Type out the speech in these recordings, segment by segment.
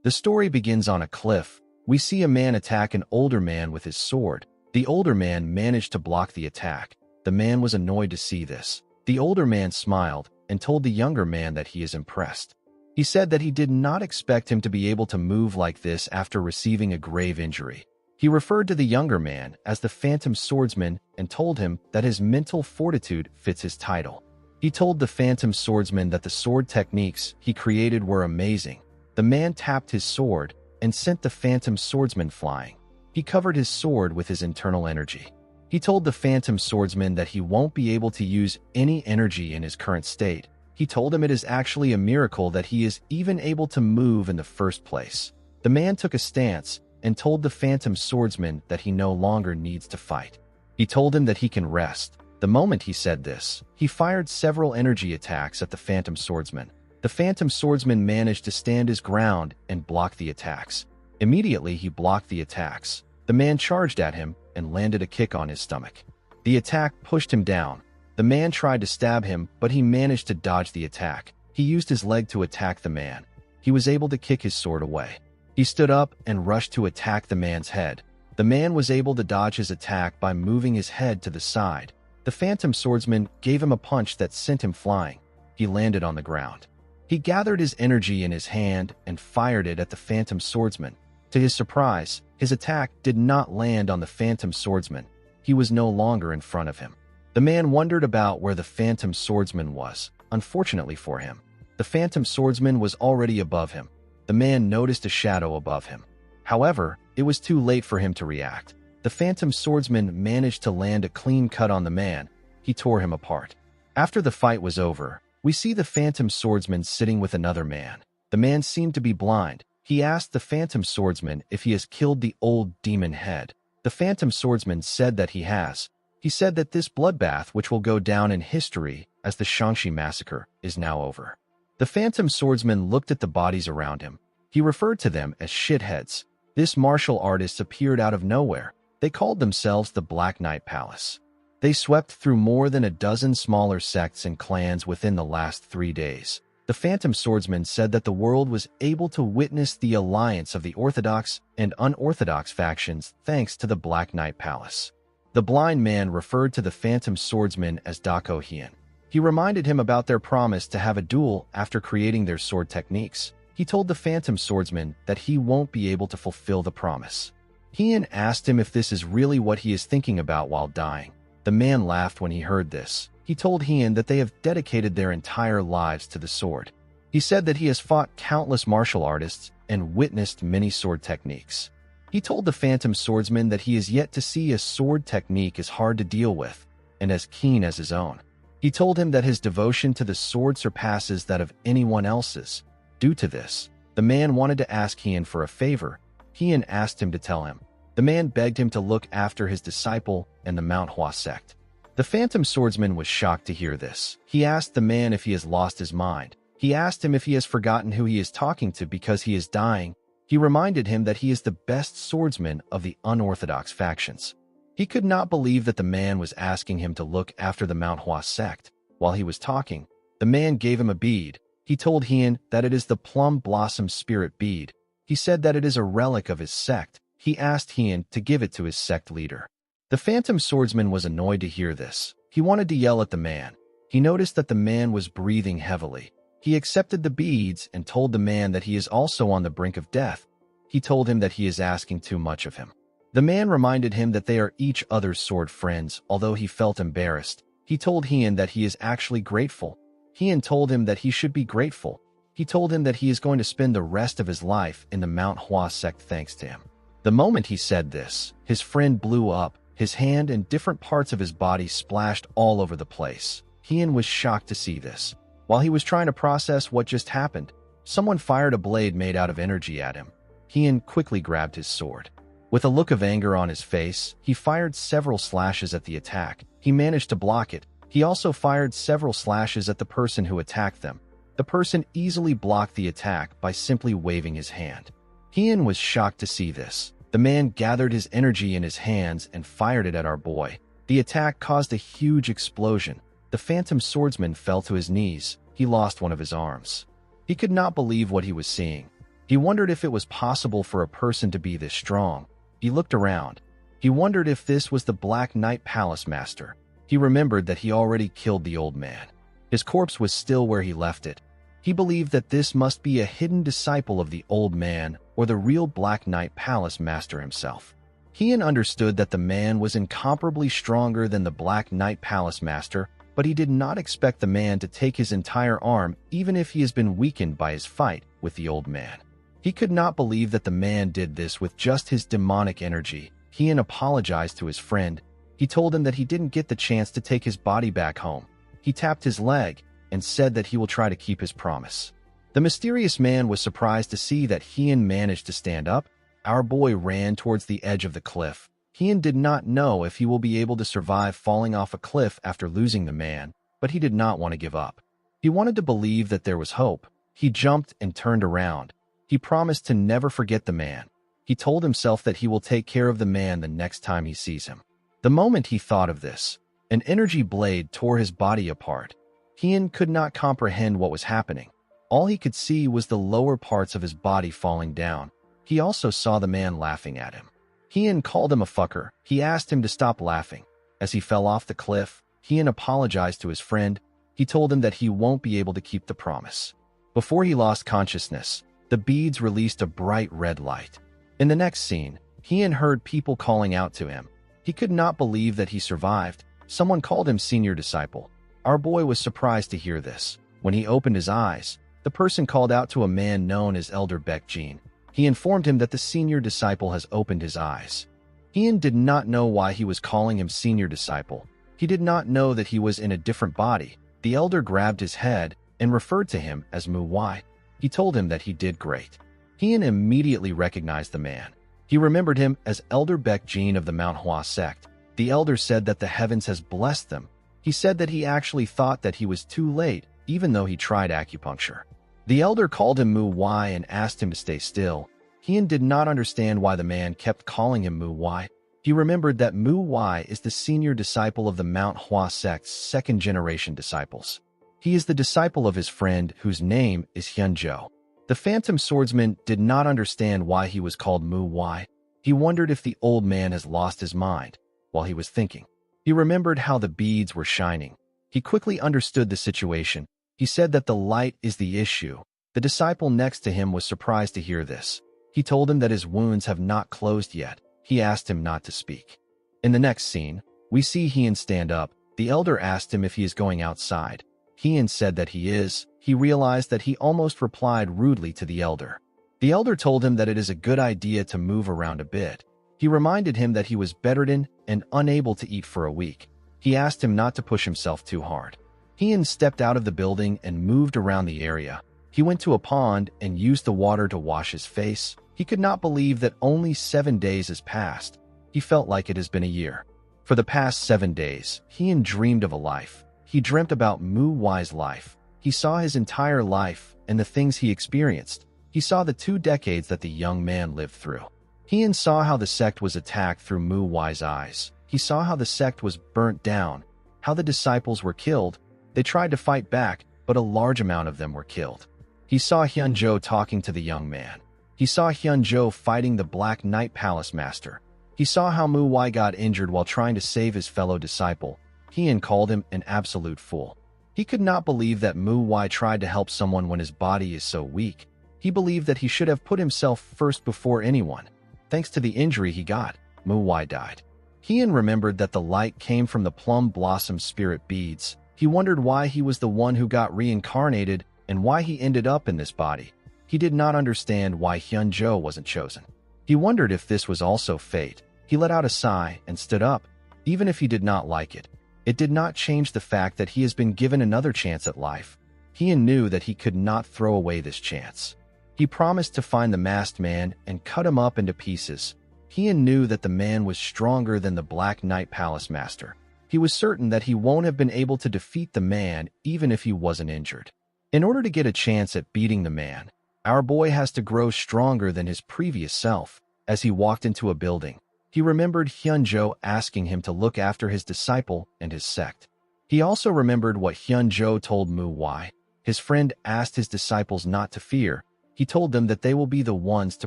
The story begins on a cliff. We see a man attack an older man with his sword. The older man managed to block the attack. The man was annoyed to see this. The older man smiled and told the younger man that he is impressed. He said that he did not expect him to be able to move like this after receiving a grave injury. He referred to the younger man as the Phantom Swordsman and told him that his mental fortitude fits his title. He told the Phantom Swordsman that the sword techniques he created were amazing. The man tapped his sword and sent the Phantom Swordsman flying. He covered his sword with his internal energy. He told the Phantom Swordsman that he won't be able to use any energy in his current state. He told him it is actually a miracle that he is even able to move in the first place. The man took a stance and told the Phantom Swordsman that he no longer needs to fight. He told him that he can rest. The moment he said this, he fired several energy attacks at the Phantom Swordsman. The Phantom Swordsman managed to stand his ground and block the attacks. Immediately, he blocked the attacks. The man charged at him and landed a kick on his stomach. The attack pushed him down. The man tried to stab him, but he managed to dodge the attack. He used his leg to attack the man. He was able to kick his sword away. He stood up and rushed to attack the man's head. The man was able to dodge his attack by moving his head to the side. The Phantom Swordsman gave him a punch that sent him flying. He landed on the ground. He gathered his energy in his hand and fired it at the Phantom Swordsman. To his surprise, his attack did not land on the Phantom Swordsman. He was no longer in front of him. The man wondered about where the Phantom Swordsman was. Unfortunately for him, the Phantom Swordsman was already above him. The man noticed a shadow above him. However, it was too late for him to react. The Phantom Swordsman managed to land a clean cut on the man. He tore him apart. After the fight was over, we see the Phantom Swordsman sitting with another man. The man seemed to be blind. He asked the Phantom Swordsman if he has killed the old demon head. The Phantom Swordsman said that he has. He said that this bloodbath, which will go down in history as the Shangxi massacre, is now over. The Phantom Swordsman looked at the bodies around him. He referred to them as shitheads. This martial artist appeared out of nowhere. They called themselves the Black Knight Palace. They swept through more than a dozen smaller sects and clans within the last 3 days. The Phantom Swordsman said that the world was able to witness the alliance of the orthodox and unorthodox factions thanks to the Black Knight Palace. The blind man referred to the Phantom Swordsman as Dako Hian. He reminded him about their promise to have a duel after creating their sword techniques. He told the Phantom Swordsman that he won't be able to fulfill the promise. Hian asked him if this is really what he is thinking about while dying. The man laughed when he heard this. He told Hian that they have dedicated their entire lives to the sword. He said that he has fought countless martial artists and witnessed many sword techniques. He told the Phantom Swordsman that he has yet to see a sword technique as hard to deal with and as keen as his own. He told him that his devotion to the sword surpasses that of anyone else's. Due to this, the man wanted to ask Hian for a favor. Hian asked him to tell him. The man begged him to look after his disciple and the MANHWA sect. The Phantom Swordsman was shocked to hear this. He asked the man if he has lost his mind. He asked him if he has forgotten who he is talking to because he is dying. He reminded him that he is the best swordsman of the unorthodox factions. He could not believe that the man was asking him to look after the MANHWA sect. While he was talking, the man gave him a bead. He told Hian that it is the Plum Blossom Spirit bead. He said that it is a relic of his sect. He asked Hian to give it to his sect leader. The Phantom Swordsman was annoyed to hear this. He wanted to yell at the man. He noticed that the man was breathing heavily. He accepted the beads and told the man that he is also on the brink of death. He told him that he is asking too much of him. The man reminded him that they are each other's sword friends, although he felt embarrassed. He told Hian that he is actually grateful. Hian told him that he should be grateful. He told him that he is going to spend the rest of his life in the MANHWA sect thanks to him. The moment he said this, his friend blew up. His hand and different parts of his body splashed all over the place. Hian was shocked to see this. While he was trying to process what just happened, someone fired a blade made out of energy at him. Hian quickly grabbed his sword. With a look of anger on his face, he fired several slashes at the attack. He managed to block it. He also fired several slashes at the person who attacked them. The person easily blocked the attack by simply waving his hand. Hian was shocked to see this. The man gathered his energy in his hands and fired it at our boy. The attack caused a huge explosion. The Phantom Swordsman fell to his knees. He lost one of his arms. He could not believe what he was seeing. He wondered if it was possible for a person to be this strong. He looked around. He wondered if this was the Black Knight Palace Master. He remembered that he already killed the old man. His corpse was still where he left it. He believed that this must be a hidden disciple of the old man or the real Black Knight Palace Master himself. Heian understood that the man was incomparably stronger than the Black Knight Palace Master, but he did not expect the man to take his entire arm even if he has been weakened by his fight with the old man. He could not believe that the man did this with just his demonic energy. Heian apologized to his friend. He told him that he didn't get the chance to take his body back home. He tapped his leg and said that he will try to keep his promise. The mysterious man was surprised to see that Heian managed to stand up. Our boy ran towards the edge of the cliff. Heian did not know if he will be able to survive falling off a cliff after losing the man, but he did not want to give up. He wanted to believe that there was hope. He jumped and turned around. He promised to never forget the man. He told himself that he will take care of the man the next time he sees him. The moment he thought of this, an energy blade tore his body apart. Heian could not comprehend what was happening. All he could see was the lower parts of his body falling down. He also saw the man laughing at him. Heian called him a fucker. He asked him to stop laughing. As he fell off the cliff, Heian apologized to his friend. He told him that he won't be able to keep the promise. Before he lost consciousness, the beads released a bright red light. In the next scene, Heian heard people calling out to him. He could not believe that he survived. Someone called him senior disciple. Our boy was surprised to hear this. When he opened his eyes, the person called out to a man known as Elder Baekjin. He informed him that the senior disciple has opened his eyes. Heian did not know why he was calling him senior disciple. He did not know that he was in a different body. The elder grabbed his head and referred to him as Mu Wai. He told him that he did great. Heian immediately recognized the man. He remembered him as Elder Baekjin of the MANHWA sect. The elder said that the heavens has blessed them. He said that he actually thought that he was too late, even though he tried acupuncture. The elder called him Mu Wai and asked him to stay still. Heian did not understand why the man kept calling him Mu Wai. He remembered that Mu Wai is the senior disciple of the MANHWA sect's second-generation disciples. He is the disciple of his friend whose name is Hyunjo. The phantom swordsman did not understand why he was called Mu Wai. He wondered if the old man has lost his mind. While he was thinking, he remembered how the beads were shining. He quickly understood the situation. He said that the light is the issue. The disciple next to him was surprised to hear this. He told him that his wounds have not closed yet. He asked him not to speak. In the next scene, we see Heian stand up. The elder asked him if he is going outside. Heian said that he is. He realized that he almost replied rudely to the elder. The elder told him that it is a good idea to move around a bit. He reminded him that he was bedridden and unable to eat for a week. He asked him not to push himself too hard. Heian stepped out of the building and moved around the area. He went to a pond and used the water to wash his face. He could not believe that only 7 days has passed. He felt like it has been a year. For the past 7 days, Heian dreamed of a life. He dreamt about Mu Wai's life. He saw his entire life and the things he experienced. He saw the 2 decades that the young man lived through. Heian saw how the sect was attacked through Mu Wai's eyes. He saw how the sect was burnt down, how the disciples were killed. They tried to fight back, but a large amount of them were killed. He saw Hyunjo talking to the young man. He saw Hyunjo fighting the Black Knight Palace Master. He saw how Mu Wai got injured while trying to save his fellow disciple. Heian called him an absolute fool. He could not believe that Mu Wai tried to help someone when his body is so weak. He believed that he should have put himself first before anyone. Thanks to the injury he got, Mu Wai died. Heian remembered that the light came from the plum blossom spirit beads. He wondered why he was the one who got reincarnated and why he ended up in this body. He did not understand why Hyunjo wasn't chosen. He wondered if this was also fate. He let out a sigh and stood up. Even if he did not like it, it did not change the fact that he has been given another chance at life. Heian knew that he could not throw away this chance. He promised to find the masked man and cut him up into pieces. Heian knew that the man was stronger than the Black Knight Palace Master. He was certain that he won't have been able to defeat the man even if he wasn't injured. In order to get a chance at beating the man, our boy has to grow stronger than his previous self. As he walked into a building, he remembered Hyunjo asking him to look after his disciple and his sect. He also remembered what Hyunjo told Mu Wai. His friend asked his disciples not to fear. He told them that they will be the ones to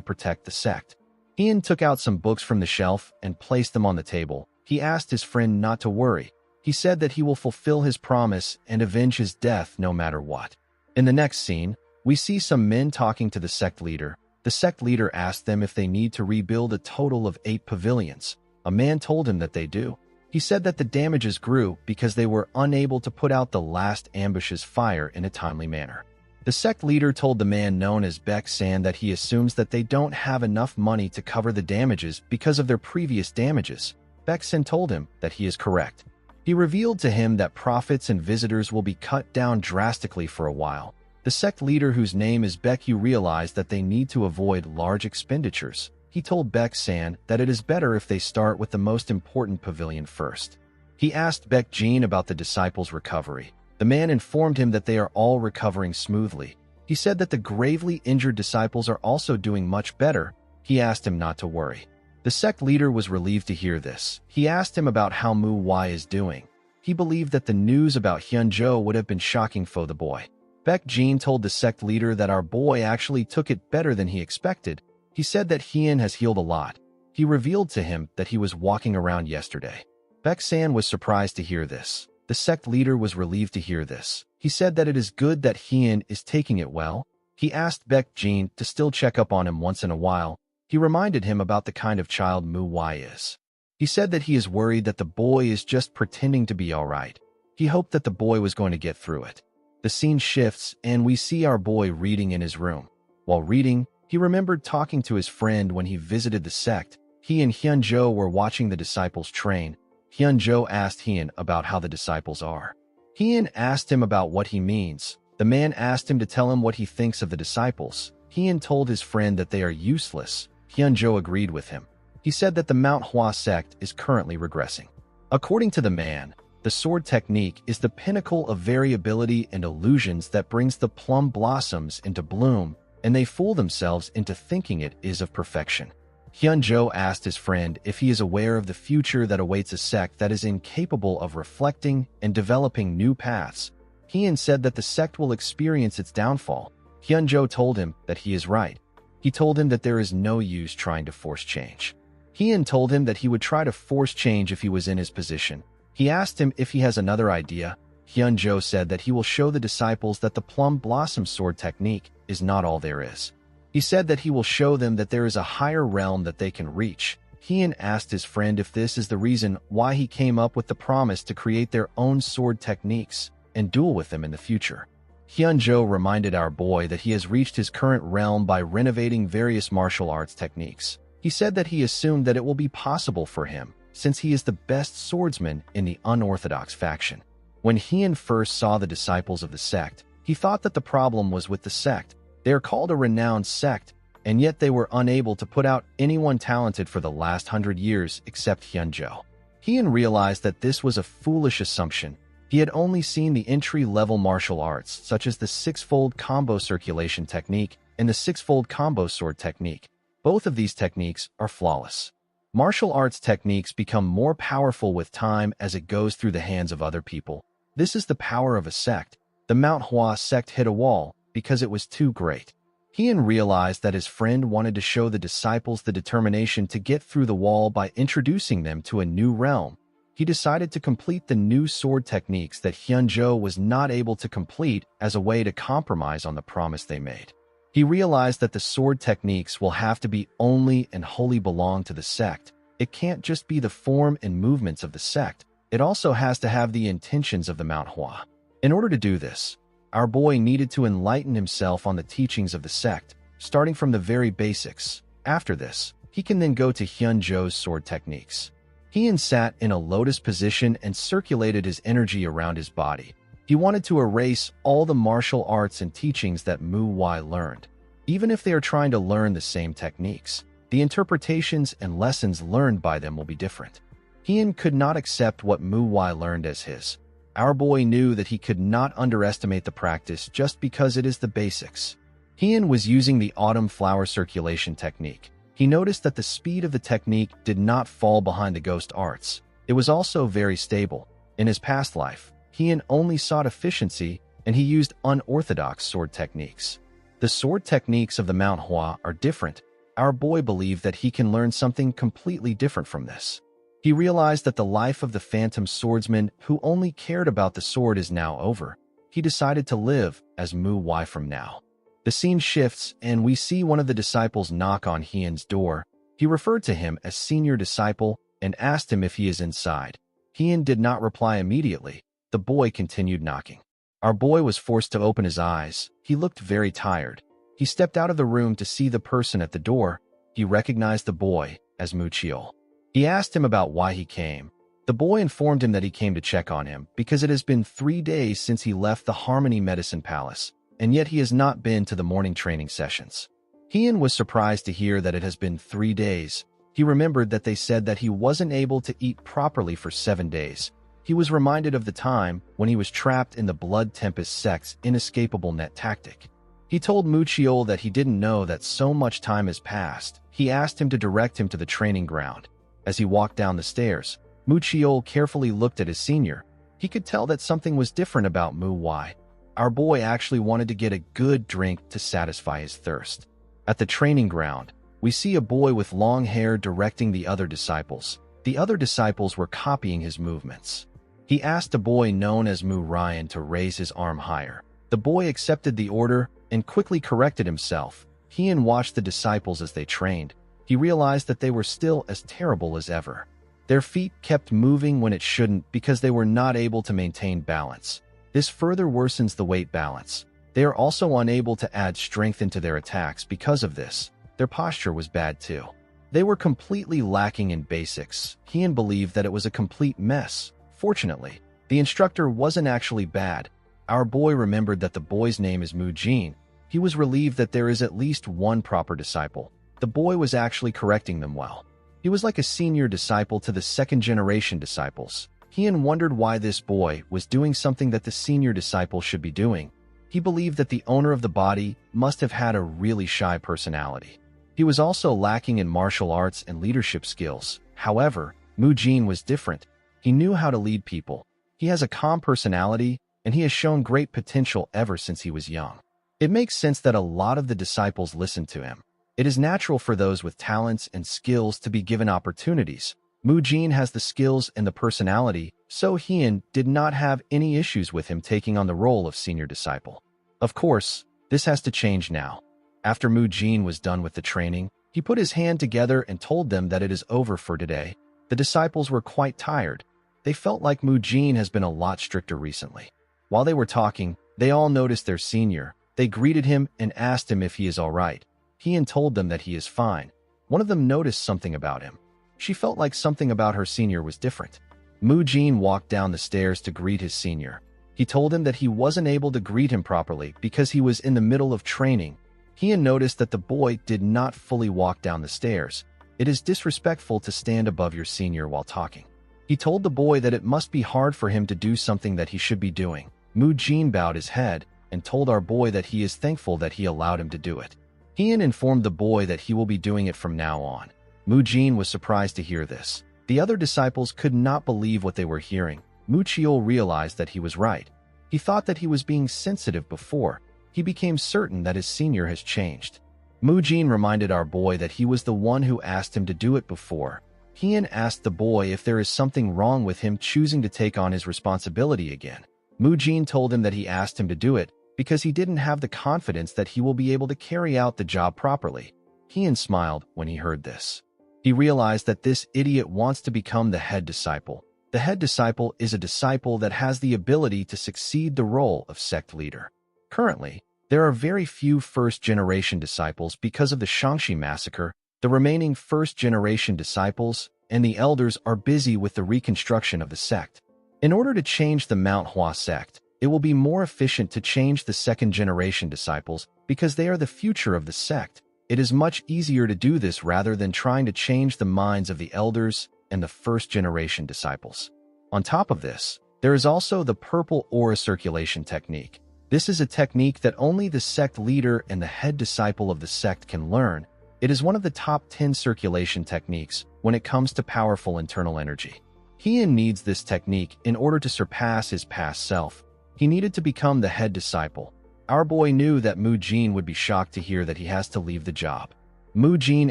protect the sect. Ian took out some books from the shelf and placed them on the table. He asked his friend not to worry. He said that he will fulfill his promise and avenge his death no matter what. In the next scene, we see some men talking to the sect leader. The sect leader asked them if they need to rebuild a total of 8 pavilions. A man told him that they do. He said that the damages grew because they were unable to put out the last ambush's fire in a timely manner. The sect leader told the man known as Baek-san that he assumes that they don't have enough money to cover the damages because of their previous damages. Baek-san told him that he is correct. He revealed to him that profits and visitors will be cut down drastically for a while. The sect leader, whose name is Baekyu, realized that they need to avoid large expenditures. He told Baek-san that it is better if they start with the most important pavilion first. He asked Baek-jin about the disciples' recovery. The man informed him that they are all recovering smoothly. He said that the gravely injured disciples are also doing much better. He asked him not to worry. The sect leader was relieved to hear this. He asked him about how Mu-Wai is doing. He believed that the news about Hyun-jo would have been shocking for the boy. Baek-jin told the sect leader that our boy actually took it better than he expected. He said that Hyun has healed a lot. He revealed to him that he was walking around yesterday. Baek-san was surprised to hear this. The sect leader was relieved to hear this. He said that it is good that Hyun is taking it well. He asked Baek-jin to still check up on him once in a while. He reminded him about the kind of child Mu-Wai is. He said that he is worried that the boy is just pretending to be all right. He hoped that the boy was going to get through it. The scene shifts, and we see our boy reading in his room. While reading, he remembered talking to his friend when he visited the sect. He and Hyun-jo were watching the disciples train. Hyun-jo asked Hyun about how the disciples are. Hyun asked him about what he means. The man asked him to tell him what he thinks of the disciples. Hyun told his friend that they are useless. Hyun-jo agreed with him. He said that the MANHWA sect is currently regressing. According to the man, the sword technique is the pinnacle of variability and illusions that brings the plum blossoms into bloom, and they fool themselves into thinking it is of perfection. Hyun-jo asked his friend if he is aware of the future that awaits a sect that is incapable of reflecting and developing new paths. Hyun said that the sect will experience its downfall. Hyun-jo told him that he is right. He told him that there is no use trying to force change. Hyun told him that he would try to force change if he was in his position. He asked him if he has another idea. Hyun-jo said that he will show the disciples that the plum blossom sword technique is not all there is. He said that he will show them that there is a higher realm that they can reach. Hyun asked his friend if this is the reason why he came up with the promise to create their own sword techniques and duel with them in the future. Hyun-jo reminded our boy that he has reached his current realm by renovating various martial arts techniques. He said that he assumed that it will be possible for him, since he is the best swordsman in the unorthodox faction. When Hyun first saw the disciples of the sect, he thought that the problem was with the sect. They are called a renowned sect, and yet they were unable to put out anyone talented for the last 100 years except Hyun-jo. Hyun realized that this was a foolish assumption. He had only seen the entry-level martial arts, such as the six-fold combo circulation technique and the six-fold combo sword technique. Both of these techniques are flawless. Martial arts techniques become more powerful with time as it goes through the hands of other people. This is the power of a sect. The MANHWA sect hit a wall because it was too great. Hyun realized that his friend wanted to show the disciples the determination to get through the wall by introducing them to a new realm. He decided to complete the new sword techniques that Hyun-jo was not able to complete as a way to compromise on the promise they made. He realized that the sword techniques will have to be only and wholly belong to the sect. It can't just be the form and movements of the sect. It also has to have the intentions of the MANHWA. In order to do this, our boy needed to enlighten himself on the teachings of the sect, starting from the very basics. After this, he can then go to Hyun-jo's sword techniques. Hyun sat in a lotus position and circulated his energy around his body. He wanted to erase all the martial arts and teachings that Mu-Wai learned. Even if they are trying to learn the same techniques, the interpretations and lessons learned by them will be different. Hyun could not accept what Mu-Wai learned as his. Our boy knew that he could not underestimate the practice just because it is the basics. Hyun was using the autumn flower circulation technique. He noticed that the speed of the technique did not fall behind the ghost arts. It was also very stable. In his past life, Hyun only sought efficiency, and he used unorthodox sword techniques. The sword techniques of the MANHWA are different. Our boy believed that he can learn something completely different from this. He realized that the life of the phantom swordsman who only cared about the sword is now over. He decided to live as MANHWA from now. The scene shifts, and we see one of the disciples knock on Heian's door. He referred to him as senior disciple and asked him if he is inside. Heian did not reply immediately. The boy continued knocking. Our boy was forced to open his eyes. He looked very tired. He stepped out of the room to see the person at the door. He recognized the boy as Muchiol. He asked him about why he came. The boy informed him that he came to check on him because it has been 3 days since he left the Harmony Medicine Palace, and yet he has not been to the morning training sessions. Heian was surprised to hear that it has been 3 days. He remembered that they said that he wasn't able to eat properly for 7 days. He was reminded of the time when he was trapped in the Blood Tempest sect's inescapable net tactic. He told Muchiol that he didn't know that so much time has passed. He asked him to direct him to the training ground. As he walked down the stairs, Muchiol carefully looked at his senior. He could tell that something was different about MANHWA. Our boy actually wanted to get a good drink to satisfy his thirst. At the training ground, we see a boy with long hair directing the other disciples. The other disciples were copying his movements. He asked a boy known as Ryan to raise his arm higher. The boy accepted the order and quickly corrected himself. Heian watched the disciples as they trained. He realized that they were still as terrible as ever. Their feet kept moving when it shouldn't because they were not able to maintain balance. This further worsens the weight balance. They are also unable to add strength into their attacks because of this. Their posture was bad too. They were completely lacking in basics. Heian believed that it was a complete mess. Fortunately, the instructor wasn't actually bad. Our boy remembered that the boy's name is Mujin. He was relieved that there is at least one proper disciple. The boy was actually correcting them well. He was like a senior disciple to the second-generation disciples. Heian wondered why this boy was doing something that the senior disciple should be doing. He believed that the owner of the body must have had a really shy personality. He was also lacking in martial arts and leadership skills. However, Mujin was different. He knew how to lead people. He has a calm personality, and he has shown great potential ever since he was young. It makes sense that a lot of the disciples listened to him. It is natural for those with talents and skills to be given opportunities. Mujin has the skills and the personality, so Heian did not have any issues with him taking on the role of senior disciple. Of course, this has to change now. After Mujin was done with the training, he put his hand together and told them that it is over for today. The disciples were quite tired. They felt like Mujin has been a lot stricter recently. While they were talking, they all noticed their senior. They greeted him and asked him if he is all right. Heian told them that he is fine. One of them noticed something about him. She felt like something about her senior was different. Mujin walked down the stairs to greet his senior. He told him that he wasn't able to greet him properly because he was in the middle of training. Heian noticed that the boy did not fully walk down the stairs. It is disrespectful to stand above your senior while talking. He told the boy that it must be hard for him to do something that he should be doing. Mujin bowed his head and told our boy that he is thankful that he allowed him to do it. Heian informed the boy that he will be doing it from now on. Mujin was surprised to hear this. The other disciples could not believe what they were hearing. Muchiol realized that he was right. He thought that he was being sensitive before. He became certain that his senior has changed. Mujin reminded our boy that he was the one who asked him to do it before. Heian asked the boy if there is something wrong with him choosing to take on his responsibility again. Mujin told him that he asked him to do it because he didn't have the confidence that he will be able to carry out the job properly. Heian smiled when he heard this. He realized that this idiot wants to become the head disciple. The head disciple is a disciple that has the ability to succeed the role of sect leader. Currently, there are very few first-generation disciples because of the Shangxi massacre. The remaining first-generation disciples and the elders are busy with the reconstruction of the sect. In order to change the MANHWA sect, it will be more efficient to change the second-generation disciples because they are the future of the sect. It is much easier to do this rather than trying to change the minds of the elders and the first-generation disciples. On top of this, there is also the purple aura circulation technique. This is a technique that only the sect leader and the head disciple of the sect can learn. It is one of the top 10 circulation techniques when it comes to powerful internal energy. Heian needs this technique in order to surpass his past self. He needed to become the head disciple. Our boy knew that Mu Jin would be shocked to hear that he has to leave the job. Mu Jin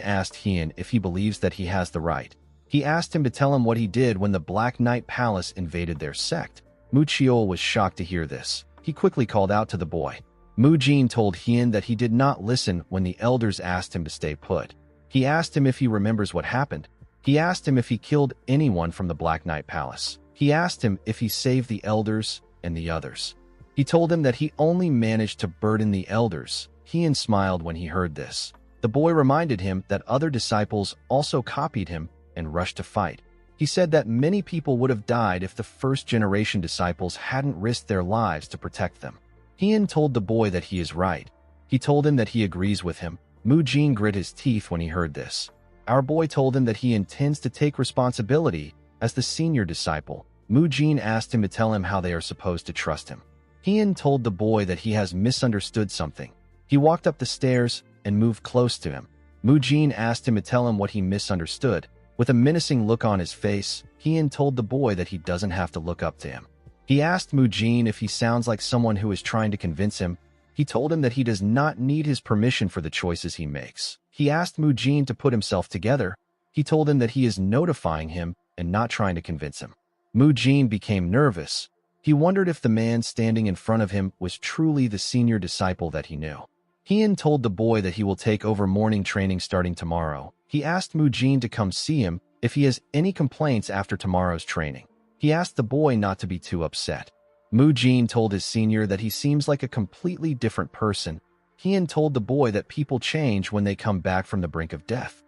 asked Hien if he believes that he has the right. He asked him to tell him what he did when the Black Knight Palace invaded their sect. Mu Chiol was shocked to hear this. He quickly called out to the boy. Mu Jin told Hien that he did not listen when the elders asked him to stay put. He asked him if he remembers what happened. He asked him if he killed anyone from the Black Knight Palace. He asked him if he saved the elders and the others. He told him that he only managed to burden the elders. Hien smiled when he heard this. The boy reminded him that other disciples also copied him and rushed to fight. He said that many people would have died if the first-generation disciples hadn't risked their lives to protect them. Hien told the boy that he is right. He told him that he agrees with him. Mu Jin grit his teeth when he heard this. Our boy told him that he intends to take responsibility as the senior disciple. Mu Jin asked him to tell him how they are supposed to trust him. Hien told the boy that he has misunderstood something. He walked up the stairs and moved close to him. Mu Jin asked him to tell him what he misunderstood. With a menacing look on his face, Hien told the boy that he doesn't have to look up to him. He asked Mu Jin if he sounds like someone who is trying to convince him. He told him that he does not need his permission for the choices he makes. He asked Mu Jin to put himself together. He told him that he is notifying him and not trying to convince him. Mu Jin became nervous. He wondered if the man standing in front of him was truly the senior disciple that he knew. Hien told the boy that he will take over morning training starting tomorrow. He asked Mu Jin to come see him if he has any complaints after tomorrow's training. He asked the boy not to be too upset. Mu Jin told his senior that he seems like a completely different person. Hien told the boy that people change when they come back from the brink of death.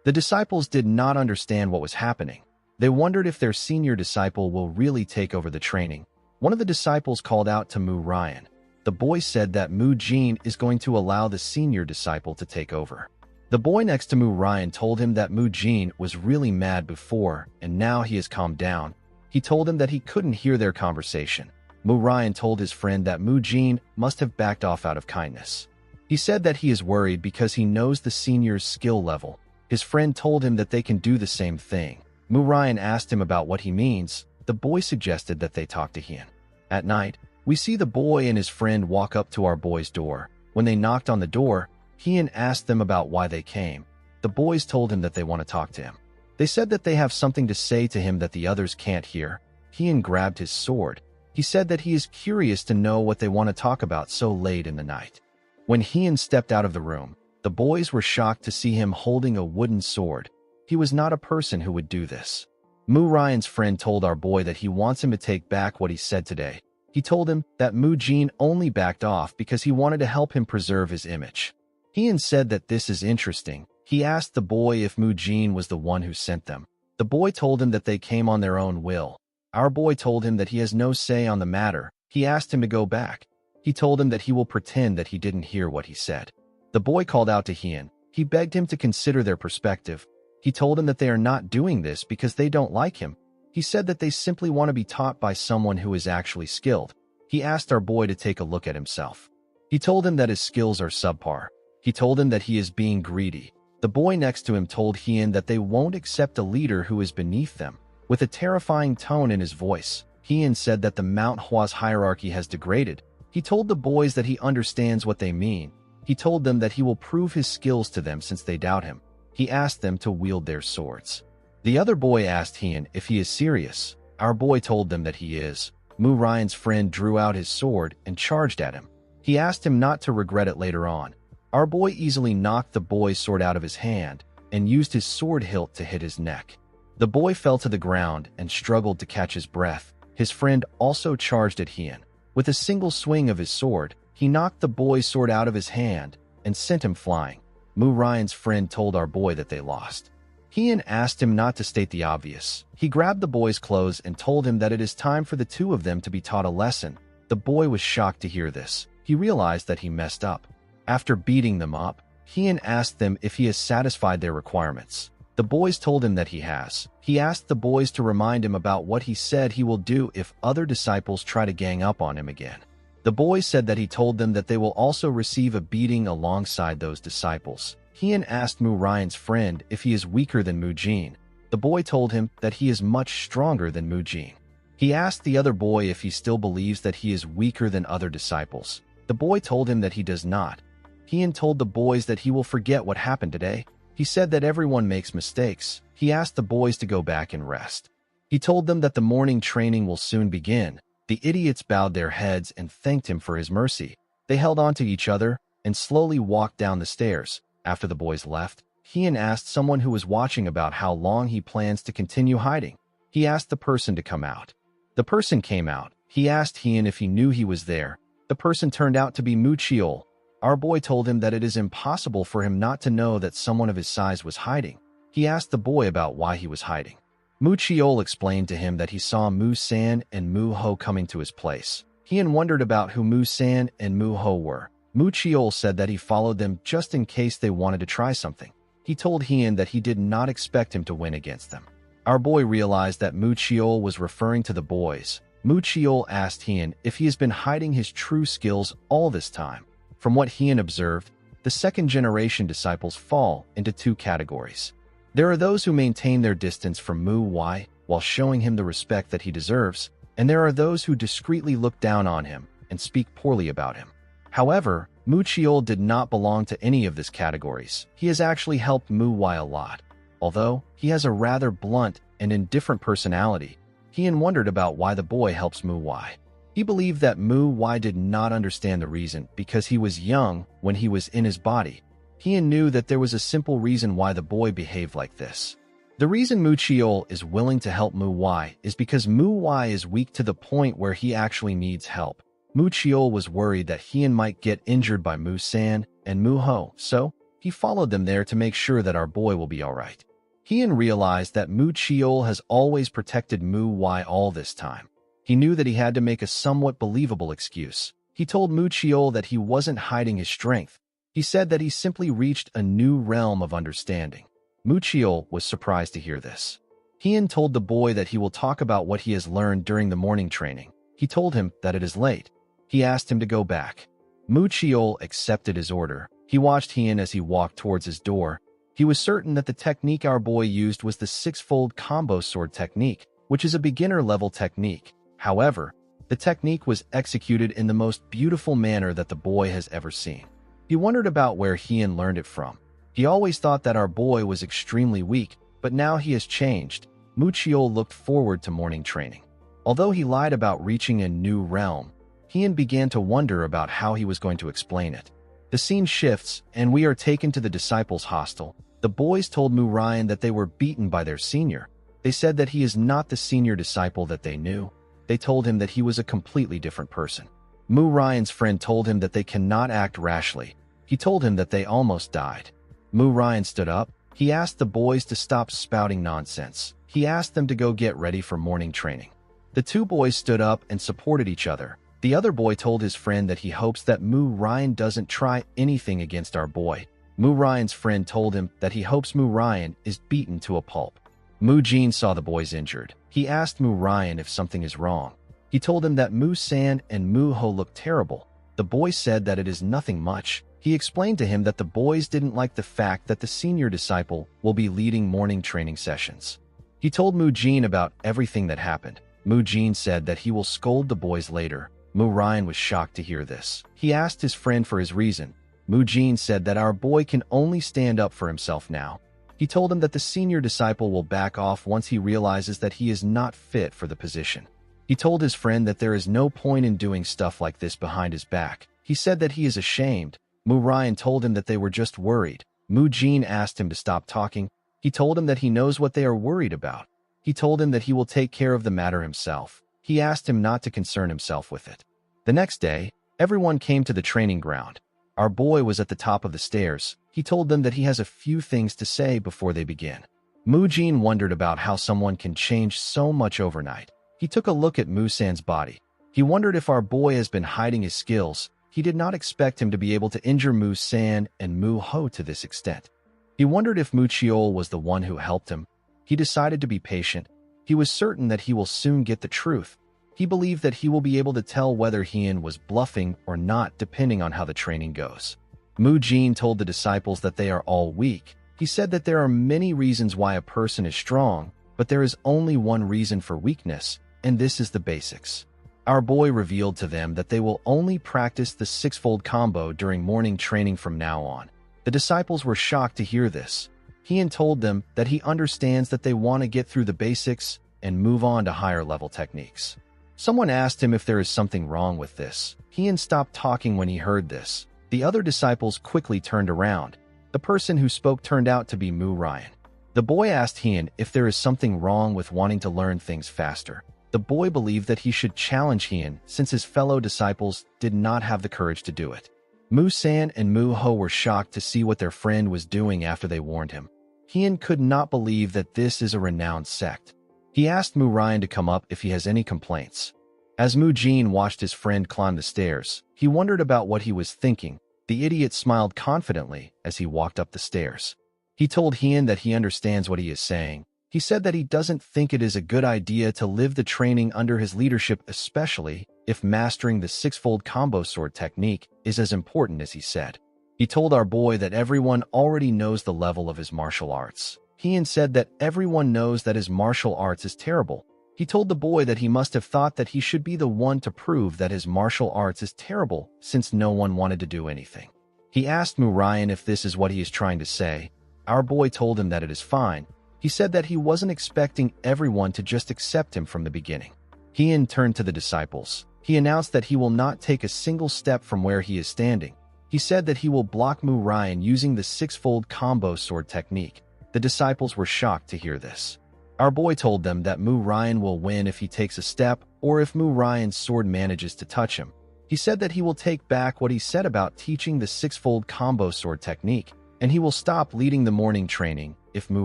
The disciples did not understand what was happening. They wondered if their senior disciple will really take over the training. One of the disciples called out to Mu Ryan. The boy said that Mu Jin is going to allow the senior disciple to take over. The boy next to Mu Ryan told him that Mu Jin was really mad before, and now he has calmed down. He told him that he couldn't hear their conversation. Mu Ryan told his friend that Mu Jin must have backed off out of kindness. He said that he is worried because he knows the senior's skill level. His friend told him that they can do the same thing. Mu Ryan asked him about what he means. The boy suggested that they talk to Hien. At night, we see the boy and his friend walk up to our boy's door. When they knocked on the door, Hien asked them about why they came. The boys told him that they want to talk to him. They said that they have something to say to him that the others can't hear. Hien grabbed his sword. He said that he is curious to know what they want to talk about so late in the night. When Hien stepped out of the room, the boys were shocked to see him holding a wooden sword. He was not a person who would do this. Mu Ryan's friend told our boy that he wants him to take back what he said today. He told him that Mu Jin only backed off because he wanted to help him preserve his image. Hien said that this is interesting. He asked the boy if Mu Jin was the one who sent them. The boy told him that they came on their own will. Our boy told him that he has no say on the matter. He asked him to go back. He told him that he will pretend that he didn't hear what he said. The boy called out to Hien. He begged him to consider their perspective. He told him that they are not doing this because they don't like him. He said that they simply want to be taught by someone who is actually skilled. He asked our boy to take a look at himself. He told him that his skills are subpar. He told him that he is being greedy. The boy next to him told Hien that they won't accept a leader who is beneath them. With a terrifying tone in his voice, Hien said that the MANHWA's hierarchy has degraded. He told the boys that he understands what they mean. He told them that he will prove his skills to them since they doubt him. He asked them to wield their swords. The other boy asked Hien if he is serious. Our boy told them that he is. Mu Ryan's friend drew out his sword and charged at him. He asked him not to regret it later on. Our boy easily knocked the boy's sword out of his hand and used his sword hilt to hit his neck. The boy fell to the ground and struggled to catch his breath. His friend also charged at Hien. With a single swing of his sword, he knocked the boy's sword out of his hand and sent him flying. Mu Ryan's friend told our boy that they lost. Hien asked him not to state the obvious. He grabbed the boy's clothes and told him that it is time for the two of them to be taught a lesson. The boy was shocked to hear this. He realized that he messed up. After beating them up, Hien asked them if he has satisfied their requirements. The boys told him that he has. He asked the boys to remind him about what he said he will do if other disciples try to gang up on him again. The boys said that he told them that they will also receive a beating alongside those disciples. Hien asked Mu Ryan's friend if he is weaker than Mu Jin. The boy told him that he is much stronger than Mu Jin. He asked the other boy if he still believes that he is weaker than other disciples. The The boy told him that he does not. Hien told the boys that he will forget what happened today. He said that everyone makes mistakes. He asked the boys to go back and rest. He told them that the morning training will soon begin. The idiots bowed their heads and thanked him for his mercy. They held on to each other and slowly walked down the stairs. After the boys left, Hien asked someone who was watching about how long he plans to continue hiding. He asked the person to come out. The person came out. He asked Hien if he knew he was there. The person turned out to be Mu Chiol. Our boy told him that it is impossible for him not to know that someone of his size was hiding. He asked the boy about why he was hiding. Mu Chiol explained to him that he saw Mu San and Mu Ho coming to his place. Hien wondered about who Mu San and Mu Ho were. Mu Chiol said that he followed them just in case they wanted to try something. He told Hien that he did not expect him to win against them. Our boy realized that Mu Chiol was referring to the boys. Mu Chiol asked Hien if he has been hiding his true skills all this time. From what Hien observed, the second-generation disciples fall into two categories. There are those who maintain their distance from Mu Wai while showing him the respect that he deserves, and there are those who discreetly look down on him and speak poorly about him. However, Mu Chiol did not belong to any of these categories. He has actually helped Mu Wai a lot. Although he has a rather blunt and indifferent personality, Hien wondered about why the boy helps Mu Wai. He believed that Mu Wai did not understand the reason because he was young when he was in his body. Hien knew that there was a simple reason why the boy behaved like this. The reason Mu Chiol is willing to help Mu Wai is because Mu Wai is weak to the point where he actually needs help. Mu Chiol was worried that Hien might get injured by Mu San and Mu Ho, so he followed them there to make sure that our boy will be alright. Hien realized that Mu Chiol has always protected Mu Wai all this time. He knew that he had to make a somewhat believable excuse. He told Mu Chiol that he wasn't hiding his strength. He said that he simply reached a new realm of understanding. Mu Chiol was surprised to hear this. Hien told the boy that he will talk about what he has learned during the morning training. He told him that it is late. He asked him to go back. Mu Chiol accepted his order. He watched Hien as he walked towards his door. He was certain that the technique our boy used was the six-fold combo sword technique, which is a beginner-level technique. However, the technique was executed in the most beautiful manner that the boy has ever seen. He wondered about where Hien learned it from. He always thought that our boy was extremely weak, but now he has changed. Mu Chiol looked forward to morning training. Although he lied about reaching a new realm, Hien began to wonder about how he was going to explain it. The scene shifts, and we are taken to the disciples' hostel. The boys told Mu Ryan that they were beaten by their senior. They said that he is not the senior disciple that they knew. They told him that he was a completely different person. Mu Ryan's friend told him that they cannot act rashly. He told him that they almost died. Mu Ryan stood up. He asked the boys to stop spouting nonsense. He asked them to go get ready for morning training. The two boys stood up and supported each other. The other boy told his friend that he hopes that Mu Ryan doesn't try anything against our boy. Mu Ryan's friend told him that he hopes Mu Ryan is beaten to a pulp. Mu Jin saw the boys injured. He asked Mu Ryan if something is wrong. He told him that Mu San and Mu Ho look terrible. The boy said that it is nothing much. He explained to him that the boys didn't like the fact that the senior disciple will be leading morning training sessions. He told Mu Jin about everything that happened. Mu Jin said that he will scold the boys later. Mu Ryan was shocked to hear this. He asked his friend for his reason. Mu Jin said that our boy can only stand up for himself now. He told him that the senior disciple will back off once he realizes that he is not fit for the position. He told his friend that there is no point in doing stuff like this behind his back. He said that he is ashamed. Mu Ryan told him that they were just worried. Mu Jin asked him to stop talking. He told him that he knows what they are worried about. He told him that he will take care of the matter himself. He asked him not to concern himself with it. The next day, everyone came to the training ground. Our boy was at the top of the stairs. He told them that he has a few things to say before they begin. Mu Jin wondered about how someone can change so much overnight. He took a look at Mu San's body. He wondered if our boy has been hiding his skills. He did not expect him to be able to injure Mu San and Mu Ho to this extent. He wondered if Mu Chiol was the one who helped him. He decided to be patient. He was certain that he will soon get the truth. He believed that he will be able to tell whether Hien was bluffing or not depending on how the training goes. Mu Jin told the disciples that they are all weak. He said that there are many reasons why a person is strong, but there is only one reason for weakness, and this is the basics. Our boy revealed to them that they will only practice the six-fold combo during morning training from now on. The disciples were shocked to hear this. Heian told them that he understands that they want to get through the basics and move on to higher-level techniques. Someone asked him if there is something wrong with this. Heian stopped talking when he heard this. The other disciples quickly turned around. The person who spoke turned out to be Mu Ryan. The boy asked Heian if there is something wrong with wanting to learn things faster. The boy believed that he should challenge Heian since his fellow disciples did not have the courage to do it. Mu San and Mu Ho were shocked to see what their friend was doing after they warned him. Heian could not believe that this is a renowned sect. He asked Mu Ryan to come up if he has any complaints. As Mu Jin watched his friend climb the stairs, he wondered about what he was thinking. The idiot smiled confidently as he walked up the stairs. He told Heian that he understands what he is saying. He said that he doesn't think it is a good idea to live the training under his leadership, especially if mastering the six-fold combo sword technique is as important as he said. He told our boy that everyone already knows the level of his martial arts. Heian said that everyone knows that his martial arts is terrible. He told the boy that he must have thought that he should be the one to prove that his martial arts is terrible since no one wanted to do anything. He asked Mu Ryan if this is what he is trying to say. Our boy told him that it is fine. He said that he wasn't expecting everyone to just accept him from the beginning. Heian turned to the disciples. He announced that he will not take a single step from where he is standing. He said that he will block Mu Ryan using the six-fold combo sword technique. The disciples were shocked to hear this. Our boy told them that Mu Ryan will win if he takes a step or if Mu Ryan's sword manages to touch him. He said that he will take back what he said about teaching the six-fold combo sword technique, and he will stop leading the morning training if Mu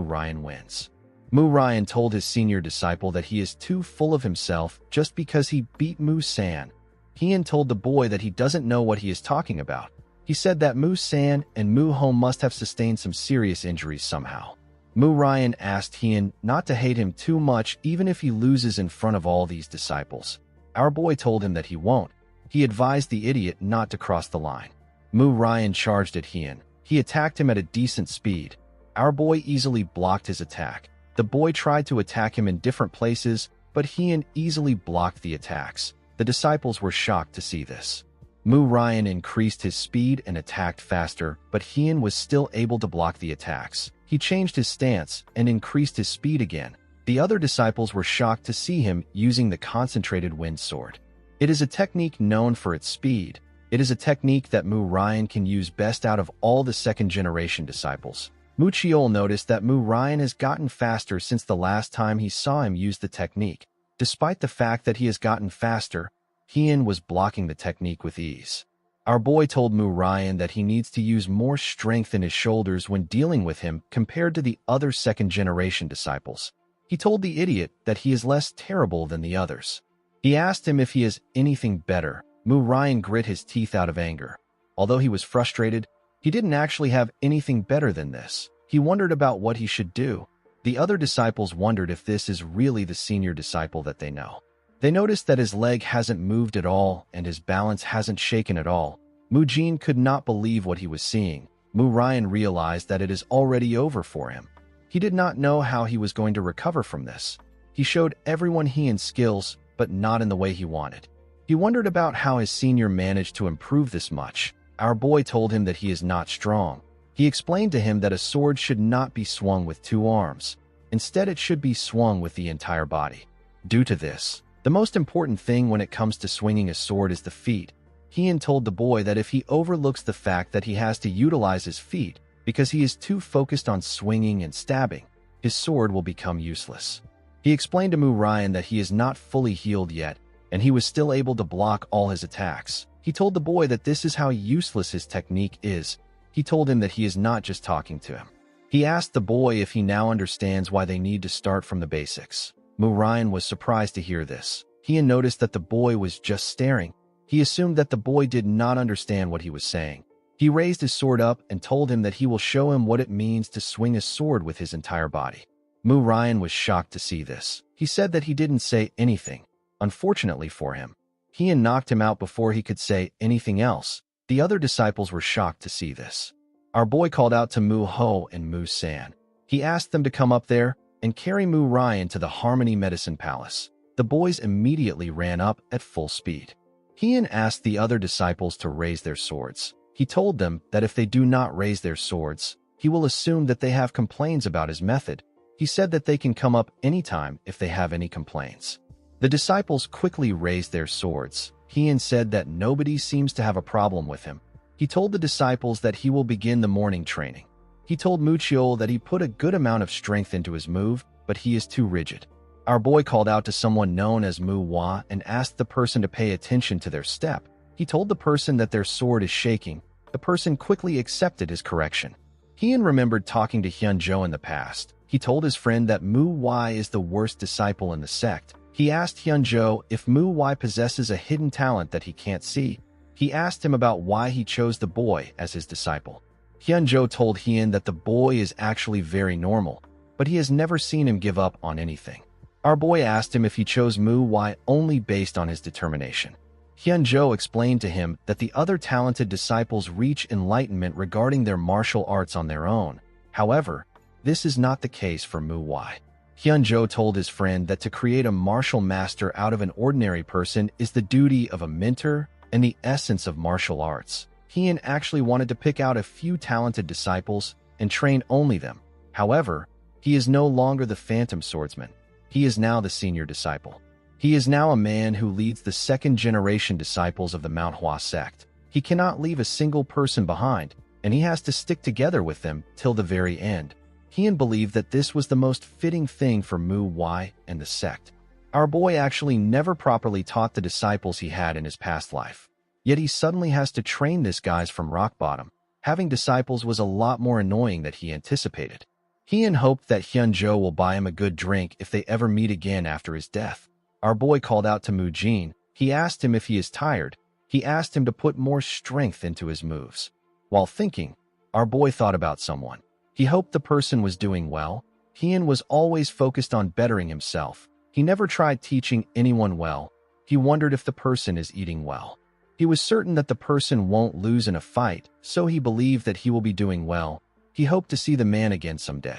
Ryan wins. Mu Ryan told his senior disciple that he is too full of himself just because he beat Mu San. Heian told the boy that he doesn't know what he is talking about. He said that Mu San and Mu Ho must have sustained some serious injuries somehow. Mu Ryan asked Heian not to hate him too much even if he loses in front of all these disciples. Our boy told him that he won't. He advised the idiot not to cross the line. Mu Ryan charged at Heian. He attacked him at a decent speed. Our boy easily blocked his attack. The boy tried to attack him in different places, but Heian easily blocked the attacks. The disciples were shocked to see this. Mu Ryan increased his speed and attacked faster, but Heian was still able to block the attacks. He changed his stance and increased his speed again. The other disciples were shocked to see him using the concentrated wind sword. It is a technique known for its speed. It is a technique that Mu Ryan can use best out of all the second-generation disciples. Mu Chiol noticed that Mu Ryan has gotten faster since the last time he saw him use the technique. Despite the fact that he has gotten faster, Heian was blocking the technique with ease. Our boy told Mu Ryan that he needs to use more strength in his shoulders when dealing with him compared to the other second-generation disciples. He told the idiot that he is less terrible than the others. He asked him if he has anything better. Mu Ryan grit his teeth out of anger. Although he was frustrated, he didn't actually have anything better than this. He wondered about what he should do. The other disciples wondered if this is really the senior disciple that they know. They noticed that his leg hasn't moved at all and his balance hasn't shaken at all. Mu Jin could not believe what he was seeing. Mu Ryan realized that it is already over for him. He did not know how he was going to recover from this. He showed everyone Heian's skills, but not in the way he wanted. He wondered about how his senior managed to improve this much. Our boy told him that he is not strong. He explained to him that a sword should not be swung with two arms. Instead, it should be swung with the entire body. Due to this, the most important thing when it comes to swinging a sword is the feet. Heian told the boy that if he overlooks the fact that he has to utilize his feet because he is too focused on swinging and stabbing, his sword will become useless. He explained to Mu Ryan that he is not fully healed yet, and he was still able to block all his attacks. He told the boy that this is how useless his technique is. He told him that he is not just talking to him. He asked the boy if he now understands why they need to start from the basics. Mu Ryan was surprised to hear this. Heian noticed that the boy was just staring. He assumed that the boy did not understand what he was saying. He raised his sword up and told him that he will show him what it means to swing a sword with his entire body. Mu Ryan was shocked to see this. He said that he didn't say anything. Unfortunately for him, Heian knocked him out before he could say anything else. The other disciples were shocked to see this. Our boy called out to Mu Ho and Mu San. He asked them to come up there and carry Mu Ryan to the Harmony Medicine Palace. The boys immediately ran up at full speed. Heian asked the other disciples to raise their swords. He told them that if they do not raise their swords, he will assume that they have complaints about his method. He said that they can come up anytime if they have any complaints. The disciples quickly raised their swords. Heian said that nobody seems to have a problem with him. He told the disciples that he will begin the morning training. He told Muchiol that he put a good amount of strength into his move, but he is too rigid. Our boy called out to someone known as MANHWA and asked the person to pay attention to their step. He told the person that their sword is shaking. The person quickly accepted his correction. Heian remembered talking to Hyunjo in the past. He told his friend that MANHWA is the worst disciple in the sect. He asked Hyunjo if MANHWA possesses a hidden talent that he can't see. He asked him about why he chose the boy as his disciple. Hyunjo told Heian that the boy is actually very normal, but he has never seen him give up on anything. Our boy asked him if he chose MANHWA only based on his determination. Hyunjo explained to him that the other talented disciples reach enlightenment regarding their martial arts on their own. However, this is not the case for MANHWA. Hyunjo told his friend that to create a martial master out of an ordinary person is the duty of a mentor and the essence of martial arts. Heian actually wanted to pick out a few talented disciples and train only them. However, he is no longer the phantom swordsman. He is now the senior disciple. He is now a man who leads the second-generation disciples of the MANHWA sect. He cannot leave a single person behind, and he has to stick together with them till the very end. Heian believed that this was the most fitting thing for MANHWA and the sect. Our boy actually never properly taught the disciples he had in his past life. Yet he suddenly has to train this guys from rock bottom. Having disciples was a lot more annoying than he anticipated. Heian hoped that Hyunjo will buy him a good drink if they ever meet again after his death. Our boy called out to Mujin. He asked him if he is tired. He asked him to put more strength into his moves. While thinking, our boy thought about someone. He hoped the person was doing well. Heian was always focused on bettering himself. He never tried teaching anyone well. He wondered if the person is eating well. He was certain that the person won't lose in a fight, so he believed that he will be doing well. He hoped to see the man again someday.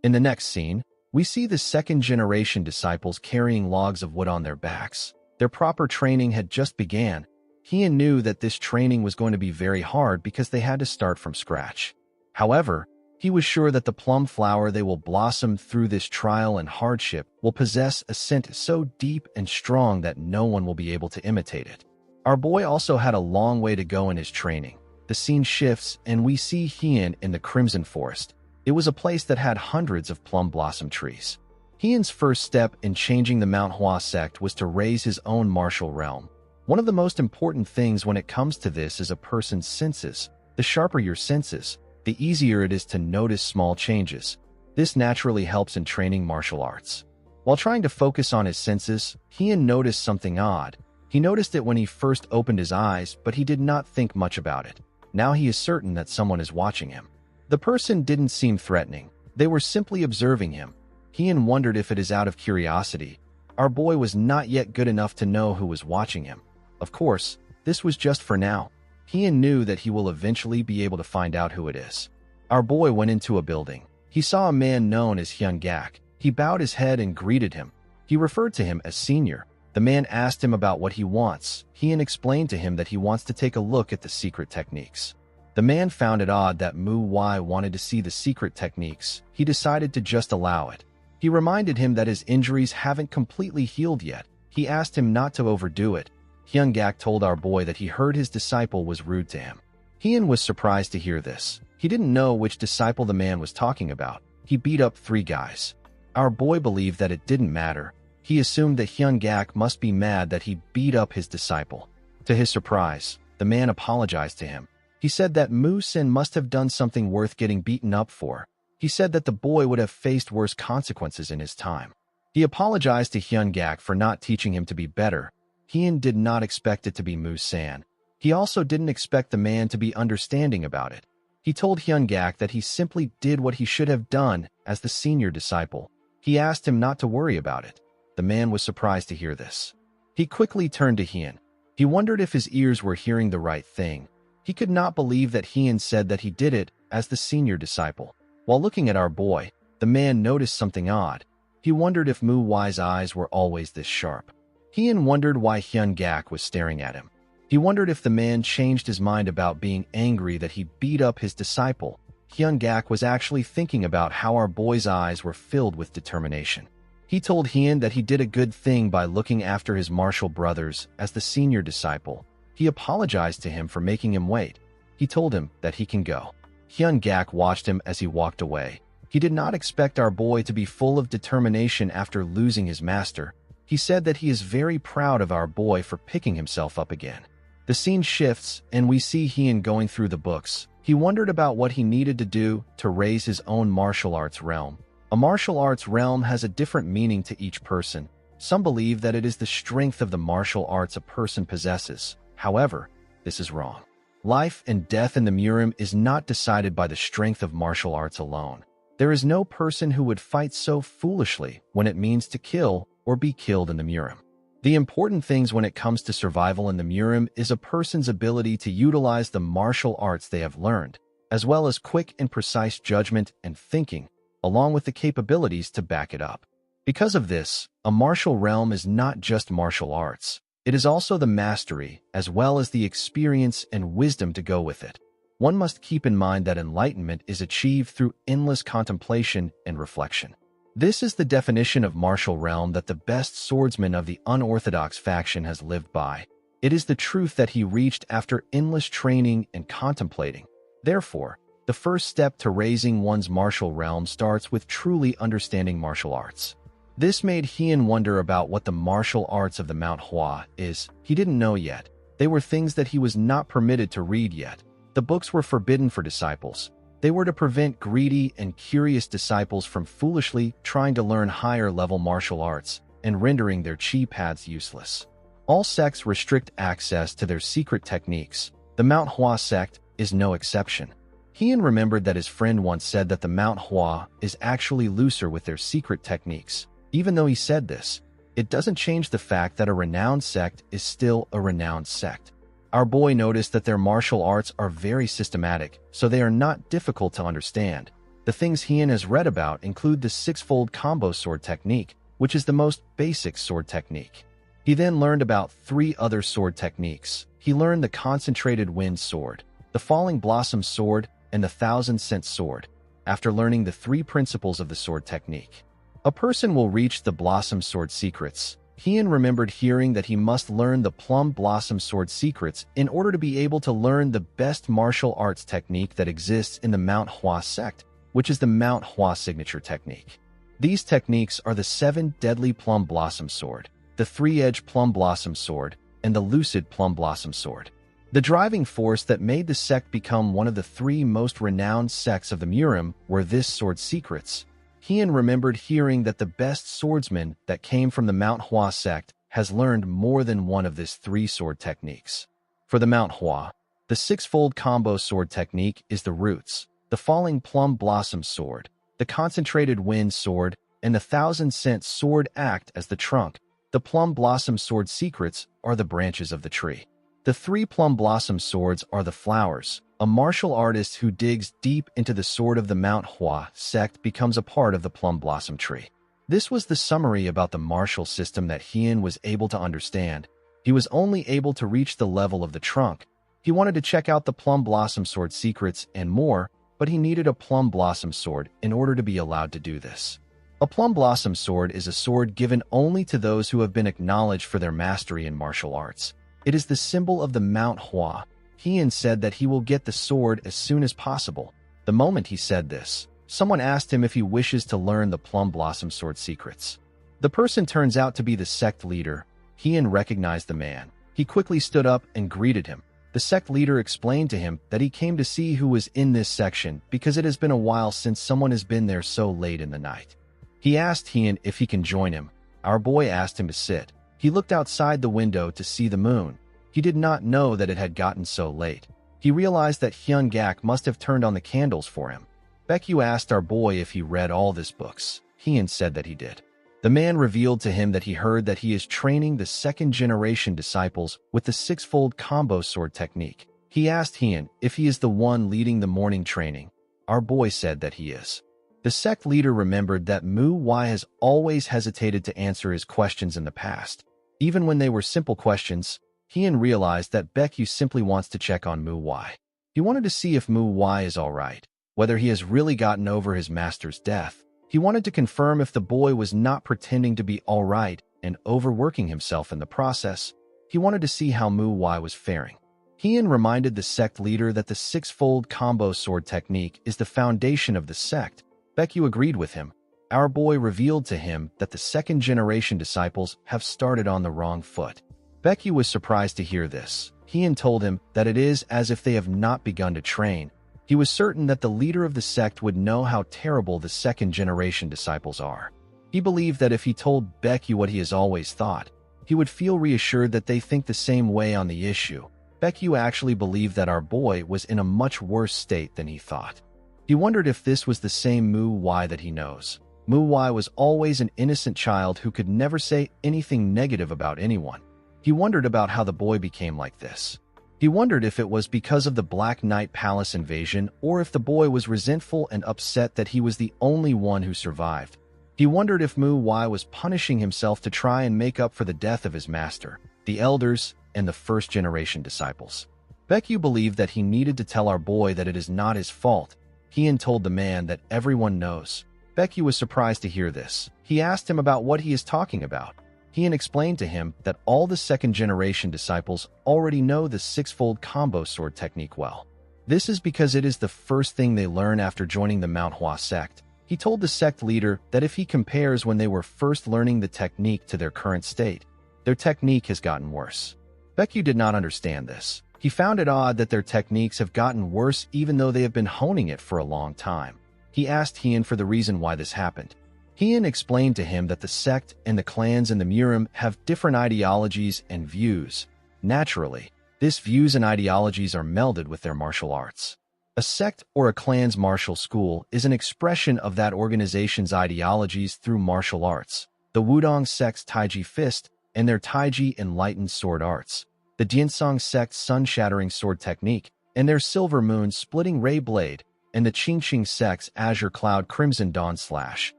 In the next scene, we see the second-generation disciples carrying logs of wood on their backs. Their proper training had just began. Heian knew that this training was going to be very hard because they had to start from scratch. However, he was sure that the plum flower they will blossom through this trial and hardship will possess a scent so deep and strong that no one will be able to imitate it. Our boy also had a long way to go in his training. The scene shifts and we see Heian in the Crimson Forest. It was a place that had hundreds of plum blossom trees. Heian's first step in changing the MANHWA sect was to raise his own martial realm. One of the most important things when it comes to this is a person's senses. The sharper your senses, the easier it is to notice small changes. This naturally helps in training martial arts. While trying to focus on his senses, Heian noticed something odd. He noticed it when he first opened his eyes, but he did not think much about it. Now he is certain that someone is watching him. The person didn't seem threatening. They were simply observing him. Heian wondered if it is out of curiosity. Our boy was not yet good enough to know who was watching him. Of course, this was just for now. Heian knew that he will eventually be able to find out who it is. Our boy went into a building. He saw a man known as Hyun-gak. He bowed his head and greeted him. He referred to him as senior. The man asked him about what he wants. Heian explained to him that he wants to take a look at the secret techniques. The man found it odd that MANHWA wanted to see the secret techniques. He decided to just allow it. He reminded him that his injuries haven't completely healed yet. He asked him not to overdo it. Hyun-gak told our boy that he heard his disciple was rude to him. Heian was surprised to hear this. He didn't know which disciple the man was talking about. He beat up 3 guys. Our boy believed that it didn't matter. He assumed that Hyun-gak must be mad that he beat up his disciple. To his surprise, the man apologized to him. He said that Mu-sin must have done something worth getting beaten up for. He said that the boy would have faced worse consequences in his time. He apologized to Hyun-gak for not teaching him to be better. Heian did not expect it to be Mu-san. He also didn't expect the man to be understanding about it. He told Hyun-gak that he simply did what he should have done as the senior disciple. He asked him not to worry about it. The man was surprised to hear this. He quickly turned to Heian. He wondered if his ears were hearing the right thing. He could not believe that Heian said that he did it as the senior disciple. While looking at our boy, the man noticed something odd. He wondered if Mu Wai's eyes were always this sharp. Heian wondered why Hyun Gak was staring at him. He wondered if the man changed his mind about being angry that he beat up his disciple. Hyun Gak was actually thinking about how our boy's eyes were filled with determination. He told Heian that he did a good thing by looking after his martial brothers as the senior disciple. He apologized to him for making him wait. He told him that he can go. Hyun Gak watched him as he walked away. He did not expect our boy to be full of determination after losing his master. He said that he is very proud of our boy for picking himself up again. The scene shifts, and we see Heian going through the books. He wondered about what he needed to do to raise his own martial arts realm. A martial arts realm has a different meaning to each person. Some believe that it is the strength of the martial arts a person possesses. However, this is wrong. Life and death in the Murim is not decided by the strength of martial arts alone. There is no person who would fight so foolishly when it means to kill or be killed in the Murim. The important things when it comes to survival in the Murim is a person's ability to utilize the martial arts they have learned, as well as quick and precise judgment and thinking, along with the capabilities to back it up. Because of this, a martial realm is not just martial arts. It is also the mastery, as well as the experience and wisdom to go with it. One must keep in mind that enlightenment is achieved through endless contemplation and reflection. This is the definition of martial realm that the best swordsman of the unorthodox faction has lived by. It is the truth that he reached after endless training and contemplating. Therefore, the first step to raising one's martial realm starts with truly understanding martial arts. This made Heian wonder about what the martial arts of the MANHWA is. He didn't know yet. They were things that he was not permitted to read yet. The books were forbidden for disciples. They were to prevent greedy and curious disciples from foolishly trying to learn higher-level martial arts and rendering their chi paths useless. All sects restrict access to their secret techniques. The MANHWA sect is no exception. Heian remembered that his friend once said that the MANHWA is actually looser with their secret techniques. Even though he said this, it doesn't change the fact that a renowned sect is still a renowned sect. Our boy noticed that their martial arts are very systematic, so they are not difficult to understand. The things Heian has read about include the six-fold combo sword technique, which is the most basic sword technique. He then learned about 3 other sword techniques. He learned the concentrated wind sword, the falling blossom sword, and the thousand-cent sword. After learning the 3 principles of the sword technique, a person will reach the blossom sword secrets. Heian remembered hearing that he must learn the plum blossom sword secrets in order to be able to learn the best martial arts technique that exists in the MANHWA sect, which is the MANHWA signature technique. These techniques are the 7 deadly plum blossom sword, the 3-edged plum blossom sword, and the lucid plum blossom sword. The driving force that made the sect become one of the 3 most renowned sects of the Murim were this sword secrets. Heian remembered hearing that the best swordsman that came from the MANHWA sect has learned more than one of these 3 sword techniques. For the MANHWA, the 6-fold combo sword technique is the roots, the falling plum blossom sword, the concentrated wind sword, and the thousand-cent sword act as the trunk. The plum blossom sword secrets are the branches of the tree. The 3 plum blossom swords are the flowers. A martial artist who digs deep into the sword of the MANHWA sect becomes a part of the plum blossom tree. This was the summary about the martial system that Heian was able to understand. He was only able to reach the level of the trunk. He wanted to check out the plum blossom sword secrets and more, but he needed a plum blossom sword in order to be allowed to do this. A plum blossom sword is a sword given only to those who have been acknowledged for their mastery in martial arts. It is the symbol of the MANHWA. Heian said that he will get the sword as soon as possible. The moment he said this, someone asked him if he wishes to learn the plum blossom sword secrets. The person turns out to be the sect leader. Heian recognized the man. He quickly stood up and greeted him. The sect leader explained to him that he came to see who was in this section because it has been a while since someone has been there so late in the night. He asked Heian if he can join him. Our boy asked him to sit. He looked outside the window to see the moon. He did not know that it had gotten so late. He realized that Hyun Gak must have turned on the candles for him. Baekyu asked our boy if he read all these books. Heian said that he did. The man revealed to him that he heard that he is training the second-generation disciples with the 6-fold combo sword technique. He asked Heian if he is the one leading the morning training. Our boy said that he is. The sect leader remembered that MANHWA has always hesitated to answer his questions in the past. Even when they were simple questions, Heian realized that Baekhyun simply wants to check on MANHWA. He wanted to see if MANHWA is alright, whether he has really gotten over his master's death. He wanted to confirm if the boy was not pretending to be alright and overworking himself in the process. He wanted to see how MANHWA was faring. Heian reminded the sect leader that the six-fold combo sword technique is the foundation of the sect. Baekhyun agreed with him. Our boy revealed to him that the second-generation disciples have started on the wrong foot. Baekhyun was surprised to hear this. Heian told him that it is as if they have not begun to train. He was certain that the leader of the sect would know how terrible the second-generation disciples are. He believed that if he told Baekhyun what he has always thought, he would feel reassured that they think the same way on the issue. Baekhyun actually believed that our boy was in a much worse state than he thought. He wondered if this was the same MANHWA that he knows. MANHWA was always an innocent child who could never say anything negative about anyone. He wondered about how the boy became like this. He wondered if it was because of the Black Knight Palace invasion or if the boy was resentful and upset that he was the only one who survived. He wondered if MANHWA was punishing himself to try and make up for the death of his master, the elders, and the first-generation disciples. Baekhyun believed that he needed to tell our boy that it is not his fault. Heian told the man that everyone knows. Baekhyun was surprised to hear this. He asked him about what he is talking about. Heian explained to him that all the second-generation disciples already know the six-fold combo sword technique well. This is because it is the first thing they learn after joining the MANHWA sect. He told the sect leader that if he compares when they were first learning the technique to their current state, their technique has gotten worse. Baekhyun did not understand this. He found it odd that their techniques have gotten worse even though they have been honing it for a long time. He asked Heian for the reason why this happened. Heian explained to him that the sect and the clans in the Murim have different ideologies and views. Naturally, these views and ideologies are melded with their martial arts. A sect or a clan's martial school is an expression of that organization's ideologies through martial arts. The Wudong sect's Taiji Fist and their Taiji Enlightened Sword Arts. The Diansong sect's Sun-Shattering Sword Technique and their Silver Moon Splitting Ray Blade, and the Qingqing sect's Azure Cloud Crimson Dawn Slash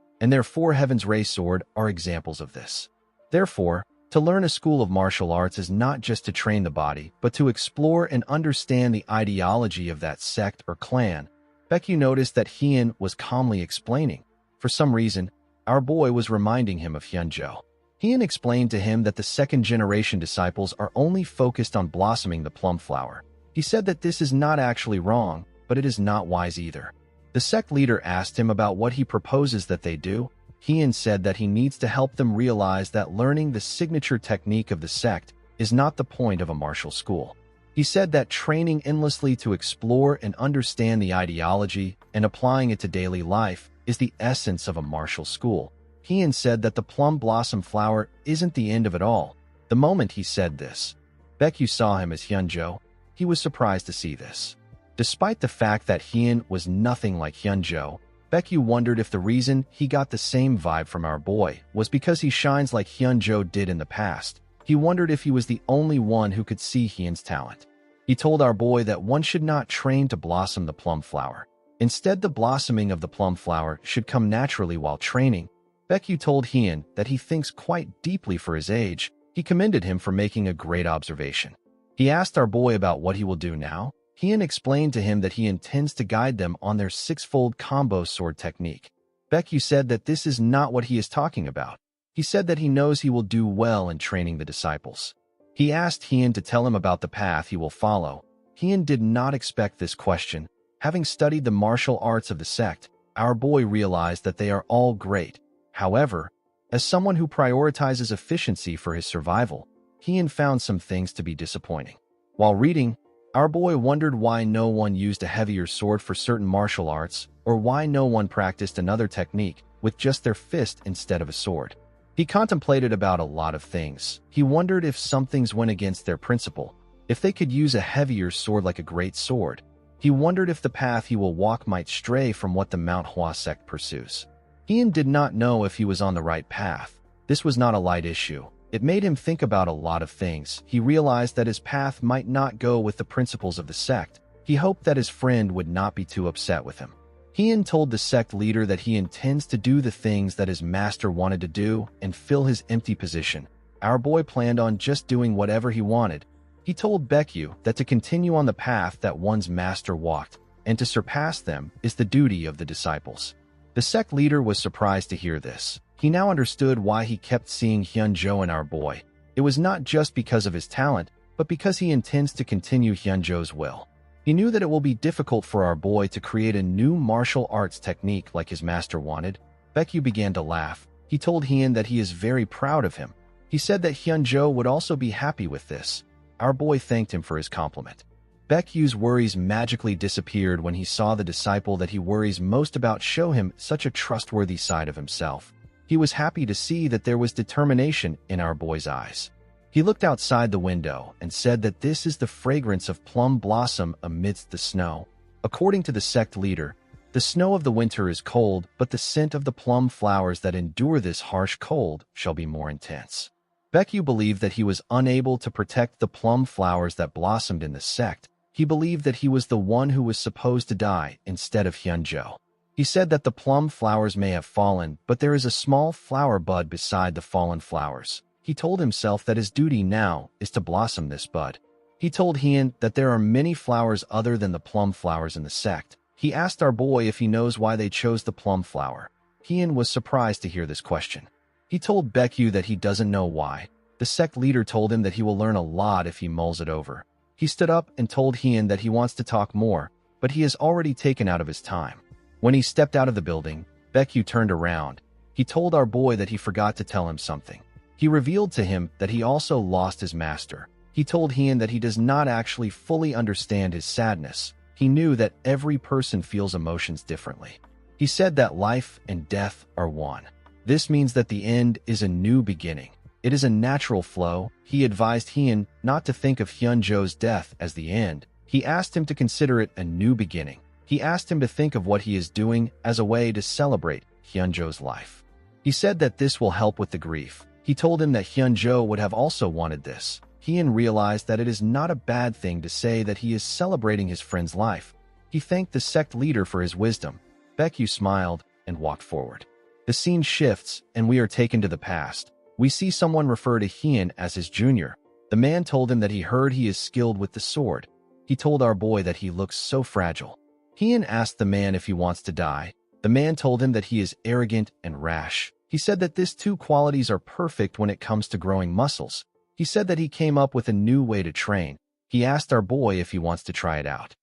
and their Four Heavens Ray Sword are examples of this. Therefore, to learn a school of martial arts is not just to train the body, but to explore and understand the ideology of that sect or clan. Baekhyun noticed that Heian was calmly explaining. For some reason, our boy was reminding him of Hyunjo. Heian explained to him that the second-generation disciples are only focused on blossoming the plum flower. He said that this is not actually wrong, but it is not wise either. The sect leader asked him about what he proposes that they do. Heian said that he needs to help them realize that learning the signature technique of the sect is not the point of a martial school. He said that training endlessly to explore and understand the ideology and applying it to daily life is the essence of a martial school. Heian said that the plum blossom flower isn't the end of it all. The moment he said this, Baekhyun saw him as Hyunjo. He was surprised to see this. Despite the fact that Heian was nothing like Hyunjo, Baekhyun wondered if the reason he got the same vibe from our boy was because he shines like Hyunjo did in the past. He wondered if he was the only one who could see Heian's talent. He told our boy that one should not train to blossom the plum flower. Instead, the blossoming of the plum flower should come naturally while training. Baekhyun told Heian that he thinks quite deeply for his age. He commended him for making a great observation. He asked our boy about what he will do now. Heian explained to him that he intends to guide them on their six-fold combo sword technique. Baekhyun said that this is not what he is talking about. He said that he knows he will do well in training the disciples. He asked Heian to tell him about the path he will follow. Heian did not expect this question. Having studied the martial arts of the sect, our boy realized that they are all great. However, as someone who prioritizes efficiency for his survival, Heian found some things to be disappointing. While reading, our boy wondered why no one used a heavier sword for certain martial arts, or why no one practiced another technique with just their fist instead of a sword. He contemplated about a lot of things. He wondered if some things went against their principle, if they could use a heavier sword like a great sword. He wondered if the path he will walk might stray from what the MANHWA sect pursues. Heian did not know if he was on the right path. This was not a light issue. It made him think about a lot of things. He realized that his path might not go with the principles of the sect. He hoped that his friend would not be too upset with him. Heian told the sect leader that he intends to do the things that his master wanted to do and fill his empty position. Our boy planned on just doing whatever he wanted. He told Baekyu that to continue on the path that one's master walked, and to surpass them, is the duty of the disciples. The sect leader was surprised to hear this. He now understood why he kept seeing Hyunjo in our boy. It was not just because of his talent, but because he intends to continue Hyunjo's will. He knew that it will be difficult for our boy to create a new martial arts technique like his master wanted. Baekyu began to laugh. He told Heian that he is very proud of him. He said that Hyunjo would also be happy with this. Our boy thanked him for his compliment. Baekyu's worries magically disappeared when he saw the disciple that he worries most about show him such a trustworthy side of himself. He was happy to see that there was determination in our boy's eyes. He looked outside the window and said that this is the fragrance of plum blossom amidst the snow. According to the sect leader, the snow of the winter is cold, but the scent of the plum flowers that endure this harsh cold shall be more intense. Baekyu believed that he was unable to protect the plum flowers that blossomed in the sect. He believed that he was the one who was supposed to die instead of Hyunjo. He said that the plum flowers may have fallen, but there is a small flower bud beside the fallen flowers. He told himself that his duty now is to blossom this bud. He told Heian that there are many flowers other than the plum flowers in the sect. He asked our boy if he knows why they chose the plum flower. Heian was surprised to hear this question. He told Baekyu that he doesn't know why. The sect leader told him that he will learn a lot if he mulls it over. He stood up and told Heian that he wants to talk more, but he has already taken out of his time. When he stepped out of the building, Baekyu turned around. He told our boy that he forgot to tell him something. He revealed to him that he also lost his master. He told Heian that he does not actually fully understand his sadness. He knew that every person feels emotions differently. He said that life and death are one. This means that the end is a new beginning. It is a natural flow. He advised Heian not to think of Hyunjo's death as the end. He asked him to consider it a new beginning. He asked him to think of what he is doing as a way to celebrate Hyunjo's life. He said that this will help with the grief. He told him that Hyunjo would have also wanted this. Heian realized that it is not a bad thing to say that he is celebrating his friend's life. He thanked the sect leader for his wisdom. Baekyu smiled and walked forward. The scene shifts, and we are taken to the past. We see someone refer to Heian as his junior. The man told him that he heard he is skilled with the sword. He told our boy that he looks so fragile. Heian asked the man if he wants to die. The man told him that he is arrogant and rash. He said that these two qualities are perfect when it comes to growing muscles. He said that he came up with a new way to train. He asked our boy if he wants to try it out.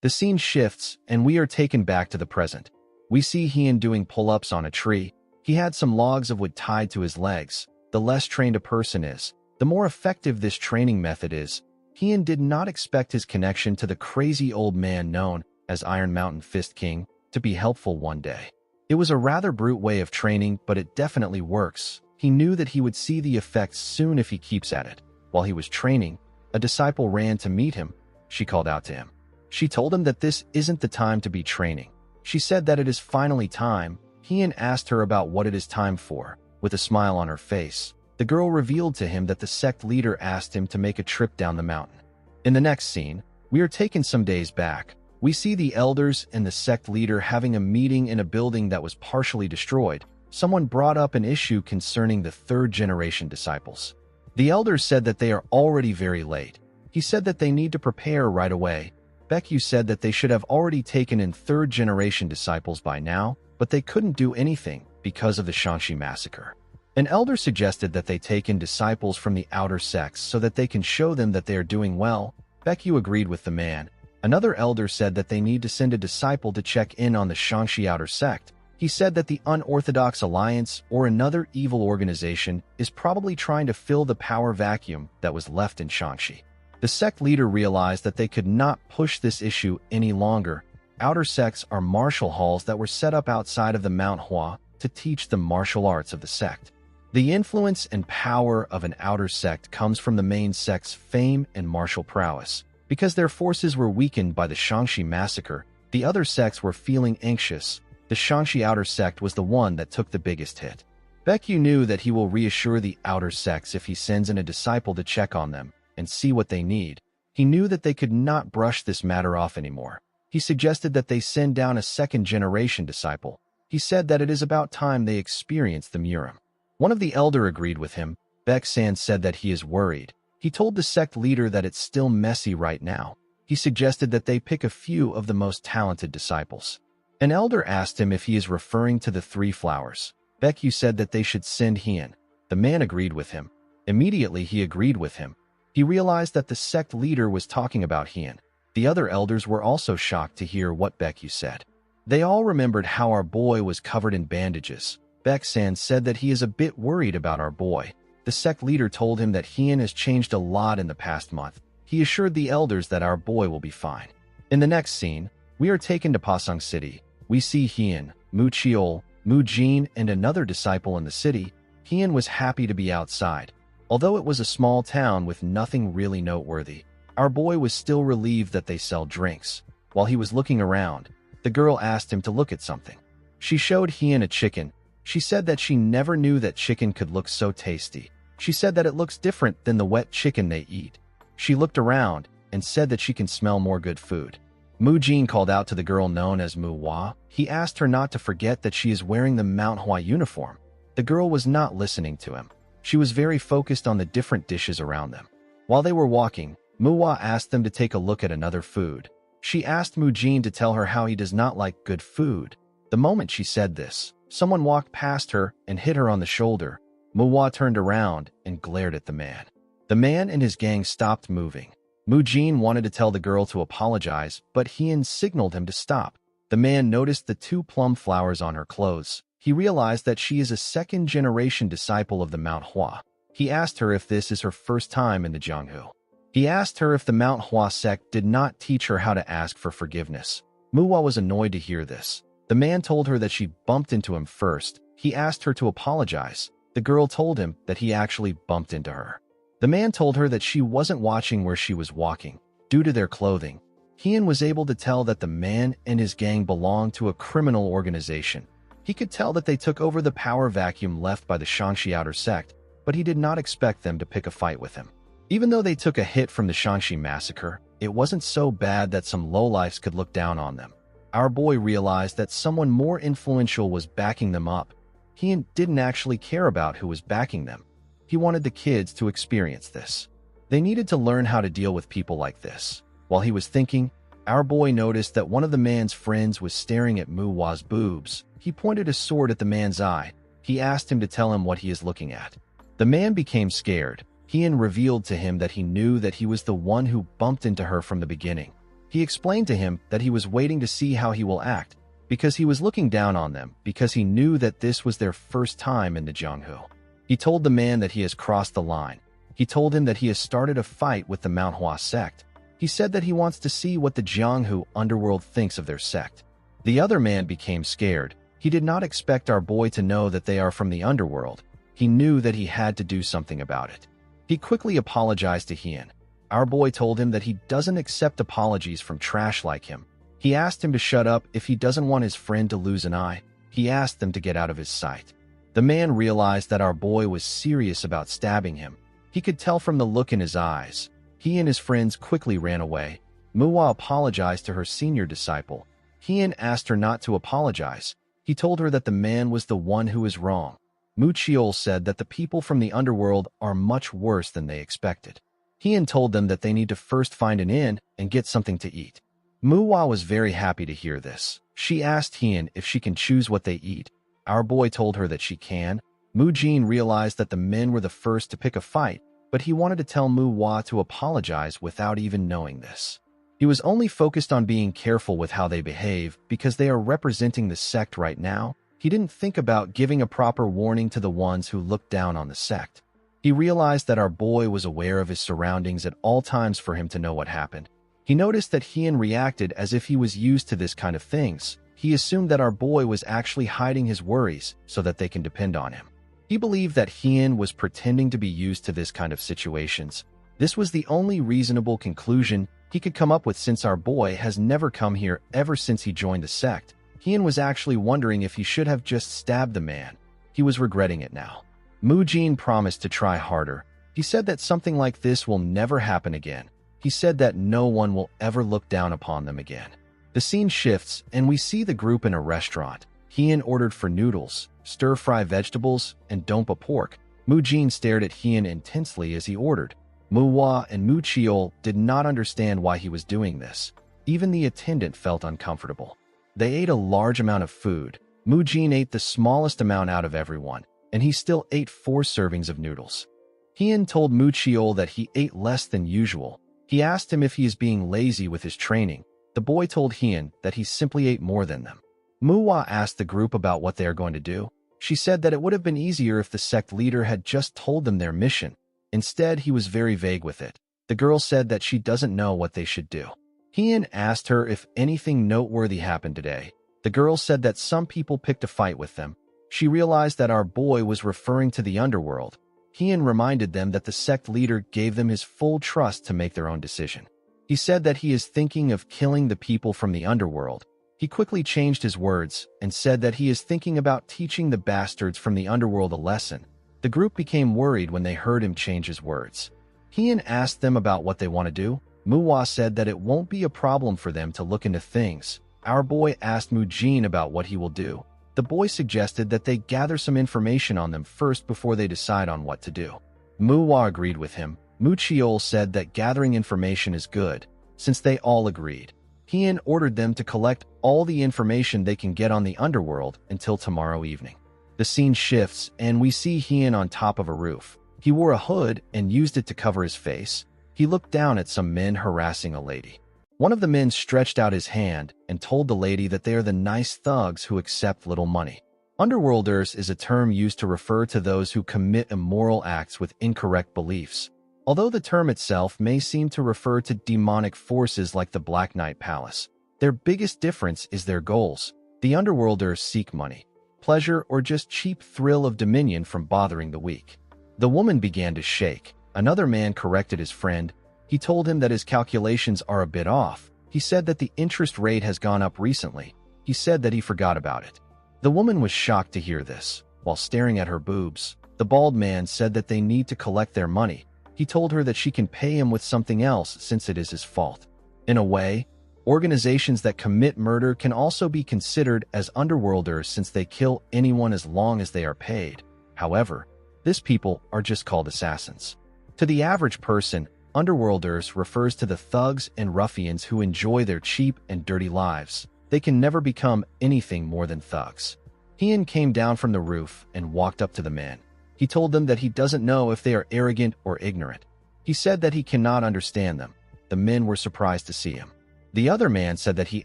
The scene shifts, and we are taken back to the present. We see Heian doing pull-ups on a tree. He had some logs of wood tied to his legs. The less trained a person is, the more effective this training method is. Heian did not expect his connection to the crazy old man known as Iron Mountain Fist King to be helpful one day. It was a rather brute way of training, but it definitely works. He knew that he would see the effects soon if he keeps at it. While he was training, a disciple ran to meet him. She called out to him. She told him that this isn't the time to be training. She said that it is finally time. Heian asked her about what it is time for. With a smile on her face, the girl revealed to him that the sect leader asked him to make a trip down the mountain. In the next scene, we are taken some days back. We see the elders and the sect leader having a meeting in a building that was partially destroyed. Someone brought up an issue concerning the third-generation disciples. The elders said that they are already very late. He said that they need to prepare right away. Baekyu said that they should have already taken in third-generation disciples by now, but they couldn't do anything because of the Shanxi massacre. An elder suggested that they take in disciples from the outer sects so that they can show them that they are doing well. Baekyu agreed with the man. Another elder said that they need to send a disciple to check in on the Shanxi outer sect. He said that the Unorthodox Alliance or another evil organization is probably trying to fill the power vacuum that was left in Shanxi. The sect leader realized that they could not push this issue any longer. Outer sects are martial halls that were set up outside of the MANHWA to teach the martial arts of the sect. The influence and power of an outer sect comes from the main sect's fame and martial prowess. Because their forces were weakened by the Shanxi massacre, the other sects were feeling anxious. The Shanxi outer sect was the one that took the biggest hit. Baekyu knew that he will reassure the outer sects if he sends in a disciple to check on them and see what they need. He knew that they could not brush this matter off anymore. He suggested that they send down a second-generation disciple. He said that it is about time they experienced the Murim. One of the elder agreed with him. Baek-san said that he is worried. He told the sect leader that it's still messy right now. He suggested that they pick a few of the most talented disciples. An elder asked him if he is referring to the 3 flowers. Baek said that they should send Hien. The man agreed with him. Immediately he agreed with him. He realized that the sect leader was talking about Hien. The other elders were also shocked to hear what Baek said. They all remembered how our boy was covered in bandages. Baek-san said that he is a bit worried about our boy. The sect leader told him that Hien has changed a lot in the past month. He assured the elders that our boy will be fine. In the next scene, we are taken to Pasang City. We see Hien, Mu Cheol, Mu Jin, and another disciple in the city. Hien was happy to be outside. Although it was a small town with nothing really noteworthy, our boy was still relieved that they sell drinks. While he was looking around, the girl asked him to look at something. She showed Hien a chicken. She said that she never knew that chicken could look so tasty. She said that it looks different than the wet chicken they eat. She looked around and said that she can smell more good food. Mu Jin called out to the girl known as Mu Hua. He asked her not to forget that she is wearing the MANHWA uniform. The girl was not listening to him. She was very focused on the different dishes around them. While they were walking, Mu Hua asked them to take a look at another food. She asked Mu Jin to tell her how he does not like good food. The moment she said this, someone walked past her and hit her on the shoulder. Mu Hua turned around and glared at the man. The man and his gang stopped moving. Mu Jin wanted to tell the girl to apologize, but Hien signaled him to stop. The man noticed the 2 plum flowers on her clothes. He realized that she is a second-generation disciple of the MANHWA. He asked her if this is her first time in the Jianghu. He asked her if the MANHWA sect did not teach her how to ask for forgiveness. Mu Hua was annoyed to hear this. The man told her that she bumped into him first. He asked her to apologize. The girl told him that he actually bumped into her. The man told her that she wasn't watching where she was walking. Due to their clothing, Hien was able to tell that the man and his gang belonged to a criminal organization. He could tell that they took over the power vacuum left by the Shangxi outer sect, but he did not expect them to pick a fight with him. Even though they took a hit from the Shangxi massacre, it wasn't so bad that some lowlifes could look down on them. Our boy realized that someone more influential was backing them up. Hien didn't actually care about who was backing them. He wanted the kids to experience this. They needed to learn how to deal with people like this. While he was thinking, our boy noticed that one of the man's friends was staring at Mu Hua's boobs. He pointed a sword at the man's eye. He asked him to tell him what he is looking at. The man became scared. Hien revealed to him that he knew that he was the one who bumped into her from the beginning. He explained to him that he was waiting to see how he will act, because he was looking down on them, because he knew that this was their first time in the Jianghu. He told the man that he has crossed the line. He told him that he has started a fight with the MANHWA sect. He said that he wants to see what the Jianghu underworld thinks of their sect. The other man became scared. He did not expect our boy to know that they are from the underworld. He knew that he had to do something about it. He quickly apologized to Hien. Our boy told him that he doesn't accept apologies from trash like him. He asked him to shut up if he doesn't want his friend to lose an eye. He asked them to get out of his sight. The man realized that our boy was serious about stabbing him. He could tell from the look in his eyes. He and his friends quickly ran away. Mu Hua apologized to her senior disciple. Hien asked her not to apologize. He told her that the man was the one who was wrong. Mu Cheol said that the people from the underworld are much worse than they expected. Hien told them that they need to first find an inn and get something to eat. Mu Hua was very happy to hear this. She asked Hien if she can choose what they eat. Our boy told her that she can. Mu Jin realized that the men were the first to pick a fight, but he wanted to tell Mu Hua to apologize without even knowing this. He was only focused on being careful with how they behave because they are representing the sect right now. He didn't think about giving a proper warning to the ones who looked down on the sect. He realized that our boy was aware of his surroundings at all times for him to know what happened. He noticed that Hien reacted as if he was used to this kind of things. He assumed that our boy was actually hiding his worries so that they can depend on him. He believed that Hien was pretending to be used to this kind of situations. This was the only reasonable conclusion he could come up with since our boy has never come here ever since he joined the sect. Hien was actually wondering if he should have just stabbed the man. He was regretting it now. Mu Jin promised to try harder. He said that something like this will never happen again. He said that no one will ever look down upon them again. The scene shifts, and we see the group in a restaurant. Hien ordered for noodles, stir-fry vegetables, and dompa pork. Mu Jin stared at Hien intensely as he ordered. Mu Hua and Mu Chiol did not understand why he was doing this. Even the attendant felt uncomfortable. They ate a large amount of food. Mu Jin ate the smallest amount out of everyone, and he still ate 4 servings of noodles. Hien told Mu Chiol that he ate less than usual. He asked him if he is being lazy with his training. The boy told Hien that he simply ate more than them. Mu Hua asked the group about what they are going to do. She said that it would have been easier if the sect leader had just told them their mission. Instead, he was very vague with it. The girl said that she doesn't know what they should do. Hien asked her if anything noteworthy happened today. The girl said that some people picked a fight with them. She realized that our boy was referring to the underworld. Hien reminded them that the sect leader gave them his full trust to make their own decision. He said that he is thinking of killing the people from the underworld. He quickly changed his words and said that he is thinking about teaching the bastards from the underworld a lesson. The group became worried when they heard him change his words. Hien asked them about what they want to do. Mu Hua said that it won't be a problem for them to look into things. Our boy asked Mu Jin about what he will do. The boy suggested that they gather some information on them first before they decide on what to do. Mu Hua agreed with him. Mu Chiol said that gathering information is good. Since they all agreed, Hien ordered them to collect all the information they can get on the underworld until tomorrow evening. The scene shifts, and we see Hien on top of a roof. He wore a hood and used it to cover his face. He looked down at some men harassing a lady. One of the men stretched out his hand and told the lady that they are the nice thugs who accept little money. Underworlders is a term used to refer to those who commit immoral acts with incorrect beliefs. Although the term itself may seem to refer to demonic forces like the Black Knight Palace, their biggest difference is their goals. The Underworlders seek money, pleasure, or just cheap thrill of dominion from bothering the weak. The woman began to shake. Another man corrected his friend. He told him that his calculations are a bit off. He said that the interest rate has gone up recently. He said that he forgot about it. The woman was shocked to hear this. While staring at her boobs, the bald man said that they need to collect their money. He told her that she can pay him with something else since it is his fault. In a way, organizations that commit murder can also be considered as underworlders since they kill anyone as long as they are paid. However, these people are just called assassins. To the average person, underworlders refers to the thugs and ruffians who enjoy their cheap and dirty lives. They can never become anything more than thugs. Hien came down from the roof and walked up to the men. He told them that he doesn't know if they are arrogant or ignorant. He said that he cannot understand them. The men were surprised to see him. The other man said that he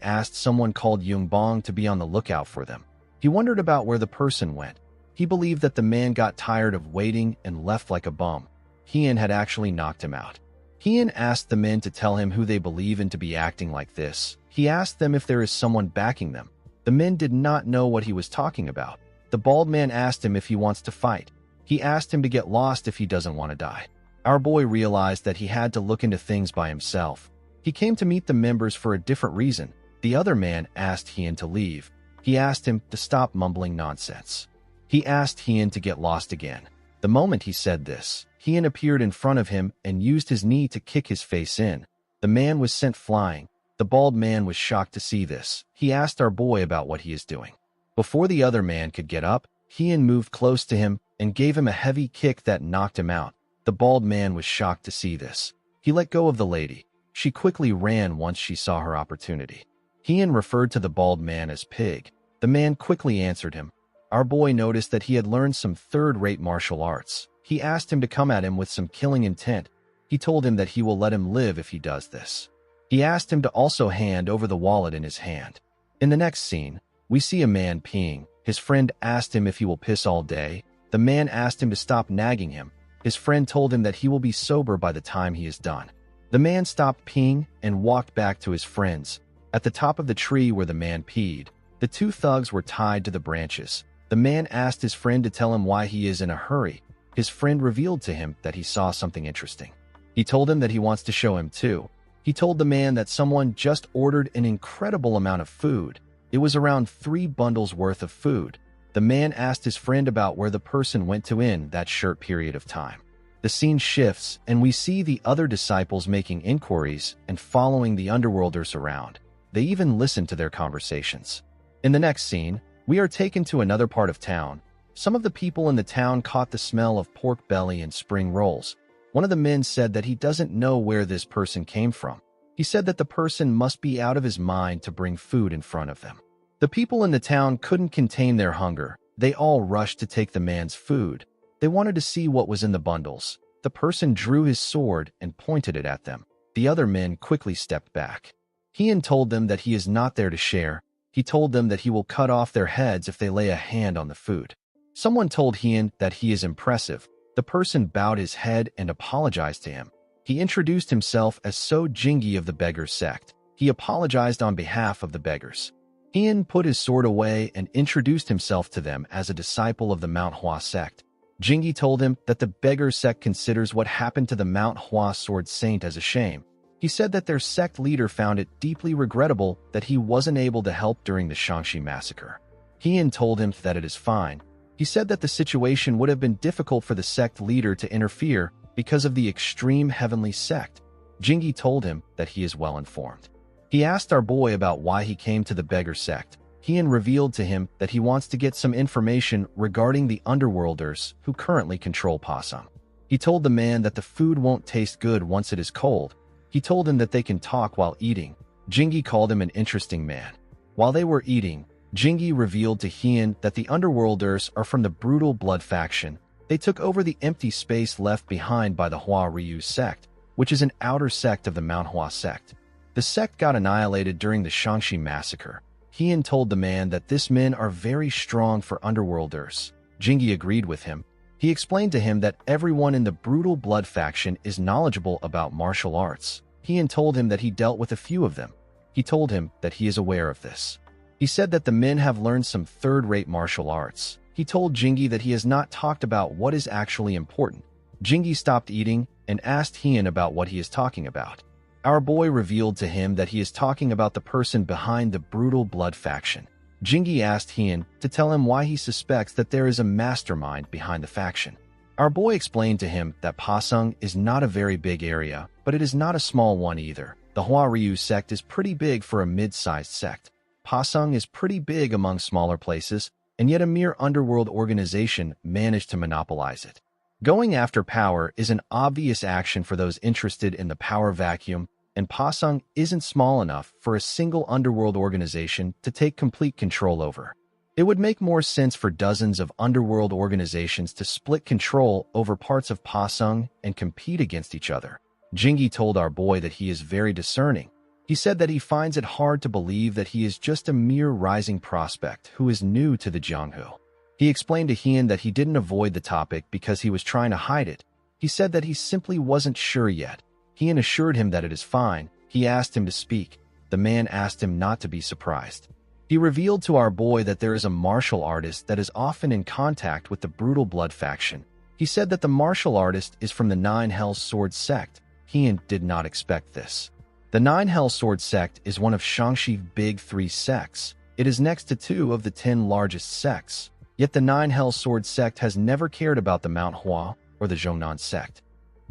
asked someone called Yungbong to be on the lookout for them. He wondered about where the person went. He believed that the man got tired of waiting and left like a bum. Hien had actually knocked him out. Hien asked the men to tell him who they believe in to be acting like this. He asked them if there is someone backing them. The men did not know what he was talking about. The bald man asked him if he wants to fight. He asked him to get lost if he doesn't want to die. Our boy realized that he had to look into things by himself. He came to meet the members for a different reason. The other man asked Hien to leave. He asked him to stop mumbling nonsense. He asked Hien to get lost again. The moment he said this, Hien appeared in front of him and used his knee to kick his face in. The man was sent flying. The bald man was shocked to see this. He asked our boy about what he is doing. Before the other man could get up, Hien moved close to him and gave him a heavy kick that knocked him out. The bald man was shocked to see this. He let go of the lady. She quickly ran once she saw her opportunity. Hien referred to the bald man as Pig. The man quickly answered him. Our boy noticed that he had learned some third-rate martial arts. He asked him to come at him with some killing intent. He told him that he will let him live if he does this. He asked him to also hand over the wallet in his hand. In the next scene, we see a man peeing. His friend asked him if he will piss all day. The man asked him to stop nagging him. His friend told him that he will be sober by the time he is done. The man stopped peeing and walked back to his friends. At the top of the tree where the man peed, the two thugs were tied to the branches. The man asked his friend to tell him why he is in a hurry. His friend revealed to him that he saw something interesting. He told him that he wants to show him too. He told the man that someone just ordered an incredible amount of food. It was around 3 bundles worth of food. The man asked his friend about where the person went to in that short period of time. The scene shifts, and we see the other disciples making inquiries and following the underworlders around. They even listened to their conversations. In the next scene, we are taken to another part of town. Some of the people in the town caught the smell of pork belly and spring rolls. One of the men said that he doesn't know where this person came from. He said that the person must be out of his mind to bring food in front of them. The people in the town couldn't contain their hunger. They all rushed to take the man's food. They wanted to see what was in the bundles. The person drew his sword and pointed it at them. The other men quickly stepped back. Hien told them that he is not there to share. He told them that he will cut off their heads if they lay a hand on the food. Someone told Hien that he is impressive. The person bowed his head and apologized to him. He introduced himself as So Jingi of the Beggar sect. He apologized on behalf of the beggars. Hien put his sword away and introduced himself to them as a disciple of the MANHWA sect. Jingi told him that the beggar sect considers what happened to the MANHWA sword saint as a shame. He said that their sect leader found it deeply regrettable that he wasn't able to help during the Shangxi massacre. Hien told him that it is fine. He said that the situation would have been difficult for the sect leader to interfere because of the extreme heavenly sect. Jingi told him that he is well informed. He asked our boy about why he came to the beggar sect. Hien revealed to him that he wants to get some information regarding the underworlders who currently control Pasang. He told the man that the food won't taste good once it is cold. He told him that they can talk while eating. Jingi called him an interesting man. While they were eating, Jingi revealed to Hien that the underworlders are from the brutal blood faction. They took over the empty space left behind by the Hua Ryu sect, which is an outer sect of the MANHWA sect. The sect got annihilated during the Shangxi massacre. Hien told the man that these men are very strong for underworlders. Jingi agreed with him. He explained to him that everyone in the brutal blood faction is knowledgeable about martial arts. Hien told him that he dealt with a few of them. He told him that he is aware of this. He said that the men have learned some third-rate martial arts. He told Jingi that he has not talked about what is actually important. Jingi stopped eating and asked Hien about what he is talking about. Our boy revealed to him that he is talking about the person behind the brutal blood faction. Jingi asked Hien to tell him why he suspects that there is a mastermind behind the faction. Our boy explained to him that Pasang is not a very big area, but it is not a small one either. The Hua Ryu sect is pretty big for a mid-sized sect. Pasang is pretty big among smaller places, and yet a mere underworld organization managed to monopolize it. Going after power is an obvious action for those interested in the power vacuum, and Pasang isn't small enough for a single underworld organization to take complete control over. It would make more sense for dozens of underworld organizations to split control over parts of Pasang and compete against each other. Jingi told our boy that he is very discerning. He said that he finds it hard to believe that he is just a mere rising prospect who is new to the Jianghu. He explained to Hien that he didn't avoid the topic because he was trying to hide it. He said that he simply wasn't sure yet. Hien assured him that it is fine. He asked him to speak. The man asked him not to be surprised. He revealed to our boy that there is a martial artist that is often in contact with the brutal blood faction. He said that the martial artist is from the Nine Hells Sword sect. Hien did not expect this. The Nine Hells Sword sect is one of Shangxi's big 3 sects. It is next to 2 of the 10 largest sects. Yet the Nine Hells Sword sect has never cared about the MANHWA or the Zhongnan sect.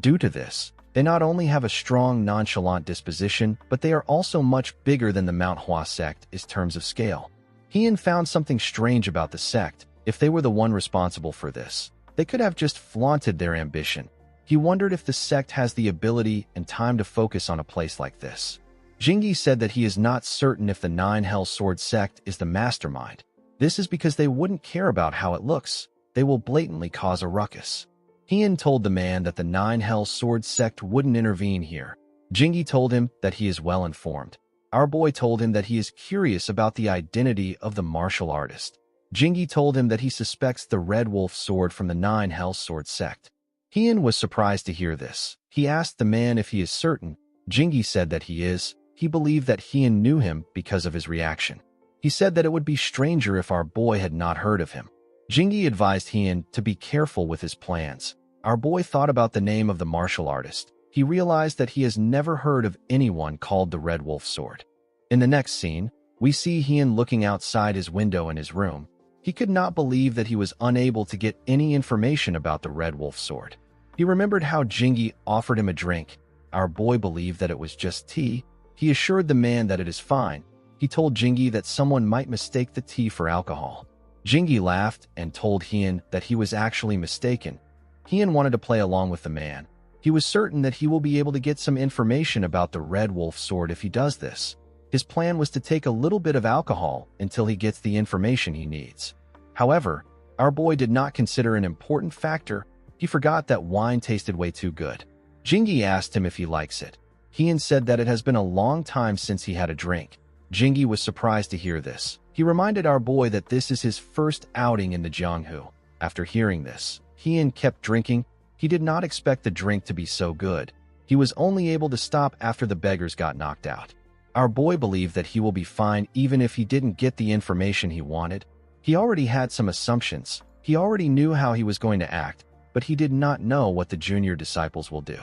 Due to this, they not only have a strong nonchalant disposition, but they are also much bigger than the MANHWA sect in terms of scale. Hien found something strange about the sect. If they were the one responsible for this, they could have just flaunted their ambition. He wondered if the sect has the ability and time to focus on a place like this. Jingi said that he is not certain if the Nine Hells Sword sect is the mastermind. This is because they wouldn't care about how it looks. They will blatantly cause a ruckus. Hien told the man that the Nine Hells Sword sect wouldn't intervene here. Jingi told him that he is well informed. Our boy told him that he is curious about the identity of the martial artist. Jingi told him that he suspects the Red Wolf sword from the Nine Hells Sword sect. Hien was surprised to hear this. He asked the man if he is certain. Jingi said that he is. He believed that Hien knew him because of his reaction. He said that it would be stranger if our boy had not heard of him. Jingi advised Hien to be careful with his plans. Our boy thought about the name of the martial artist. He realized that he has never heard of anyone called the Red Wolf sword. In the next scene, we see Hien looking outside his window in his room. He could not believe that he was unable to get any information about the Red Wolf sword. He remembered how Jingi offered him a drink. Our boy believed that it was just tea. He assured the man that it is fine. He told Jingi that someone might mistake the tea for alcohol. Jingi laughed and told Hien that he was actually mistaken. Hien wanted to play along with the man. He was certain that he will be able to get some information about the Red Wolf sword if he does this. His plan was to take a little bit of alcohol until he gets the information he needs. However, our boy did not consider an important factor. He forgot that wine tasted way too good. Jingi asked him if he likes it. Hien said that it has been a long time since he had a drink. Jingi was surprised to hear this. He reminded our boy that this is his first outing in the Jianghu. After hearing this, Hien kept drinking. He did not expect the drink to be so good. He was only able to stop after the beggars got knocked out. Our boy believed that he will be fine even if he didn't get the information he wanted. He already had some assumptions. He already knew how he was going to act, but he did not know what the junior disciples will do.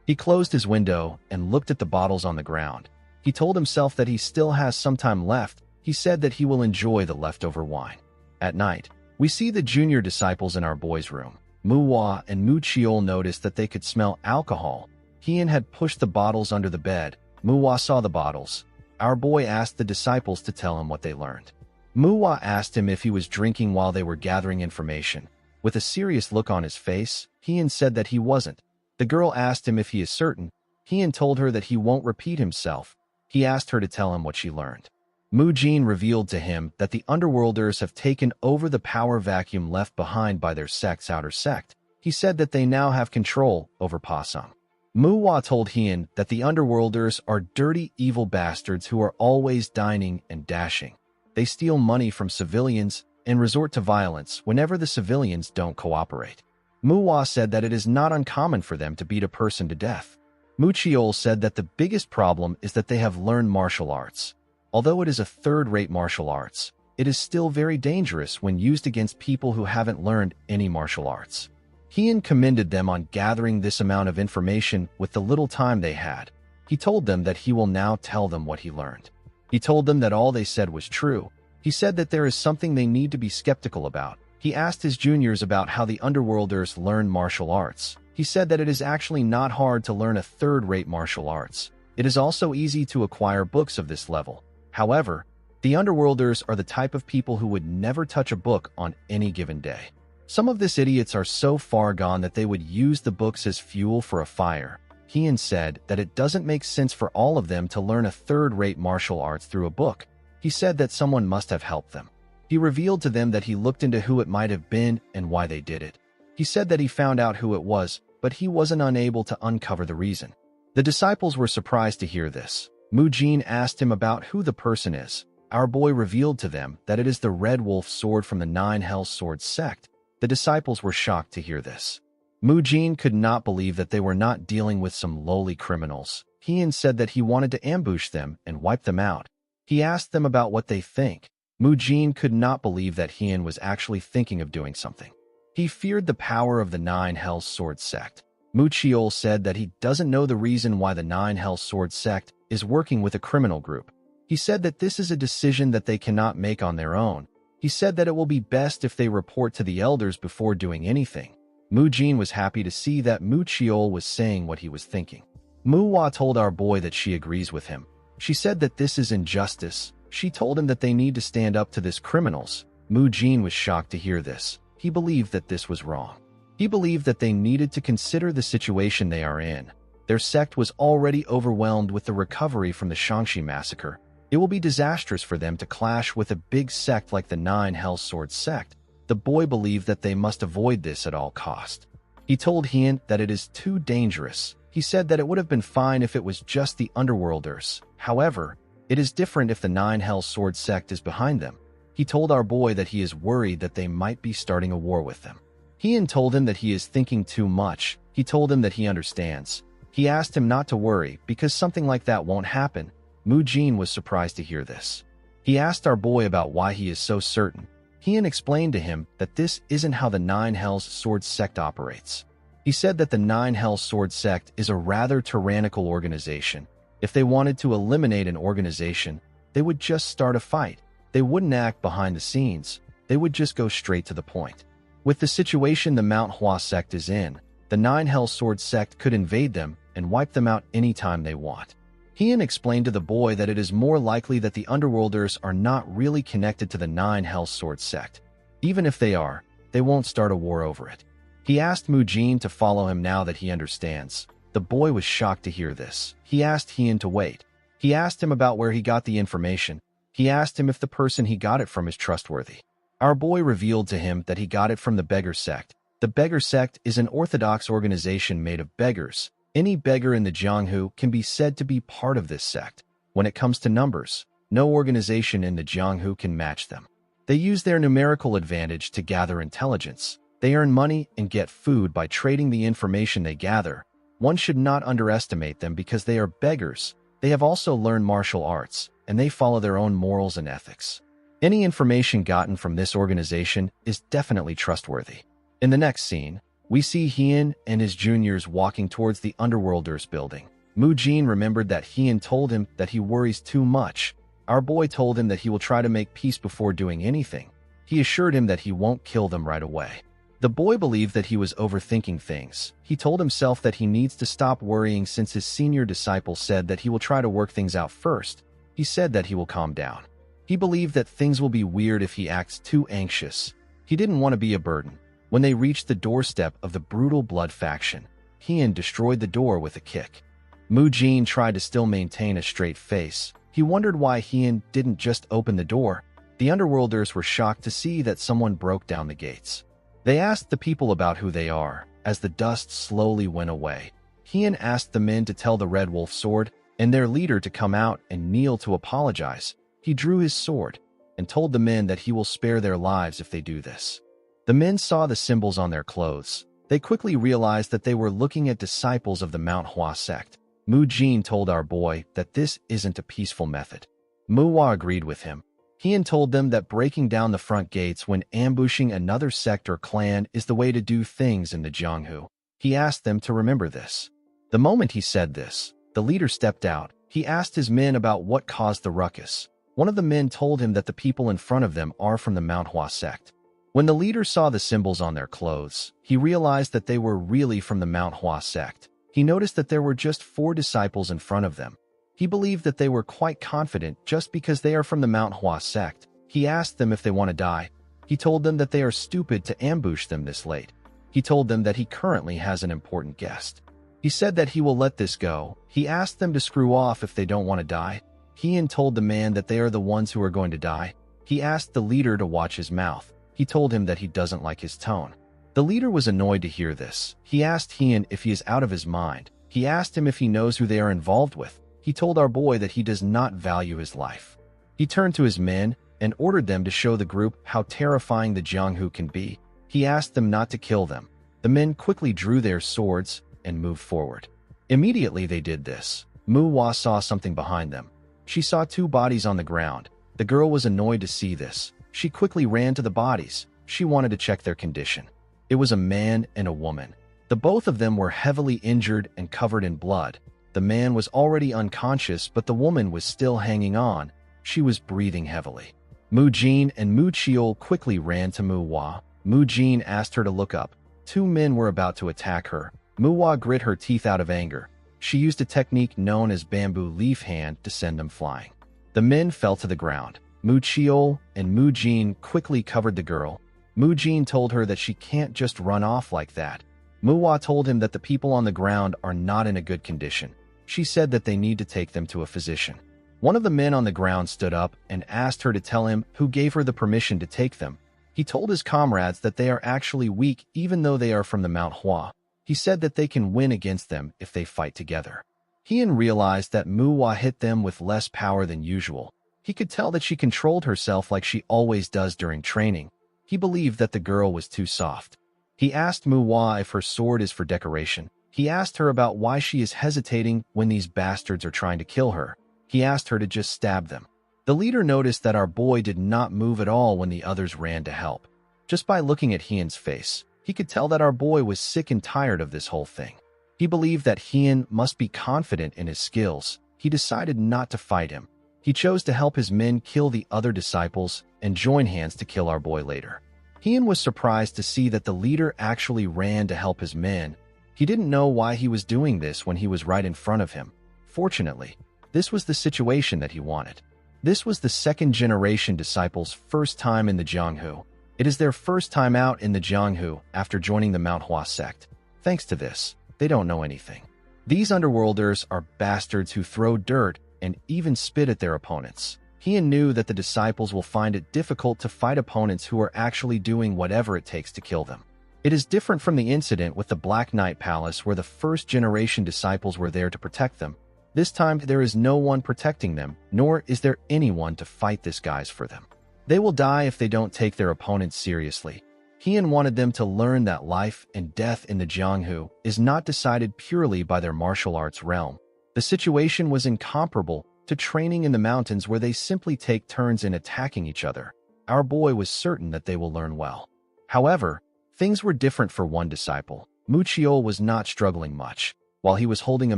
He closed his window and looked at the bottles on the ground. He told himself that he still has some time left. He said that he will enjoy the leftover wine. At night, we see the junior disciples in our boy's room. Muhua and Mu Chiol noticed that they could smell alcohol. Hien had pushed the bottles under the bed. Muhua saw the bottles. Our boy asked the disciples to tell him what they learned. Muhua asked him if he was drinking while they were gathering information. With a serious look on his face, Hien said that he wasn't. The girl asked him if he is certain. Hien told her that he won't repeat himself. He asked her to tell him what she learned. Mu Jin revealed to him that the Underworlders have taken over the power vacuum left behind by their sect's outer sect. He said that they now have control over Pasang. Muhua told Hien that the Underworlders are dirty, evil bastards who are always dining and dashing. They steal money from civilians and resort to violence whenever the civilians don't cooperate. Muhua said that it is not uncommon for them to beat a person to death. Mu Chiol said that the biggest problem is that they have learned martial arts. Although it is a third-rate martial arts, it is still very dangerous when used against people who haven't learned any martial arts. Hien commended them on gathering this amount of information with the little time they had. He told them that he will now tell them what he learned. He told them that all they said was true. He said that there is something they need to be skeptical about. He asked his juniors about how the Underworlders learn martial arts. He said that it is actually not hard to learn a third-rate martial arts. It is also easy to acquire books of this level. However, the Underworlders are the type of people who would never touch a book on any given day. Some of these idiots are so far gone that they would use the books as fuel for a fire. Hien said that it doesn't make sense for all of them to learn a third-rate martial arts through a book. He said that someone must have helped them. He revealed to them that he looked into who it might have been and why they did it. He said that he found out who it was, but he wasn't unable to uncover the reason. The disciples were surprised to hear this. Mu Jin asked him about who the person is. Our boy revealed to them that it is the Red Wolf sword from the Nine Hell Swords sect. The disciples were shocked to hear this. Mu Jin could not believe that they were not dealing with some lowly criminals. Hien said that he wanted to ambush them and wipe them out. He asked them about what they think. Mu Jin could not believe that Hien was actually thinking of doing something. He feared the power of the Nine Hell Swords sect. Mu Chiol said that he doesn't know the reason why the Nine Hell Swords sect is working with a criminal group. He said that this is a decision that they cannot make on their own. He said that it will be best if they report to the elders before doing anything. Mu Jin was happy to see that Mu Chiol was saying what he was thinking. Muhua told our boy that she agrees with him. She said that this is injustice. She told him that they need to stand up to these criminals. Mu Jin was shocked to hear this. He believed that this was wrong. He believed that they needed to consider the situation they are in. Their sect was already overwhelmed with the recovery from the Shangxi massacre. It will be disastrous for them to clash with a big sect like the Nine Hell Swords sect. The boy believed that they must avoid this at all cost. He told Hien that it is too dangerous. He said that it would have been fine if it was just the Underworlders. However, it is different if the Nine Hell Swords sect is behind them. He told our boy that he is worried that they might be starting a war with them. Hien told him that he is thinking too much. He told him that he understands. He asked him not to worry because something like that won't happen. Mu Jin was surprised to hear this. He asked our boy about why he is so certain. Hien explained to him that this isn't how the Nine Hells Swords sect operates. He said that the Nine Hells Swords sect is a rather tyrannical organization. If they wanted to eliminate an organization, they would just start a fight. They wouldn't act behind the scenes. They would just go straight to the point. With the situation the MANHWA sect is in, the Nine Hell Swords sect could invade them and wipe them out anytime they want. Heian explained to the boy that it is more likely that the Underworlders are not really connected to the Nine Hell Sword sect. Even if they are, they won't start a war over it. He asked Mujin to follow him now that he understands. The boy was shocked to hear this. He asked Heian to wait. He asked him about where he got the information. He asked him if the person he got it from is trustworthy. Our boy revealed to him that he got it from the Beggar Sect. The Beggar Sect is an orthodox organization made of beggars. Any beggar in the Jianghu can be said to be part of this sect. When it comes to numbers, no organization in the Jianghu can match them. They use their numerical advantage to gather intelligence. They earn money and get food by trading the information they gather. One should not underestimate them because they are beggars. They have also learned martial arts, and they follow their own morals and ethics. Any information gotten from this organization is definitely trustworthy. In the next scene, we see Heian and his juniors walking towards the Underworlders building. Mujin remembered that Heian told him that he worries too much. Our boy told him that he will try to make peace before doing anything. He assured him that he won't kill them right away. The boy believed that he was overthinking things. He told himself that he needs to stop worrying since his senior disciple said that he will try to work things out first. He said that he will calm down. He believed that things will be weird if he acts too anxious. He didn't want to be a burden. When they reached the doorstep of the brutal blood faction, Heian destroyed the door with a kick. Mujin tried to still maintain a straight face. He wondered why Heian didn't just open the door. The Underworlders were shocked to see that someone broke down the gates. They asked the people about who they are. As the dust slowly went away, Heian asked the men to tell the Red Wolf Sword and their leader to come out and kneel to apologize. He drew his sword and told the men that he will spare their lives if they do this. The men saw the symbols on their clothes. They quickly realized that they were looking at disciples of the MANHWA sect. Mujin told our boy that this isn't a peaceful method. MANHWA agreed with him. Heian told them that breaking down the front gates when ambushing another sect or clan is the way to do things in the Jianghu. He asked them to remember this. The moment he said this, the leader stepped out. He asked his men about what caused the ruckus. One of the men told him that the people in front of them are from the MANHWA sect. When the leader saw the symbols on their clothes, he realized that they were really from the MANHWA sect. He noticed that there were just 4 disciples in front of them. He believed that they were quite confident just because they are from the MANHWA sect. He asked them if they want to die. He told them that they are stupid to ambush them this late. He told them that he currently has an important guest. He said that he will let this go. He asked them to screw off if they don't want to die. Heian told the man that they are the ones who are going to die. He asked the leader to watch his mouth. He told him that he doesn't like his tone. The leader was annoyed to hear this. He asked Heian if he is out of his mind. He asked him if he knows who they are involved with. He told our boy that he does not value his life. He turned to his men and ordered them to show the group how terrifying the Jianghu can be. He asked them not to kill them. The men quickly drew their swords and moved forward. Immediately they did this, MANHWA saw something behind them. She saw 2 bodies on the ground. The girl was annoyed to see this. She quickly ran to the bodies. She wanted to check their condition. It was a man and a woman. The both of them were heavily injured and covered in blood. The man was already unconscious, but the woman was still hanging on. She was breathing heavily. Mujin and Muchiol quickly ran to MANHWA. Mujin asked her to look up. 2 men were about to attack her. MANHWA grit her teeth out of anger. She used a technique known as bamboo leaf hand to send them flying. The men fell to the ground. Muchiol and Mujin quickly covered the girl. Mujin told her that she can't just run off like that. MANHWA told him that the people on the ground are not in a good condition. She said that they need to take them to a physician. One of the men on the ground stood up and asked her to tell him who gave her the permission to take them. He told his comrades that they are actually weak even though they are from the MANHWA. He said that they can win against them if they fight together. Heian realized that MANHWA hit them with less power than usual. He could tell that she controlled herself like she always does during training. He believed that the girl was too soft. He asked MANHWA if her sword is for decoration. He asked her about why she is hesitating when these bastards are trying to kill her. He asked her to just stab them. The leader noticed that our boy did not move at all when the others ran to help. Just by looking at Heian's face, he could tell that our boy was sick and tired of this whole thing. He believed that Heian must be confident in his skills. He decided not to fight him. He chose to help his men kill the other disciples and join hands to kill our boy later. Heian was surprised to see that the leader actually ran to help his men. He didn't know why he was doing this when he was right in front of him. Fortunately, This was the situation that he wanted. This was the second-generation disciples' first time in the Jianghu. It is their first time out in the Jianghu after joining the MANHWA sect. Thanks to this, they don't know anything. These underworlders are bastards who throw dirt and even spit at their opponents. Heian knew that the disciples will find it difficult to fight opponents who are actually doing whatever it takes to kill them. It is different from the incident with the Black Knight Palace where the first-generation disciples were there to protect them. This time, there is no one protecting them, nor is there anyone to fight these guys for them. They will die if they don't take their opponents seriously. Heian wanted them to learn that life and death in the Jianghu is not decided purely by their martial arts realm. The situation was incomparable to training in the mountains where they simply take turns in attacking each other. Our boy was certain that they will learn well. However, things were different for one disciple. Mu Qiu was not struggling much. While he was holding a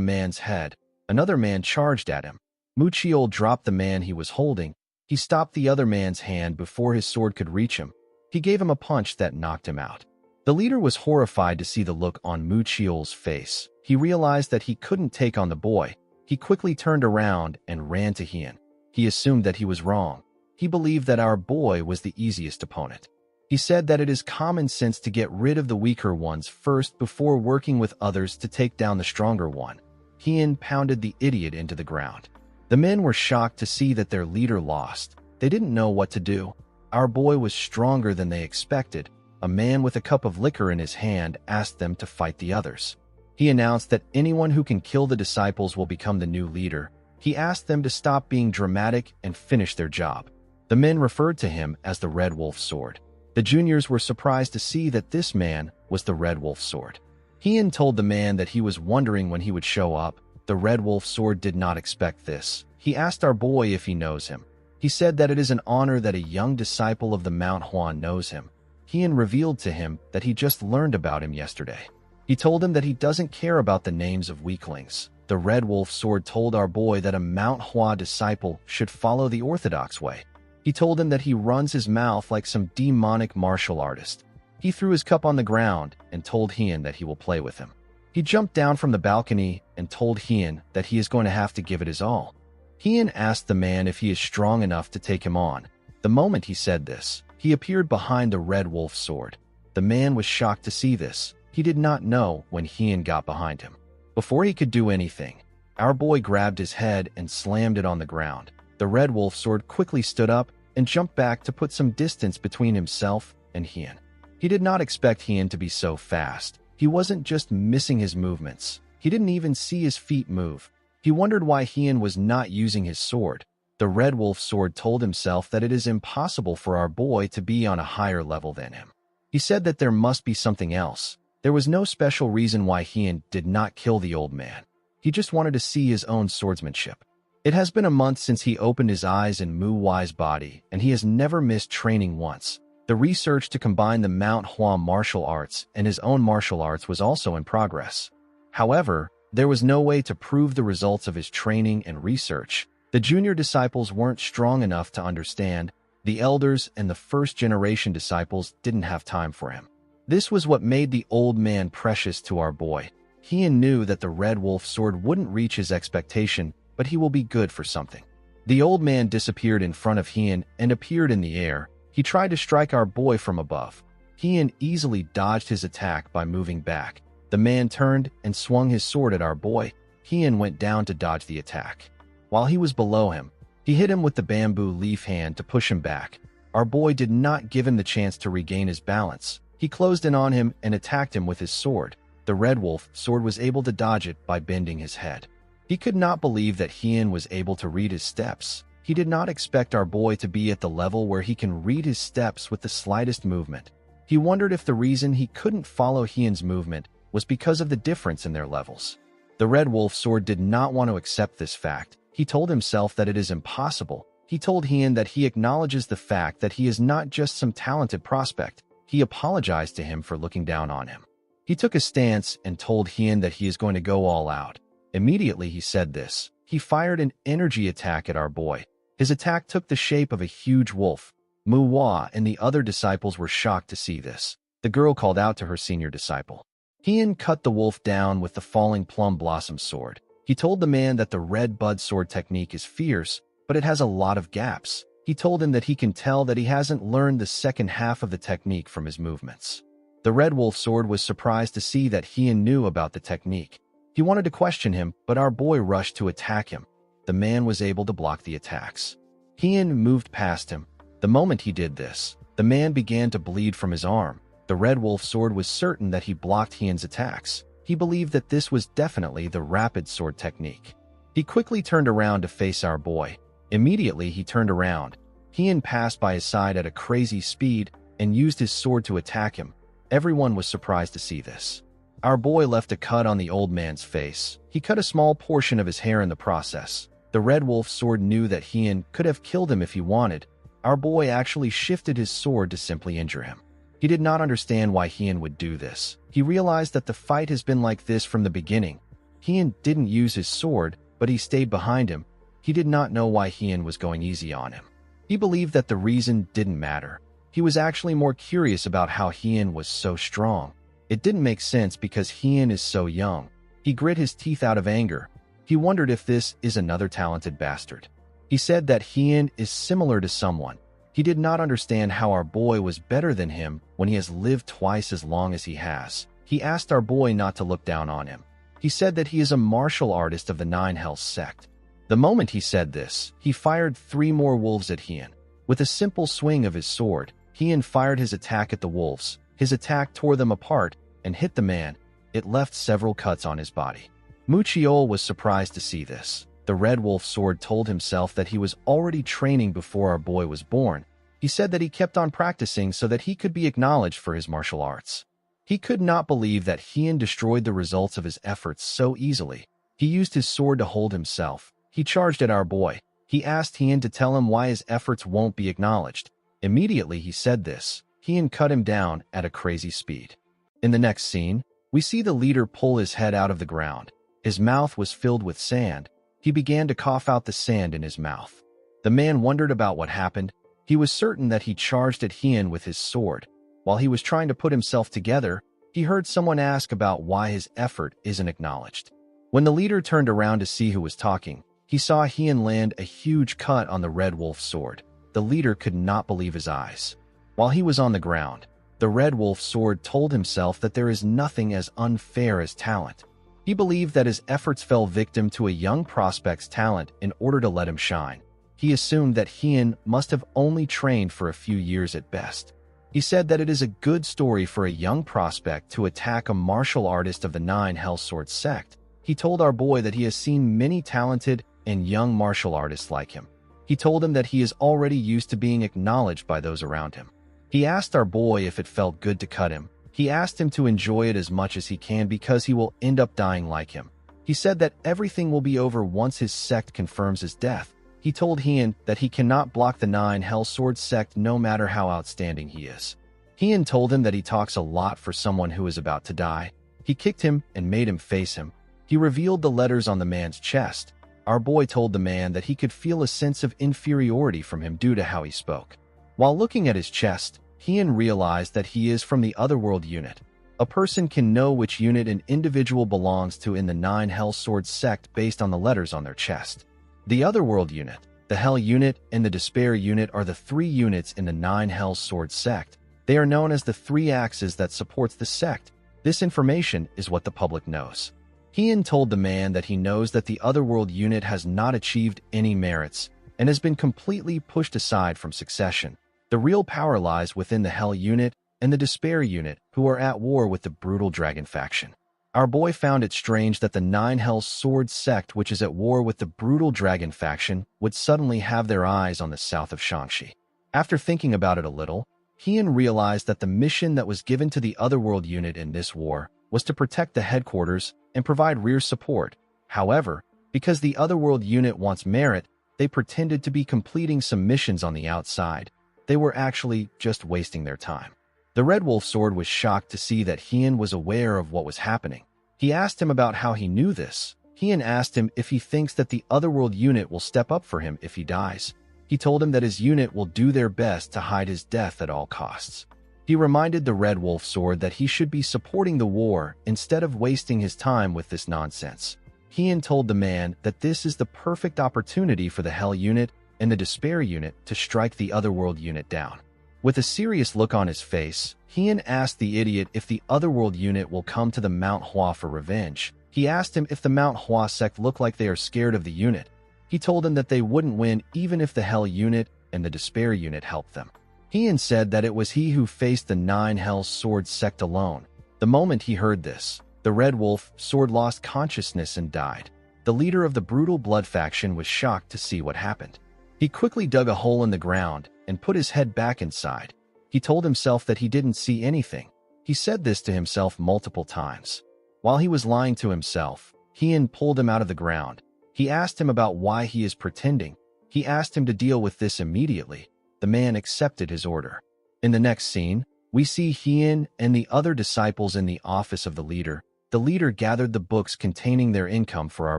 man's head, another man charged at him. Mu Qiu dropped the man he was holding. He stopped the other man's hand before his sword could reach him. He gave him a punch that knocked him out. The leader was horrified to see the look on Mu Qiu's face. He realized that he couldn't take on the boy. He quickly turned around and ran to Heian. He assumed that he was wrong. He believed that our boy was the easiest opponent. He said that it is common sense to get rid of the weaker ones first before working with others to take down the stronger one. Heian pounded the idiot into the ground. The men were shocked to see that their leader lost. They didn't know what to do. Our boy was stronger than they expected. A man with a cup of liquor in his hand asked them to fight the others. He announced that anyone who can kill the disciples will become the new leader. He asked them to stop being dramatic and finish their job. The men referred to him as the Red Wolf Sword. The juniors were surprised to see that this man was the Red Wolf Sword. Heian told the man that he was wondering when he would show up. The Red Wolf Sword did not expect this. He asked our boy if he knows him. He said that it is an honor that a young disciple of the MANHWA knows him. Heian revealed to him that he just learned about him yesterday. He told him that he doesn't care about the names of weaklings. The Red Wolf Sword told our boy that a MANHWA disciple should follow the orthodox way. He told him that he runs his mouth like some demonic martial artist. He threw his cup on the ground and told Heian that he will play with him. He jumped down from the balcony and told Heian that he is going to have to give it his all. Heian asked the man if he is strong enough to take him on. The moment he said this, he appeared behind the Red Wolf Sword. The man was shocked to see this. He did not know when Heian got behind him. Before he could do anything, our boy grabbed his head and slammed it on the ground. The Red Wolf Sword quickly stood up and jumped back to put some distance between himself and Heian. He did not expect Heian to be so fast. He wasn't just missing his movements. He didn't even see his feet move. He wondered why Heian was not using his sword. The Red Wolf Sword told himself that it is impossible for our boy to be on a higher level than him. He said that there must be something else. There was no special reason why Heian did not kill the old man. He just wanted to see his own swordsmanship. It has been a month since he opened his eyes in Mu Wai's body, and he has never missed training once. The research to combine the MANHWA martial arts and his own martial arts was also in progress. However, there was no way to prove the results of his training and research. The junior disciples weren't strong enough to understand. The elders and the first-generation disciples didn't have time for him. This was what made the old man precious to our boy. Heian knew that the Red Wolf Sword wouldn't reach his expectation, but he will be good for something. The old man disappeared in front of Heian and appeared in the air. He tried to strike our boy from above. Heian easily dodged his attack by moving back. The man turned and swung his sword at our boy. Heian went down to dodge the attack. While he was below him, he hit him with the bamboo leaf hand to push him back. Our boy did not give him the chance to regain his balance. He closed in on him and attacked him with his sword. The Red Wolf Sword was able to dodge it by bending his head. He could not believe that Heian was able to read his steps. He did not expect our boy to be at the level where he can read his steps with the slightest movement. He wondered if the reason he couldn't follow Heian's movement was because of the difference in their levels. The Red Wolf Sword did not want to accept this fact. He told himself that it is impossible. He told Heian that he acknowledges the fact that he is not just some talented prospect. He apologized to him for looking down on him. He took a stance and told Heian that he is going to go all out. Immediately he said this. He fired an energy attack at our boy. His attack took the shape of a huge wolf. Mu Wai and the other disciples were shocked to see this. The girl called out to her senior disciple. Heian cut the wolf down with the falling plum blossom sword. He told the man that the red bud sword technique is fierce, but it has a lot of gaps. He told him that he can tell that he hasn't learned the second half of the technique from his movements. The red wolf sword was surprised to see that Hien knew about the technique. He wanted to question him, but our boy rushed to attack him. The man was able to block the attacks. Hien moved past him. The moment he did this, the man began to bleed from his arm. The red wolf sword was certain that he blocked Hien's attacks. He believed that this was definitely the rapid sword technique. He quickly turned around to face our boy. Immediately he turned around. Hien passed by his side at a crazy speed and used his sword to attack him. Everyone was surprised to see this. Our boy left a cut on the old man's face. He cut a small portion of his hair in the process. The red wolf sword knew that Hien could have killed him if he wanted. Our boy actually shifted his sword to simply injure him. He did not understand why Hien would do this. He realized that the fight has been like this from the beginning. Hien didn't use his sword, but he stayed behind him. He did not know why Hien was going easy on him. He believed that the reason didn't matter. He was actually more curious about how Hien was so strong. It didn't make sense because Hien is so young. He grit his teeth out of anger. He wondered if this is another talented bastard. He said that Hien is similar to someone. He did not understand how our boy was better than him when he has lived twice as long as he has. He asked our boy not to look down on him. He said that he is a martial artist of the Nine Hells sect. The moment he said this, he fired 3 more wolves at Hien. With a simple swing of his sword, Hien fired his attack at the wolves. His attack tore them apart and hit the man. It left several cuts on his body. Muchiol was surprised to see this. The red wolf sword told himself that he was already training before our boy was born. He said that he kept on practicing so that he could be acknowledged for his martial arts. He could not believe that Hien destroyed the results of his efforts so easily. He used his sword to hold himself. He charged at our boy. He asked Hien to tell him why his efforts won't be acknowledged. Immediately he said this. Hien cut him down at a crazy speed. In the next scene, we see the leader pull his head out of the ground. His mouth was filled with sand. He began to cough out the sand in his mouth. The man wondered about what happened. He was certain that he charged at Hien with his sword. While he was trying to put himself together, he heard someone ask about why his effort isn't acknowledged. When the leader turned around to see who was talking, he saw Hien land a huge cut on the red wolf sword. The leader could not believe his eyes. While he was on the ground, the red wolf sword told himself that there is nothing as unfair as talent. He believed that his efforts fell victim to a young prospect's talent in order to let him shine. He assumed that Hien must have only trained for a few years at best. He said that it is a good story for a young prospect to attack a martial artist of the Nine Hells Sword sect. He told our boy that he has seen many talented and young martial artists like him. He told him that he is already used to being acknowledged by those around him. He asked our boy if it felt good to cut him. He asked him to enjoy it as much as he can because he will end up dying like him. He said that everything will be over once his sect confirms his death. He told Hien that he cannot block the Nine Hells Sword sect no matter how outstanding he is. Hien told him that he talks a lot for someone who is about to die. He kicked him and made him face him. He revealed the letters on the man's chest. Our boy told the man that he could feel a sense of inferiority from him due to how he spoke. While looking at his chest, Hien realized that he is from the Otherworld unit. A person can know which unit an individual belongs to in the Nine Hells Sword sect based on the letters on their chest. The Otherworld unit, the Hell unit, and the Despair unit are the 3 units in the Nine Hells Sword sect. They are known as the 3 axes that supports the sect. This information is what the public knows. Hien told the man that he knows that the Otherworld unit has not achieved any merits and has been completely pushed aside from succession. The real power lies within the Hell unit and the Despair unit, who are at war with the Brutal Dragon faction. Our boy found it strange that the Nine Hells Sword sect, which is at war with the Brutal Dragon faction, would suddenly have their eyes on the south of Shaanxi. After thinking about it a little, Hien realized that the mission that was given to the Otherworld unit in this war was to protect the headquarters and provide rear support. However, because the Otherworld unit wants merit, they pretended to be completing some missions on the outside. They were actually just wasting their time. The Red Wolf Sword was shocked to see that Hien was aware of what was happening. He asked him about how he knew this. Hien asked him if he thinks that the Otherworld unit will step up for him if he dies. He told him that his unit will do their best to hide his death at all costs. He reminded the Red Wolf Sword that he should be supporting the war instead of wasting his time with this nonsense. Heian told the man that this is the perfect opportunity for the Hell unit and the Despair unit to strike the Otherworld unit down. With a serious look on his face, Heian asked the idiot if the Otherworld unit will come to the MANHWA for revenge. He asked him if the MANHWA sect look like they are scared of the unit. He told him that they wouldn't win even if the Hell unit and the Despair unit helped them. Heian said that it was he who faced the 9 Hell Sword sect alone. The moment he heard this, the Red Wolf Sword lost consciousness and died. The leader of the Brutal Blood faction was shocked to see what happened. He quickly dug a hole in the ground and put his head back inside. He told himself that he didn't see anything. He said this to himself multiple times. While he was lying to himself, Heian pulled him out of the ground. He asked him about why he is pretending. He asked him to deal with this immediately. The man accepted his order. In the next scene, we see Heian and the other disciples in the office of the leader. The leader gathered the books containing their income for our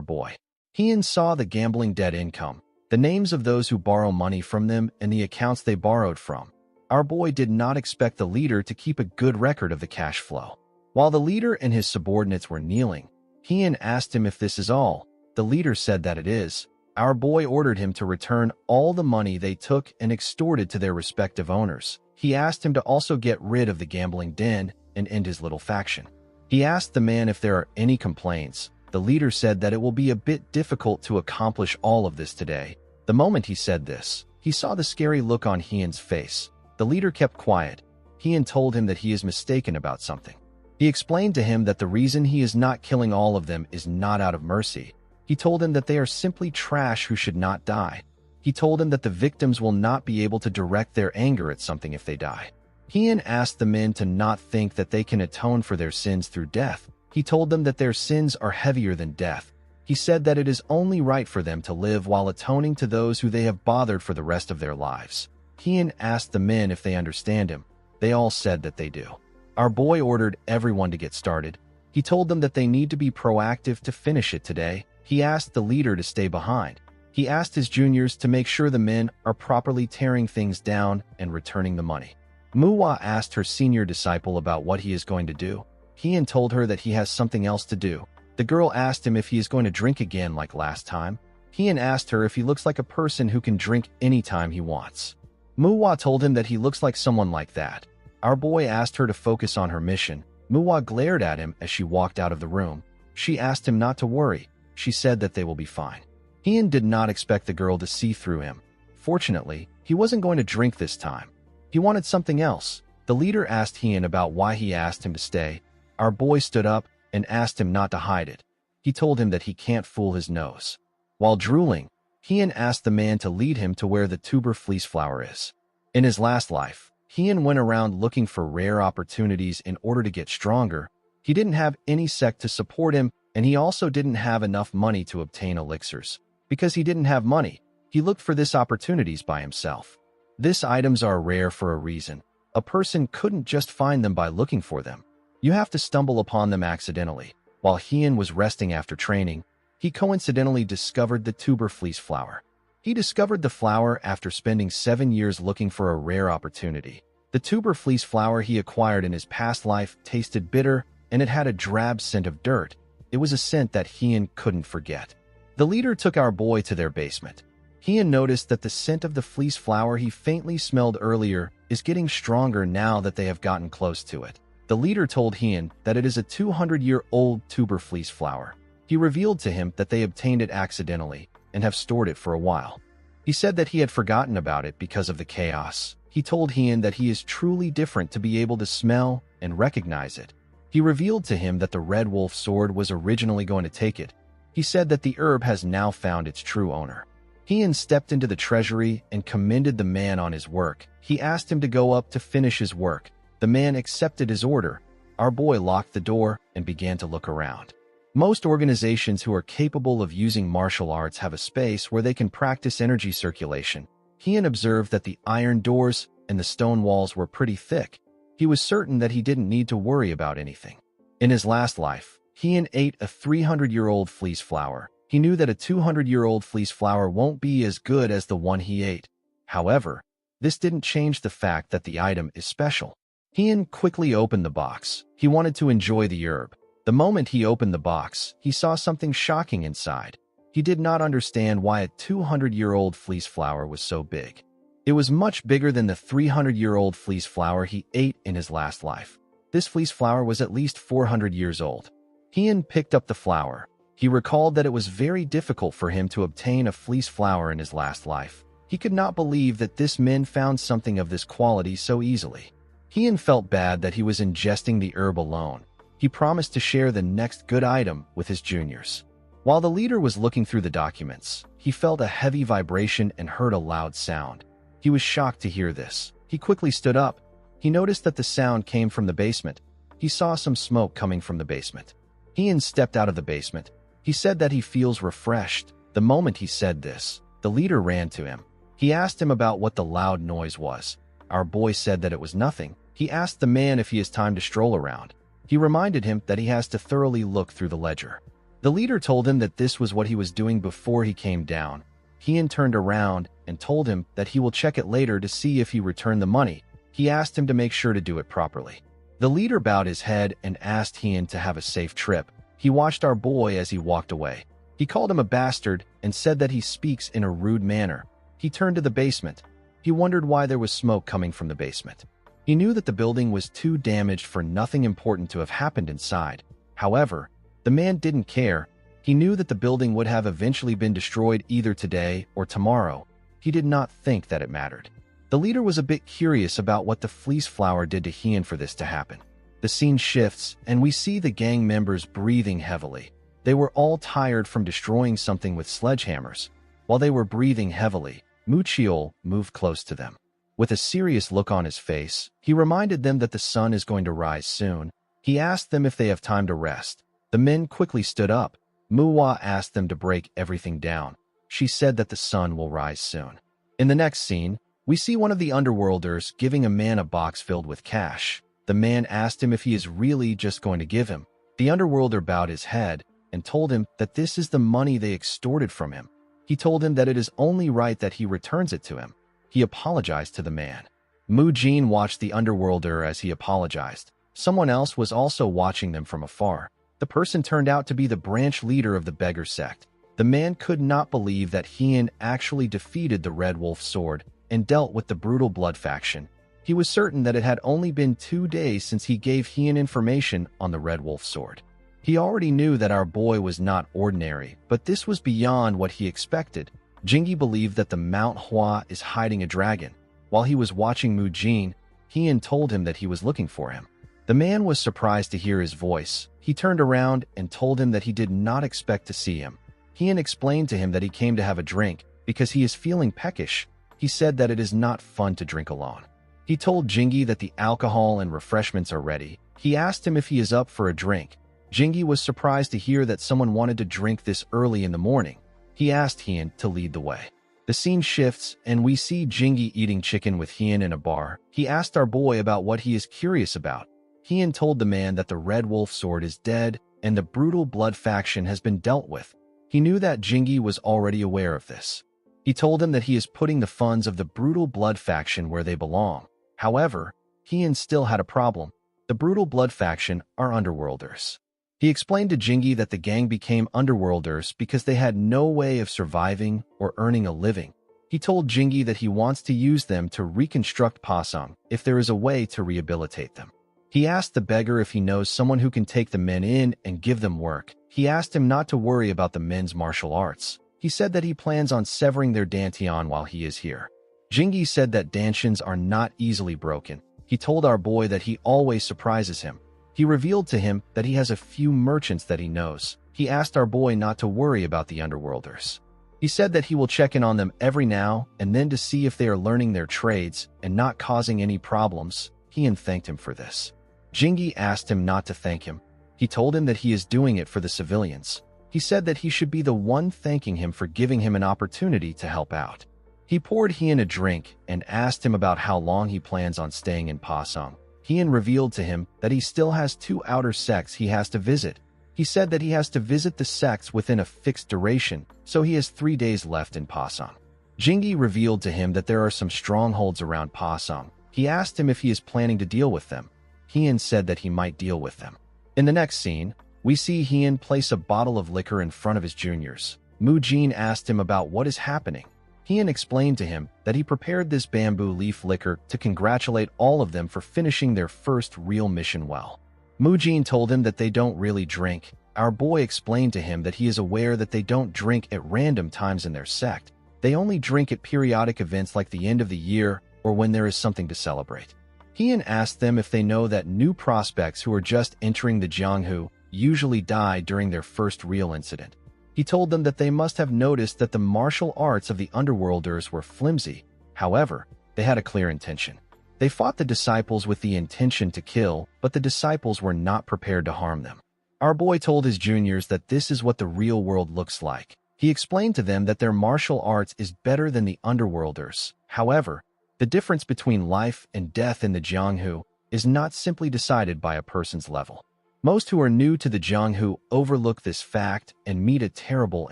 boy. Heian saw the gambling debt income, the names of those who borrow money from them, and the accounts they borrowed from. Our boy did not expect the leader to keep a good record of the cash flow. While the leader and his subordinates were kneeling, Heian asked him if this is all. The leader said that it is. Our boy ordered him to return all the money they took and extorted to their respective owners. He asked him to also get rid of the gambling den and end his little faction. He asked the man if there are any complaints. The leader said that it will be a bit difficult to accomplish all of this today. The moment he said this, he saw the scary look on Heian's face. The leader kept quiet. Heian told him that he is mistaken about something. He explained to him that the reason he is not killing all of them is not out of mercy. He told him that they are simply trash who should not die. He told him that the victims will not be able to direct their anger at something if they die. Heian asked the men to not think that they can atone for their sins through death. He told them that their sins are heavier than death. He said that it is only right for them to live while atoning to those who they have bothered for the rest of their lives. Heian asked the men if they understand him. They all said that they do. Our boy ordered everyone to get started. He told them that they need to be proactive to finish it today. He asked the leader to stay behind. He asked his juniors to make sure the men are properly tearing things down and returning the money. MANHWA asked her senior disciple about what he is going to do. Heian told her that he has something else to do. The girl asked him if he is going to drink again like last time. Heian asked her if he looks like a person who can drink anytime he wants. MANHWA told him that he looks like someone like that. Our boy asked her to focus on her mission. MANHWA glared at him as she walked out of the room. She asked him not to worry. She said that they will be fine. Heian did not expect the girl to see through him. Fortunately, he wasn't going to drink this time. He wanted something else. The leader asked Heian about why he asked him to stay. Our boy stood up and asked him not to hide it. He told him that he can't fool his nose. While drooling, Heian asked the man to lead him to where the tuber fleece flower is. In his last life, Heian went around looking for rare opportunities in order to get stronger. He didn't have any sect to support him, and he also didn't have enough money to obtain elixirs. Because he didn't have money, he looked for these opportunities by himself. These items are rare for a reason. A person couldn't just find them by looking for them. You have to stumble upon them accidentally. While Heian was resting after training, he coincidentally discovered the tuber fleece flower. He discovered the flower after spending 7 years looking for a rare opportunity. The tuber fleece flower he acquired in his past life tasted bitter, and it had a drab scent of dirt. It was a scent that Heian couldn't forget. The leader took our boy to their basement. Heian noticed that the scent of the fleece flower he faintly smelled earlier is getting stronger now that they have gotten close to it. The leader told Heian that it is a 200-year-old tuber fleece flower. He revealed to him that they obtained it accidentally and have stored it for a while. He said that he had forgotten about it because of the chaos. He told Heian that he is truly different to be able to smell and recognize it. He revealed to him that the Red Wolf sword was originally going to take it. He said that the herb has now found its true owner. Heian stepped into the treasury and commended the man on his work. He asked him to go up to finish his work. The man accepted his order. Our boy locked the door and began to look around. Most organizations who are capable of using martial arts have a space where they can practice energy circulation. Heian observed that the iron doors and the stone walls were pretty thick. He was certain that he didn't need to worry about anything. In his last life, Heian ate a 300-year-old fleece flower. He knew that a 200-year-old fleece flower won't be as good as the one he ate. However, this didn't change the fact that the item is special. Heian quickly opened the box. He wanted to enjoy the herb. The moment he opened the box, he saw something shocking inside. He did not understand why a 200-year-old fleece flower was so big. It was much bigger than the 300-year-old fleece flower he ate in his last life. This fleece flower was at least 400 years old. Hien picked up the flower. He recalled that it was very difficult for him to obtain a fleece flower in his last life. He could not believe that this man found something of this quality so easily. Hien felt bad that he was ingesting the herb alone. He promised to share the next good item with his juniors. While the leader was looking through the documents, he felt a heavy vibration and heard a loud sound. He was shocked to hear this. He quickly stood up. He noticed that the sound came from the basement. He saw some smoke coming from the basement. Hien stepped out of the basement. He said that he feels refreshed. The moment he said this, the leader ran to him. He asked him about what the loud noise was. Our boy said that it was nothing. He asked the man if he has time to stroll around. He reminded him that he has to thoroughly look through the ledger. The leader told him that this was what he was doing before he came down. Hien turned around and told him that he will check it later to see if he returned the money. He asked him to make sure to do it properly. The leader bowed his head and asked Hien to have a safe trip. He watched our boy as he walked away. He called him a bastard and said that he speaks in a rude manner. He turned to the basement. He wondered why there was smoke coming from the basement. He knew that the building was too damaged for nothing important to have happened inside. However, the man didn't care. He knew that the building would have eventually been destroyed either today or tomorrow. He did not think that it mattered. The leader was a bit curious about what the fleece flower did to Hien for this to happen. The scene shifts, and we see the gang members breathing heavily. They were all tired from destroying something with sledgehammers. While they were breathing heavily, Muchiol moved close to them. With a serious look on his face, he reminded them that the sun is going to rise soon. He asked them if they have time to rest. The men quickly stood up. MANHWA asked them to break everything down. She said that the sun will rise soon. In the next scene, we see one of the underworlders giving a man a box filled with cash. The man asked him if he is really just going to give him. The underworlder bowed his head and told him that this is the money they extorted from him. He told him that it is only right that he returns it to him. He apologized to the man. Mujin watched the underworlder as he apologized. Someone else was also watching them from afar. The person turned out to be the branch leader of the beggar sect. The man could not believe that Hien actually defeated the Red Wolf Sword and dealt with the brutal blood faction. He was certain that it had only been 2 days since he gave Hien information on the Red Wolf Sword. He already knew that our boy was not ordinary, but this was beyond what he expected. Jingi believed that the MANHWA is hiding a dragon. While he was watching Mujin, Hien told him that he was looking for him. The man was surprised to hear his voice. He turned around and told him that he did not expect to see him. Hien explained to him that he came to have a drink because he is feeling peckish. He said that it is not fun to drink alone. He told Jingi that the alcohol and refreshments are ready. He asked him if he is up for a drink. Jingi was surprised to hear that someone wanted to drink this early in the morning. He asked Hien to lead the way. The scene shifts, and we see Jingi eating chicken with Hien in a bar. He asked our boy about what he is curious about. Hien told the man that the Red Wolf Sword is dead and the brutal blood faction has been dealt with. He knew that Jingi was already aware of this. He told him that he is putting the funds of the brutal blood faction where they belong. However, Hien still had a problem. The brutal blood faction are underworlders. He explained to Jingi that the gang became underworlders because they had no way of surviving or earning a living. He told Jingi that he wants to use them to reconstruct Pasang if there is a way to rehabilitate them. He asked the beggar if he knows someone who can take the men in and give them work. He asked him not to worry about the men's martial arts. He said that he plans on severing their dantian while he is here. Jingi said that dantians are not easily broken. He told our boy that he always surprises him. He revealed to him that he has a few merchants that he knows. He asked our boy not to worry about the underworlders. He said that he will check in on them every now and then to see if they are learning their trades and not causing any problems. Hien thanked him for this. Jingi asked him not to thank him. He told him that he is doing it for the civilians. He said that he should be the one thanking him for giving him an opportunity to help out. He poured Hien a drink and asked him about how long he plans on staying in Pasang. Hien revealed to him that he still has 2 outer sects he has to visit. He said that he has to visit the sects within a fixed duration, so he has 3 days left in Pasang. Jingi revealed to him that there are some strongholds around Pasang. He asked him if he is planning to deal with them. Hien said that he might deal with them. In the next scene, we see Hien place a bottle of liquor in front of his juniors. Mu Jin asked him about what is happening. Hien explained to him that he prepared this bamboo leaf liquor to congratulate all of them for finishing their first real mission well. Mu Jin told him that they don't really drink. Our boy explained to him that he is aware that they don't drink at random times in their sect. They only drink at periodic events like the end of the year or when there is something to celebrate. Hien asked them if they know that new prospects who are just entering the Jianghu usually die during their first real incident. He told them that they must have noticed that the martial arts of the underworlders were flimsy. However, they had a clear intention. They fought the disciples with the intention to kill, but the disciples were not prepared to harm them. Our boy told his juniors that this is what the real world looks like. He explained to them that their martial arts is better than the underworlders. However, the difference between life and death in the Jianghu is not simply decided by a person's level. Most who are new to the Jianghu overlook this fact and meet a terrible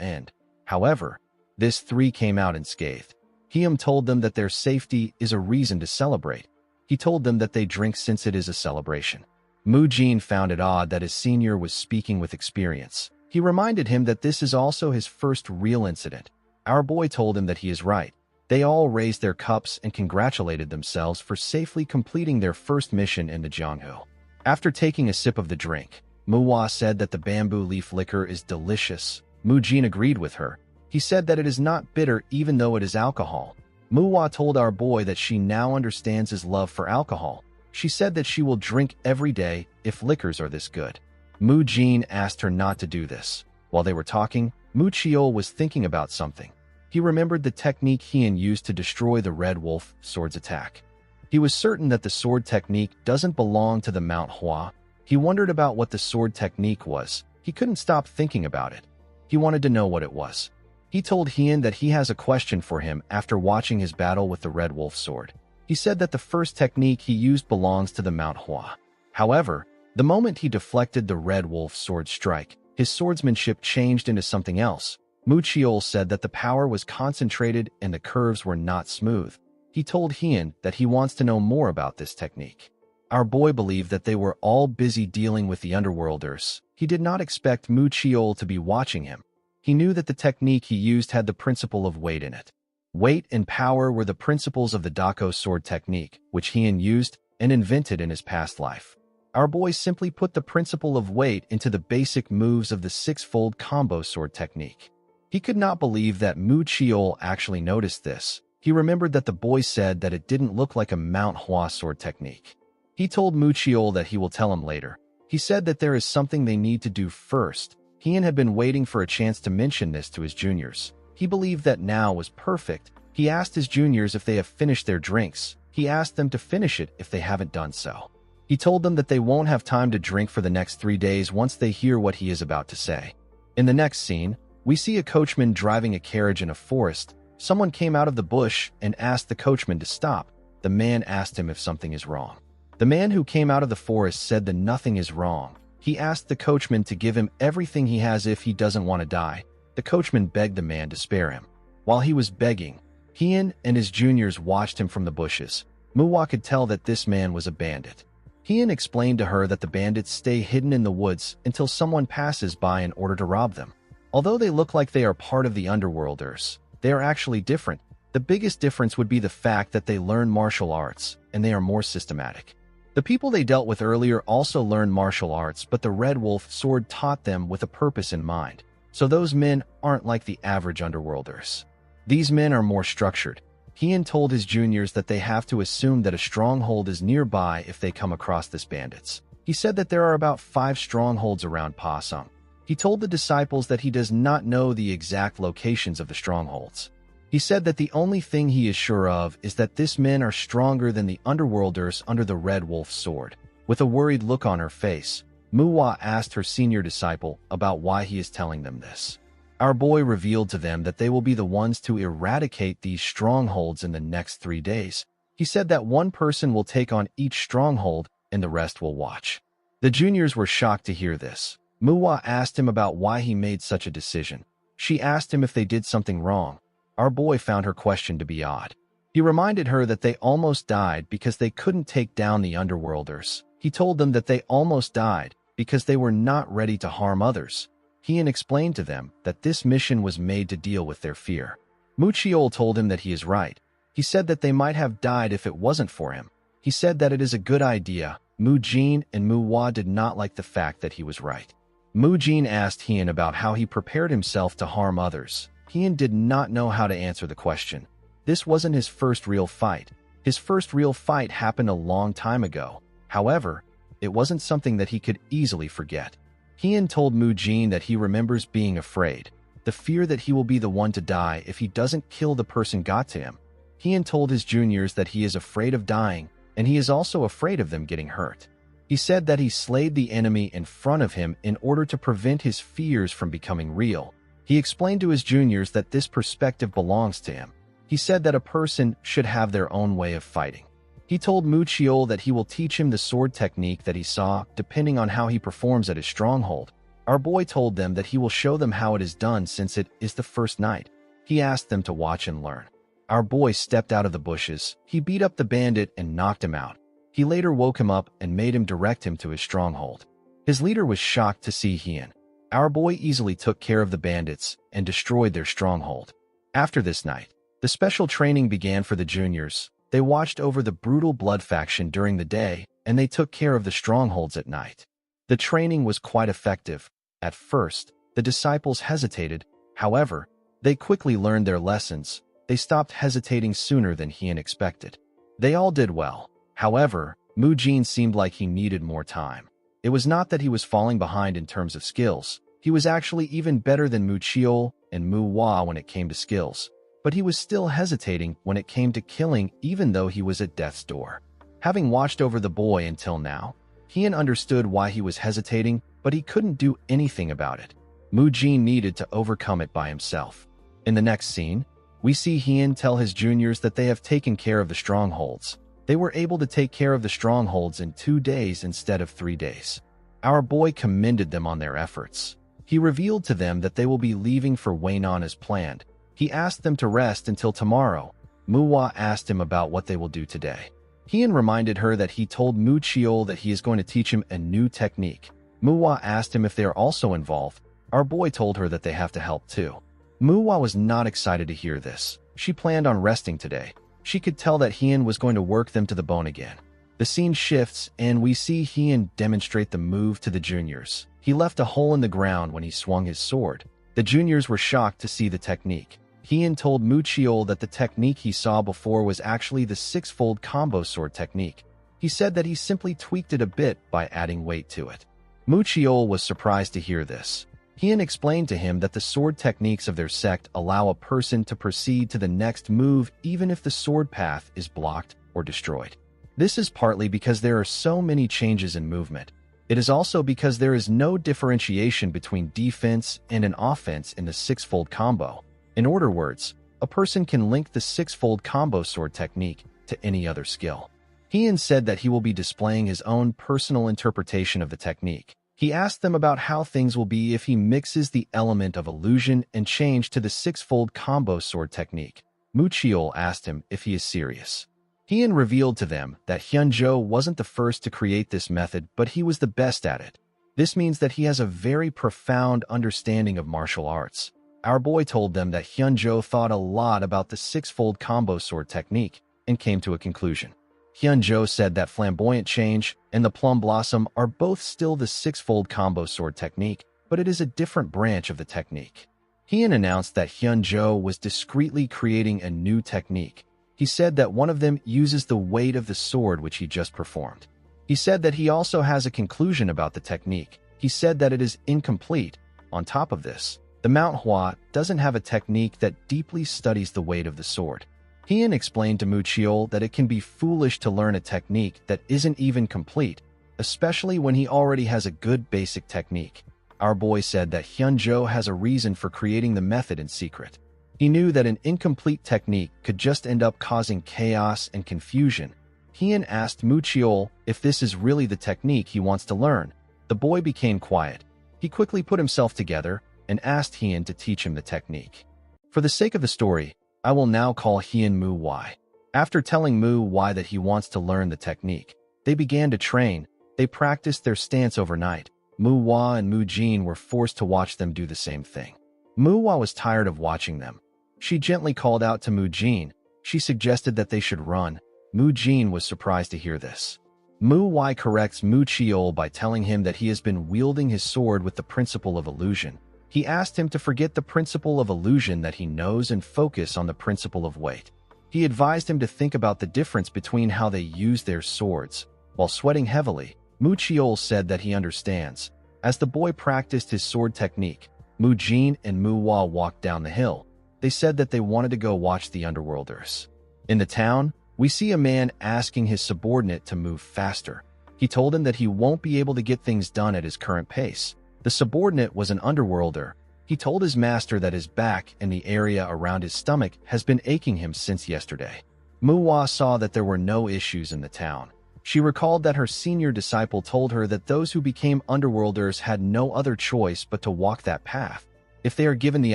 end. However, this three came out unscathed. Hiem told them that their safety is a reason to celebrate. He told them that they drink since it is a celebration. Mu Jin found it odd that his senior was speaking with experience. He reminded him that this is also his first real incident. Our boy told him that he is right. They all raised their cups and congratulated themselves for safely completing their first mission in the Jianghu. After taking a sip of the drink, MANHWA said that the bamboo leaf liquor is delicious. Mu Jin agreed with her. He said that it is not bitter even though it is alcohol. MANHWA told our boy that she now understands his love for alcohol. She said that she will drink every day if liquors are this good. Mu Jin asked her not to do this. While they were talking, Mu Chiol was thinking about something. He remembered the technique Hien used to destroy the Red Wolf sword's attack. He was certain that the sword technique doesn't belong to the MANHWA. He wondered about what the sword technique was. He couldn't stop thinking about it. He wanted to know what it was. He told Hien that he has a question for him after watching his battle with the Red Wolf sword. He said that the first technique he used belongs to the MANHWA. However, the moment he deflected the Red Wolf sword strike, his swordsmanship changed into something else. Mu Chiol said that the power was concentrated and the curves were not smooth. He told Hien that he wants to know more about this technique. Our boy believed that they were all busy dealing with the underworlders. He did not expect Mu Chiol to be watching him. He knew that the technique he used had the principle of weight in it. Weight and power were the principles of the Dako sword technique, which Hien used and invented in his past life. Our boy simply put the principle of weight into the basic moves of the six-fold combo sword technique. He could not believe that Mu Chiol actually noticed this. He remembered that the boy said that it didn't look like a MANHWA sword technique. He told Mu Chiol that he will tell him later. He said that there is something they need to do first. Hien had been waiting for a chance to mention this to his juniors. He believed that now was perfect. He asked his juniors if they have finished their drinks. He asked them to finish it if they haven't done so. He told them that they won't have time to drink for the next 3 days once they hear what he is about to say. In the next scene, we see a coachman driving a carriage in a forest. Someone came out of the bush and asked the coachman to stop. The man asked him if something is wrong. The man who came out of the forest said that nothing is wrong. He asked the coachman to give him everything he has if he doesn't want to die. The coachman begged the man to spare him. While he was begging, Hien and his juniors watched him from the bushes. MANHWA could tell that this man was a bandit. Hien explained to her that the bandits stay hidden in the woods until someone passes by in order to rob them. Although they look like they are part of the underworlders, they are actually different. The biggest difference would be the fact that they learn martial arts, and they are more systematic. The people they dealt with earlier also learned martial arts, but the Red Wolf sword taught them with a purpose in mind. So those men aren't like the average underworlders. These men are more structured. Hien told his juniors that they have to assume that a stronghold is nearby if they come across this bandits. He said that there are about 5 strongholds around Pasung. He told the disciples that he does not know the exact locations of the strongholds. He said that the only thing he is sure of is that these men are stronger than the underworlders under the Red Wolf sword. With a worried look on her face, MANHWA asked her senior disciple about why he is telling them this. Our boy revealed to them that they will be the ones to eradicate these strongholds in the next 3 days. He said that one person will take on each stronghold and the rest will watch. The juniors were shocked to hear this. MANHWA asked him about why he made such a decision. She asked him if they did something wrong. Our boy found her question to be odd. He reminded her that they almost died because they couldn't take down the underworlders. He told them that they almost died because they were not ready to harm others. Heian explained to them that this mission was made to deal with their fear. Mu Chiol told him that he is right. He said that they might have died if it wasn't for him. He said that it is a good idea. Mu Jin and Mu Hua did not like the fact that he was right. Mu Jin asked Heian about how he prepared himself to harm others. Heian did not know how to answer the question. This wasn't his first real fight. His first real fight happened a long time ago. However, it wasn't something that he could easily forget. Heian told Mu Jin that he remembers being afraid, the fear that he will be the one to die if he doesn't kill the person got to him. Heian told his juniors that he is afraid of dying, and he is also afraid of them getting hurt. He said that he slayed the enemy in front of him in order to prevent his fears from becoming real. He explained to his juniors that this perspective belongs to him. He said that a person should have their own way of fighting. He told Mu Chiol that he will teach him the sword technique that he saw, depending on how he performs at his stronghold. Our boy told them that he will show them how it is done since it is the first night. He asked them to watch and learn. Our boy stepped out of the bushes. He beat up the bandit and knocked him out. He later woke him up and made him direct him to his stronghold. His leader was shocked to see Heian. Our boy easily took care of the bandits and destroyed their stronghold. After this night, the special training began for the juniors. They watched over the brutal blood faction during the day, and they took care of the strongholds at night. The training was quite effective. At first, the disciples hesitated. However, they quickly learned their lessons. They stopped hesitating sooner than Heian expected. They all did well. However, Mu Jin seemed like he needed more time. It was not that he was falling behind in terms of skills. He was actually even better than Mu Chiol and Mu Hua when it came to skills. But he was still hesitating when it came to killing, even though he was at death's door. Having watched over the boy until now, Heian understood why he was hesitating, but he couldn't do anything about it. Mu Jin needed to overcome it by himself. In the next scene, we see Heian tell his juniors that they have taken care of the strongholds. They were able to take care of the strongholds in 2 days instead of 3 days. Our boy commended them on their efforts. He revealed to them that they will be leaving for Wainan as planned. He asked them to rest until tomorrow. Mu Hua asked him about what they will do today. Heian reminded her that he told Mu Chiol that he is going to teach him a new technique. Mu Hua asked him if they are also involved. Our boy told her that they have to help too. Mu Hua was not excited to hear this. She planned on resting today. She could tell that Heian was going to work them to the bone again. The scene shifts, and we see Heian demonstrate the move to the juniors. He left a hole in the ground when he swung his sword. The juniors were shocked to see the technique. Heian told Mu Chiol that the technique he saw before was actually the six-fold combo sword technique. He said that he simply tweaked it a bit by adding weight to it. Mu Chiol was surprised to hear this. Heian explained to him that the sword techniques of their sect allow a person to proceed to the next move even if the sword path is blocked or destroyed. This is partly because there are so many changes in movement. It is also because there is no differentiation between defense and an offense in the six-fold combo. In other words, a person can link the six-fold combo sword technique to any other skill. Heian said that he will be displaying his own personal interpretation of the technique. He asked them about how things will be if he mixes the element of illusion and change to the six-fold combo sword technique. Mu Chiol asked him if he is serious. Heian revealed to them that Hyunjo wasn't the first to create this method, but he was the best at it. This means that he has a very profound understanding of martial arts. Our boy told them that Hyunjo thought a lot about the six-fold combo sword technique and came to a conclusion. Hyunjo said that Flamboyant Change and the Plum Blossom are both still the six-fold combo sword technique, but it is a different branch of the technique. Heian announced that Hyunjo was discreetly creating a new technique. He said that one of them uses the weight of the sword which he just performed. He said that he also has a conclusion about the technique. He said that it is incomplete. On top of this, the MANHWA doesn't have a technique that deeply studies the weight of the sword. Heian explained to Mu Chiol that it can be foolish to learn a technique that isn't even complete, especially when he already has a good basic technique. Our boy said that Hyunjo has a reason for creating the method in secret. He knew that an incomplete technique could just end up causing chaos and confusion. Heian asked Mu Chiol if this is really the technique he wants to learn. The boy became quiet. He quickly put himself together and asked Heian to teach him the technique. For the sake of the story, I will now call Heian Mu Why. After telling Mu Why that he wants to learn the technique, they began to train. They practiced their stance overnight. MANHWA and MUJIN were forced to watch them do the same thing. MANHWA was tired of watching them. She gently called out to MUJIN. She suggested that they should run. MUJIN was surprised to hear this. MANHWA corrects MUCHIOL by telling him that he has been wielding his sword with the principle of illusion. He asked him to forget the principle of illusion that he knows and focus on the principle of weight. He advised him to think about the difference between how they use their swords. While sweating heavily, MUCHIOL said that he understands. As the boy practiced his sword technique, MUJIN and MANHWA walked down the hill. They said that they wanted to go watch the underworlders. In the town, we see a man asking his subordinate to move faster. He told him that he won't be able to get things done at his current pace. The subordinate was an underworlder. He told his master that his back and the area around his stomach has been aching him since yesterday. MANHWA saw that there were no issues in the town. She recalled that her senior disciple told her that those who became underworlders had no other choice but to walk that path. If they are given the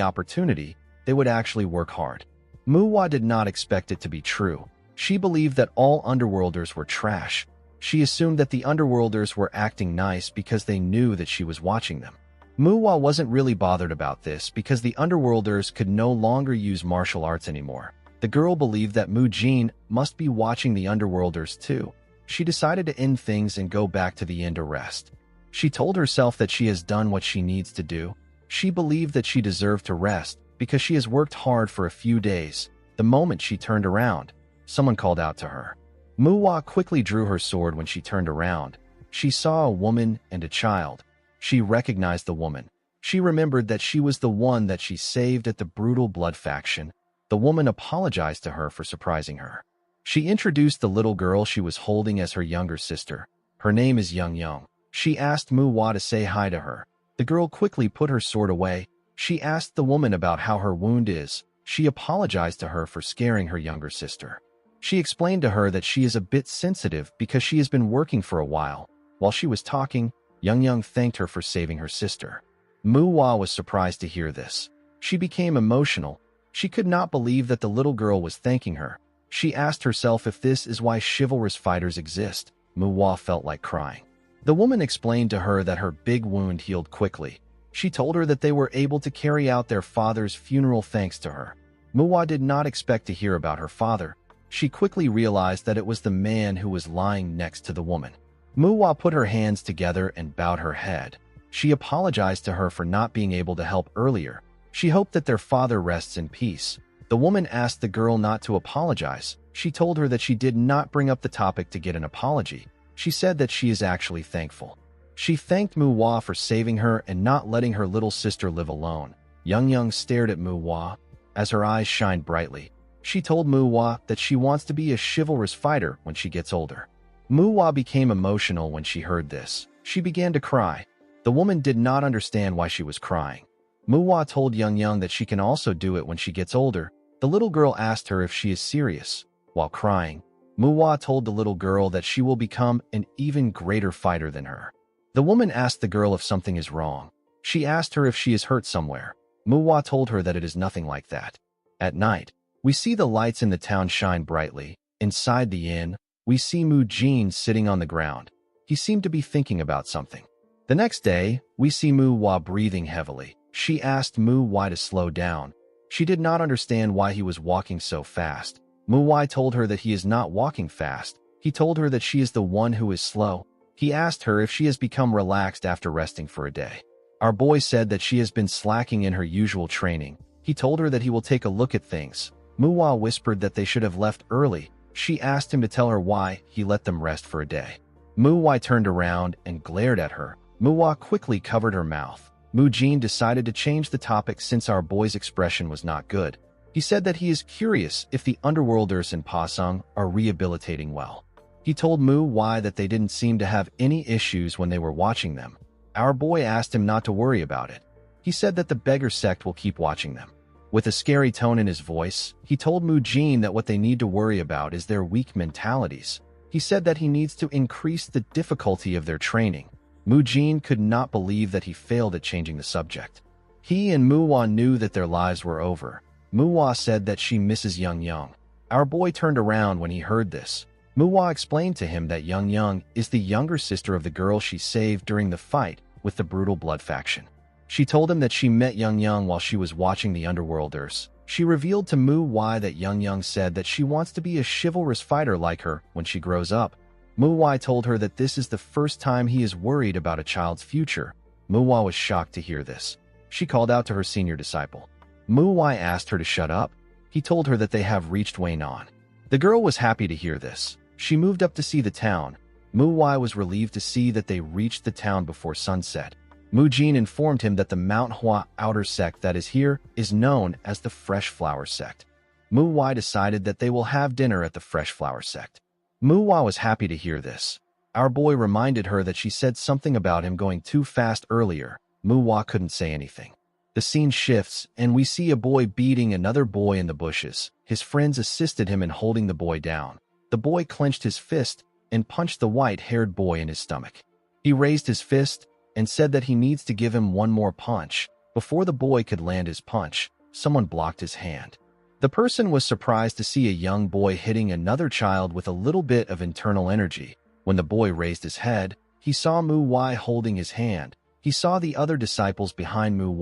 opportunity, they would actually work hard. MANHWA did not expect it to be true. She believed that all underworlders were trash. She assumed that the underworlders were acting nice because they knew that she was watching them. MANHWA wasn't really bothered about this because the underworlders could no longer use martial arts anymore. The girl believed that MUJIN must be watching the underworlders too. She decided to end things and go back to the inn to rest. She told herself that she has done what she needs to do. She believed that she deserved to rest because she has worked hard for a few days. The moment she turned around, someone called out to her. MANHWA quickly drew her sword when she turned around. She saw a woman and a child. She recognized the woman. She remembered that she was the one that she saved at the brutal blood faction. The woman apologized to her for surprising her. She introduced the little girl she was holding as her younger sister. Her name is Young. She asked MANHWA to say hi to her. The girl quickly put her sword away. She asked the woman about how her wound is. She apologized to her for scaring her younger sister. She explained to her that she is a bit sensitive because she has been working for a while. While she was talking, Young thanked her for saving her sister. MANHWA was surprised to hear this. She became emotional. She could not believe that the little girl was thanking her. She asked herself if this is why chivalrous fighters exist. MANHWA felt like crying. The woman explained to her that her big wound healed quickly. She told her that they were able to carry out their father's funeral thanks to her. MANHWA did not expect to hear about her father. She quickly realized that it was the man who was lying next to the woman. MANHWA put her hands together and bowed her head. She apologized to her for not being able to help earlier. She hoped that their father rests in peace. The woman asked the girl not to apologize. She told her that she did not bring up the topic to get an apology. She said that she is actually thankful. She thanked MANHWA for saving her and not letting her little sister live alone. Young stared at MANHWA as her eyes shined brightly. She told MANHWA that she wants to be a chivalrous fighter when she gets older. MANHWA became emotional when she heard this. She began to cry. The woman did not understand why she was crying. MANHWA told Young that she can also do it when she gets older. The little girl asked her if she is serious. While crying, MANHWA told the little girl that she will become an even greater fighter than her. The woman asked the girl if something is wrong. She asked her if she is hurt somewhere. MANHWA told her that it is nothing like that. At night, we see the lights in the town shine brightly. Inside the inn, we see MUJIN sitting on the ground. He seemed to be thinking about something. The next day, we see MANHWA breathing heavily. She asked MANHWA to slow down. She did not understand why he was walking so fast. MANHWA told her that he is not walking fast. He told her that she is the one who is slow. He asked her if she has become relaxed after resting for a day. Our boy said that she has been slacking in her usual training. He told her that he will take a look at things. MANHWA whispered that they should have left early. She asked him to tell her why he let them rest for a day. MANHWA turned around and glared at her. MANHWA quickly covered her mouth. MUJIN decided to change the topic since our boy's expression was not good. He said that he is curious if the underworlders in Pasung are rehabilitating well. He told MANHWA that they didn't seem to have any issues when they were watching them. Our boy asked him not to worry about it. He said that the beggar sect will keep watching them. With a scary tone in his voice, he told MUJIN that what they need to worry about is their weak mentalities. He said that he needs to increase the difficulty of their training. MUJIN could not believe that he failed at changing the subject. He and MANHWA knew that their lives were over. MANHWA said that she misses Young. Our boy turned around when he heard this. MANHWA explained to him that Young is the younger sister of the girl she saved during the fight. with the brutal blood faction. She told him that she met Yang while she was watching the Underworlders. She revealed to Mu that Yang said that she wants to be a chivalrous fighter like her when she grows up. Mu told her that this is the first time he is worried about a child's future. Mu was shocked to hear this. She called out to her senior disciple. Mu asked her to shut up. He told her that they have reached Waynon. The girl was happy to hear this. She moved up to see the town. Mu was relieved to see that they reached the town before sunset. Mu Jin informed him that the MANHWA outer sect that is here is known as the Fresh Flower Sect. Mu decided that they will have dinner at the Fresh Flower Sect. Mu was happy to hear this. Our boy reminded her that she said something about him going too fast earlier. Mu couldn't say anything. The scene shifts, and we see a boy beating another boy in the bushes. His friends assisted him in holding the boy down. The boy clenched his fist and punched the white-haired boy in his stomach. He raised his fist and said that he needs to give him one more punch. Before the boy could land his punch, someone blocked his hand. The person was surprised to see a young boy hitting another child with a little bit of internal energy. When the boy raised his head, he saw Mu holding his hand. He saw the other disciples behind Mu.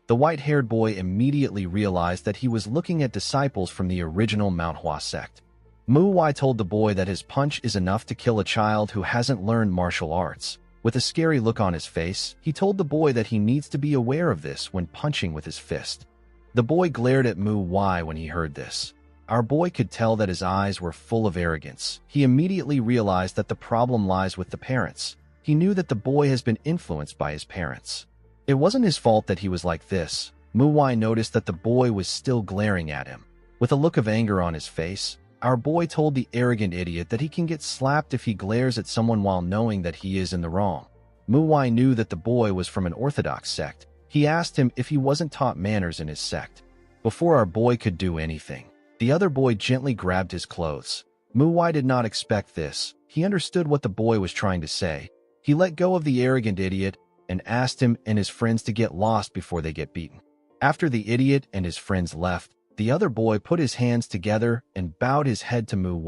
The white-haired boy immediately realized that he was looking at disciples from the original MANHWA sect. Mu told the boy that his punch is enough to kill a child who hasn't learned martial arts. With a scary look on his face, he told the boy that he needs to be aware of this when punching with his fist. The boy glared at Mu when he heard this. Our boy could tell that his eyes were full of arrogance. He immediately realized that the problem lies with the parents. He knew that the boy has been influenced by his parents. It wasn't his fault that he was like this. Mu noticed that the boy was still glaring at him. With a look of anger on his face, our boy told the arrogant idiot that he can get slapped if he glares at someone while knowing that he is in the wrong. Mu knew that the boy was from an orthodox sect. He asked him if he wasn't taught manners in his sect. Before our boy could do anything, the other boy gently grabbed his clothes. Mu did not expect this. He understood what the boy was trying to say. He let go of the arrogant idiot and asked him and his friends to get lost before they get beaten. After the idiot and his friends left, the other boy put his hands together and bowed his head to Mu.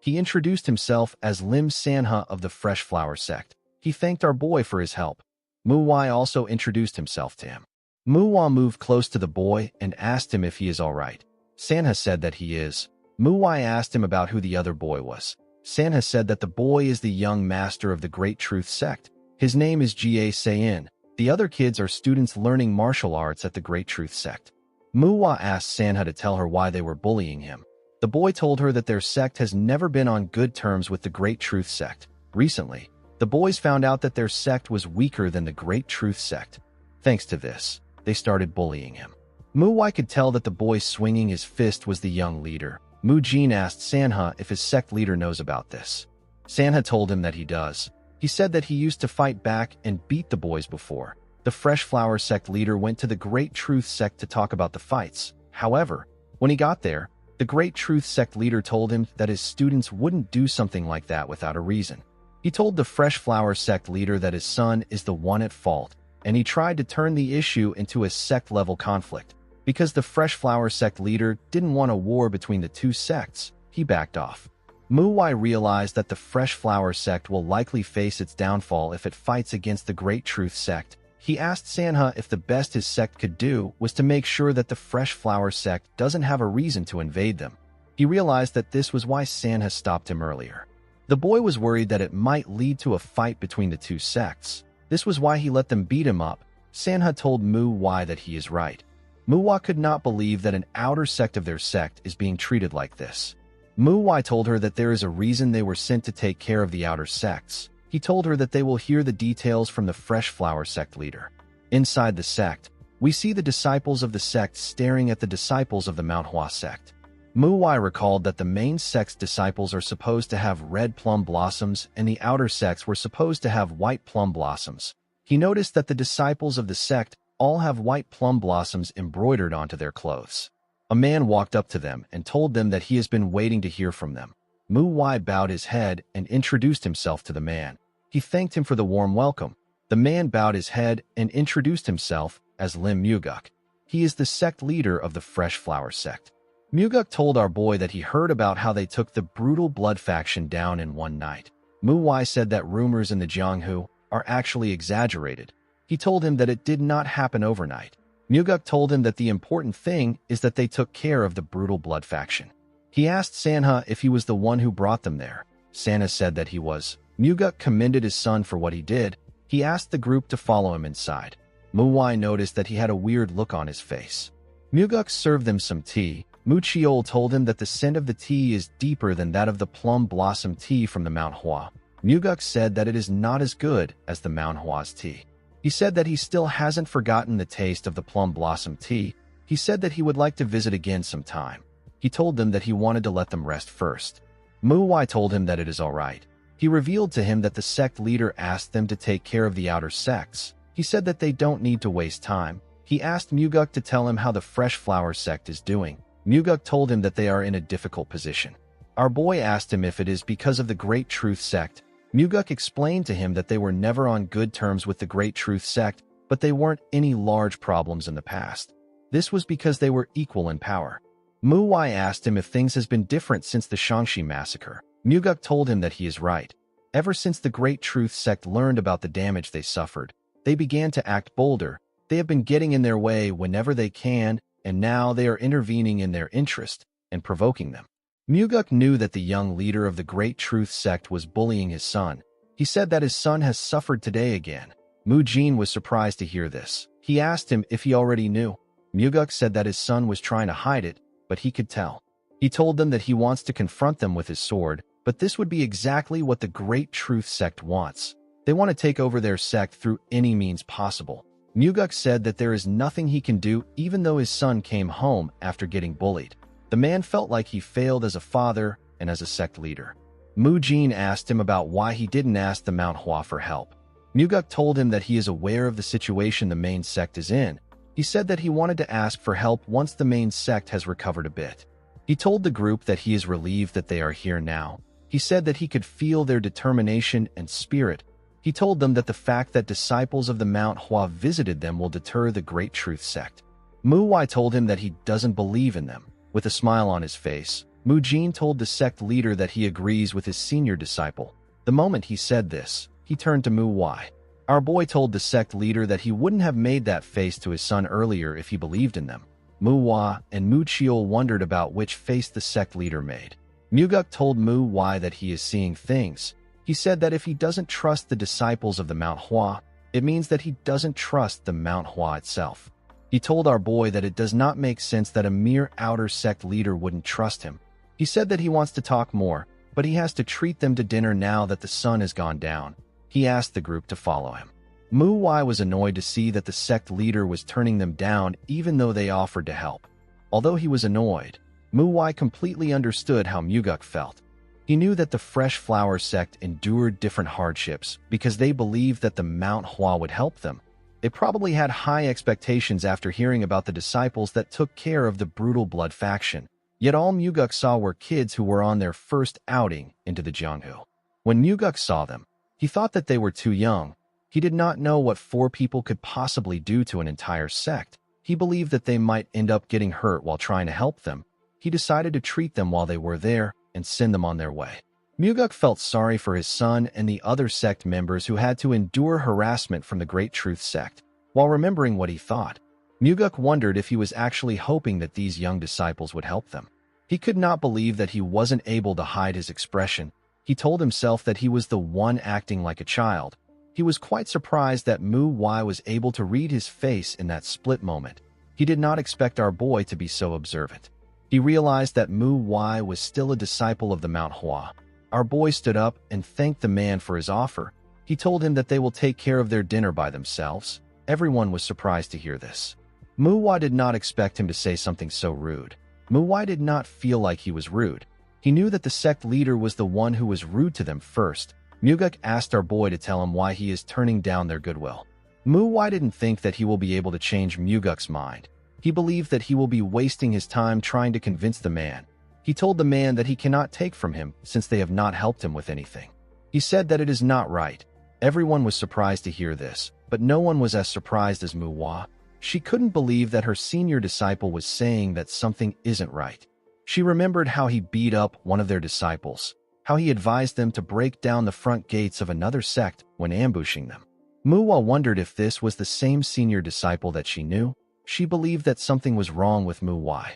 He introduced himself as Lim Sanha of the Fresh Flower Sect. He thanked our boy for his help. Mu also introduced himself to him. Mu moved close to the boy and asked him if he is all right. Sanha said that he is. Mu asked him about who the other boy was. Sanha said that the boy is the young master of the Great Truth Sect. His name is Ga Sayin. The other kids are students learning martial arts at the Great Truth Sect. Mu asked Sanha to tell her why they were bullying him. The boy told her that their sect has never been on good terms with the Great Truth Sect. Recently, the boys found out that their sect was weaker than the Great Truth Sect. Thanks to this, they started bullying him. Mu could tell that the boy swinging his fist was the young leader. Mu Jin asked Sanha if his sect leader knows about this. Sanha told him that he does. He said that he used to fight back and beat the boys before. The Fresh Flower Sect leader went to the Great Truth Sect to talk about the fights. However, when he got there, the Great Truth Sect leader told him that his students wouldn't do something like that without a reason. He told the Fresh Flower Sect leader that his son is the one at fault, and he tried to turn the issue into a sect-level conflict. Because the Fresh Flower Sect leader didn't want a war between the two sects, he backed off. Mu realized that the Fresh Flower Sect will likely face its downfall if it fights against the Great Truth Sect. He asked Sanha if the best his sect could do was to make sure that the Fresh Flower Sect doesn't have a reason to invade them. He realized that this was why Sanha stopped him earlier. The boy was worried that it might lead to a fight between the two sects. This was why he let them beat him up. Sanha told Mu that he is right. Mu could not believe that an outer sect of their sect is being treated like this. Mu told her that there is a reason they were sent to take care of the outer sects. He told her that they will hear the details from the Fresh Flower Sect leader. Inside the sect, we see the disciples of the sect staring at the disciples of the MANHWA sect. Mu recalled that the main sect's disciples are supposed to have red plum blossoms and the outer sects were supposed to have white plum blossoms. He noticed that the disciples of the sect all have white plum blossoms embroidered onto their clothes. A man walked up to them and told them that he has been waiting to hear from them. Mu bowed his head and introduced himself to the man. He thanked him for the warm welcome. The man bowed his head and introduced himself as Lim Muguk. He is the sect leader of the Fresh Flower Sect. Muguk told our boy that he heard about how they took the brutal blood faction down in one night. Mu said that rumors in the Jianghu are actually exaggerated. He told him that it did not happen overnight. Muguk told him that the important thing is that they took care of the brutal blood faction. He asked Sanha if he was the one who brought them there. Sanha said that he was. Muguk commended his son for what he did. He asked the group to follow him inside. Muwai noticed that he had a weird look on his face. Muguk served them some tea. Mu Chiol told him that the scent of the tea is deeper than that of the plum blossom tea from the MANHWA. Muguk said that it is not as good as the MANHWA's tea. He said that he still hasn't forgotten the taste of the plum blossom tea. He said that he would like to visit again sometime. He told them that he wanted to let them rest first. Muwai told him that it is all right. He revealed to him that the sect leader asked them to take care of the outer sects. He said that they don't need to waste time. He asked Muguk to tell him how the Fresh Flower sect is doing. Muguk told him that they are in a difficult position. Our boy asked him if it is because of the Great Truth sect. Muguk explained to him that they were never on good terms with the Great Truth sect, but they weren't any large problems in the past. This was because they were equal in power. Muwai asked him if things has been different since the Shangxi massacre. Muguk told him that he is right. Ever since the Great Truth sect learned about the damage they suffered, they began to act bolder. They have been getting in their way whenever they can, and now they are intervening in their interest and provoking them. Muguk knew that the young leader of the Great Truth sect was bullying his son. He said that his son has suffered today again. Mu Jin was surprised to hear this. He asked him if he already knew. Muguk said that his son was trying to hide it, but he could tell. He told them that he wants to confront them with his sword, but this would be exactly what the Great Truth sect wants. They want to take over their sect through any means possible. Muguk said that there is nothing he can do even though his son came home after getting bullied. The man felt like he failed as a father and as a sect leader. Mu Jin asked him about why he didn't ask the MANHWA for help. Muguk told him that he is aware of the situation the main sect is in. He said that he wanted to ask for help once the main sect has recovered a bit. He told the group that he is relieved that they are here now. He said that he could feel their determination and spirit. He told them that the fact that disciples of the MANHWA visited them will deter the Great Truth sect. Muwai told him that he doesn't believe in them. With a smile on his face, Mu Jin told the sect leader that he agrees with his senior disciple. The moment he said this, he turned to Muwai. Our boy told the sect leader that he wouldn't have made that face to his son earlier if he believed in them. Muwai and Mu Chiol wondered about which face the sect leader made. Muguk told Muwai that he is seeing things. He said that if he doesn't trust the disciples of the MANHWA, it means that he doesn't trust the MANHWA itself. He told our boy that it does not make sense that a mere outer sect leader wouldn't trust him. He said that he wants to talk more, but he has to treat them to dinner now that the sun has gone down. He asked the group to follow him. Muwai was annoyed to see that the sect leader was turning them down even though they offered to help. Although he was annoyed, Muwai completely understood how Muguk felt. He knew that the Fresh Flower sect endured different hardships because they believed that the MANHWA would help them. They probably had high expectations after hearing about the disciples that took care of the brutal blood faction. Yet all Muguk saw were kids who were on their first outing into the Jianghu. When Muguk saw them, he thought that they were too young. He did not know what 4 people could possibly do to an entire sect. He believed that they might end up getting hurt while trying to help them. He decided to treat them while they were there and send them on their way. Muguk felt sorry for his son and the other sect members who had to endure harassment from the Great Truth sect. While remembering what he thought, Muguk wondered if he was actually hoping that these young disciples would help them. He could not believe that he wasn't able to hide his expression. He told himself that he was the one acting like a child. He was quite surprised that Muwai was able to read his face in that split moment. He did not expect our boy to be so observant. He realized that Muwai was still a disciple of the MANHWA. Our boy stood up and thanked the man for his offer. He told him that they will take care of their dinner by themselves. Everyone was surprised to hear this. Muwai did not expect him to say something so rude. Muwai did not feel like he was rude. He knew that the sect leader was the one who was rude to them first. Muguk asked our boy to tell him why he is turning down their goodwill. Muwai didn't think that he will be able to change Muguk's mind. He believed that he will be wasting his time trying to convince the man. He told the man that he cannot take from him since they have not helped him with anything. He said that it is not right. Everyone was surprised to hear this, but no one was as surprised as Muwai. She couldn't believe that her senior disciple was saying that something isn't right. She remembered how he beat up one of their disciples, how he advised them to break down the front gates of another sect when ambushing them. MANHWA wondered if this was the same senior disciple that she knew. She believed that something was wrong with MANHWA.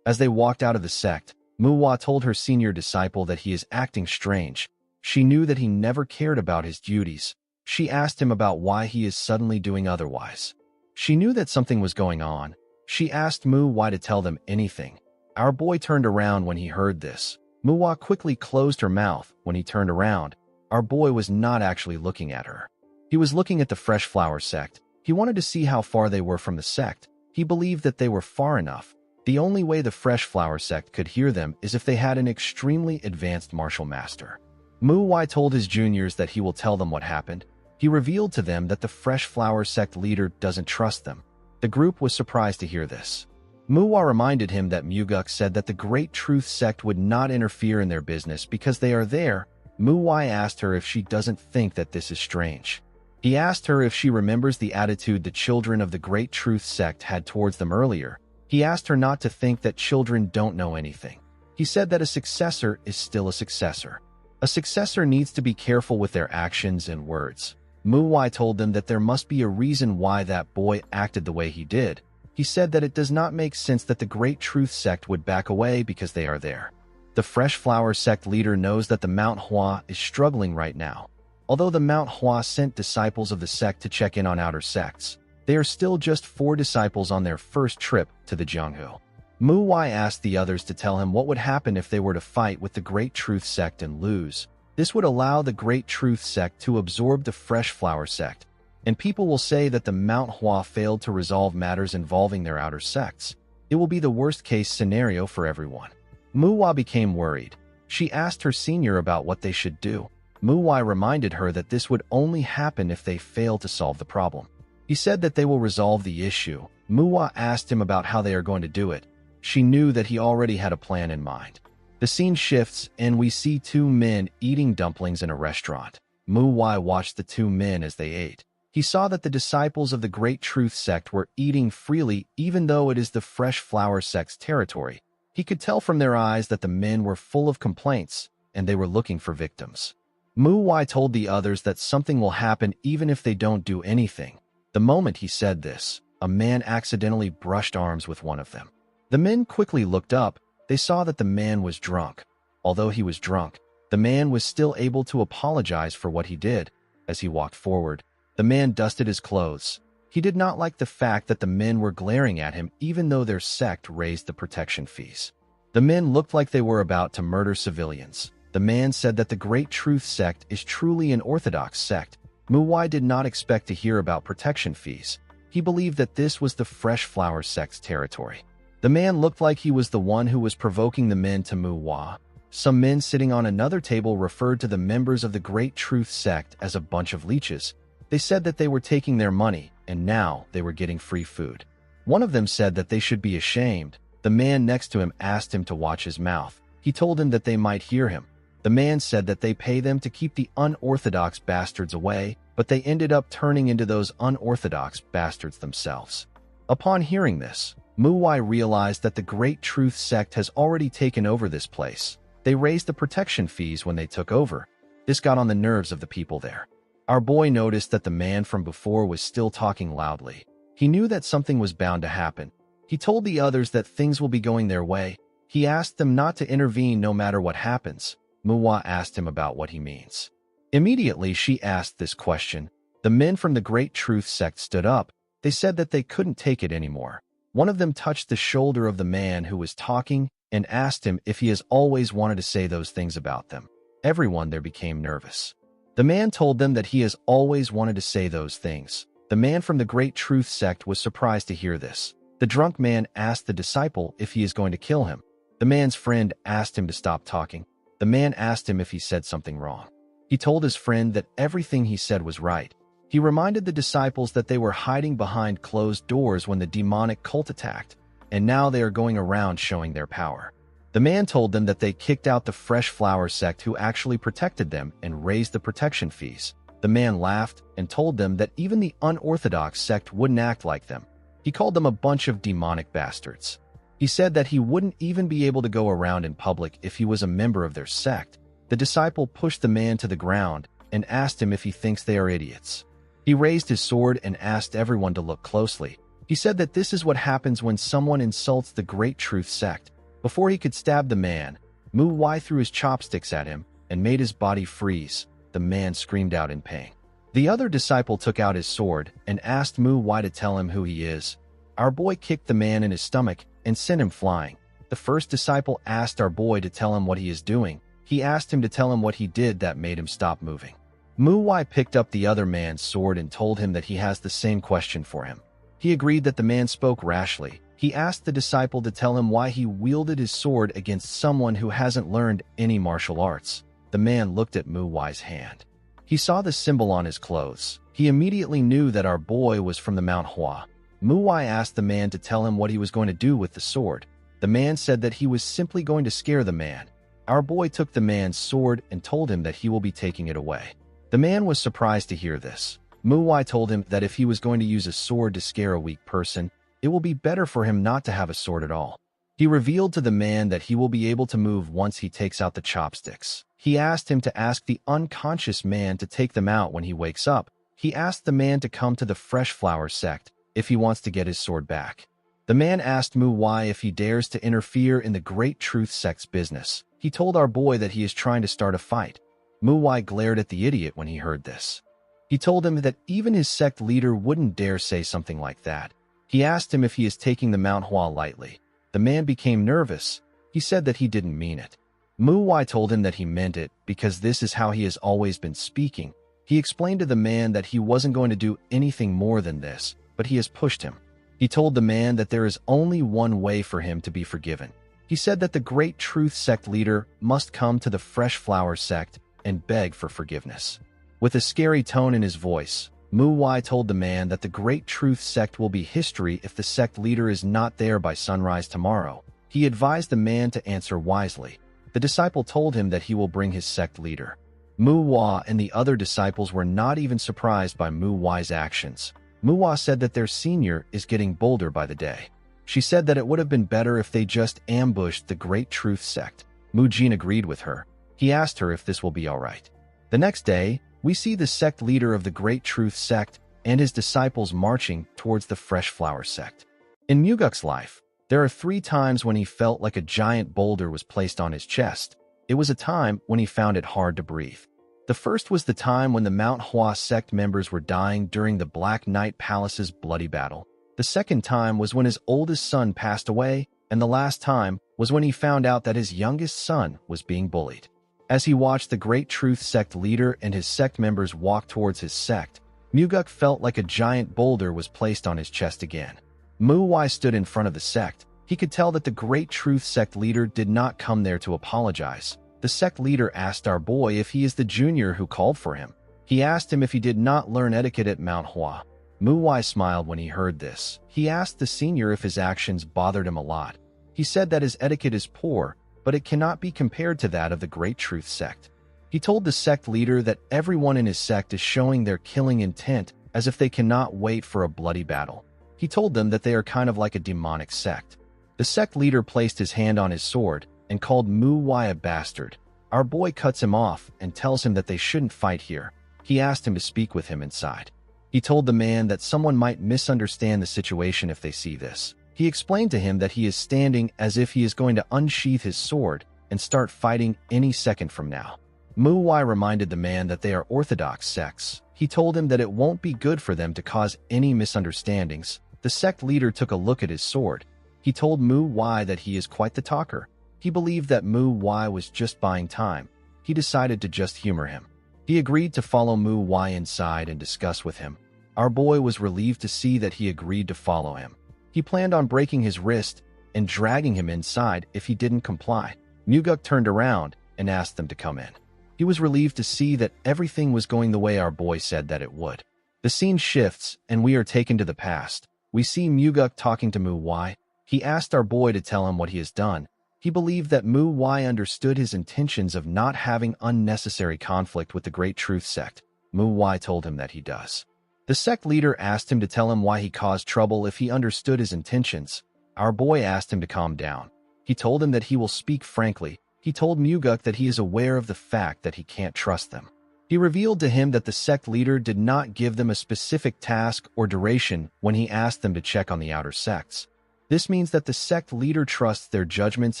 As they walked out of the sect, MANHWA told her senior disciple that he is acting strange. She knew that he never cared about his duties. She asked him about why he is suddenly doing otherwise. She knew that something was going on. She asked MANHWA to tell them anything. Our boy turned around when he heard this. MANHWA quickly closed her mouth. When he turned around, our boy was not actually looking at her. He was looking at the Fresh Flower sect. He wanted to see how far they were from the sect. He believed that they were far enough. The only way the Fresh Flower sect could hear them is if they had an extremely advanced martial master. MANHWA told his juniors that he will tell them what happened. He revealed to them that the Fresh Flower sect leader doesn't trust them. The group was surprised to hear this. MANHWA reminded him that Muguk said that the Great Truth sect would not interfere in their business because they are there. MANHWA asked her if she doesn't think that this is strange. He asked her if she remembers the attitude the children of the Great Truth sect had towards them earlier. He asked her not to think that children don't know anything. He said that a successor is still a successor. A successor needs to be careful with their actions and words. MANHWA told them that there must be a reason why that boy acted the way he did. He said that it does not make sense that the Great Truth sect would back away because they are there. The Fresh Flower sect leader knows that the MANHWA is struggling right now. Although the MANHWA sent disciples of the sect to check in on outer sects, they are still just 4 disciples on their first trip to the Jianghu. MANHWA asked the others to tell him what would happen if they were to fight with the Great Truth sect and lose. This would allow the Great Truth sect to absorb the Fresh Flower sect, and people will say that the MANHWA failed to resolve matters involving their outer sects. It will be the worst-case scenario for everyone. MANHWA became worried. She asked her senior about what they should do. MANHWA reminded her that this would only happen if they fail to solve the problem. He said that they will resolve the issue. MANHWA asked him about how they are going to do it. She knew that he already had a plan in mind. The scene shifts, and we see 2 men eating dumplings in a restaurant. MANHWA watched the 2 men as they ate. He saw that the disciples of the Great Truth sect were eating freely even though it is the Fresh Flower sect's territory. He could tell from their eyes that the men were full of complaints, and they were looking for victims. MANHWA told the others that something will happen even if they don't do anything. The moment he said this, a man accidentally brushed arms with one of them. The men quickly looked up. They saw that the man was drunk. Although he was drunk, the man was still able to apologize for what he did. As he walked forward, the man dusted his clothes. He did not like the fact that the men were glaring at him even though their sect raised the protection fees. The men looked like they were about to murder civilians. The man said that the Great Truth sect is truly an orthodox sect. MANHWA did not expect to hear about protection fees. He believed that this was the Fresh Flower sect's territory. The man looked like he was the one who was provoking the men to MANHWA. Some men sitting on another table referred to the members of the Great Truth sect as a bunch of leeches. They said that they were taking their money, and now they were getting free food. One of them said that they should be ashamed. The man next to him asked him to watch his mouth. He told him that they might hear him. The man said that they pay them to keep the unorthodox bastards away, but they ended up turning into those unorthodox bastards themselves. Upon hearing this, MANHWA realized that the Great Truth sect has already taken over this place. They raised the protection fees when they took over. This got on the nerves of the people there. Our boy noticed that the man from before was still talking loudly. He knew that something was bound to happen. He told the others that things will be going their way. He asked them not to intervene no matter what happens. MANHWA asked him about what he means. Immediately, she asked this question. The men from the Great Truth sect stood up. They said that they couldn't take it anymore. One of them touched the shoulder of the man who was talking and asked him if he has always wanted to say those things about them. Everyone there became nervous. The man told them that he has always wanted to say those things. The man from the Great Truth sect was surprised to hear this. The drunk man asked the disciple if he is going to kill him. The man's friend asked him to stop talking. The man asked him if he said something wrong. He told his friend that everything he said was right. He reminded the disciples that they were hiding behind closed doors when the demonic cult attacked, and now they are going around showing their power. The man told them that they kicked out the Fresh Flower sect who actually protected them and raised the protection fees. The man laughed and told them that even the unorthodox sect wouldn't act like them. He called them a bunch of demonic bastards. He said that he wouldn't even be able to go around in public if he was a member of their sect. The disciple pushed the man to the ground and asked him if he thinks they are idiots. He raised his sword and asked everyone to look closely. He said that this is what happens when someone insults the Great Truth Sect. Before he could stab the man, MANHWA threw his chopsticks at him and made his body freeze. The man screamed out in pain. The other disciple took out his sword and asked MANHWA to tell him who he is. Our boy kicked the man in his stomach and sent him flying. The first disciple asked our boy to tell him what he is doing. He asked him to tell him what he did that made him stop moving. MANHWA picked up the other man's sword and told him that he has the same question for him. He agreed that the man spoke rashly. He asked the disciple to tell him why he wielded his sword against someone who hasn't learned any martial arts. The man looked at MANHWA's hand. He saw the symbol on his clothes. He immediately knew that our boy was from the MANHWA. MANHWA asked the man to tell him what he was going to do with the sword. The man said that he was simply going to scare the man. Our boy took the man's sword and told him that he will be taking it away. The man was surprised to hear this. MANHWA told him that if he was going to use a sword to scare a weak person, it will be better for him not to have a sword at all. He revealed to the man that he will be able to move once he takes out the chopsticks. He asked him to ask the unconscious man to take them out when he wakes up. He asked the man to come to the Fresh Flower sect if he wants to get his sword back. The man asked MANHWA if he dares to interfere in the Great Truth Sect's business. He told our boy that he is trying to start a fight. MANHWA glared at the idiot when he heard this. He told him that even his sect leader wouldn't dare say something like that. He asked him if he is taking the MANHWA lightly. The man became nervous. He said that he didn't mean it. MANHWA told him that he meant it because this is how he has always been speaking. He explained to the man that he wasn't going to do anything more than this, but he has pushed him. He told the man that there is only one way for him to be forgiven. He said that the Great Truth Sect leader must come to the Fresh Flower sect and beg for forgiveness. With a scary tone in his voice, MANHWA told the man that the Great Truth Sect will be history if the sect leader is not there by sunrise tomorrow. He advised the man to answer wisely. The disciple told him that he will bring his sect leader. MANHWA and the other disciples were not even surprised by MANHWA's actions. MANHWA said that their senior is getting bolder by the day. She said that it would have been better if they just ambushed the Great Truth Sect. Mujin agreed with her. He asked her if this will be all right. The next day, we see the sect leader of the Great Truth Sect and his disciples marching towards the Fresh Flower sect. In Muguk's life, there are 3 times when he felt like a giant boulder was placed on his chest. It was a time when he found it hard to breathe. The first was the time when the MANHWA sect members were dying during the Black Knight Palace's bloody battle. The second time was when his oldest son passed away, and the last time was when he found out that his youngest son was being bullied. As he watched the Great Truth Sect leader and his sect members walk towards his sect, Muguk felt like a giant boulder was placed on his chest again. MANHWA stood in front of the sect. He could tell that the Great Truth Sect leader did not come there to apologize. The sect leader asked our boy if he is the junior who called for him. He asked him if he did not learn etiquette at MANHWA. MANHWA smiled when he heard this. He asked the senior if his actions bothered him a lot. He said that his etiquette is poor, but it cannot be compared to that of the Great Truth Sect. He told the sect leader that everyone in his sect is showing their killing intent as if they cannot wait for a bloody battle. He told them that they are kind of like a demonic sect. The sect leader placed his hand on his sword and called MANHWA a bastard. Our boy cuts him off and tells him that they shouldn't fight here. He asked him to speak with him inside. He told the man that someone might misunderstand the situation if they see this. He explained to him that he is standing as if he is going to unsheath his sword and start fighting any second from now. MANHWA reminded the man that they are orthodox sects. He told him that it won't be good for them to cause any misunderstandings. The sect leader took a look at his sword. He told MANHWA that he is quite the talker. He believed that MANHWA was just buying time. He decided to just humor him. He agreed to follow MANHWA inside and discuss with him. Our boy was relieved to see that he agreed to follow him. He planned on breaking his wrist and dragging him inside if he didn't comply. Muguk turned around and asked them to come in. He was relieved to see that everything was going the way our boy said that it would. The scene shifts and we are taken to the past. We see Muguk talking to MANHWA. He asked our boy to tell him what he has done. He believed that MANHWA understood his intentions of not having unnecessary conflict with the Great Truth Sect. MANHWA told him that he does. The sect leader asked him to tell him why he caused trouble if he understood his intentions. Our boy asked him to calm down. He told him that he will speak frankly. He told Muguk that he is aware of the fact that he can't trust them. He revealed to him that the sect leader did not give them a specific task or duration when he asked them to check on the outer sects. This means that the sect leader trusts their judgments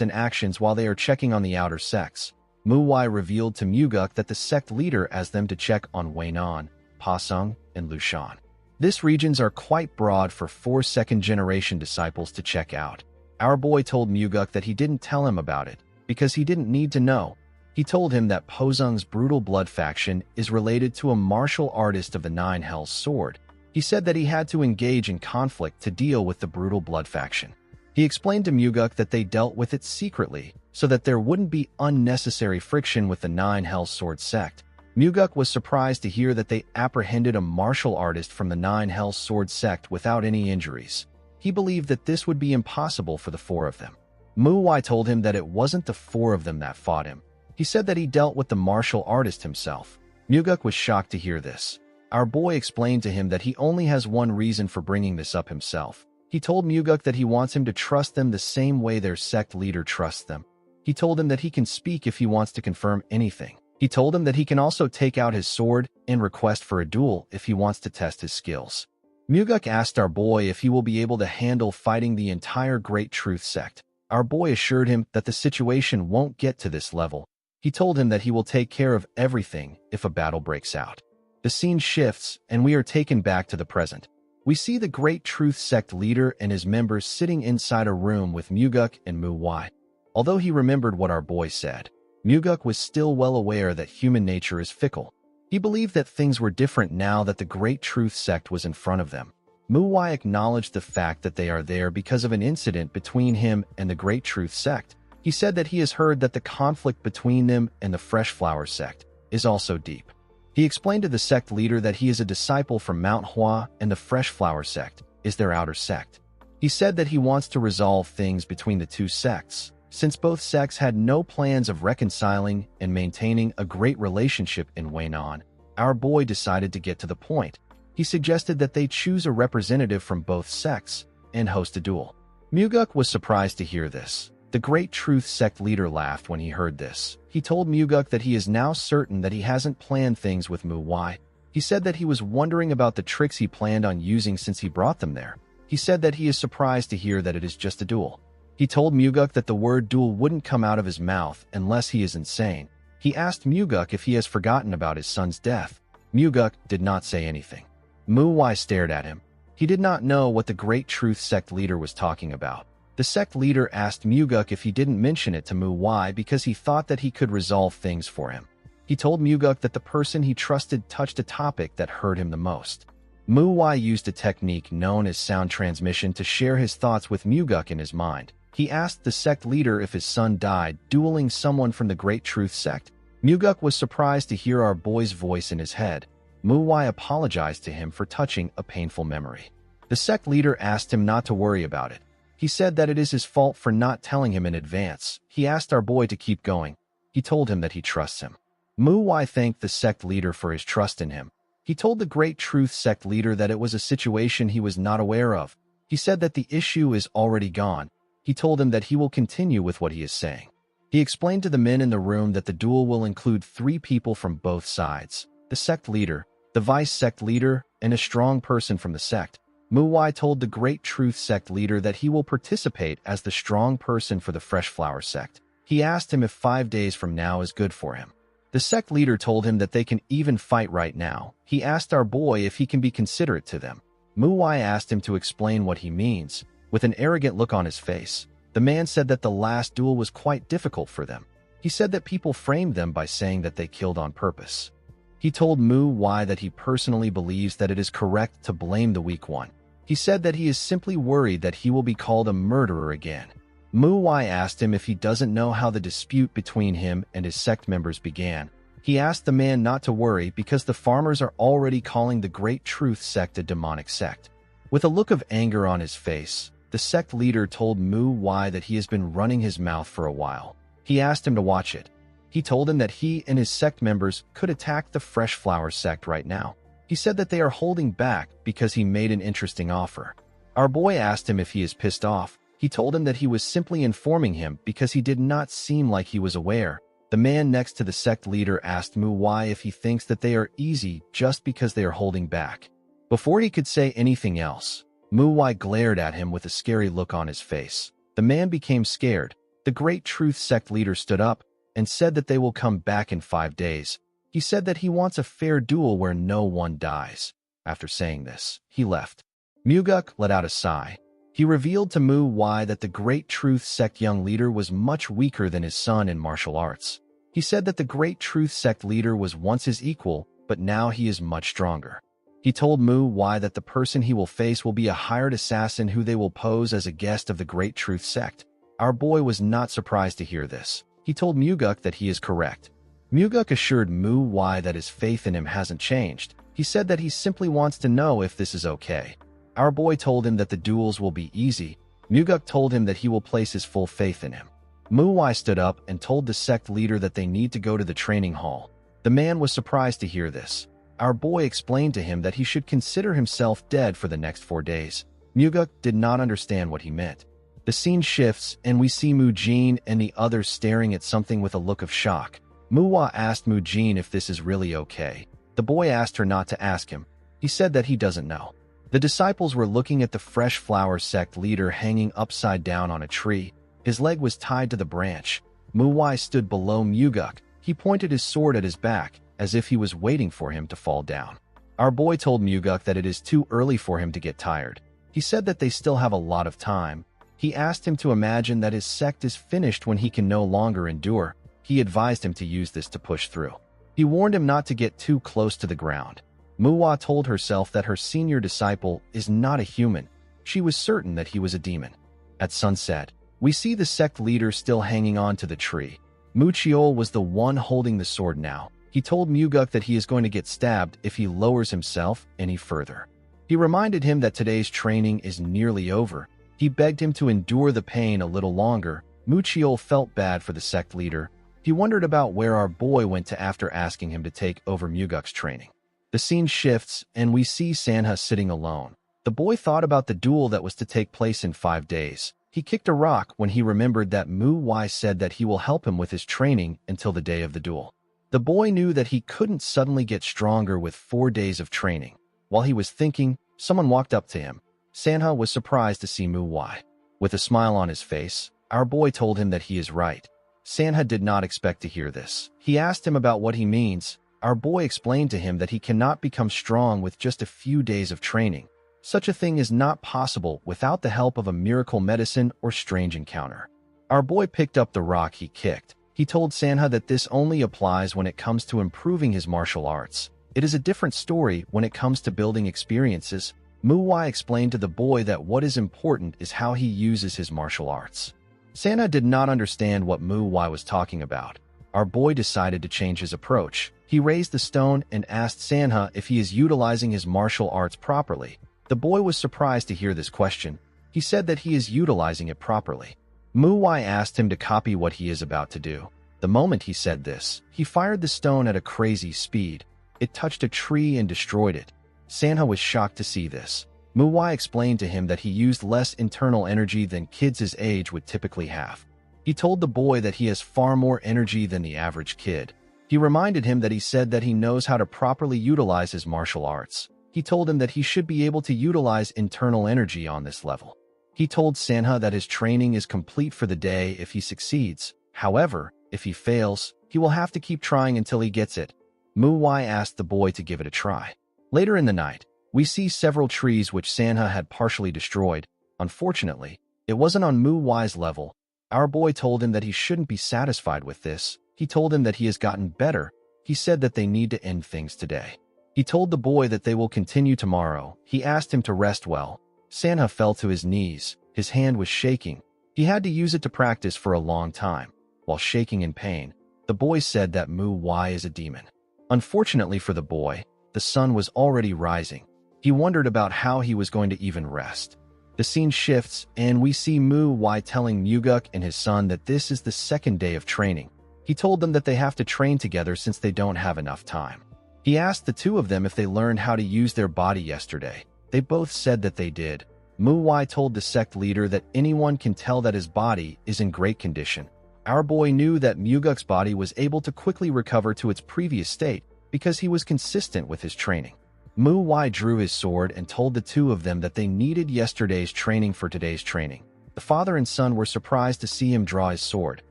and actions while they are checking on the outer sects. Muwai revealed to Muguk that the sect leader asked them to check on Weinan, Pasung, and Lushan. These regions are quite broad for 4 second-generation disciples to check out. Our boy told Muguk that he didn't tell him about it, because he didn't need to know. He told him that Pozung's brutal blood faction is related to a martial artist of the Nine Hells sword. He said that he had to engage in conflict to deal with the brutal blood faction. He explained to Muguk that they dealt with it secretly, so that there wouldn't be unnecessary friction with the Nine Hells sword sect. Muguk was surprised to hear that they apprehended a martial artist from the Nine Hells sword sect without any injuries. He believed that this would be impossible for the 4 of them. Muwai told him that it wasn't the 4 of them that fought him. He said that he dealt with the martial artist himself. Muguk was shocked to hear this. Our boy explained to him that he only has one reason for bringing this up himself. He told Muguk that he wants him to trust them the same way their sect leader trusts them. He told him that he can speak if he wants to confirm anything. He told him that he can also take out his sword and request for a duel if he wants to test his skills. Muguk asked our boy if he will be able to handle fighting the entire Great Truth sect. Our boy assured him that the situation won't get to this level. He told him that he will take care of everything if a battle breaks out. The scene shifts, and we are taken back to the present. We see the Great Truth sect leader and his members sitting inside a room with Muguk and Muwai. Although he remembered what our boy said, Muguk was still well aware that human nature is fickle. He believed that things were different now that the Great Truth sect was in front of them. Muwai acknowledged the fact that they are there because of an incident between him and the Great Truth sect. He said that he has heard that the conflict between them and the Fresh Flower sect is also deep. He explained to the sect leader that he is a disciple from MANHWA and the Fresh Flower sect is their outer sect. He said that he wants to resolve things between the 2 sects, since both sects had no plans of reconciling and maintaining a great relationship in Weinan. Our boy decided to get to the point. He suggested that they choose a representative from both sects and host a duel. Muguk was surprised to hear this. The Great Truth sect leader laughed when he heard this. He told Muguk that he is now certain that he hasn't planned things with Muwai. He said that he was wondering about the tricks he planned on using since he brought them there. He said that he is surprised to hear that it is just a duel. He told Muguk that the word duel wouldn't come out of his mouth unless he is insane. He asked Muguk if he has forgotten about his son's death. Muguk did not say anything. Muwai stared at him. He did not know what the Great Truth sect leader was talking about. The sect leader asked Muguk if he didn't mention it to Muwai because he thought that he could resolve things for him. He told Muguk that the person he trusted touched a topic that hurt him the most. Muwai used a technique known as sound transmission to share his thoughts with Muguk in his mind. He asked the sect leader if his son died dueling someone from the Great Truth sect. Muguk was surprised to hear our boy's voice in his head. Muwai apologized to him for touching a painful memory. The sect leader asked him not to worry about it. He said that it is his fault for not telling him in advance. He asked our boy to keep going. He told him that he trusts him. Muwai thanked the sect leader for his trust in him. He told the Great Truth sect leader that it was a situation he was not aware of. He said that the issue is already gone. He told him that he will continue with what he is saying. He explained to the men in the room that the duel will include 3 people from both sides: the sect leader, the vice sect leader, and a strong person from the sect. Muwai told the Great Truth sect leader that he will participate as the strong person for the Fresh Flower sect. He asked him if 5 days from now is good for him. The sect leader told him that they can even fight right now. He asked our boy if he can be considerate to them. Muwai asked him to explain what he means. With an arrogant look on his face, the man said that the last duel was quite difficult for them. He said that people framed them by saying that they killed on purpose. He told Muwai that he personally believes that it is correct to blame the weak one. He said that he is simply worried that he will be called a murderer again. Muwai asked him if he doesn't know how the dispute between him and his sect members began. He asked the man not to worry because the farmers are already calling the Great Truth sect a demonic sect. With a look of anger on his face, the sect leader told Muwai that he has been running his mouth for a while. He asked him to watch it. He told him that he and his sect members could attack the Fresh Flower sect right now. He said that they are holding back because he made an interesting offer. Our boy asked him if he is pissed off. He told him that he was simply informing him because he did not seem like he was aware. The man next to the sect leader asked Mu why if he thinks that they are easy just because they are holding back. Before he could say anything else, Mu Wai glared at him with a scary look on his face. The man became scared. The Great Truth sect leader stood up and said that they will come back in 5 days. He said that he wants a fair duel where no one dies. After saying this, he left. Muguk let out a sigh. He revealed to Mu Wai that the Great Truth sect young leader was much weaker than his son in martial arts. He said that the Great Truth sect leader was once his equal, but now he is much stronger. He told Mu Wai that the person he will face will be a hired assassin who they will pose as a guest of the Great Truth sect. Our boy was not surprised to hear this. He told Muguk that he is correct. Muguk assured Mu Wai that his faith in him hasn't changed. He said that he simply wants to know if this is okay. Our boy told him that the duels will be easy. Muguk told him that he will place his full faith in him. Mu Wai stood up and told the sect leader that they need to go to the training hall. The man was surprised to hear this. Our boy explained to him that he should consider himself dead for the next 4 days. Muguk did not understand what he meant. The scene shifts and we see Mu Jin and the others staring at something with a look of shock. Mu Wai asked Mu Jin if this is really okay. The boy asked her not to ask him. He said that he doesn't know. The disciples were looking at the fresh flower sect leader hanging upside down on a tree. His leg was tied to the branch. Mu Wai stood below Muguk. He pointed his sword at his back, as if he was waiting for him to fall down. Our boy told Muguk that it is too early for him to get tired. He said that they still have a lot of time. He asked him to imagine that his sect is finished when he can no longer endure. He advised him to use this to push through. He warned him not to get too close to the ground. Mu Wai told herself that her senior disciple is not a human. She was certain that he was a demon. At sunset, we see the sect leader still hanging on to the tree. Mu Chiol was the one holding the sword now. He told Muguk that he is going to get stabbed if he lowers himself any further. He reminded him that today's training is nearly over. He begged him to endure the pain a little longer. Mu Chiol felt bad for the sect leader. He wondered about where our boy went to after asking him to take over Muguk's training. The scene shifts and we see Sanha sitting alone. The boy thought about the duel that was to take place in 5 days. He kicked a rock when he remembered that Mu Wai said that he will help him with his training until the day of the duel. The boy knew that he couldn't suddenly get stronger with 4 days of training. While he was thinking, someone walked up to him. Sanha was surprised to see Mu Wai. With a smile on his face, our boy told him that he is right. Sanha did not expect to hear this. He asked him about what he means. Our boy explained to him that he cannot become strong with just a few days of training. Such a thing is not possible without the help of a miracle medicine or strange encounter. Our boy picked up the rock he kicked. He told Sanha that this only applies when it comes to improving his martial arts. It is a different story when it comes to building experiences. Mu Wai explained to the boy that what is important is how he uses his martial arts. Sanha did not understand what Mu Wai was talking about. Our boy decided to change his approach. He raised the stone and asked Sanha if he is utilizing his martial arts properly. The boy was surprised to hear this question. He said that he is utilizing it properly. Mu Wai asked him to copy what he is about to do. The moment he said this, he fired the stone at a crazy speed. It touched a tree and destroyed it. Sanha was shocked to see this. Mu Wai explained to him that he used less internal energy than kids his age would typically have. He told the boy that he has far more energy than the average kid. He reminded him that he said that he knows how to properly utilize his martial arts. He told him that he should be able to utilize internal energy on this level. He told Sanha that his training is complete for the day if he succeeds. However, if he fails, he will have to keep trying until he gets it. Mu Wai asked the boy to give it a try. Later in the night, we see several trees which Sanha had partially destroyed. Unfortunately, it wasn't on Mu Wai's level. Our boy told him that he shouldn't be satisfied with this. He told him that he has gotten better. He said that they need to end things today. He told the boy that they will continue tomorrow. He asked him to rest well. Sanha fell to his knees. His hand was shaking. He had to use it to practice for a long time. While shaking in pain, the boy said that Mu Wai is a demon. Unfortunately for the boy, the sun was already rising. He wondered about how he was going to even rest. The scene shifts, and we see Mu Wai telling Muguk and his son that this is the 2nd day of training. He told them that they have to train together since they don't have enough time. He asked the two of them if they learned how to use their body yesterday. They both said that they did. MANHWA told the sect leader that anyone can tell that his body is in great condition. Our boy knew that Muguk's body was able to quickly recover to its previous state because he was consistent with his training. MANHWA drew his sword and told the two of them that they needed yesterday's training for today's training. The father and son were surprised to see him draw his sword.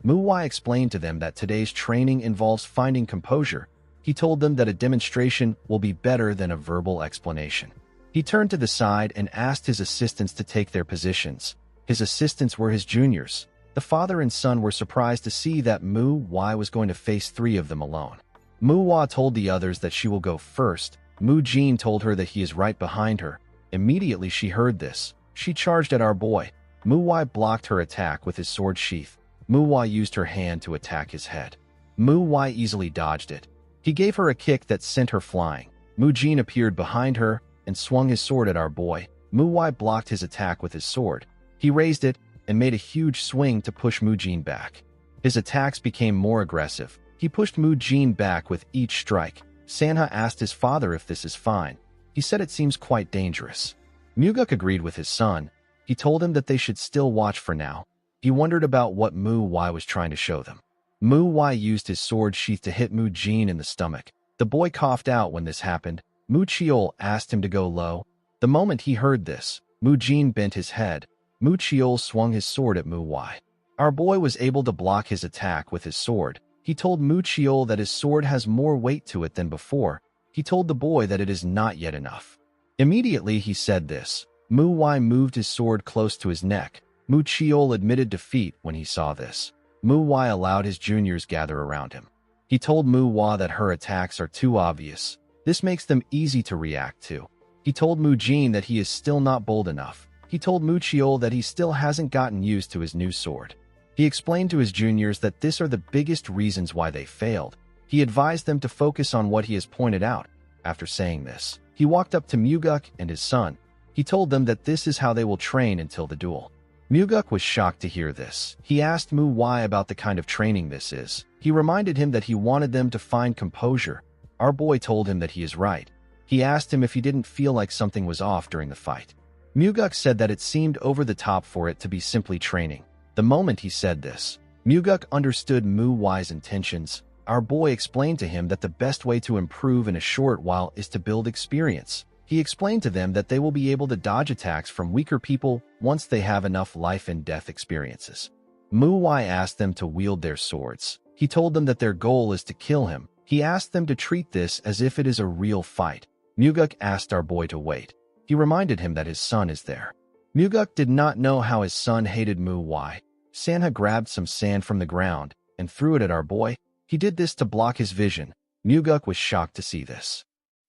MANHWA explained to them that today's training involves finding composure. He told them that a demonstration will be better than a verbal explanation. He turned to the side and asked his assistants to take their positions. His assistants were his juniors. The father and son were surprised to see that MANHWA was going to face 3 of them alone. MANHWA told the others that she will go first. Mu-Jin told her that he is right behind her. Immediately she heard this. She charged at our boy. MANHWA blocked her attack with his sword sheath. MANHWA used her hand to attack his head. MANHWA easily dodged it. He gave her a kick that sent her flying. Mu-Jin appeared behind her and swung his sword at our boy. MANHWA blocked his attack with his sword. He raised it and made a huge swing to push Mu-Jin back. His attacks became more aggressive. He pushed Mu-Jin back with each strike. Sanha asked his father if this is fine. He said it seems quite dangerous. Muguk agreed with his son. He told him that they should still watch for now. He wondered about what MANHWA was trying to show them. MANHWA used his sword sheath to hit Mu-Jin in the stomach. The boy coughed out when this happened. Mu-Chiol asked him to go low. The moment he heard this, Mu-Jin bent his head. Mu-Chiol swung his sword at MANHWA. Our boy was able to block his attack with his sword. He told Mu-Chiol that his sword has more weight to it than before. He told the boy that it is not yet enough. Immediately he said this. MANHWA moved his sword close to his neck. Mu-Chiol admitted defeat when he saw this. MANHWA allowed his juniors gather around him. He told MANHWA that her attacks are too obvious. This makes them easy to react to. He told Mu-Jin that he is still not bold enough. He told Mu-Chiol that he still hasn't gotten used to his new sword. He explained to his juniors that these are the biggest reasons why they failed. He advised them to focus on what he has pointed out. After saying this, he walked up to Muguk and his son. He told them that this is how they will train until the duel. Muguk was shocked to hear this. He asked MANHWA about the kind of training this is. He reminded him that he wanted them to find composure. Our boy told him that he is right. He asked him if he didn't feel like something was off during the fight. Muguk said that it seemed over the top for it to be simply training. The moment he said this, Muguk understood MANHWA's intentions. Our boy explained to him that the best way to improve in a short while is to build experience. He explained to them that they will be able to dodge attacks from weaker people once they have enough life and death experiences. MANHWA asked them to wield their swords. He told them that their goal is to kill him. He asked them to treat this as if it is a real fight. Muguk asked our boy to wait. He reminded him that his son is there. Muguk did not know how his son hated MANHWA. Sanha grabbed some sand from the ground and threw it at our boy. He did this to block his vision. Muguk was shocked to see this.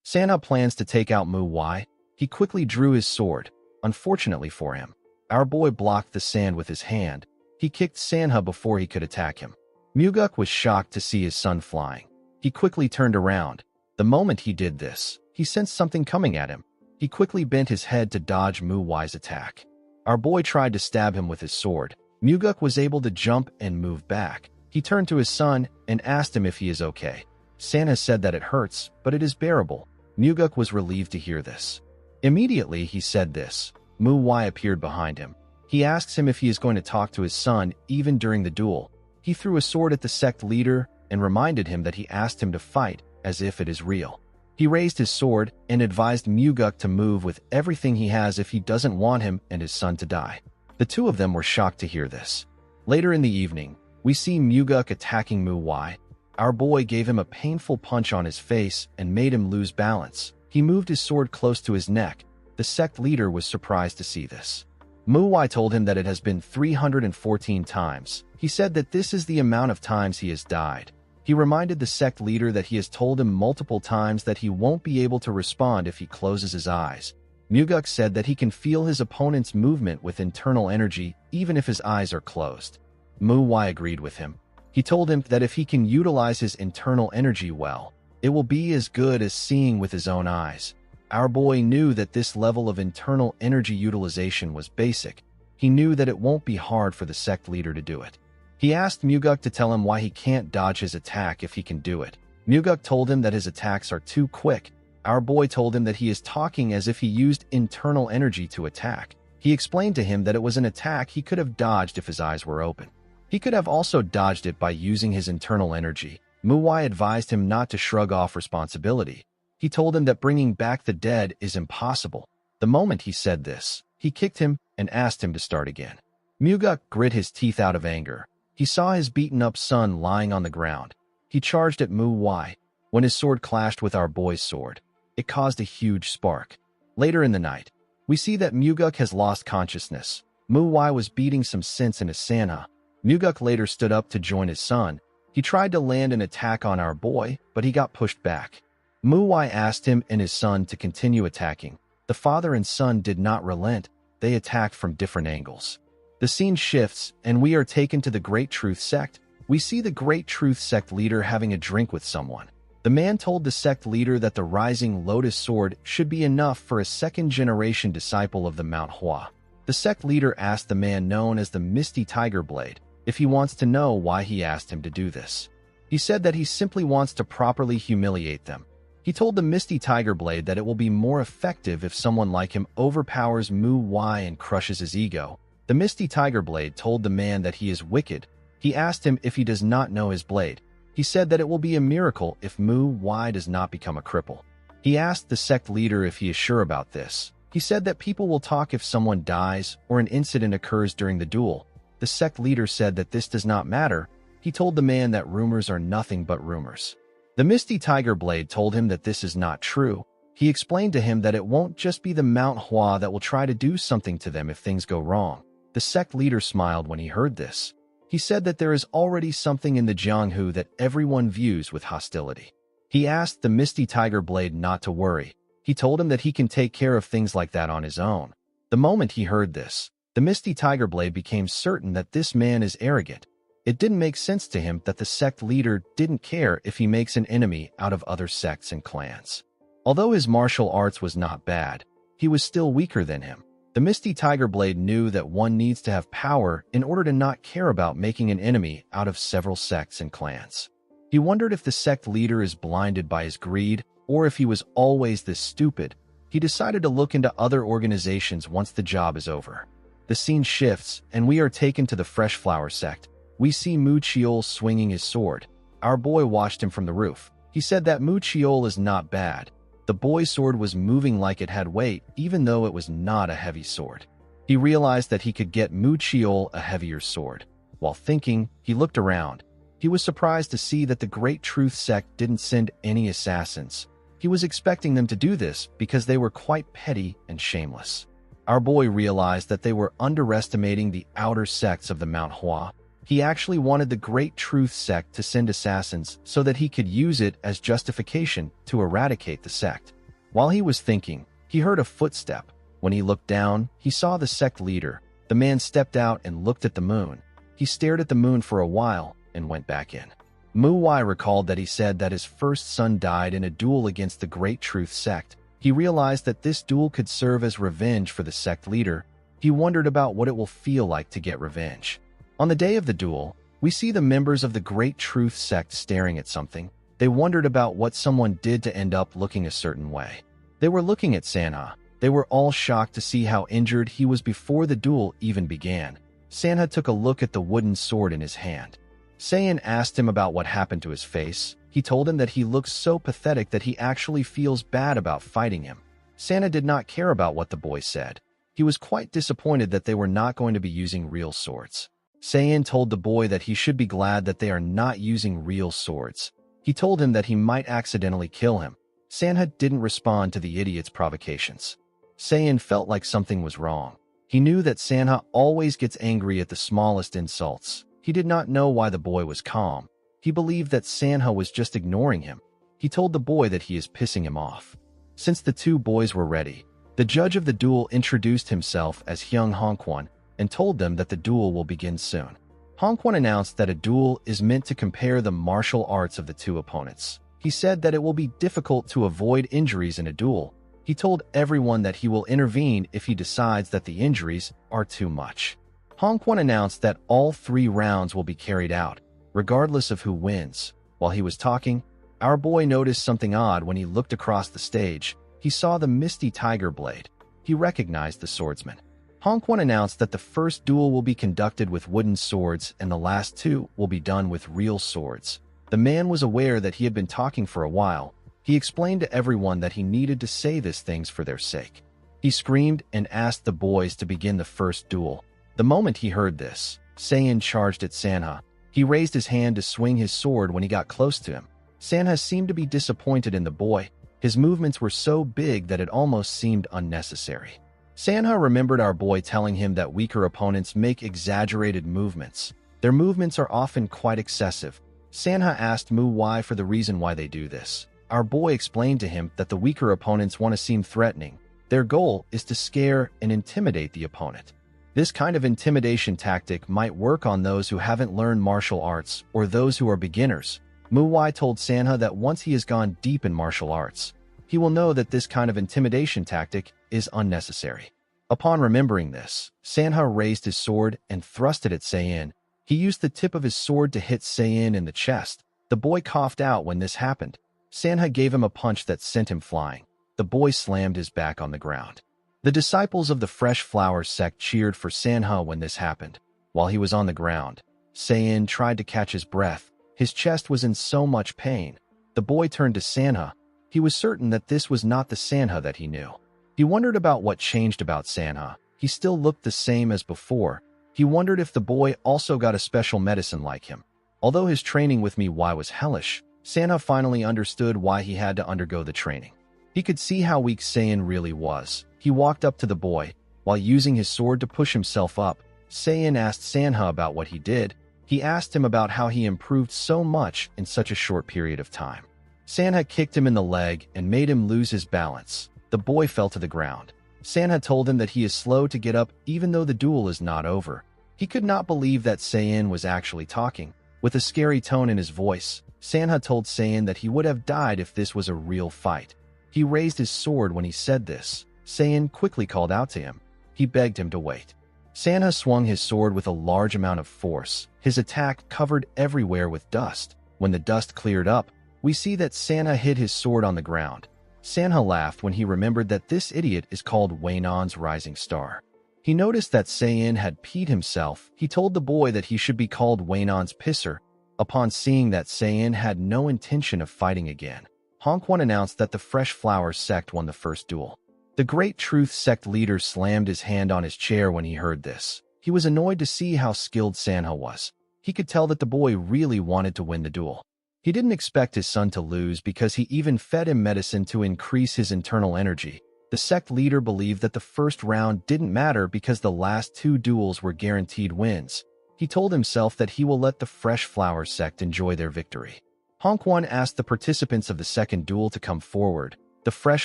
Sanha plans to take out MANHWA. He quickly drew his sword. Unfortunately for him, our boy blocked the sand with his hand. He kicked Sanha before he could attack him. Muguk was shocked to see his son flying. He quickly turned around. The moment he did this, he sensed something coming at him. He quickly bent his head to dodge MANHWA's attack. Our boy tried to stab him with his sword. Muguk was able to jump and move back. He turned to his son and asked him if he is okay. Sanha said that it hurts, but it is bearable. Muguk was relieved to hear this. Immediately he said this. MANHWA appeared behind him. He asks him if he is going to talk to his son even during the duel. He threw a sword at the sect leader and reminded him that he asked him to fight as if it is real. He raised his sword and advised Muguk to move with everything he has if he doesn't want him and his son to die. The two of them were shocked to hear this. Later in the evening, we see Muguk attacking MANHWA. Our boy gave him a painful punch on his face and made him lose balance. He moved his sword close to his neck. The sect leader was surprised to see this. MANHWA told him that it has been 314 times. He said that this is the amount of times he has died. He reminded the sect leader that he has told him multiple times that he won't be able to respond if he closes his eyes. Muguk said that he can feel his opponent's movement with internal energy even if his eyes are closed. MANHWA agreed with him. He told him that if he can utilize his internal energy well, it will be as good as seeing with his own eyes. Our boy knew that this level of internal energy utilization was basic. He knew that it won't be hard for the sect leader to do it. He asked Muguk to tell him why he can't dodge his attack if he can do it. Muguk told him that his attacks are too quick. Our boy told him that he is talking as if he used internal energy to attack. He explained to him that it was an attack he could have dodged if his eyes were open. He could have also dodged it by using his internal energy. MANHWA advised him not to shrug off responsibility. He told him that bringing back the dead is impossible. The moment he said this, he kicked him and asked him to start again. MANHWA grit his teeth out of anger. He saw his beaten-up son lying on the ground. He charged at MANHWA. When his sword clashed with our boy's sword, it caused a huge spark. Later in the night, we see that MANHWA has lost consciousness. MANHWA was beating some sense in his MANHWA. MANHWA later stood up to join his son. He tried to land an attack on our boy, but he got pushed back. MANHWA asked him and his son to continue attacking. The father and son did not relent. They attacked from different angles. The scene shifts, and we are taken to the Great Truth Sect. We see the Great Truth Sect leader having a drink with someone. The man told the sect leader that the Rising Lotus Sword should be enough for a second-generation disciple of the MANHWA. The sect leader asked the man known as the Misty Tiger Blade if he wants to know why he asked him to do this. He said that he simply wants to properly humiliate them. He told the Misty Tiger Blade that it will be more effective if someone like him overpowers MANHWA and crushes his ego. The Misty Tiger Blade told the man that he is wicked. He asked him if he does not know his blade. He said that it will be a miracle if MANHWA does not become a cripple. He asked the sect leader if he is sure about this. He said that people will talk if someone dies or an incident occurs during the duel. The sect leader said that this does not matter. He told the man that rumors are nothing but rumors. The Misty Tiger Blade told him that this is not true. He explained to him that it won't just be the MANHWA that will try to do something to them if things go wrong. The sect leader smiled when he heard this. He said that there is already something in the Jianghu that everyone views with hostility. He asked the Misty Tiger Blade not to worry. He told him that he can take care of things like that on his own. The moment he heard this, the Misty Tiger Blade became certain that this man is arrogant. It didn't make sense to him that the sect leader didn't care if he makes an enemy out of other sects and clans. Although his martial arts was not bad, he was still weaker than him. The Misty Tiger Blade knew that one needs to have power in order to not care about making an enemy out of several sects and clans. He wondered if the sect leader is blinded by his greed or if he was always this stupid. He decided to look into other organizations once the job is over. The scene shifts, and we are taken to the Fresh Flower sect. We see Mu Chiol swinging his sword. Our boy watched him from the roof. He said that Mu Chiol is not bad. The boy's sword was moving like it had weight, even though it was not a heavy sword. He realized that he could get Mu Chiol a heavier sword. While thinking, he looked around. He was surprised to see that the Great Truth Sect didn't send any assassins. He was expecting them to do this because they were quite petty and shameless. Our boy realized that they were underestimating the outer sects of the MANHWA. He actually wanted the Great Truth Sect to send assassins so that he could use it as justification to eradicate the sect. While he was thinking, he heard a footstep. When he looked down, he saw the sect leader. The man stepped out and looked at the moon. He stared at the moon for a while and went back in. MANHWA recalled that he said that his first son died in a duel against the Great Truth Sect. He realized that this duel could serve as revenge for the sect leader. He wondered about what it will feel like to get revenge. On the day of the duel, we see the members of the Great Truth Sect staring at something. They wondered about what someone did to end up looking a certain way. They were looking at Sanha. They were all shocked to see how injured he was before the duel even began. Sanha took a look at the wooden sword in his hand. Saiyan asked him about what happened to his face. He told him that he looks so pathetic that he actually feels bad about fighting him. Sanha did not care about what the boy said. He was quite disappointed that they were not going to be using real swords. Saiyan told the boy that he should be glad that they are not using real swords. He told him that he might accidentally kill him. Sanha didn't respond to the idiot's provocations. Saiyan felt like something was wrong. He knew that Sanha always gets angry at the smallest insults. He did not know why the boy was calm. He believed that Sanha was just ignoring him. He told the boy that he is pissing him off. Since the two boys were ready, the judge of the duel introduced himself as Hyung Hongkwon and told them that the duel will begin soon. Hongkwon announced that a duel is meant to compare the martial arts of the two opponents. He said that it will be difficult to avoid injuries in a duel. He told everyone that he will intervene if he decides that the injuries are too much. Hongkwon announced that all 3 rounds will be carried out, regardless of who wins. While he was talking, our boy noticed something odd when he looked across the stage. He saw the Misty Tiger Blade. He recognized the swordsman. Hongquan announced that the first duel will be conducted with wooden swords and the last two will be done with real swords. The man was aware that he had been talking for a while. He explained to everyone that he needed to say these things for their sake. He screamed and asked the boys to begin the first duel. The moment he heard this, Saiyan charged at Sanha. He raised his hand to swing his sword when he got close to him. Sanha seemed to be disappointed in the boy. His movements were so big that it almost seemed unnecessary. Sanha remembered our boy telling him that weaker opponents make exaggerated movements. Their movements are often quite excessive. Sanha asked Mu why for the reason why they do this. Our boy explained to him that the weaker opponents want to seem threatening. Their goal is to scare and intimidate the opponent. This kind of intimidation tactic might work on those who haven't learned martial arts or those who are beginners. Mu Wai told Sanha that once he has gone deep in martial arts, he will know that this kind of intimidation tactic is unnecessary. Upon remembering this, Sanha raised his sword and thrust it at Saiyan. He used the tip of his sword to hit Saiyan in the chest. The boy coughed out when this happened. Sanha gave him a punch that sent him flying. The boy slammed his back on the ground. The disciples of the Fresh Flower sect cheered for Sanha when this happened. While he was on the ground, Saiyan tried to catch his breath. His chest was in so much pain. The boy turned to Sanha. He was certain that this was not the Sanha that he knew. He wondered about what changed about Sanha. He still looked the same as before. He wondered if the boy also got a special medicine like him. Although his training with me was hellish, Sanha finally understood why he had to undergo the training. He could see how weak Saiyan really was. He walked up to the boy. While using his sword to push himself up, Saiyan asked Sanha about what he did. He asked him about how he improved so much in such a short period of time. Sanha kicked him in the leg and made him lose his balance. The boy fell to the ground. Sanha told him that he is slow to get up even though the duel is not over. He could not believe that Saiyan was actually talking. With a scary tone in his voice, Sanha told Saiyan that he would have died if this was a real fight. He raised his sword when he said this. Saiyan quickly called out to him. He begged him to wait. Sanha swung his sword with a large amount of force. His attack covered everywhere with dust. When the dust cleared up, we see that Sanha hid his sword on the ground. Sanha laughed when he remembered that this idiot is called Wainon's Rising Star. He noticed that Saiyan had peed himself. He told the boy that he should be called Wainon's Pisser. Upon seeing that Saiyan had no intention of fighting again, Hongquan announced that the Fresh Flower sect won the first duel. The Great Truth sect leader slammed his hand on his chair when he heard this. He was annoyed to see how skilled Sanha was. He could tell that the boy really wanted to win the duel. He didn't expect his son to lose because he even fed him medicine to increase his internal energy. The sect leader believed that the first round didn't matter because the last two duels were guaranteed wins. He told himself that he will let the Fresh Flower sect enjoy their victory. Hongquan asked the participants of the second duel to come forward. The Fresh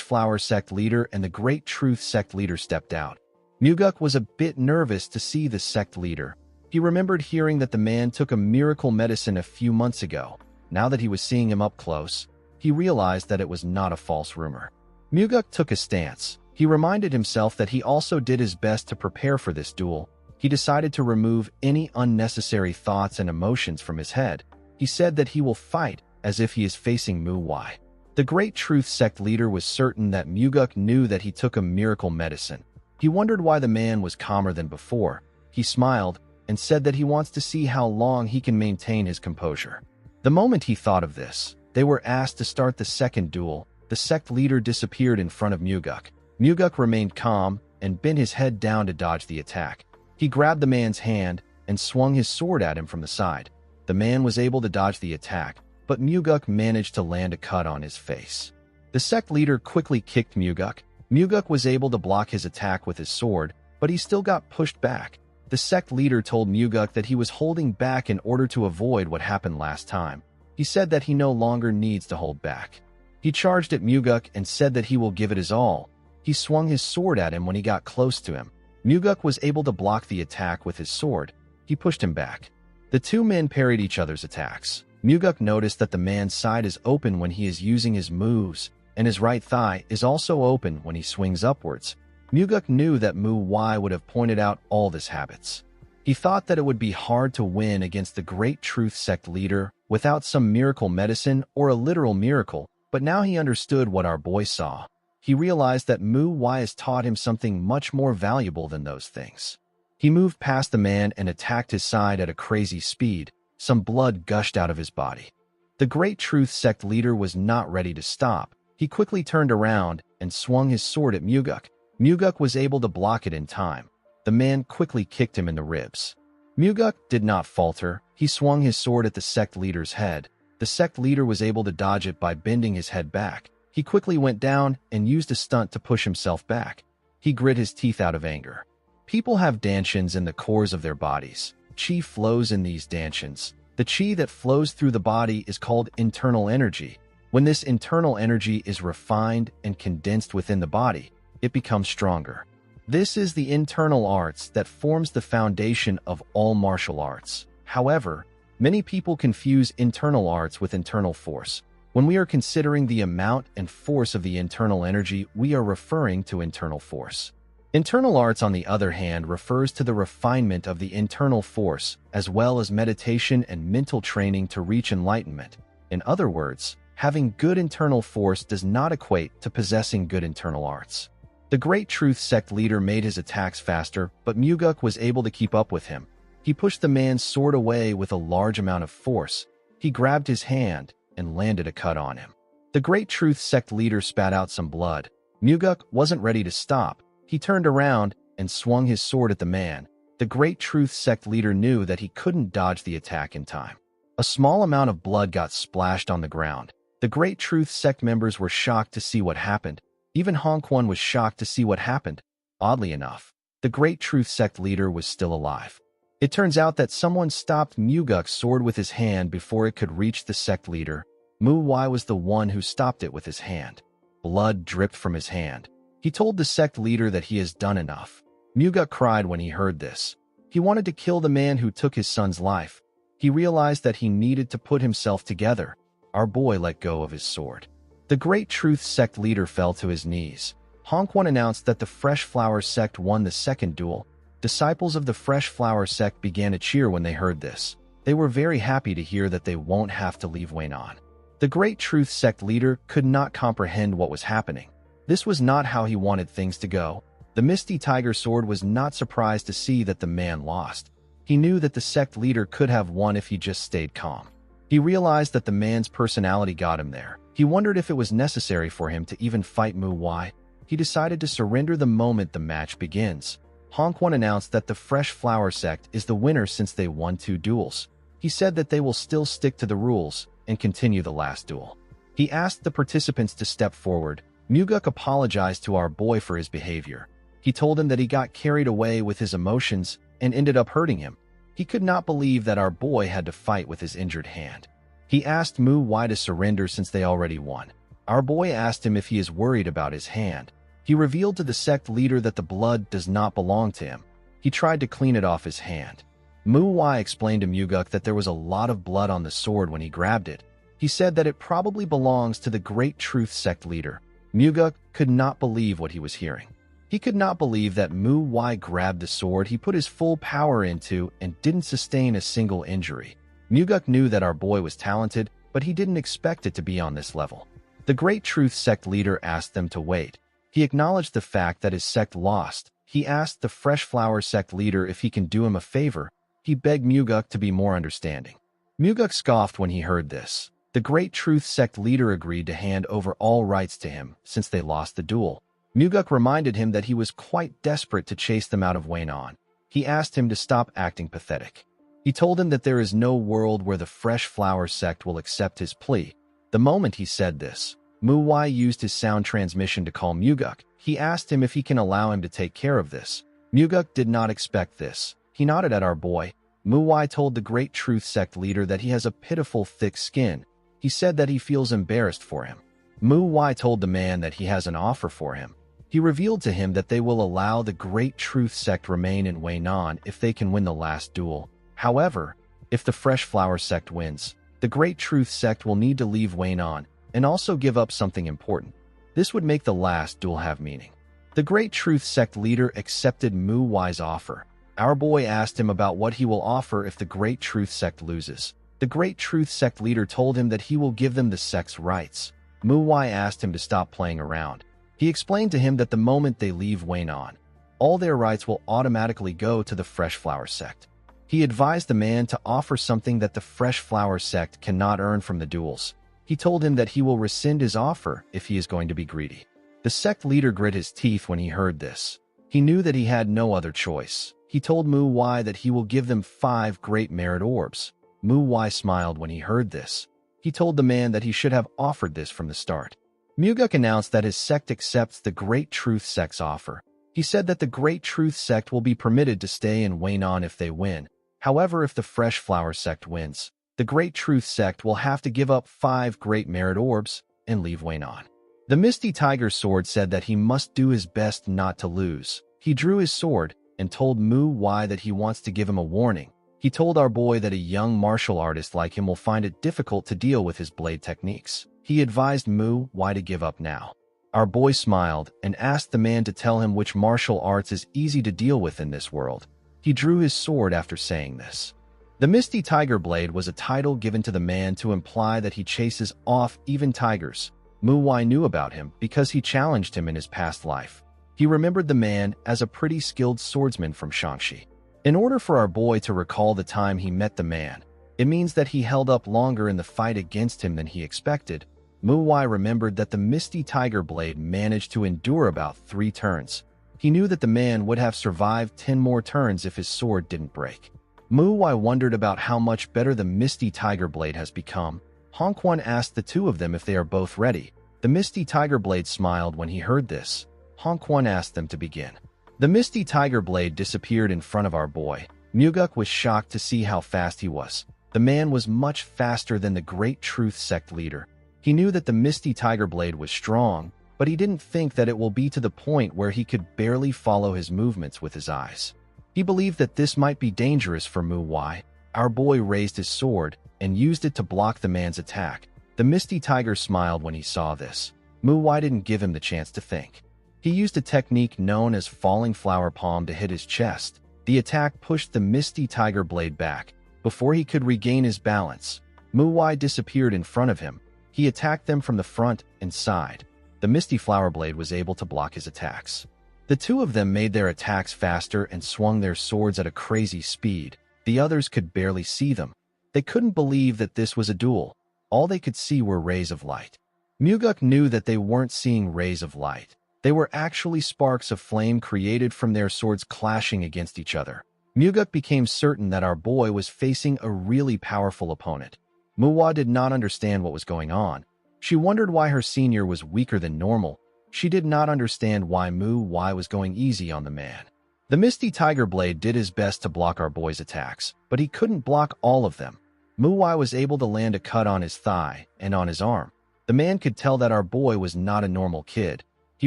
Flower sect leader and the Great Truth sect leader stepped out. Muguk was a bit nervous to see the sect leader. He remembered hearing that the man took a miracle medicine a few months ago. Now that he was seeing him up close, he realized that it was not a false rumor. Muguk took a stance. He reminded himself that he also did his best to prepare for this duel. He decided to remove any unnecessary thoughts and emotions from his head. He said that he will fight as if he is facing Mu Wai. The Great Truth sect leader was certain that Muguk knew that he took a miracle medicine. He wondered why the man was calmer than before. He smiled and said that he wants to see how long he can maintain his composure. The moment he thought of this, they were asked to start the second duel. The sect leader disappeared in front of Muguk. Muguk remained calm and bent his head down to dodge the attack. He grabbed the man's hand and swung his sword at him from the side. The man was able to dodge the attack, but Muguk managed to land a cut on his face. The sect leader quickly kicked Muguk. Muguk was able to block his attack with his sword, but he still got pushed back. The sect leader told Muguk that he was holding back in order to avoid what happened last time. He said that he no longer needs to hold back. He charged at Muguk and said that he will give it his all. He swung his sword at him when he got close to him. Muguk was able to block the attack with his sword. He pushed him back. The two men parried each other's attacks. Muguk noticed that the man's side is open when he is using his moves, and his right thigh is also open when he swings upwards. Muguk knew that Mu Wai would have pointed out all these habits. He thought that it would be hard to win against the Great Truth sect leader without some miracle medicine or a literal miracle, but now he understood what our boy saw. he realized that Mu Wai has taught him something much more valuable than those things. He moved past the man and attacked his side at a crazy speed. Some blood gushed out of his body. The Great Truth Sect leader was not ready to stop. He quickly turned around and swung his sword at Muguk. Muguk was able to block it in time. The man quickly kicked him in the ribs. Muguk did not falter. He swung his sword at the sect leader's head. The sect leader was able to dodge it by bending his head back. He quickly went down and used a stunt to push himself back. He grit his teeth out of anger. People have danshans in the cores of their bodies. Qi flows in these danshans. The qi that flows through the body is called internal energy. When this internal energy is refined and condensed within the body, it becomes stronger. This is the internal arts that forms the foundation of all martial arts. However, many people confuse internal arts with internal force. When we are considering the amount and force of the internal energy, we are referring to internal force. Internal arts, on the other hand, refers to the refinement of the internal force, as well as meditation and mental training to reach enlightenment. In other words, having good internal force does not equate to possessing good internal arts. The Great Truth Sect leader made his attacks faster, but Muguk was able to keep up with him. He pushed the man's sword away with a large amount of force. He grabbed his hand and landed a cut on him. The Great Truth Sect leader spat out some blood. Muguk wasn't ready to stop. He turned around and swung his sword at the man. The Great Truth Sect leader knew that he couldn't dodge the attack in time. A small amount of blood got splashed on the ground. The Great Truth Sect members were shocked to see what happened. Even Hongquan was shocked to see what happened. Oddly enough, the Great Truth Sect leader was still alive. It turns out that someone stopped Muguk's sword with his hand before it could reach the sect leader. Mu Wai was the one who stopped it with his hand. Blood dripped from his hand. He told the sect leader that he has done enough. Muguk cried when he heard this. He wanted to kill the man who took his son's life. He realized that he needed to put himself together. Our boy let go of his sword. The Great Truth Sect leader fell to his knees. Hongquan announced that the Fresh Flower Sect won the second duel. Disciples of the Fresh Flower Sect began to cheer when they heard this. They were very happy to hear that they won't have to leave Weinan. The Great Truth Sect leader could not comprehend what was happening. This was not how he wanted things to go. The Misty Tiger Sword was not surprised to see that the man lost. He knew that the sect leader could have won if he just stayed calm. He realized that the man's personality got him there. He wondered if it was necessary for him to even fight Mu Wai. He decided to surrender the moment the match begins. Hongquan announced that the Fresh Flower Sect is the winner since they won 2 duels. He said that they will still stick to the rules and continue the last duel. He asked the participants to step forward. Muguk apologized to our boy for his behavior. He told him that he got carried away with his emotions and ended up hurting him. He could not believe that our boy had to fight with his injured hand. He asked Mu Wai to surrender since they already won. Our boy asked him if he is worried about his hand. He revealed to the sect leader that the blood does not belong to him. He tried to clean it off his hand. Mu Wai explained to Muguk that there was a lot of blood on the sword when he grabbed it. He said that it probably belongs to the Great Truth Sect leader. Muguk could not believe what he was hearing. He could not believe that Mu Wai grabbed the sword he put his full power into and didn't sustain a single injury. Muguk knew that our boy was talented, but he didn't expect it to be on this level. The Great Truth Sect leader asked them to wait. He acknowledged the fact that his sect lost. He asked the Fresh Flower Sect leader if he can do him a favor. He begged Muguk to be more understanding. Muguk scoffed when he heard this. The Great Truth Sect leader agreed to hand over all rights to him since they lost the duel. Muguk reminded him that he was quite desperate to chase them out of Weinan. He asked him to stop acting pathetic. He told him that there is no world where the Fresh Flower Sect will accept his plea. The moment he said this, Mu Wai used his sound transmission to call Muguk. He asked him if he can allow him to take care of this. Muguk did not expect this. He nodded at our boy. Mu Wai told the Great Truth Sect leader that he has a pitiful thick skin. He said that he feels embarrassed for him. Mu Wai told the man that he has an offer for him. He revealed to him that they will allow the Great Truth Sect remain in Weinan if they can win the last duel. However, if the Fresh Flower Sect wins, the Great Truth Sect will need to leave Weinan and also give up something important. This would make the last duel have meaning. The Great Truth Sect leader accepted Mu Wai's offer. Our boy asked him about what he will offer if the Great Truth Sect loses. The Great Truth Sect leader told him that he will give them the sect's rights. Mu Wai asked him to stop playing around. He explained to him that the moment they leave Waynon, all their rights will automatically go to the Fresh Flower sect. He advised the man to offer something that the Fresh Flower sect cannot earn from the duels. He told him that he will rescind his offer if he is going to be greedy. The sect leader grit his teeth when he heard this. He knew that he had no other choice. He told Mu Wai that he will give them 5 great merit orbs. Mu Wai smiled when he heard this. He told the man that he should have offered this from the start. Muguk announced that his sect accepts the Great Truth sect's offer. He said that the Great Truth sect will be permitted to stay in Waynon if they win. However, if the Fresh Flower sect wins, the Great Truth sect will have to give up 5 great merit orbs and leave Waynon. The Misty Tiger Sword said that he must do his best not to lose. He drew his sword and told Mu Wai that he wants to give him a warning. He told our boy that a young martial artist like him will find it difficult to deal with his blade techniques. He advised Mu Wai to give up now. Our boy smiled and asked the man to tell him which martial arts is easy to deal with in this world. He drew his sword after saying this. The Misty Tiger Blade was a title given to the man to imply that he chases off even tigers. Mu Wai knew about him because he challenged him in his past life. He remembered the man as a pretty skilled swordsman from Shaanxi. In order for our boy to recall the time he met the man, it means that he held up longer in the fight against him than he expected. Mu Wai remembered that the Misty Tiger Blade managed to endure about 3 turns. He knew that the man would have survived 10 more turns if his sword didn't break. Mu Wai wondered about how much better the Misty Tiger Blade has become. Hong Quan asked the two of them if they are both ready. The Misty Tiger Blade smiled when he heard this. Hong Quan asked them to begin. The Misty Tiger Blade disappeared in front of our boy. Muguk was shocked to see how fast he was. The man was much faster than the Great Truth sect leader. He knew that the Misty Tiger Blade was strong, but he didn't think that it will be to the point where he could barely follow his movements with his eyes. He believed that this might be dangerous for Mu Wai. Our boy raised his sword and used it to block the man's attack. The Misty Tiger smiled when he saw this. Mu Wai didn't give him the chance to think. He used a technique known as Falling Flower Palm to hit his chest. The attack pushed the Misty Tiger Blade back. Before he could regain his balance, Mu Wai disappeared in front of him. He attacked them from the front and side. The Misty Flower Blade was able to block his attacks. The two of them made their attacks faster and swung their swords at a crazy speed. The others could barely see them. They couldn't believe that this was a duel. All they could see were rays of light. Muguk knew that they weren't seeing rays of light. They were actually sparks of flame created from their swords clashing against each other. Muguk became certain that our boy was facing a really powerful opponent. Mu Wai did not understand what was going on. She wondered why her senior was weaker than normal. She did not understand why Mu Wai was going easy on the man. The Misty Tiger Blade did his best to block our boy's attacks, but he couldn't block all of them. Mu Wai was able to land a cut on his thigh and on his arm. The man could tell that our boy was not a normal kid. He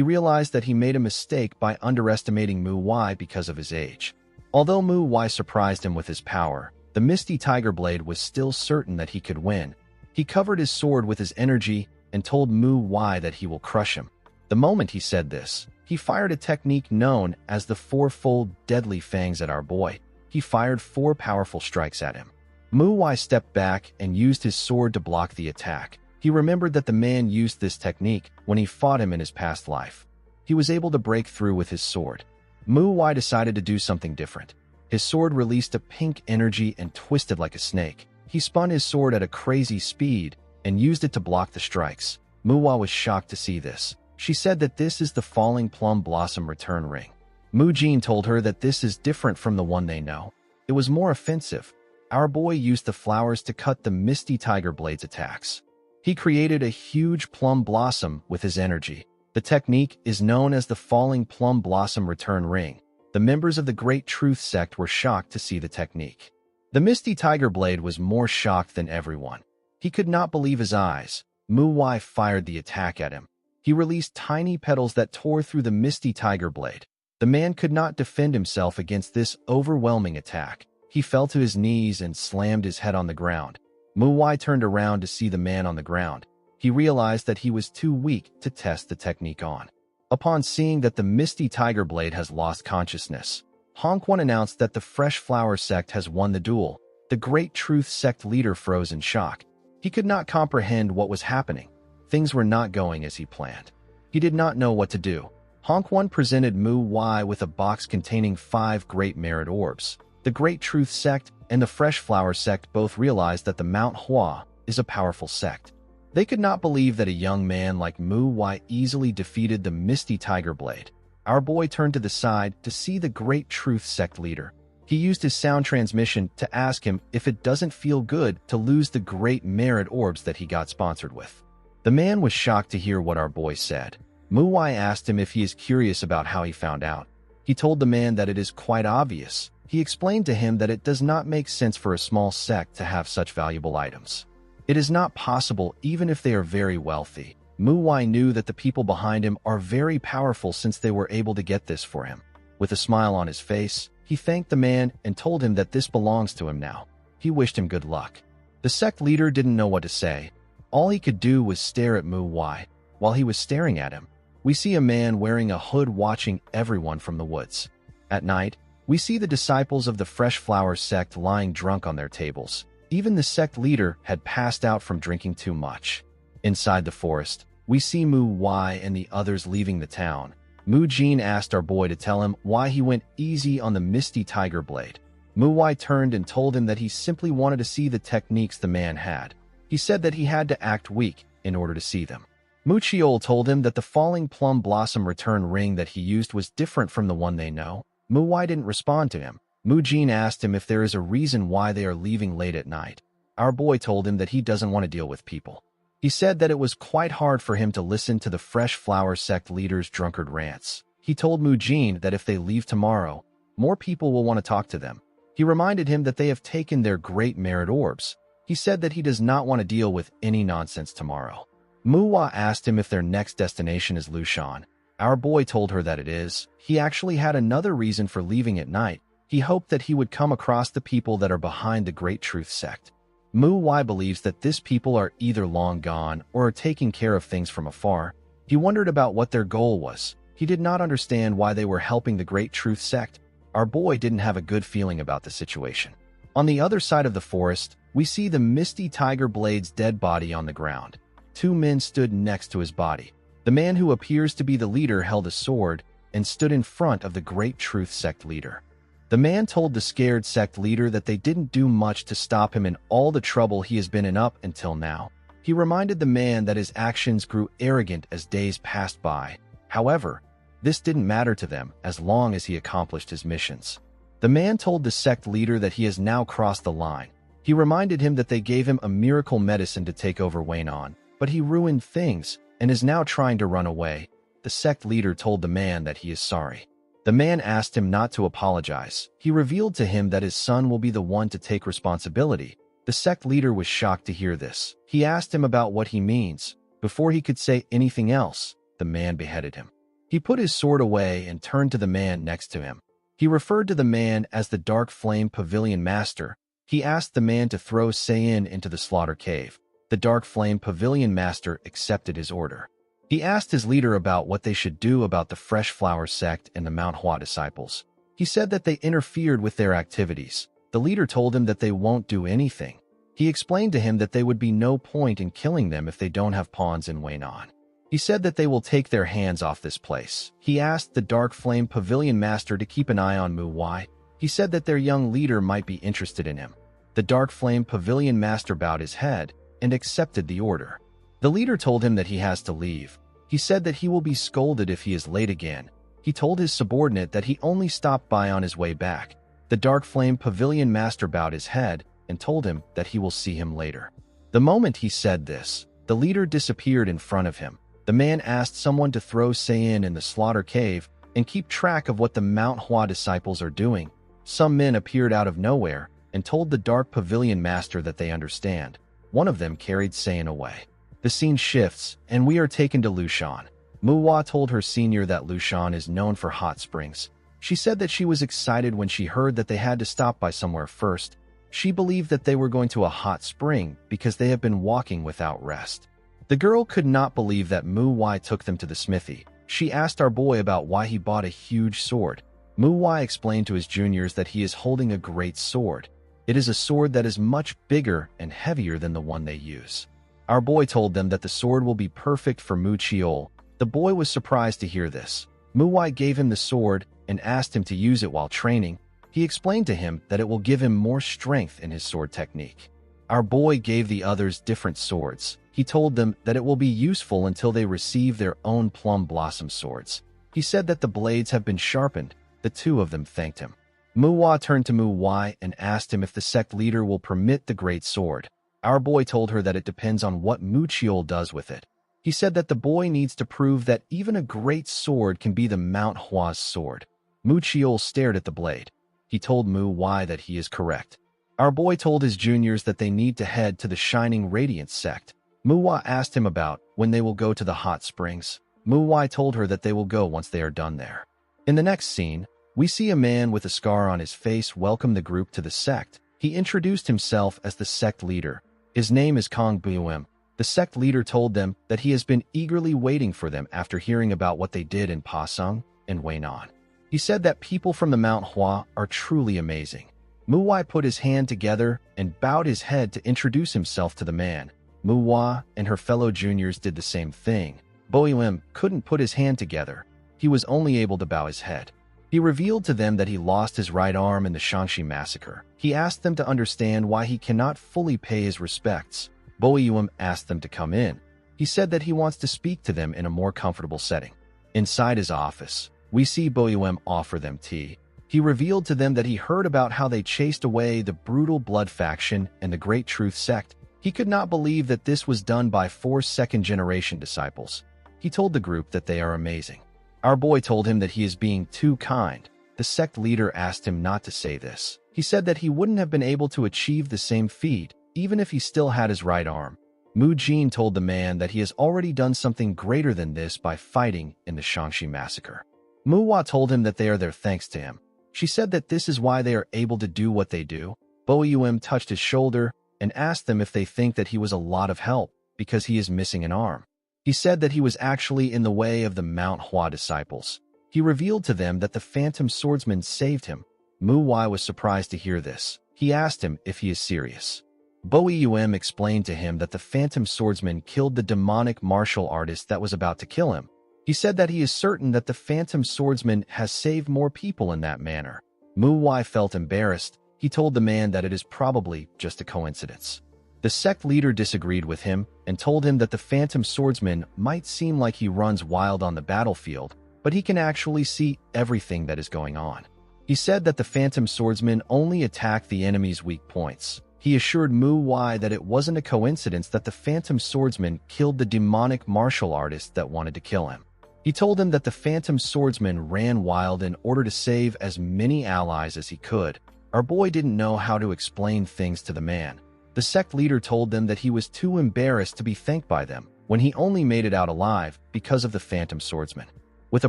realized that he made a mistake by underestimating Mu Wai because of his age. Although Mu Wai surprised him with his power, the Misty Tiger Blade was still certain that he could win. He covered his sword with his energy and told Mu Wai that he will crush him. The moment he said this, he fired a technique known as the fourfold deadly fangs at our boy. He fired 4 powerful strikes at him. Mu Wai stepped back and used his sword to block the attack. He remembered that the man used this technique when he fought him in his past life. He was able to break through with his sword. Mu Wai decided to do something different. His sword released a pink energy and twisted like a snake. He spun his sword at a crazy speed and used it to block the strikes. Mu Wai was shocked to see this. She said that this is the Falling Plum Blossom Return Ring. Mu Jin told her that this is different from the one they know. It was more offensive. Our boy used the flowers to cut the Misty Tiger Blade's attacks. He created a huge plum blossom with his energy. The technique is known as the Falling Plum Blossom Return Ring. The members of the Great Truth sect were shocked to see the technique. The Misty Tiger Blade was more shocked than everyone. He could not believe his eyes. Mu Wai fired the attack at him. He released tiny petals that tore through the Misty Tiger Blade. The man could not defend himself against this overwhelming attack. He fell to his knees and slammed his head on the ground. Mu Wai turned around to see the man on the ground. He realized that he was too weak to test the technique on. Upon seeing that the Misty Tiger Blade has lost consciousness, Hong Quan announced that the Fresh Flower sect has won the duel. The Great Truth sect leader froze in shock. He could not comprehend what was happening. Things were not going as he planned. He did not know what to do. Honk-One presented Mu-Wai with a box containing 5 Great Merit Orbs. The Great Truth Sect and the Fresh Flower Sect both realized that the MANHWA is a powerful sect. They could not believe that a young man like Mu-Wai easily defeated the Misty Tiger Blade. Our boy turned to the side to see the Great Truth Sect leader. He used his sound transmission to ask him if it doesn't feel good to lose the Great Merit Orbs that he got sponsored with. The man was shocked to hear what our boy said. Mu-Wai asked him if he is curious about how he found out. He told the man that it is quite obvious. He explained to him that it does not make sense for a small sect to have such valuable items. It is not possible even if they are very wealthy. Mu-Wai knew that the people behind him are very powerful since they were able to get this for him. With a smile on his face, he thanked the man and told him that this belongs to him now. He wished him good luck. The sect leader didn't know what to say. All he could do was stare at Mu-Wai. While he was staring at him, we see a man wearing a hood watching everyone from the woods. At night, we see the disciples of the Fresh Flower Sect lying drunk on their tables. Even the sect leader had passed out from drinking too much. Inside the forest, we see Mu-Wai and the others leaving the town. Mu-Jin asked our boy to tell him why he went easy on the Misty Tiger Blade. Mu-Wai turned and told him that he simply wanted to see the techniques the man had. He said that he had to act weak in order to see them. Mu-Chiol told him that the Falling Plum Blossom return ring that he used was different from the one they know. Mu-Wai didn't respond to him. Mu-Jin asked him if there is a reason why they are leaving late at night. Our boy told him that he doesn't want to deal with people. He said that it was quite hard for him to listen to the Fresh Flower Sect leader's drunkard rants. He told Mu-Jin that if they leave tomorrow, more people will want to talk to them. He reminded him that they have taken their Great Merit Orbs. He said that he does not want to deal with any nonsense tomorrow. Mu-Wai asked him if their next destination is Lushan. Our boy told her that it is. He actually had another reason for leaving at night. He hoped that he would come across the people that are behind the Great Truth Sect. Mu-Wai believes that this people are either long gone or are taking care of things from afar. He wondered about what their goal was. He did not understand why they were helping the Great Truth Sect. Our boy didn't have a good feeling about the situation. On the other side of the forest, we see the Misty Tiger Blade's dead body on the ground. 2 men stood next to his body. The man who appears to be the leader held a sword and stood in front of the Great Truth Sect leader. The man told the scared sect leader that they didn't do much to stop him in all the trouble he has been in up until now. He reminded the man that his actions grew arrogant as days passed by. However, this didn't matter to them as long as he accomplished his missions. The man told the sect leader that he has now crossed the line. He reminded him that they gave him a miracle medicine to take over Waynon, but he ruined things and is now trying to run away. The sect leader told the man that he is sorry. The man asked him not to apologize. He revealed to him that his son will be the one to take responsibility. The sect leader was shocked to hear this. He asked him about what he means. Before he could say anything else, the man beheaded him. He put his sword away and turned to the man next to him. He referred to the man as the Dark Flame Pavilion Master. He asked the man to throw Sayin into the slaughter cave. The Dark Flame Pavilion Master accepted his order. He asked his leader about what they should do about the Fresh Flower Sect and the MANHWA disciples. He said that they interfered with their activities. The leader told him that they won't do anything. He explained to him that there would be no point in killing them if they don't have pawns in Waynon. He said that they will take their hands off this place. He asked the Dark Flame Pavilion Master to keep an eye on Mu-Wai. He said that their young leader might be interested in him. The Dark Flame Pavilion Master bowed his head and accepted the order. The leader told him that he has to leave. He said that he will be scolded if he is late again. He told his subordinate that he only stopped by on his way back. The Dark Flame Pavilion Master bowed his head and told him that he will see him later. The moment he said this, the leader disappeared in front of him. The man asked someone to throw Sayin in the slaughter cave and keep track of what the MANHWA disciples are doing. Some men appeared out of nowhere and told the Dark Pavilion Master that they understand. One of them carried Sayin away. The scene shifts, and we are taken to Lushan. Mu-Wai told her senior that Lushan is known for hot springs. She said that she was excited when she heard that they had to stop by somewhere first. She believed that they were going to a hot spring because they have been walking without rest. The girl could not believe that Mu-Wai took them to the smithy. She asked our boy about why he bought a huge sword. Mu-Wai explained to his juniors that he is holding a great sword. It is a sword that is much bigger and heavier than the one they use. Our boy told them that the sword will be perfect for Mu-Chiol. The boy was surprised to hear this. Muwai gave him the sword and asked him to use it while training. He explained to him that it will give him more strength in his sword technique. Our boy gave the others different swords. He told them that it will be useful until they receive their own plum blossom swords. He said that the blades have been sharpened. The two of them thanked him. Muwa turned to Muwai and asked him if the sect leader will permit the great sword. Our boy told her that it depends on what Muchiol does with it. He said that the boy needs to prove that even a great sword can be the MANHWA's sword. Muchiol stared at the blade. He told Muwai that he is correct. Our boy told his juniors that they need to head to the Shining Radiance sect. Muwa asked him about when they will go to the hot springs. Muwai told her that they will go once they are done there. In the next scene, we see a man with a scar on his face welcome the group to the sect. He introduced himself as the sect leader. His name is Kong Buem. The sect leader told them that he has been eagerly waiting for them after hearing about what they did in Pasung and Weinan. He said that people from the MANHWA are truly amazing. Muwai put his hand together and bowed his head to introduce himself to the man. Muwa and her fellow juniors did the same thing. Boyuem couldn't put his hand together. He was only able to bow his head. He revealed to them that he lost his right arm in the Shanxi massacre. He asked them to understand why he cannot fully pay his respects. Boyuem asked them to come in. He said that he wants to speak to them in a more comfortable setting. Inside his office, we see Boyuem offer them tea. He revealed to them that he heard about how they chased away the brutal blood faction and the Great Truth sect. He could not believe that this was done by 4 second-generation disciples. He told the group that they are amazing. Our boy told him that he is being too kind. The sect leader asked him not to say this. He said that he wouldn't have been able to achieve the same feat, even if he still had his right arm. Mu Jin told the man that he has already done something greater than this by fighting in the Shanxi massacre. Muwa told him that they are there thanks to him. She said that this is why they are able to do what they do. Boyuem touched his shoulder and asked them if they think that he was a lot of help because he is missing an arm. He said that he was actually in the way of the MANHWA disciples. He revealed to them that the phantom swordsman saved him. Muwai was surprised to hear this. He asked him if he is serious. Boyuem explained to him that the phantom swordsman killed the demonic martial artist that was about to kill him. He said that he is certain that the phantom swordsman has saved more people in that manner. Muwai felt embarrassed. He told the man that it is probably just a coincidence. The sect leader disagreed with him and told him that the phantom swordsman might seem like he runs wild on the battlefield, but he can actually see everything that is going on. He said that the phantom swordsman only attacked the enemy's weak points. He assured Muwai that it wasn't a coincidence that the phantom swordsman killed the demonic martial artist that wanted to kill him. He told him that the phantom swordsman ran wild in order to save as many allies as he could. Our boy didn't know how to explain things to the man. The sect leader told them that he was too embarrassed to be thanked by them when he only made it out alive because of the phantom swordsman. With a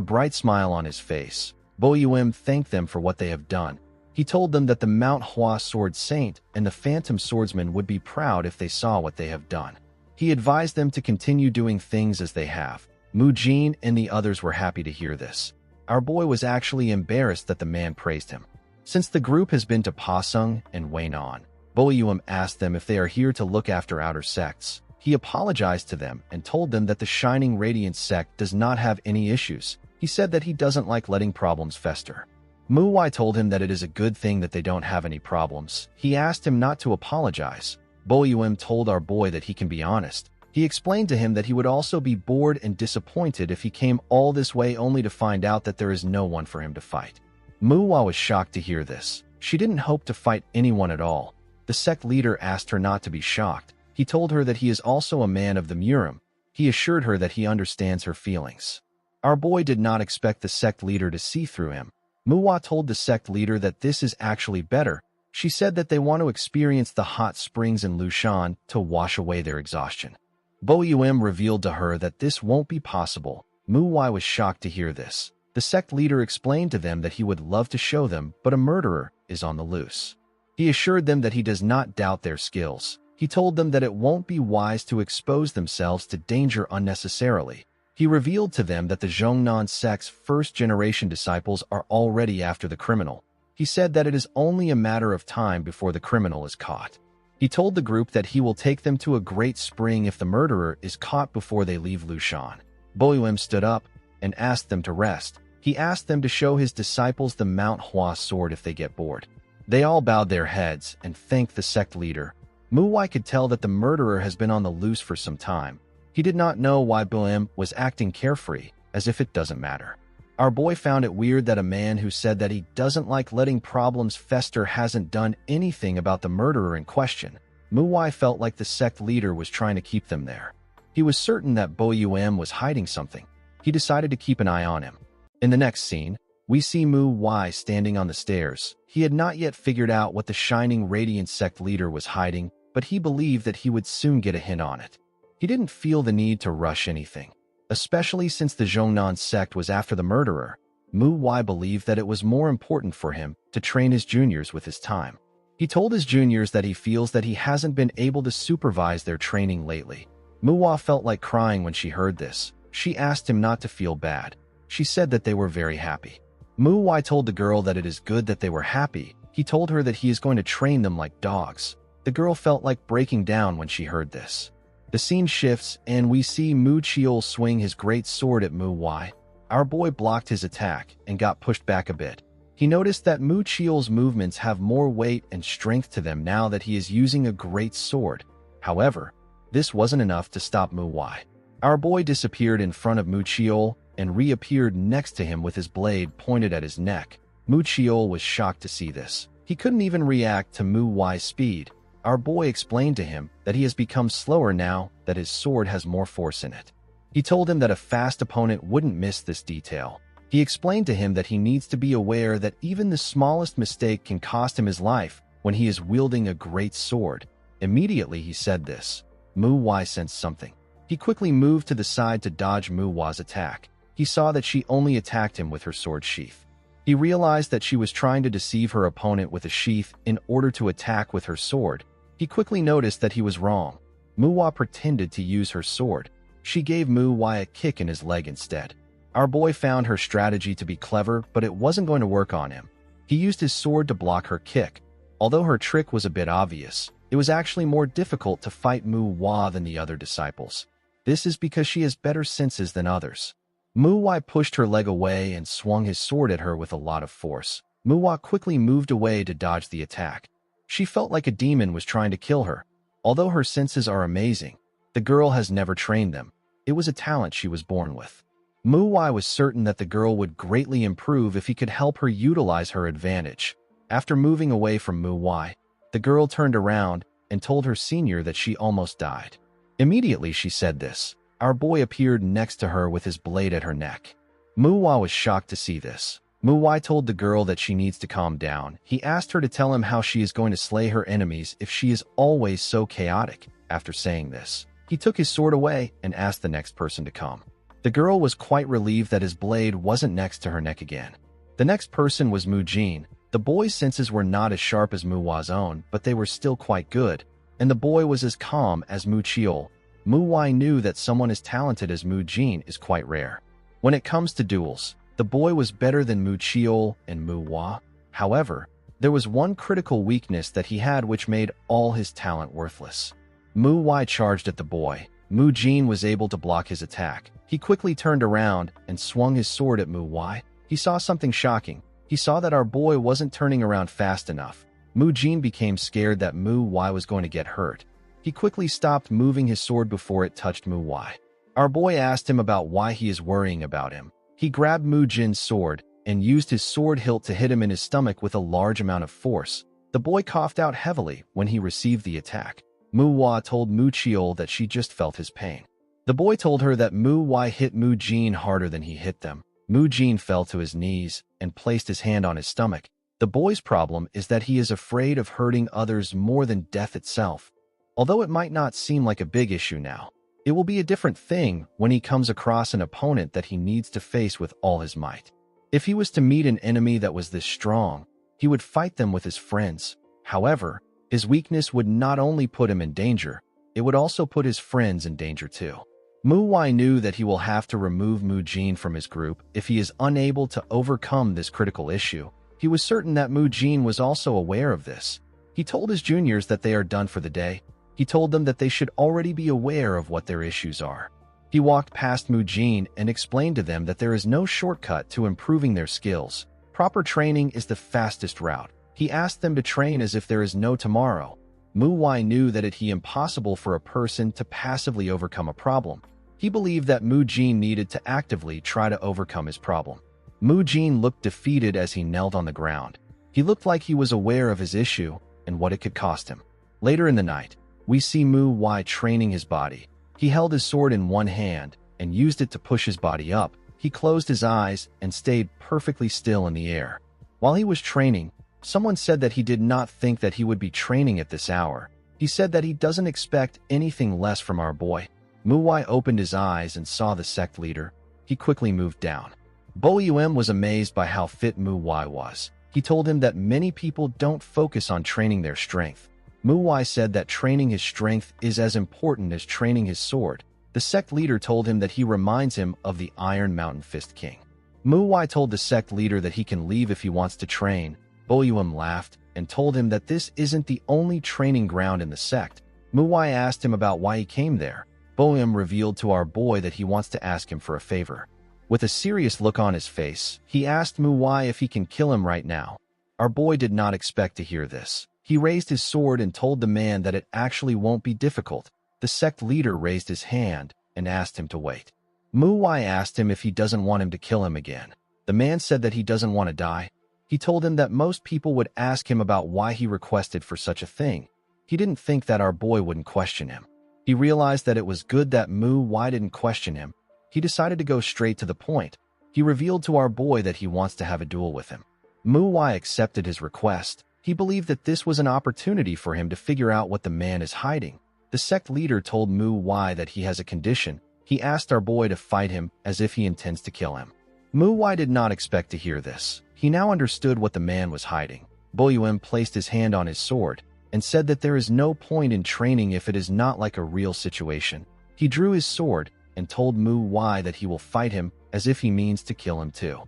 bright smile on his face, Boyuem thanked them for what they have done. He told them that the MANHWA sword saint and the phantom swordsman would be proud if they saw what they have done. He advised them to continue doing things as they have. Mu Jin and the others were happy to hear this. Our boy was actually embarrassed that the man praised him. Since the group has been to Pasung and Weinan, Boyuem asked them if they are here to look after outer sects. He apologized to them and told them that the Shining Radiance sect does not have any issues. He said that he doesn't like letting problems fester. Muwai told him that it is a good thing that they don't have any problems. He asked him not to apologize. Boyuem told our boy that he can be honest. He explained to him that he would also be bored and disappointed if he came all this way only to find out that there is no one for him to fight. Muwa was shocked to hear this. She didn't hope to fight anyone at all. The sect leader asked her not to be shocked. He told her that he is also a man of the Murim. He assured her that he understands her feelings. Our boy did not expect the sect leader to see through him. Muwa told the sect leader that this is actually better. She said that they want to experience the hot springs in Lushan to wash away their exhaustion. Boyuem revealed to her that this won't be possible. Muwai was shocked to hear this. The sect leader explained to them that he would love to show them, but a murderer is on the loose. He assured them that he does not doubt their skills. He told them that it won't be wise to expose themselves to danger unnecessarily. He revealed to them that the Zhongnan sect's first-generation disciples are already after the criminal. He said that it is only a matter of time before the criminal is caught. He told the group that he will take them to a great spring if the murderer is caught before they leave Lushan. Boyuem stood up and asked them to rest. He asked them to show his disciples the MANHWA sword if they get bored. They all bowed their heads and thanked the sect leader. Muwai could tell that the murderer has been on the loose for some time. He did not know why Boyuem was acting carefree, as if it doesn't matter. Our boy found it weird that a man who said that he doesn't like letting problems fester hasn't done anything about the murderer in question. Muwai felt like the sect leader was trying to keep them there. He was certain that Boyuem was hiding something. He decided to keep an eye on him. In the next scene, we see Muwai standing on the stairs. He had not yet figured out what the shining radiant sect leader was hiding, but he believed that he would soon get a hint on it. He didn't feel the need to rush anything, especially since the Zhongnan sect was after the murderer. Muwai believed that it was more important for him to train his juniors with his time. He told his juniors that he feels that he hasn't been able to supervise their training lately. Muwai felt like crying when she heard this. She asked him not to feel bad. She said that they were very happy. Muwai told the girl that it is good that they were happy. He told her that he is going to train them like dogs. The girl felt like breaking down when she heard this. The scene shifts and we see Mu Chiol swing his great sword at Muwai. Our boy blocked his attack and got pushed back a bit. He noticed that Mu Chiol's movements have more weight and strength to them now that he is using a great sword. However, this wasn't enough to stop Muwai. Our boy disappeared in front of Mu Chiol and reappeared next to him with his blade pointed at his neck. Mu Chiol was shocked to see this. He couldn't even react to Muwai's speed. Our boy explained to him that he has become slower now that his sword has more force in it. He told him that a fast opponent wouldn't miss this detail. He explained to him that he needs to be aware that even the smallest mistake can cost him his life when he is wielding a great sword. Immediately he said this. Muwai sensed something. He quickly moved to the side to dodge Muwai's attack. He saw that she only attacked him with her sword sheath. He realized that she was trying to deceive her opponent with a sheath in order to attack with her sword. He quickly noticed that he was wrong. Muwai pretended to use her sword. She gave Muwai a kick in his leg instead. Our boy found her strategy to be clever, but it wasn't going to work on him. He used his sword to block her kick. Although her trick was a bit obvious, it was actually more difficult to fight Muwai than the other disciples. This is because she has better senses than others. Muwai pushed her leg away and swung his sword at her with a lot of force. Muwai quickly moved away to dodge the attack. She felt like a demon was trying to kill her. Although her senses are amazing, the girl has never trained them. It was a talent she was born with. Muwai was certain that the girl would greatly improve if he could help her utilize her advantage. After moving away from Muwai, the girl turned around and told her senior that she almost died. Immediately she said this. Our boy appeared next to her with his blade at her neck. Muwai was shocked to see this. Muwai told the girl that she needs to calm down. He asked her to tell him how she is going to slay her enemies if she is always so chaotic. After saying this, he took his sword away and asked the next person to come. The girl was quite relieved that his blade wasn't next to her neck again. The next person was Mu Jin. The boy's senses were not as sharp as Muwai's own, but they were still quite good, and the boy was as calm as Mu Chiol. Muwai knew that someone as talented as Mu Jin is quite rare. When it comes to duels, the boy was better than Mu Chiol and Muwai. However, there was one critical weakness that he had which made all his talent worthless. Muwai charged at the boy. Mu Jin was able to block his attack. He quickly turned around and swung his sword at Muwai. He saw something shocking. He saw that our boy wasn't turning around fast enough. Mu Jin became scared that Muwai was going to get hurt. He quickly stopped moving his sword before it touched Muwai. Our boy asked him about why he is worrying about him. He grabbed Mu Jin's sword and used his sword hilt to hit him in his stomach with a large amount of force. The boy coughed out heavily when he received the attack. Muwai told Mu Chiol that she just felt his pain. The boy told her that Muwai hit Mu Jin harder than he hit them. Mu Jin fell to his knees and placed his hand on his stomach. The boy's problem is that he is afraid of hurting others more than death itself. Although it might not seem like a big issue now, it will be a different thing when he comes across an opponent that he needs to face with all his might. If he was to meet an enemy that was this strong, he would fight them with his friends. However, his weakness would not only put him in danger, it would also put his friends in danger too. Muwai knew that he will have to remove Mu Jin from his group if he is unable to overcome this critical issue. He was certain that Mu Jin was also aware of this. He told his juniors that they are done for the day. He told them that they should already be aware of what their issues are. He walked past Mujin and explained to them that there is no shortcut to improving their skills. Proper training is the fastest route. He asked them to train as if there is no tomorrow. Mu-Wai knew that it is impossible for a person to passively overcome a problem. He believed that Mujin needed to actively try to overcome his problem. Mujin looked defeated as he knelt on the ground. He looked like he was aware of his issue and what it could cost him. Later in the night, we see Mu-Wai training his body. He held his sword in one hand and used it to push his body up. He closed his eyes and stayed perfectly still in the air. While he was training, someone said that he did not think that he would be training at this hour. He said that he doesn't expect anything less from our boy. Mu-Wai opened his eyes and saw the sect leader. He quickly moved down. Bo-Yum was amazed by how fit Mu-Wai was. He told him that many people don't focus on training their strength. Mu-Wai said that training his strength is as important as training his sword. The sect leader told him that he reminds him of the Iron Mountain Fist King. Mu-Wai told the sect leader that he can leave if he wants to train. Bo-Yum laughed and told him that this isn't the only training ground in the sect. Mu-Wai asked him about why he came there. Bo-Yum revealed to our boy that he wants to ask him for a favor. With a serious look on his face, he asked Mu-Wai if he can kill him right now. Our boy did not expect to hear this. He raised his sword and told the man that it actually won't be difficult. The sect leader raised his hand and asked him to wait. Mu-Wai asked him if he doesn't want him to kill him again. The man said that he doesn't want to die. He told him that most people would ask him about why he requested for such a thing. He didn't think that our boy wouldn't question him. He realized that it was good that Mu-Wai didn't question him. He decided to go straight to the point. He revealed to our boy that he wants to have a duel with him. Mu-Wai accepted his request. He believed that this was an opportunity for him to figure out what the man is hiding. The sect leader told Mu-Wai that he has a condition. He asked our boy to fight him as if he intends to kill him. Mu-Wai did not expect to hear this. He now understood what the man was hiding. Bo-Yum placed his hand on his sword and said that there is no point in training if it is not like a real situation. He drew his sword and told Mu-Wai that he will fight him as if he means to kill him too.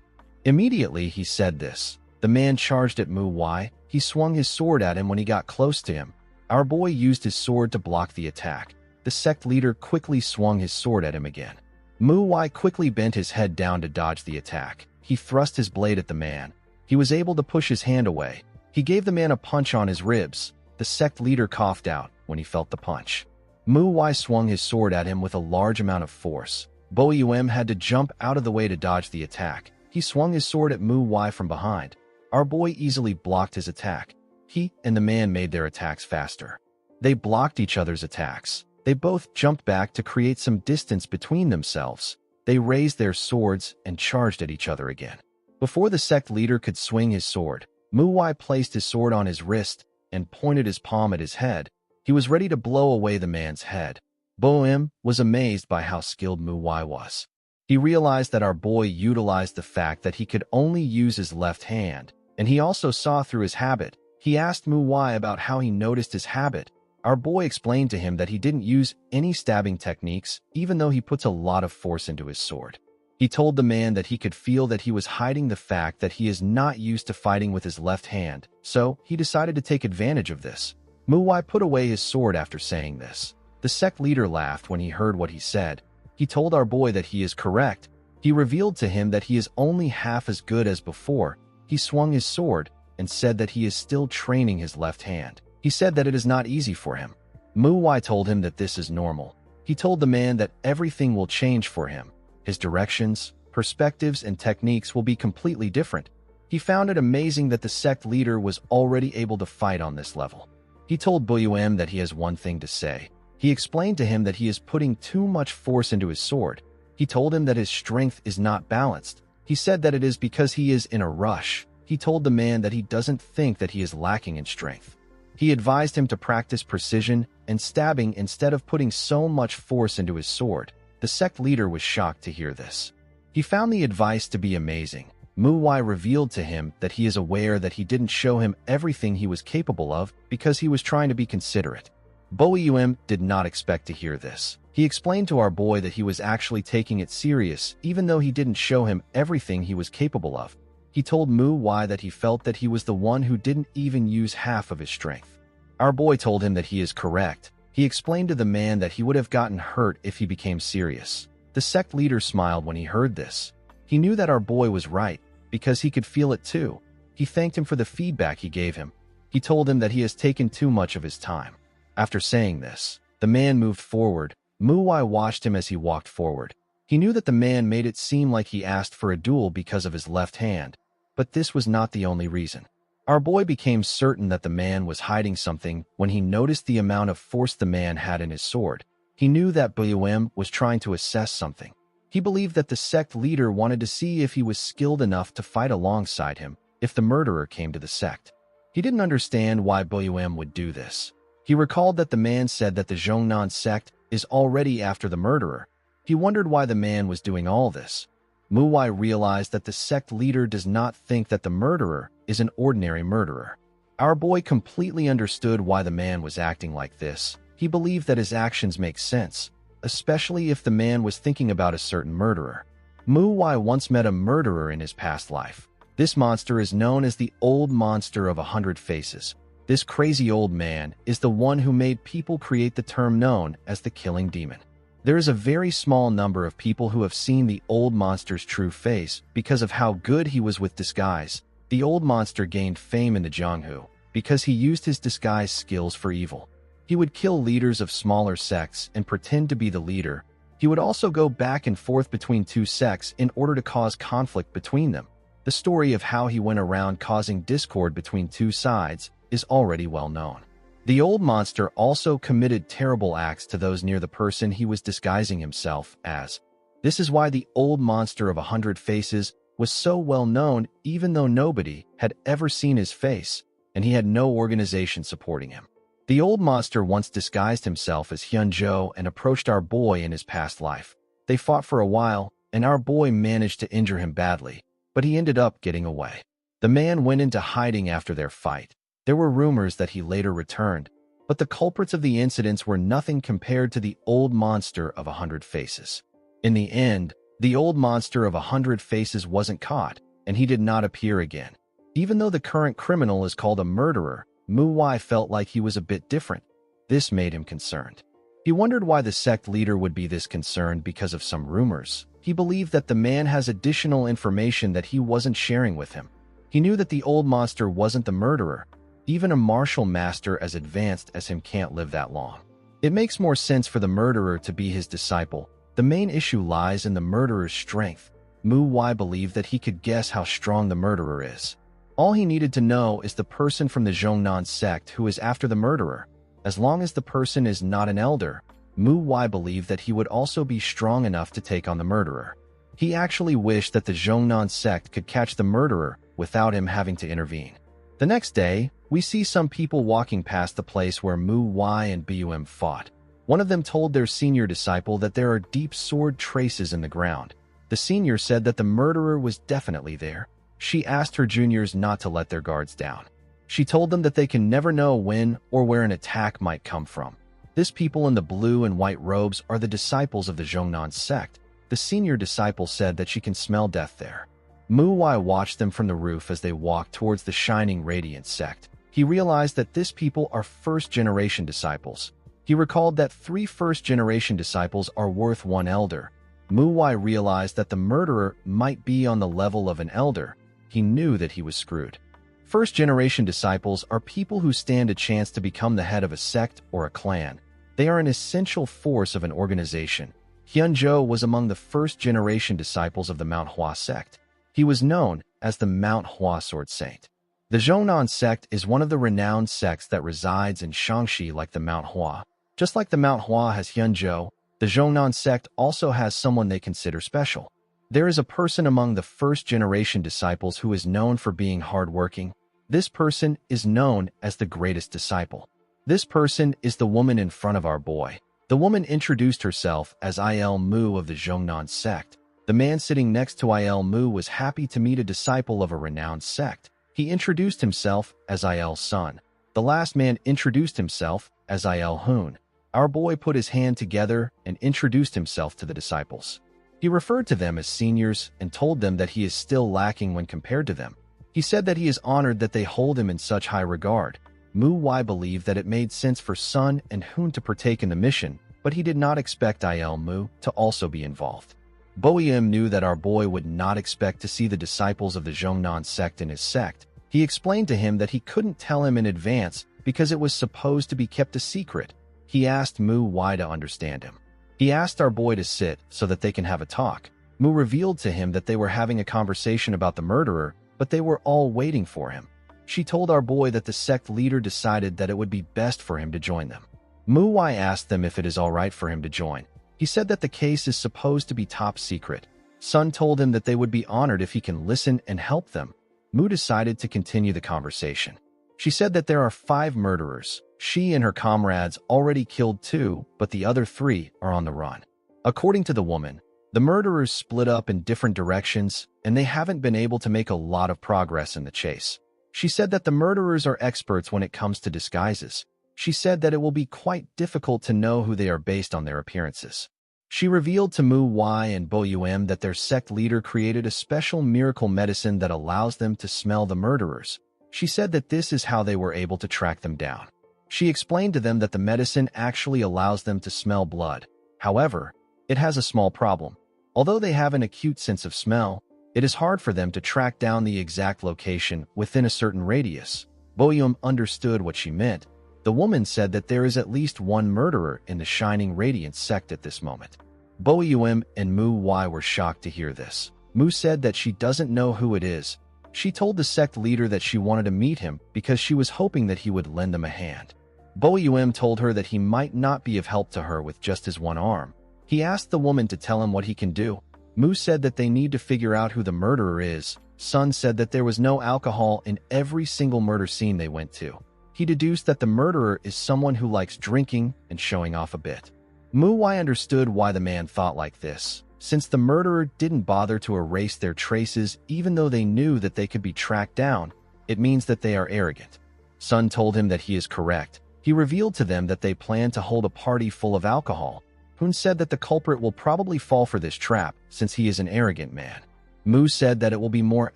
Immediately he said this. The man charged at Mu-Wai. He swung his sword at him when he got close to him. Our boy used his sword to block the attack. The sect leader quickly swung his sword at him again. Mu-Wai quickly bent his head down to dodge the attack. He thrust his blade at the man. He was able to push his hand away. He gave the man a punch on his ribs. The sect leader coughed out when he felt the punch. Mu-Wai swung his sword at him with a large amount of force. Bo-Yum had to jump out of the way to dodge the attack. He swung his sword at Mu-Wai from behind. Our boy easily blocked his attack. He and the man made their attacks faster. They blocked each other's attacks. They both jumped back to create some distance between themselves. They raised their swords and charged at each other again. Before the sect leader could swing his sword, Mu-Wai placed his sword on his wrist and pointed his palm at his head. He was ready to blow away the man's head. Bo-Yum was amazed by how skilled Mu-Wai was. He realized that our boy utilized the fact that he could only use his left hand, and he also saw through his habit. He asked Mu-Wai about how he noticed his habit. Our boy explained to him that he didn't use any stabbing techniques, even though he puts a lot of force into his sword. He told the man that he could feel that he was hiding the fact that he is not used to fighting with his left hand, so he decided to take advantage of this. Mu-Wai put away his sword after saying this. The sect leader laughed when he heard what he said. He told our boy that he is correct. He revealed to him that he is only half as good as before. He swung his sword and said that he is still training his left hand. He said that it is not easy for him. Mu-Wai told him that this is normal. He told the man that everything will change for him. His directions, perspectives, and techniques will be completely different. He found it amazing that the sect leader was already able to fight on this level. He told Bo-Yum that he has one thing to say. He explained to him that he is putting too much force into his sword. He told him that his strength is not balanced. He said that it is because he is in a rush. He told the man that he doesn't think that he is lacking in strength. He advised him to practice precision and stabbing instead of putting so much force into his sword. The sect leader was shocked to hear this. He found the advice to be amazing. Mu-Wai revealed to him that he is aware that he didn't show him everything he was capable of because he was trying to be considerate. Bo-Yum did not expect to hear this. He explained to our boy that he was actually taking it serious even though he didn't show him everything he was capable of. He told Mu-Wai that he felt that he was the one who didn't even use half of his strength. Our boy told him that he is correct. He explained to the man that he would have gotten hurt if he became serious. The sect leader smiled when he heard this. He knew that our boy was right, because he could feel it too. He thanked him for the feedback he gave him. He told him that he has taken too much of his time. After saying this, the man moved forward. MANHWA watched him as he walked forward. He knew that the man made it seem like he asked for a duel because of his left hand, but this was not the only reason. Our boy became certain that the man was hiding something when he noticed the amount of force the man had in his sword. He knew that BUM was trying to assess something. He believed that the sect leader wanted to see if he was skilled enough to fight alongside him if the murderer came to the sect. He didn't understand why BUM would do this. He recalled that the man said that the Zhongnan sect is already after the murderer. He wondered why the man was doing all this. MANHWA realized that the sect leader does not think that the murderer is an ordinary murderer. Our boy completely understood why the man was acting like this. He believed that his actions make sense, especially if the man was thinking about a certain murderer. MANHWA once met a murderer in his past life. This monster is known as the Old Monster of 100 Faces. This crazy old man is the one who made people create the term known as the Killing Demon. There is a very small number of people who have seen the old monster's true face because of how good he was with disguise. The old monster gained fame in the Jianghu because he used his disguise skills for evil. He would kill leaders of smaller sects and pretend to be the leader. He would also go back and forth between two sects in order to cause conflict between them. The story of how he went around causing discord between two sides is already well known. The old monster also committed terrible acts to those near the person he was disguising himself as. This is why the Old Monster of 100 Faces was so well known even though nobody had ever seen his face and he had no organization supporting him. The old monster once disguised himself as Hyunjo and approached our boy in his past life. They fought for a while and our boy managed to injure him badly, but he ended up getting away. The man went into hiding after their fight. There were rumors that he later returned, but the culprits of the incidents were nothing compared to the Old Monster of 100 Faces. In the end, the Old Monster of 100 Faces wasn't caught, and he did not appear again. Even though the current criminal is called a murderer, MANHWA felt like he was a bit different. This made him concerned. He wondered why the sect leader would be this concerned because of some rumors. He believed that the man has additional information that he wasn't sharing with him. He knew that the old monster wasn't the murderer. Even a martial master as advanced as him can't live that long. It makes more sense for the murderer to be his disciple. The main issue lies in the murderer's strength. MANHWA believed that he could guess how strong the murderer is. All he needed to know is the person from the Zhongnan sect who is after the murderer. As long as the person is not an elder, MANHWA believed that he would also be strong enough to take on the murderer. He actually wished that the Zhongnan sect could catch the murderer without him having to intervene. The next day, we see some people walking past the place where MANHWA and BUM fought. One of them told their senior disciple that there are deep sword traces in the ground. The senior said that the murderer was definitely there. She asked her juniors not to let their guards down. She told them that they can never know when or where an attack might come from. This people in the blue and white robes are the disciples of the Zhongnan sect. The senior disciple said that she can smell death there. MANHWA watched them from the roof as they walked towards the shining radiant sect. He realized that this people are first-generation disciples. He recalled that 3 first-generation disciples are worth 1 elder. MANHWA realized that the murderer might be on the level of an elder. He knew that he was screwed. First-generation disciples are people who stand a chance to become the head of a sect or a clan. They are an essential force of an organization. Hyunjo was among the first-generation disciples of the MANHWA sect. He was known as the MANHWA Sword Saint. The Zhongnan sect is one of the renowned sects that resides in Shaanxi like the MANHWA. Just like the MANHWA has Hyunjo, the Zhongnan sect also has someone they consider special. There is a person among the first-generation disciples who is known for being hardworking. This person is known as the greatest disciple. This person is the woman in front of our boy. The woman introduced herself as Il Mu of the Zhongnan sect. The man sitting next to Il Mu was happy to meet a disciple of a renowned sect. He introduced himself as Il's son. The last man introduced himself as Il Hun. Our boy put his hand together and introduced himself to the disciples. He referred to them as seniors and told them that he is still lacking when compared to them. He said that he is honored that they hold him in such high regard. MANHWA believed that it made sense for Sun and Hun to partake in the mission, but he did not expect Il Mu to also be involved. Boeum knew that our boy would not expect to see the disciples of the Zhongnan sect in his sect. He explained to him that he couldn't tell him in advance because it was supposed to be kept a secret. He asked Mu why to understand him. He asked our boy to sit so that they can have a talk. Mu revealed to him that they were having a conversation about the murderer, but they were all waiting for him. She told our boy that the sect leader decided that it would be best for him to join them. Mu asked them if it is all right for him to join. He said that the case is supposed to be top secret. Sun told him that they would be honored if he can listen and help them. Mu decided to continue the conversation. She said that there are 5 murderers. She and her comrades already killed 2, but the other 3 are on the run. According to the woman, the murderers split up in different directions, and they haven't been able to make a lot of progress in the chase. She said that the murderers are experts when it comes to disguises. She said that it will be quite difficult to know who they are based on their appearances. She revealed to Mu and Boeum that their sect leader created a special miracle medicine that allows them to smell the murderers. She said that this is how they were able to track them down. She explained to them that the medicine actually allows them to smell blood. However, it has a small problem. Although they have an acute sense of smell, it is hard for them to track down the exact location within a certain radius. Boeum understood what she meant. The woman said that there is at least 1 murderer in the Shining Radiance sect at this moment. Boeum and Mu were shocked to hear this. Mu said that she doesn't know who it is. She told the sect leader that she wanted to meet him because she was hoping that he would lend them a hand. Boeum told her that he might not be of help to her with just his 1 arm. He asked the woman to tell him what he can do. Mu said that they need to figure out who the murderer is. Sun said that there was no alcohol in every single murder scene they went to. He deduced that the murderer is someone who likes drinking and showing off a bit. Mu understood why the man thought like this. Since the murderer didn't bother to erase their traces even though they knew that they could be tracked down, it means that they are arrogant. Sun told him that he is correct. He revealed to them that they plan to hold a party full of alcohol. Hun said that the culprit will probably fall for this trap since he is an arrogant man. Mu said that it will be more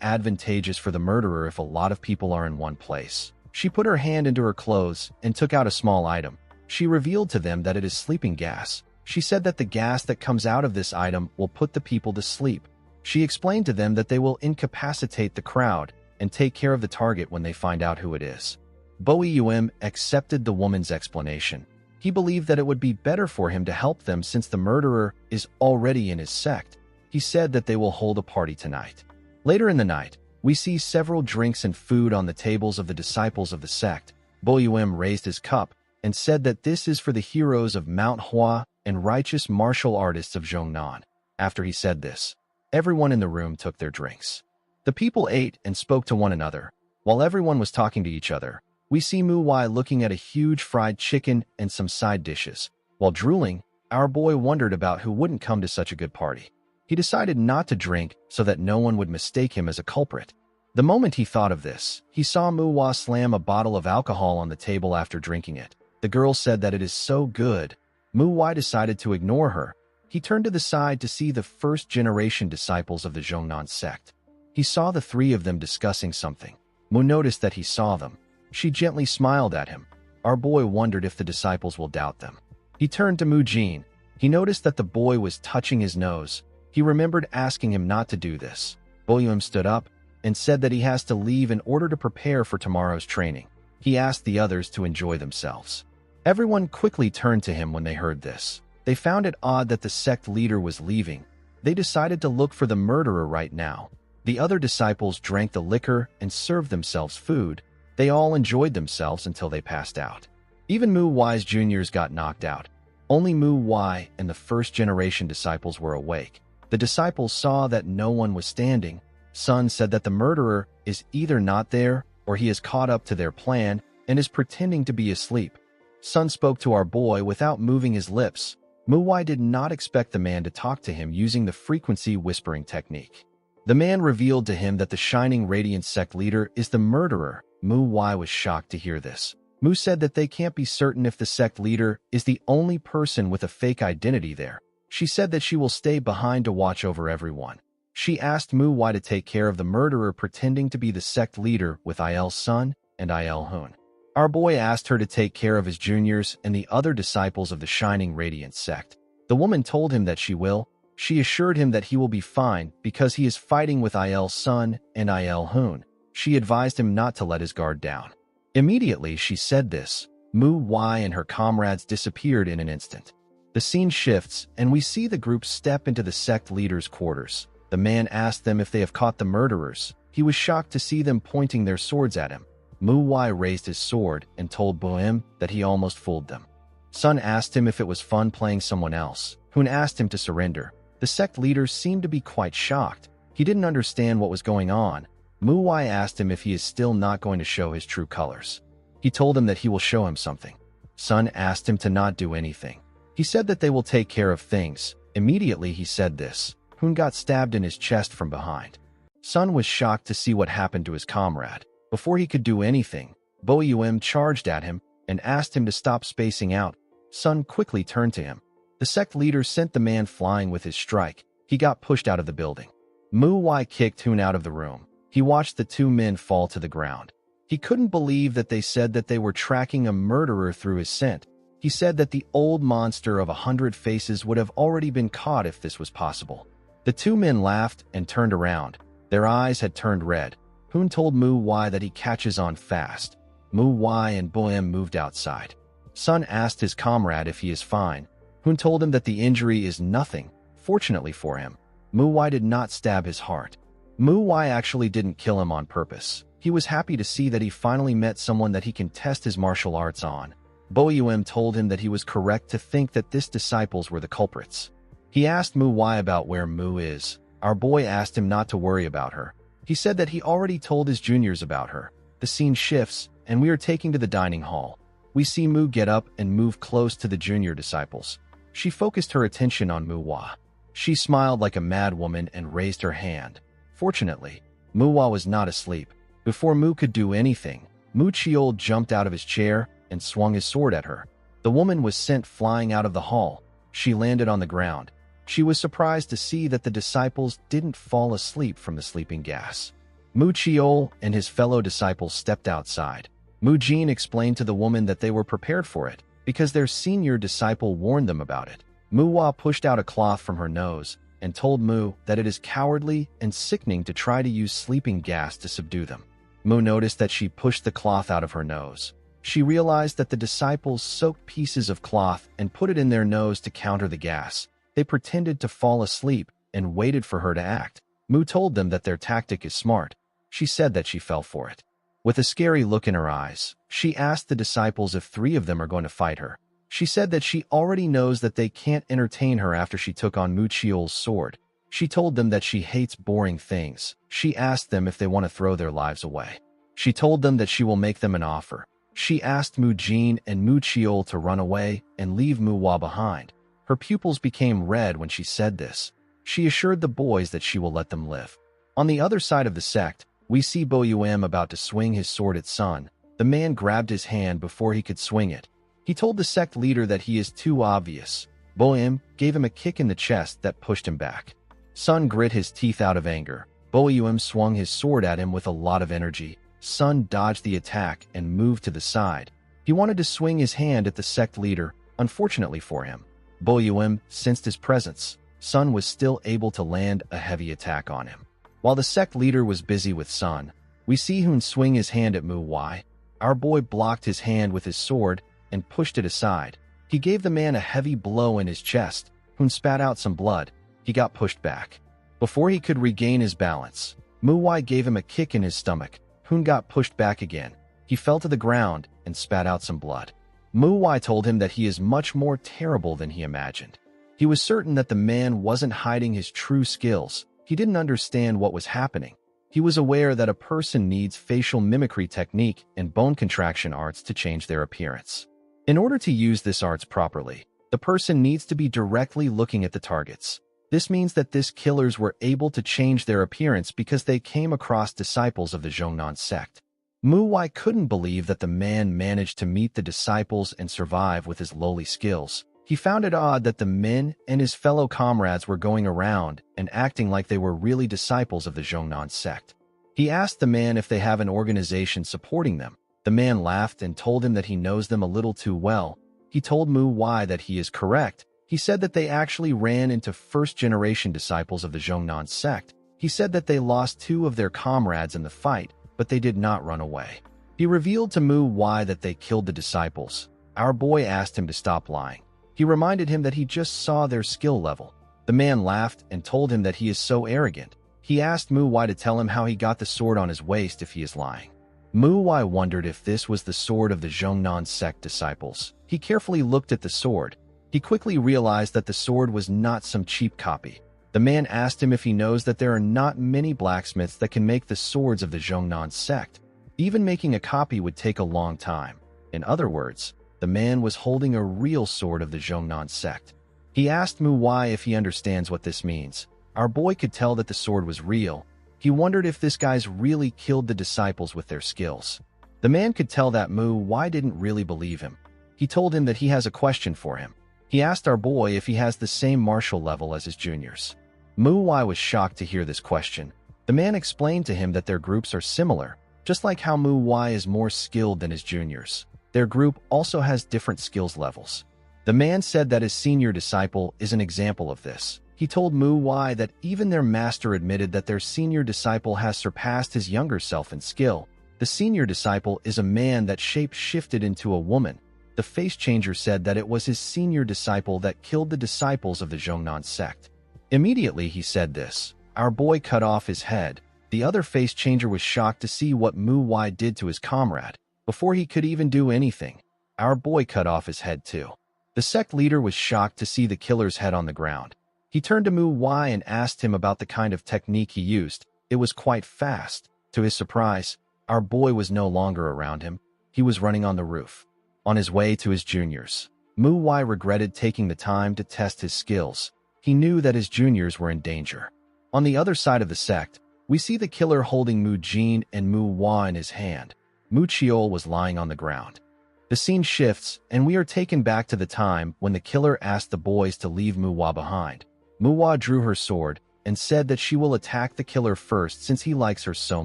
advantageous for the murderer if a lot of people are in one place. She put her hand into her clothes and took out a small item. She revealed to them that it is sleeping gas. She said that the gas that comes out of this item will put the people to sleep. She explained to them that they will incapacitate the crowd and take care of the target when they find out who it is. Boeum accepted the woman's explanation. He believed that it would be better for him to help them since the murderer is already in his sect. He said that they will hold a party tonight. Later in the night, we see several drinks and food on the tables of the disciples of the sect. Boeum raised his cup and said that this is for the heroes of MANHWA and righteous martial artists of Zhongnan. After he said this, everyone in the room took their drinks. The people ate and spoke to one another. While everyone was talking to each other, we see Mu looking at a huge fried chicken and some side dishes. While drooling, our boy wondered about who wouldn't come to such a good party. He decided not to drink so that no one would mistake him as a culprit. The moment he thought of this, he saw Mu slam a bottle of alcohol on the table after drinking it. The girl said that it is so good. Mu decided to ignore her. He turned to the side to see the first-generation disciples of the Zhongnan sect. He saw the 3 of them discussing something. Mu noticed that he saw them. She gently smiled at him. Our boy wondered if the disciples will doubt them. He turned to Mu Jin. He noticed that the boy was touching his nose. He remembered asking him not to do this. Boeum stood up and said that he has to leave in order to prepare for tomorrow's training. He asked the others to enjoy themselves. Everyone quickly turned to him when they heard this. They found it odd that the sect leader was leaving. They decided to look for the murderer right now. The other disciples drank the liquor and served themselves food. They all enjoyed themselves until they passed out. Even Mu's juniors got knocked out. Only Mu and the first-generation disciples were awake. The disciples saw that no one was standing. Sun said that the murderer is either not there or he is caught up to their plan and is pretending to be asleep. Sun spoke to our boy without moving his lips. Mu did not expect the man to talk to him using the frequency whispering technique. The man revealed to him that the Shining Radiance sect leader is the murderer. Mu was shocked to hear this. Mu said that they can't be certain if the sect leader is the only person with a fake identity there. She said that she will stay behind to watch over everyone. She asked Mu to take care of the murderer pretending to be the sect leader with Il's son and Il Hun. Our boy asked her to take care of his juniors and the other disciples of the Shining Radiance sect. The woman told him that she will. She assured him that he will be fine because he is fighting with Il Sun and Il Hoon. She advised him not to let his guard down. Immediately she said this, Mu Y and her comrades disappeared in an instant. The scene shifts, and we see the group step into the sect leader's quarters. The man asked them if they have caught the murderers. He was shocked to see them pointing their swords at him. Mu Y raised his sword and told Boim that he almost fooled them. Sun asked him if it was fun playing someone else. Hoon asked him to surrender. The sect leader seemed to be quite shocked. He didn't understand what was going on. Mu Y asked him if he is still not going to show his true colors. He told him that he will show him something. Sun asked him to not do anything. He said that they will take care of things. Immediately he said this. Hoon got stabbed in his chest from behind. Sun was shocked to see what happened to his comrade. Before he could do anything, Bo Yum charged at him and asked him to stop spacing out. Sun quickly turned to him. The sect leader sent the man flying with his strike. He got pushed out of the building. Mu Y kicked Hoon out of the room. He watched the two men fall to the ground. He couldn't believe that they said that they were tracking a murderer through his scent. He said that the old monster of 100 faces would have already been caught if this was possible. The two men laughed and turned around. Their eyes had turned red. Hoon told Mu Y that he catches on fast. Mu Y and Boim moved outside. Sun asked his comrade if he is fine. Hoon told him that the injury is nothing. Fortunately for him, Mu Y did not stab his heart. Mu Y actually didn't kill him on purpose. He was happy to see that he finally met someone that he can test his martial arts on. Bo Yum told him that he was correct to think that these disciples were the culprits. He asked Mu Y about where Mu is. Our boy asked him not to worry about her. He said that he already told his juniors about her. The scene shifts, and we are taken to the dining hall. We see Mu get up and move close to the junior disciples. She focused her attention on Mu Y. She smiled like a mad woman and raised her hand. Fortunately, Mu Y was not asleep. Before Mu could do anything, Mu Chiol jumped out of his chair and swung his sword at her. The woman was sent flying out of the hall. She landed on the ground. She was surprised to see that the disciples didn't fall asleep from the sleeping gas. Mu Chiol and his fellow disciples stepped outside. Mu Jin explained to the woman that they were prepared for it because their senior disciple warned them about it. Mu Hua pushed out a cloth from her nose and told Mu that it is cowardly and sickening to try to use sleeping gas to subdue them. Mu noticed that she pushed the cloth out of her nose. She realized that the disciples soaked pieces of cloth and put it in their nose to counter the gas. They pretended to fall asleep and waited for her to act. Mu told them that their tactic is smart. She said that she fell for it. With a scary look in her eyes, she asked the disciples if 3 of them are going to fight her. She said that she already knows that they can't entertain her after she took on Mu Chiol's sword. She told them that she hates boring things. She asked them if they want to throw their lives away. She told them that she will make them an offer. She asked Mu Jin and Mu Chiol to run away and leave Mu Hua behind. Her pupils became red when she said this. She assured the boys that she will let them live. On the other side of the sect, we see Bo Yum about to swing his sword at Sun. The man grabbed his hand before he could swing it. He told the sect leader that he is too obvious. Bo Yum gave him a kick in the chest that pushed him back. Sun grit his teeth out of anger. Bo Yum swung his sword at him with a lot of energy. Sun dodged the attack and moved to the side. He wanted to swing his hand at the sect leader. Unfortunately for him, Bo Yum sensed his presence. Sun was still able to land a heavy attack on him. While the sect leader was busy with Sun, we see Hoon swing his hand at Mu Y. Our boy blocked his hand with his sword and pushed it aside. He gave the man a heavy blow in his chest. Hoon spat out some blood. He got pushed back. Before he could regain his balance, Mu Y gave him a kick in his stomach. Hoon got pushed back again. He fell to the ground and spat out some blood. Mu Y told him that he is much more terrible than he imagined. He was certain that the man wasn't hiding his true skills. He didn't understand what was happening. He was aware that a person needs facial mimicry technique and bone contraction arts to change their appearance. In order to use this arts properly, the person needs to be directly looking at the targets. This means that these killers were able to change their appearance because they came across disciples of the Zhongnan sect. Mu Y couldn't believe that the man managed to meet the disciples and survive with his lowly skills. He found it odd that the men and his fellow comrades were going around and acting like they were really disciples of the Zhongnan sect. He asked the man if they have an organization supporting them. The The man laughed and told him that he knows them a little too well. He told Mu Wai that he is correct. He said that they actually ran into first-generation disciples of the Zhongnan sect. He said that they lost 2 of their comrades in the fight, but they did not run away. He revealed to Mu Wai that they killed the disciples. Our boy asked him to stop lying. He reminded him that he just saw their skill level. The man laughed and told him that he is so arrogant. He asked Mu Wai to tell him how he got the sword on his waist if he is lying. Mu Wai wondered if this was the sword of the Zhongnan sect disciples. He carefully looked at the sword. He quickly realized that the sword was not some cheap copy. The man asked him if he knows that there are not many blacksmiths that can make the swords of the Zhongnan sect. Even making a copy would take a long time. In other words, the man was holding a real sword of the Zhongnan sect. He asked Mu Wai if he understands what this means. Our boy could tell that the sword was real. He wondered if this guy's really killed the disciples with their skills. The man could tell that Mu Wai didn't really believe him. He told him that he has a question for him. He asked our boy if he has the same martial level as his juniors. Mu Wai was shocked to hear this question. The man explained to him that their groups are similar, just like how Mu Wai is more skilled than his juniors. Their group also has different skills levels. The man said that his senior disciple is an example of this. He told Mu Wai that even their master admitted that their senior disciple has surpassed his younger self in skill. The senior disciple is a man that shape-shifted into a woman. The face changer said that it was his senior disciple that killed the disciples of the Zhongnan sect. Immediately he said this. Our boy cut off his head. The other face changer was shocked to see what Mu Wai did to his comrade. Before he could even do anything, our boy cut off his head too. The sect leader was shocked to see the killer's head on the ground. He turned to Mu Wai and asked him about the kind of technique he used. It was quite fast. To his surprise, our boy was no longer around him. He was running on the roof. On his way to his juniors, Mu Wai regretted taking the time to test his skills. He knew that his juniors were in danger. On the other side of the sect, we see the killer holding Mu Jin and Mu Wai in his hand. Mu Chiol was lying on the ground. The scene shifts, and we are taken back to the time when the killer asked the boys to leave Mu Wai behind. Mu Wai drew her sword and said that she will attack the killer first since he likes her so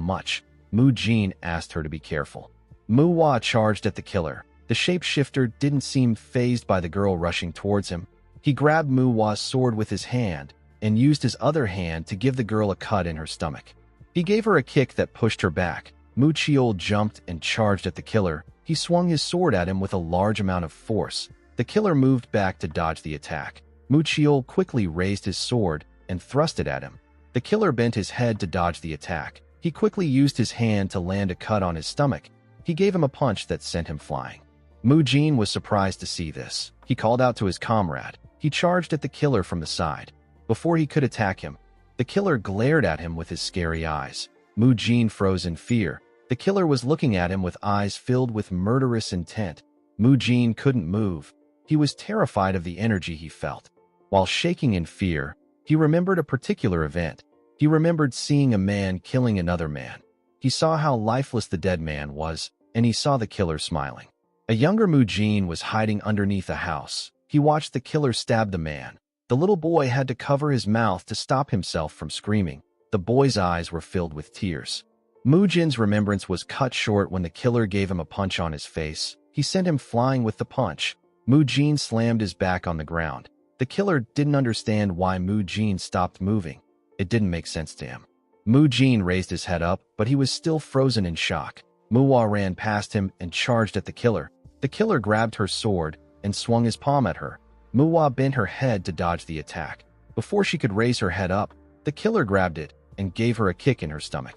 much. Mu Jin asked her to be careful. Mu Wai charged at the killer. The shapeshifter didn't seem fazed by the girl rushing towards him. He grabbed Mu Wai's sword with his hand and used his other hand to give the girl a cut in her stomach. He gave her a kick that pushed her back. Mu Chiol jumped and charged at the killer. He swung his sword at him with a large amount of force. The killer moved back to dodge the attack. Mu Chiol quickly raised his sword and thrust it at him. The killer bent his head to dodge the attack. He quickly used his hand to land a cut on his stomach. He gave him a punch that sent him flying. Mu Jin was surprised to see this. He called out to his comrade. He charged at the killer from the side. Before he could attack him, the killer glared at him with his scary eyes. Mu Jin froze in fear. The killer was looking at him with eyes filled with murderous intent. Mu Jin couldn't move. He was terrified of the energy he felt. While shaking in fear, he remembered a particular event. He remembered seeing a man killing another man. He saw how lifeless the dead man was, and he saw the killer smiling. A younger Mu Jin was hiding underneath a house. He watched the killer stab the man. The little boy had to cover his mouth to stop himself from screaming. The boy's eyes were filled with tears. Mu Jin's remembrance was cut short when the killer gave him a punch on his face. He sent him flying with the punch. Mu Jin slammed his back on the ground. The killer didn't understand why Mu Jin stopped moving. It didn't make sense to him. Mu Jin raised his head up, but he was still frozen in shock. Mu Wai ran past him and charged at the killer. The killer grabbed her sword and swung his palm at her. Mu Wai bent her head to dodge the attack. Before she could raise her head up, the killer grabbed it and gave her a kick in her stomach.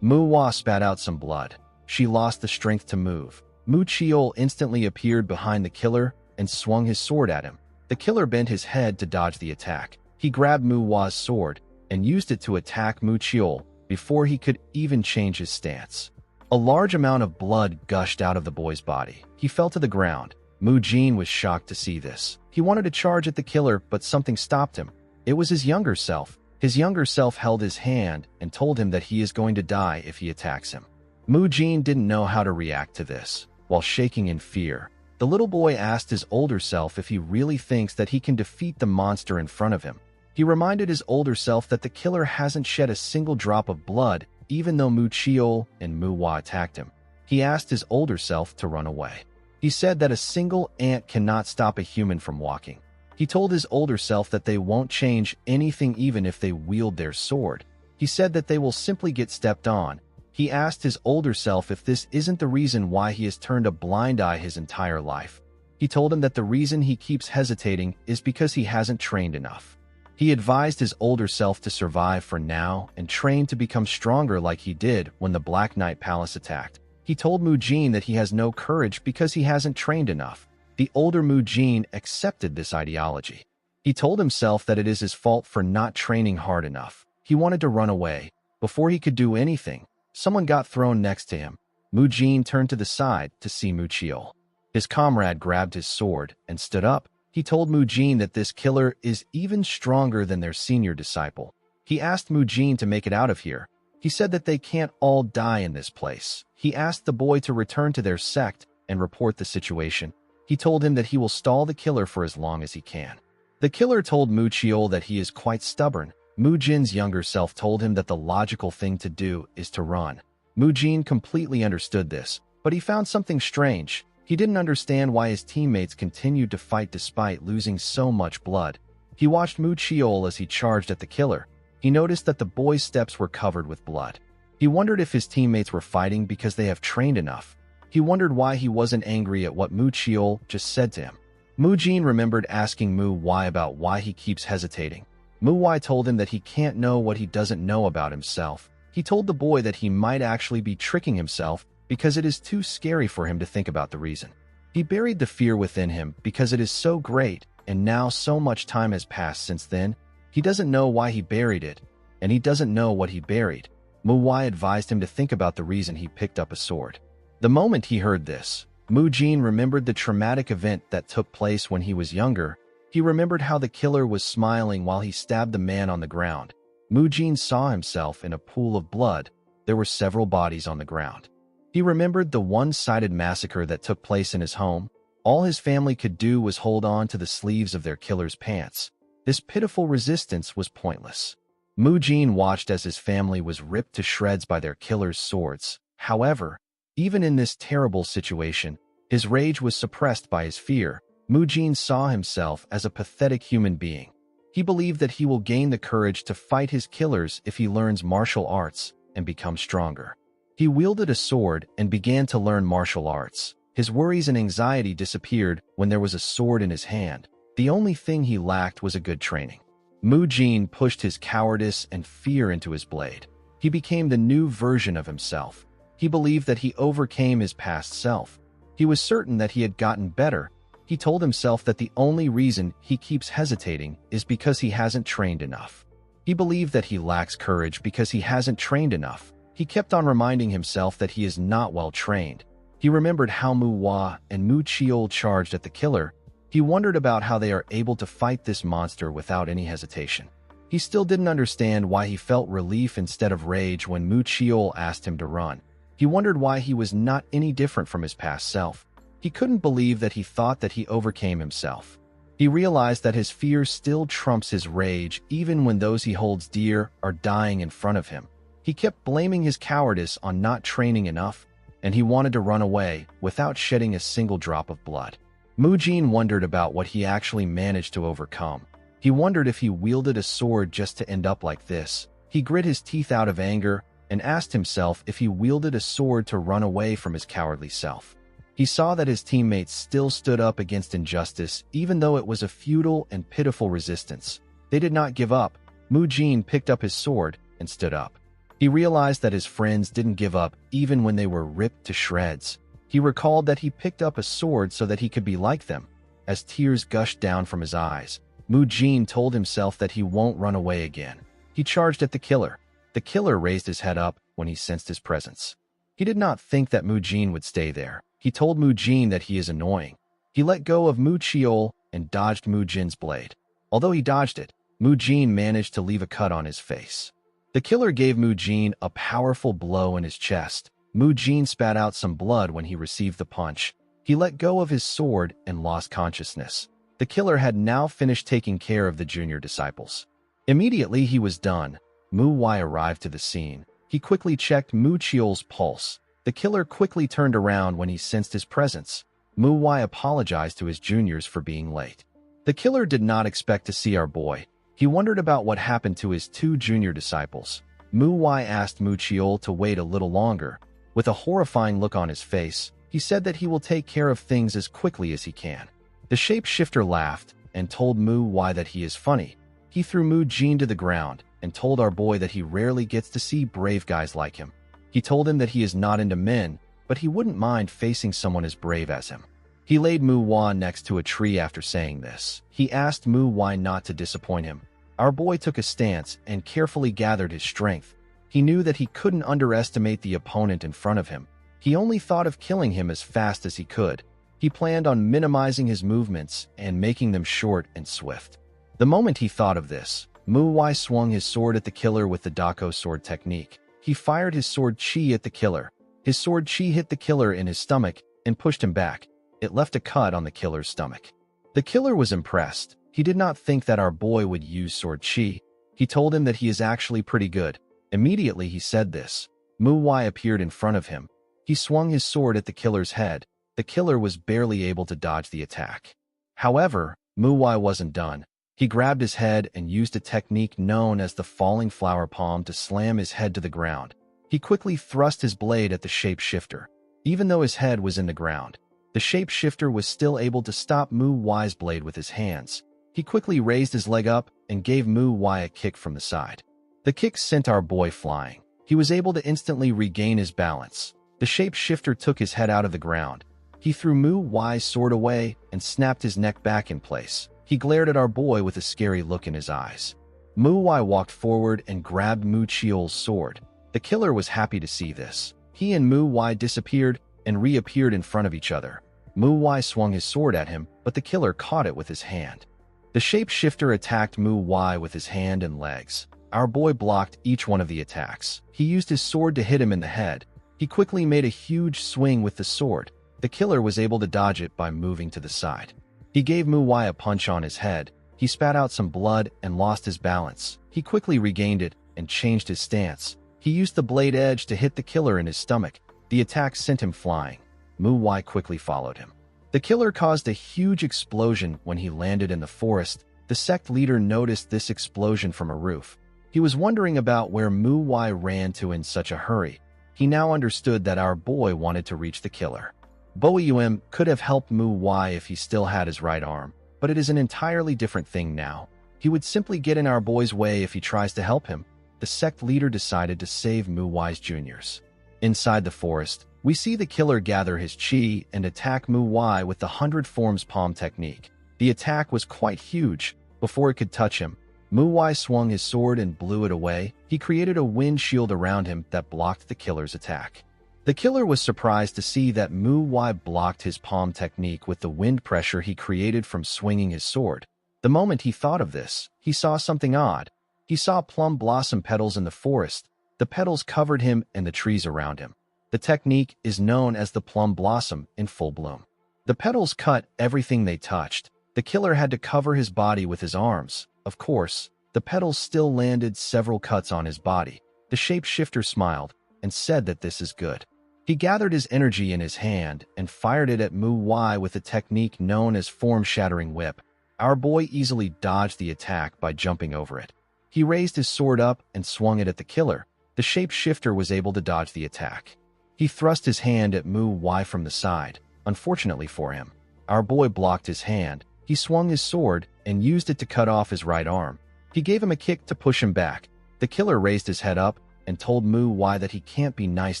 Mu Wai spat out some blood. She lost the strength to move. Mu Chiol instantly appeared behind the killer and swung his sword at him. The killer bent his head to dodge the attack. He grabbed Mu Wai's sword and used it to attack Mu Chiol before he could even change his stance. A large amount of blood gushed out of the boy's body. He fell to the ground. Mu Jin was shocked to see this. He wanted to charge at the killer, but something stopped him. It was his younger self. His younger self held his hand and told him that he is going to die if he attacks him. Mu Jin didn't know how to react to this. While shaking in fear, the little boy asked his older self if he really thinks that he can defeat the monster in front of him. He reminded his older self that the killer hasn't shed a single drop of blood, even though Mu Chiol and Mu Wai attacked him. He asked his older self to run away. He said that a single ant cannot stop a human from walking. He told his older self that they won't change anything even if they wield their sword. He said that they will simply get stepped on. He asked his older self if this isn't the reason why he has turned a blind eye his entire life. He told him that the reason he keeps hesitating is because he hasn't trained enough. He advised his older self to survive for now and train to become stronger like he did when the Black Knight Palace attacked. He told Mujin that he has no courage because he hasn't trained enough. The older Mujin accepted this ideology. He told himself that it is his fault for not training hard enough. He wanted to run away. Before he could do anything, someone got thrown next to him. Mujin turned to the side to see Muchiol. His comrade grabbed his sword and stood up. He told Mujin that this killer is even stronger than their senior disciple. He asked Mujin to make it out of here. He said that they can't all die in this place. He asked the boy to return to their sect and report the situation. He told him that he will stall the killer for as long as he can. The killer told Muchiol that he is quite stubborn. Mujin's younger self told him that the logical thing to do is to run. Mujin completely understood this, but he found something strange. He didn't understand why his teammates continued to fight despite losing so much blood. He watched Muchiol as he charged at the killer. He noticed that the boy's steps were covered with blood. He wondered if his teammates were fighting because they have trained enough. He wondered why he wasn't angry at what Muchiol just said to him. Mujin remembered asking Mu Wai about why he keeps hesitating. Mu Wai told him that he can't know what he doesn't know about himself. He told the boy that he might actually be tricking himself because it is too scary for him to think about the reason. He buried the fear within him because it is so great, and now so much time has passed since then. He doesn't know why he buried it, and he doesn't know what he buried. Mu Wai advised him to think about the reason he picked up a sword. The moment he heard this, Mujin remembered the traumatic event that took place when he was younger. He remembered how the killer was smiling while he stabbed the man on the ground. Mujin saw himself in a pool of blood. There were several bodies on the ground. He remembered the one-sided massacre that took place in his home. All his family could do was hold on to the sleeves of their killer's pants. This pitiful resistance was pointless. Mujin watched as his family was ripped to shreds by their killer's swords. However, even in this terrible situation, his rage was suppressed by his fear. Mujin saw himself as a pathetic human being. He believed that he will gain the courage to fight his killers if he learns martial arts and becomes stronger. He wielded a sword and began to learn martial arts. His worries and anxiety disappeared when there was a sword in his hand. The only thing he lacked was a good training. Mujin pushed his cowardice and fear into his blade. He became the new version of himself. He believed that he overcame his past self. He was certain that he had gotten better. He told himself that the only reason he keeps hesitating is because he hasn't trained enough. He believed that he lacks courage because he hasn't trained enough. He kept on reminding himself that he is not well trained. He remembered how Mu Wai and Muchiol charged at the killer. He wondered about how they are able to fight this monster without any hesitation. He still didn't understand why he felt relief instead of rage when Muchiol asked him to run. He wondered why he was not any different from his past self. He couldn't believe that he thought that he overcame himself. He realized that his fear still trumps his rage even when those he holds dear are dying in front of him. He kept blaming his cowardice on not training enough, and he wanted to run away without shedding a single drop of blood. Mujin wondered about what he actually managed to overcome. He wondered if he wielded a sword just to end up like this. He grit his teeth out of anger and asked himself if he wielded a sword to run away from his cowardly self. He saw that his teammates still stood up against injustice, even though it was a futile and pitiful resistance. They did not give up. Mujin picked up his sword and stood up. He realized that his friends didn't give up even when they were ripped to shreds. He recalled that he picked up a sword so that he could be like them. As tears gushed down from his eyes, Mujin told himself that he won't run away again. He charged at the killer. The killer raised his head up when he sensed his presence. He did not think that Mujin would stay there. He told Mujin that he is annoying. He let go of Muchiol and dodged Mujin's blade. Although he dodged it, Mujin managed to leave a cut on his face. The killer gave Mujin a powerful blow in his chest. Mujin spat out some blood when he received the punch. He let go of his sword and lost consciousness. The killer had now finished taking care of the junior disciples. Immediately he was done. Mu Wai arrived to the scene. He quickly checked Muchiol's pulse. The killer quickly turned around when he sensed his presence. MANHWA apologized to his juniors for being late. The killer did not expect to see our boy. He wondered about what happened to his 2 junior disciples. MANHWA asked Muchiol to wait a little longer. With a horrifying look on his face, he said that he will take care of things as quickly as he can. The shapeshifter laughed and told MANHWA that he is funny. He threw Mu Jin to the ground and told our boy that he rarely gets to see brave guys like him. He told him that he is not into men, but he wouldn't mind facing someone as brave as him. He laid MANHWA next to a tree after saying this. He asked MANHWA not to disappoint him. Our boy took a stance and carefully gathered his strength. He knew that he couldn't underestimate the opponent in front of him. He only thought of killing him as fast as he could. He planned on minimizing his movements and making them short and swift. The moment he thought of this, MANHWA swung his sword at the killer with the Dako sword technique. He fired his sword chi at the killer. His sword chi hit the killer in his stomach and pushed him back. It left a cut on the killer's stomach. The killer was impressed. He did not think that our boy would use sword chi. He told him that he is actually pretty good. Immediately he said this. MANHWA appeared in front of him. He swung his sword at the killer's head. The killer was barely able to dodge the attack. However, MANHWA wasn't done. He grabbed his head and used a technique known as the falling flower palm to slam his head to the ground. He quickly thrust his blade at the shapeshifter. Even though his head was in the ground, the shapeshifter was still able to stop MANHWA's blade with his hands. He quickly raised his leg up and gave MANHWA a kick from the side. The kick sent our boy flying. He was able to instantly regain his balance. The shapeshifter took his head out of the ground. He threw MANHWA's sword away and snapped his neck back in place. He glared at our boy with a scary look in his eyes. MANHWA walked forward and grabbed Muchiol's sword. The killer was happy to see this. He and MANHWA disappeared and reappeared in front of each other. MANHWA swung his sword at him, but the killer caught it with his hand. The shapeshifter attacked MANHWA with his hand and legs. Our boy blocked each one of the attacks. He used his sword to hit him in the head. He quickly made a huge swing with the sword. The killer was able to dodge it by moving to the side. He gave MANHWA a punch on his head. He spat out some blood and lost his balance. He quickly regained it and changed his stance. He used the blade edge to hit the killer in his stomach. The attack sent him flying. MANHWA quickly followed him. The killer caused a huge explosion when he landed in the forest. The sect leader noticed this explosion from a roof. He was wondering about where MANHWA ran to in such a hurry. He now understood that our boy wanted to reach the killer. Boeum could have helped MANHWA if he still had his right arm, but it is an entirely different thing now. He would simply get in our boy's way if he tries to help him. The sect leader decided to save MANHWA's juniors. Inside the forest, we see the killer gather his chi and attack MANHWA with the 100 Forms Palm technique. The attack was quite huge. Before it could touch him, MANHWA swung his sword and blew it away. He created a wind shield around him that blocked the killer's attack. The killer was surprised to see that MANHWA blocked his palm technique with the wind pressure he created from swinging his sword. The moment he thought of this, he saw something odd. He saw plum blossom petals in the forest. The petals covered him and the trees around him. The technique is known as the plum blossom in full bloom. The petals cut everything they touched. The killer had to cover his body with his arms. Of course, the petals still landed several cuts on his body. The shapeshifter smiled and said that this is good. He gathered his energy in his hand and fired it at MANHWA with a technique known as form-shattering whip. Our boy easily dodged the attack by jumping over it. He raised his sword up and swung it at the killer. The shapeshifter was able to dodge the attack. He thrust his hand at MANHWA from the side. Unfortunately for him, our boy blocked his hand. He swung his sword and used it to cut off his right arm. He gave him a kick to push him back. The killer raised his head up and told MANHWA that he can't be nice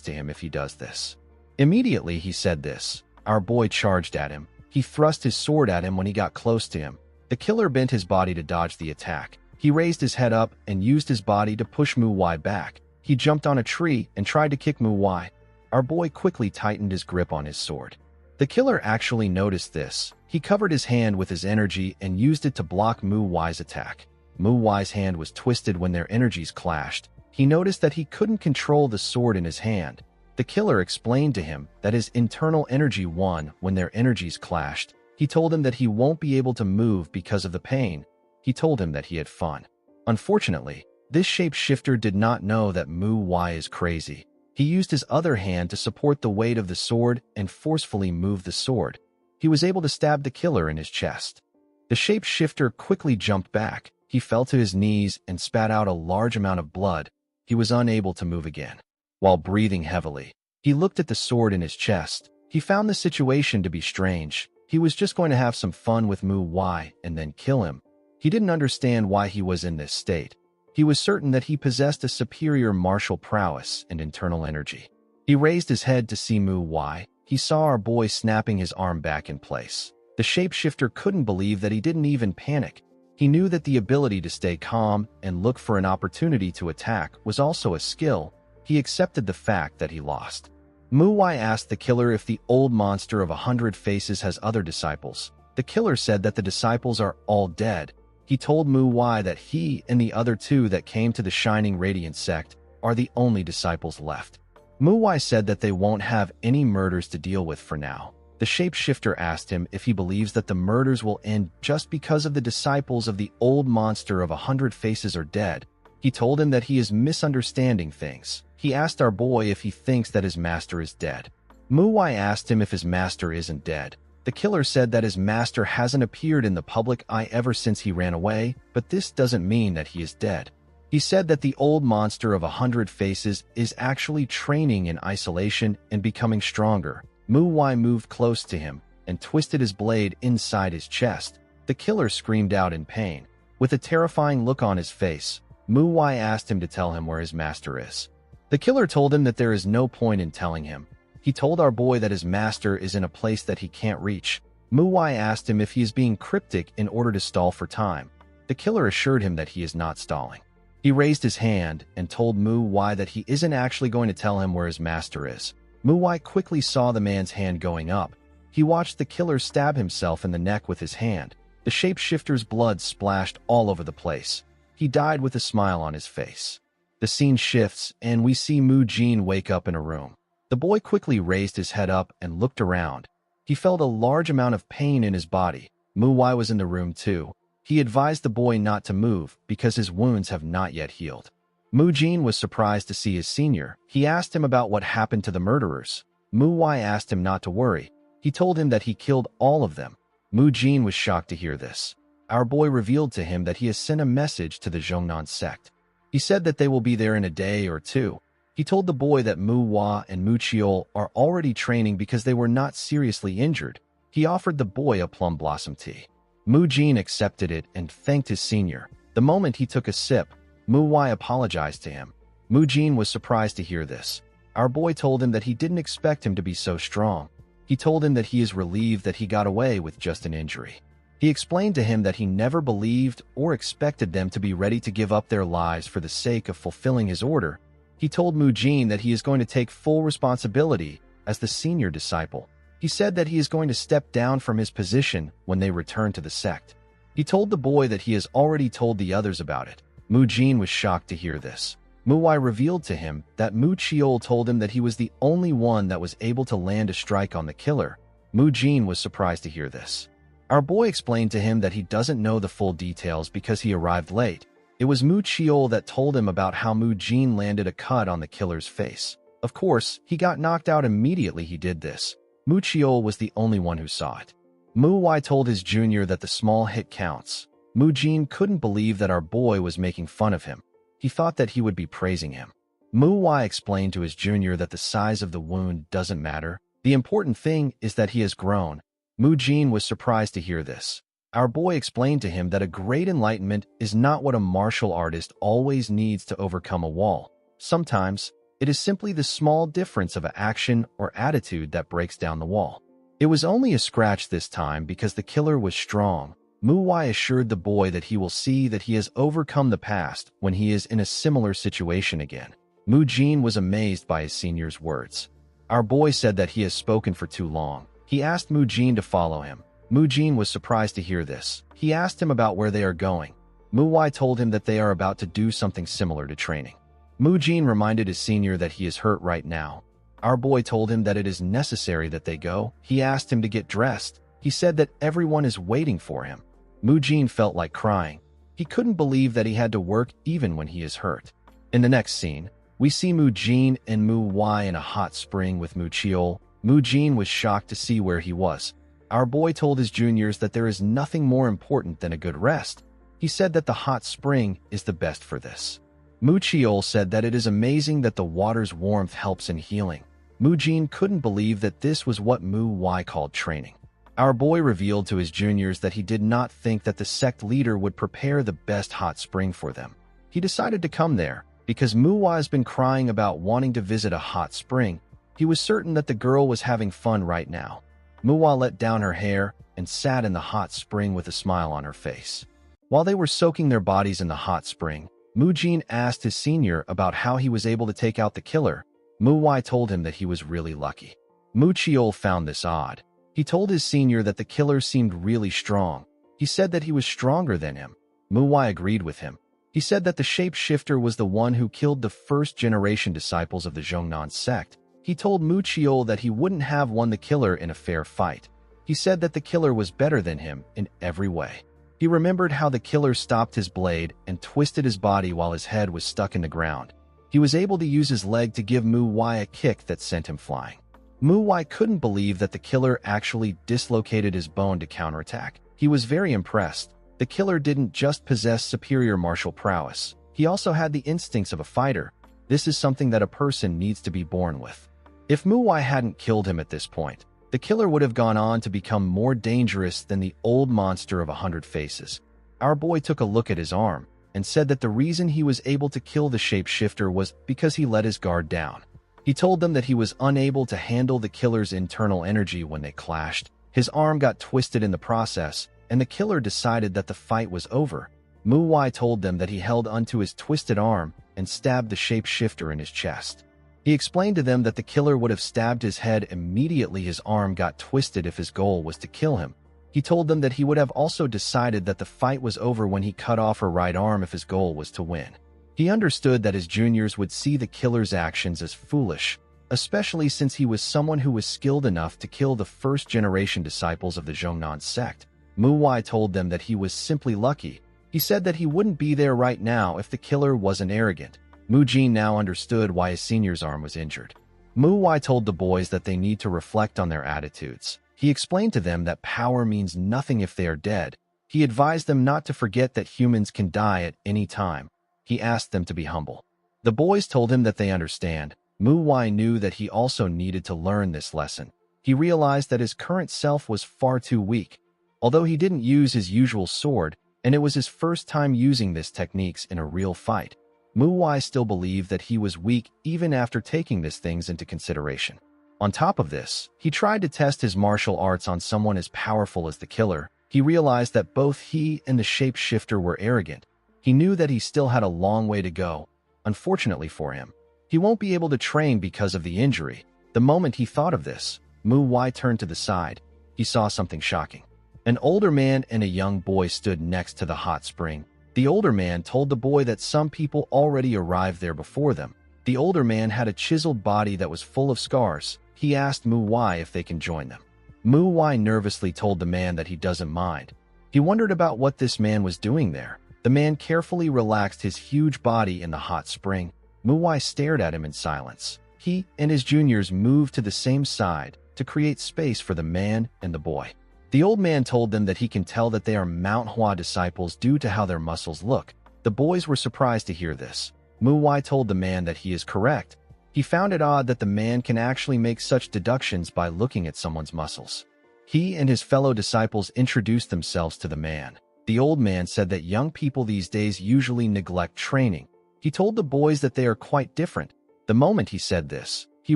to him if he does this. Immediately he said this. Our boy charged at him. He thrust his sword at him when he got close to him. The killer bent his body to dodge the attack. He raised his head up and used his body to push MANHWA back. He jumped on a tree and tried to kick MANHWA. Our boy quickly tightened his grip on his sword. The killer actually noticed this. He covered his hand with his energy and used it to block MANHWA's attack. MANHWA's hand was twisted when their energies clashed. He noticed that he couldn't control the sword in his hand. The killer explained to him that his internal energy won when their energies clashed. He told him that he won't be able to move because of the pain. He told him that he had fun. Unfortunately, this shapeshifter did not know that MANHWA is crazy. He used his other hand to support the weight of the sword and forcefully moved the sword. He was able to stab the killer in his chest. The shapeshifter quickly jumped back. He fell to his knees and spat out a large amount of blood. He was unable to move again. While breathing heavily, he looked at the sword in his chest. He found the situation to be strange. He was just going to have some fun with MANHWA and then kill him. He didn't understand why he was in this state. He was certain that he possessed a superior martial prowess and internal energy. He raised his head to see MANHWA. He saw our boy snapping his arm back in place. The shapeshifter couldn't believe that he didn't even panic. He knew that the ability to stay calm and look for an opportunity to attack was also a skill. He accepted the fact that he lost. MANHWA asked the killer if the old monster of 100 faces has other disciples. The killer said that the disciples are all dead. He told MANHWA that he and the other two that came to the Shining Radiant sect are the only disciples left. MANHWA said that they won't have any murders to deal with for now. The shapeshifter asked him if he believes that the murders will end just because of the disciples of the old monster of 100 faces are dead. He told him that he is misunderstanding things. He asked our boy if he thinks that his master is dead. MANHWA asked him if his master isn't dead. The killer said that his master hasn't appeared in the public eye ever since he ran away, but this doesn't mean that he is dead. He said that the old monster of 100 faces is actually training in isolation and becoming stronger. MANHWA moved close to him and twisted his blade inside his chest. The killer screamed out in pain. With a terrifying look on his face, MANHWA asked him to tell him where his master is. The killer told him that there is no point in telling him. He told our boy that his master is in a place that he can't reach. MANHWA asked him if he is being cryptic in order to stall for time. The killer assured him that he is not stalling. He raised his hand and told MANHWA that he isn't actually going to tell him where his master is. MANHWA quickly saw the man's hand going up. He watched the killer stab himself in the neck with his hand. The shapeshifter's blood splashed all over the place. He died with a smile on his face. The scene shifts, and we see MANHWA wake up in a room. The boy quickly raised his head up and looked around. He felt a large amount of pain in his body. MANHWA was in the room too. He advised the boy not to move because his wounds have not yet healed. MANHWA was surprised to see his senior. He asked him about what happened to the murderers. MANHWA asked him not to worry. He told him that he killed all of them. MANHWA was shocked to hear this. Our boy revealed to him that he has sent a message to the Zhongnan sect. He said that they will be there in a day or two. He told the boy that MANHWA and MANHWA are already training because they were not seriously injured. He offered the boy a plum blossom tea. MANHWA accepted it and thanked his senior. The moment he took a sip, MANHWA apologized to him. MANHWA was surprised to hear this. Our boy told him that he didn't expect him to be so strong. He told him that he is relieved that he got away with just an injury. He explained to him that he never believed or expected them to be ready to give up their lives for the sake of fulfilling his order. He told MANHWA that he is going to take full responsibility as the senior disciple. He said that he is going to step down from his position when they return to the sect. He told the boy that he has already told the others about it. MANHWA was shocked to hear this. MANHWA revealed to him that MANHWA told him that he was the only one that was able to land a strike on the killer. MANHWA was surprised to hear this. Our boy explained to him that he doesn't know the full details because he arrived late. It was MANHWA that told him about how MANHWA landed a cut on the killer's face. Of course, he got knocked out immediately he did this. MANHWA was the only one who saw it. MANHWA told his junior that the small hit counts. MANHWA couldn't believe that our boy was making fun of him. He thought that he would be praising him. MANHWA explained to his junior that the size of the wound doesn't matter. The important thing is that he has grown. MANHWA was surprised to hear this. Our boy explained to him that a great enlightenment is not what a martial artist always needs to overcome a wall. Sometimes, it is simply the small difference of an action or attitude that breaks down the wall. It was only a scratch this time because the killer was strong. MANHWA assured the boy that he will see that he has overcome the past when he is in a similar situation again. MANHWA was amazed by his senior's words. Our boy said that he has spoken for too long. He asked MANHWA to follow him. MANHWA was surprised to hear this. He asked him about where they are going. MANHWA told him that they are about to do something similar to training. MANHWA reminded his senior that he is hurt right now. Our boy told him that it is necessary that they go. He asked him to get dressed. He said that everyone is waiting for him. MANHWA felt like crying. He couldn't believe that he had to work even when he is hurt. In the next scene, We see Mu Jin and Mu Wai in a hot spring with Mu Chiol. Mu Jin was shocked to see where he was. Our boy told his juniors that there is nothing more important than a good rest. He said that the hot spring is the best for this. Mu Chiol said that it is amazing that the water's warmth helps in healing. Mu Jin couldn't believe that this was what Mu Wai called training. Our boy revealed to his juniors that he did not think that the sect leader would prepare the best hot spring for them. He decided to come there because Mu Wai has been crying about wanting to visit a hot spring. He was certain that the girl was having fun right now. Mu Wai let down her hair and sat in the hot spring with a smile on her face. While they were soaking their bodies in the hot spring, Mu Jin asked his senior about how he was able to take out the killer. Mu Wai told him that he was really lucky. Mu Chiol found this odd. He told his senior that the killer seemed really strong. He said that he was stronger than him. Mu Wai agreed with him. He said that the shapeshifter was the one who killed the first-generation disciples of the Zhongnan sect. He told Mu Chiol that he wouldn't have won the killer in a fair fight. He said that the killer was better than him in every way. He remembered how the killer stopped his blade and twisted his body while his head was stuck in the ground. He was able to use his leg to give Mu Wai a kick that sent him flying. Mu Wai couldn't believe that the killer actually dislocated his bone to counterattack. He was very impressed. The killer didn't just possess superior martial prowess. He also had the instincts of a fighter. This is something that a person needs to be born with. If Mu Wai hadn't killed him at this point, the killer would have gone on to become more dangerous than the old monster of 100 faces. Our boy took a look at his arm and said that the reason he was able to kill the shapeshifter was because he let his guard down. He told them that he was unable to handle the killer's internal energy when they clashed. His arm got twisted in the process, and the killer decided that the fight was over. Mu Wai told them that he held onto his twisted arm and stabbed the shapeshifter in his chest. He explained to them that the killer would have stabbed his head immediately his arm got twisted if his goal was to kill him. He told them that he would have also decided that the fight was over when he cut off her right arm if his goal was to win. He understood that his juniors would see the killer's actions as foolish, especially since he was someone who was skilled enough to kill the first-generation disciples of the Zhongnan sect. Mu Wai told them that he was simply lucky. He said that he wouldn't be there right now if the killer wasn't arrogant. Mu Jin now understood why his senior's arm was injured. Mu Wai told the boys that they need to reflect on their attitudes. He explained to them that power means nothing if they are dead. He advised them not to forget that humans can die at any time. He asked them to be humble. The boys told him that they understand. Mu Wai knew that he also needed to learn this lesson. He realized that his current self was far too weak. Although he didn't use his usual sword, and it was his first time using these techniques in a real fight, Mu Wai still believed that he was weak even after taking these things into consideration. On top of this, he tried to test his martial arts on someone as powerful as the killer. He realized that both he and the shapeshifter were arrogant. He knew that he still had a long way to go. Unfortunately for him, he won't be able to train because of the injury. The moment he thought of this, Mu Wai turned to the side. He saw something shocking. An older man and a young boy stood next to the hot spring. The older man told the boy that some people already arrived there before them. The older man had a chiseled body that was full of scars. He asked Mu Wai if they can join them. Mu Wai nervously told the man that he doesn't mind. He wondered about what this man was doing there. The man carefully relaxed his huge body in the hot spring. Mu Wai stared at him in silence. He and his juniors moved to the same side to create space for the man and the boy. The old man told them that he can tell that they are MANHWA disciples due to how their muscles look. The boys were surprised to hear this. Mu Wai told the man that he is correct. He found it odd that the man can actually make such deductions by looking at someone's muscles. He and his fellow disciples introduced themselves to the man. The old man said that young people these days usually neglect training. He told the boys that they are quite different. The moment he said this, he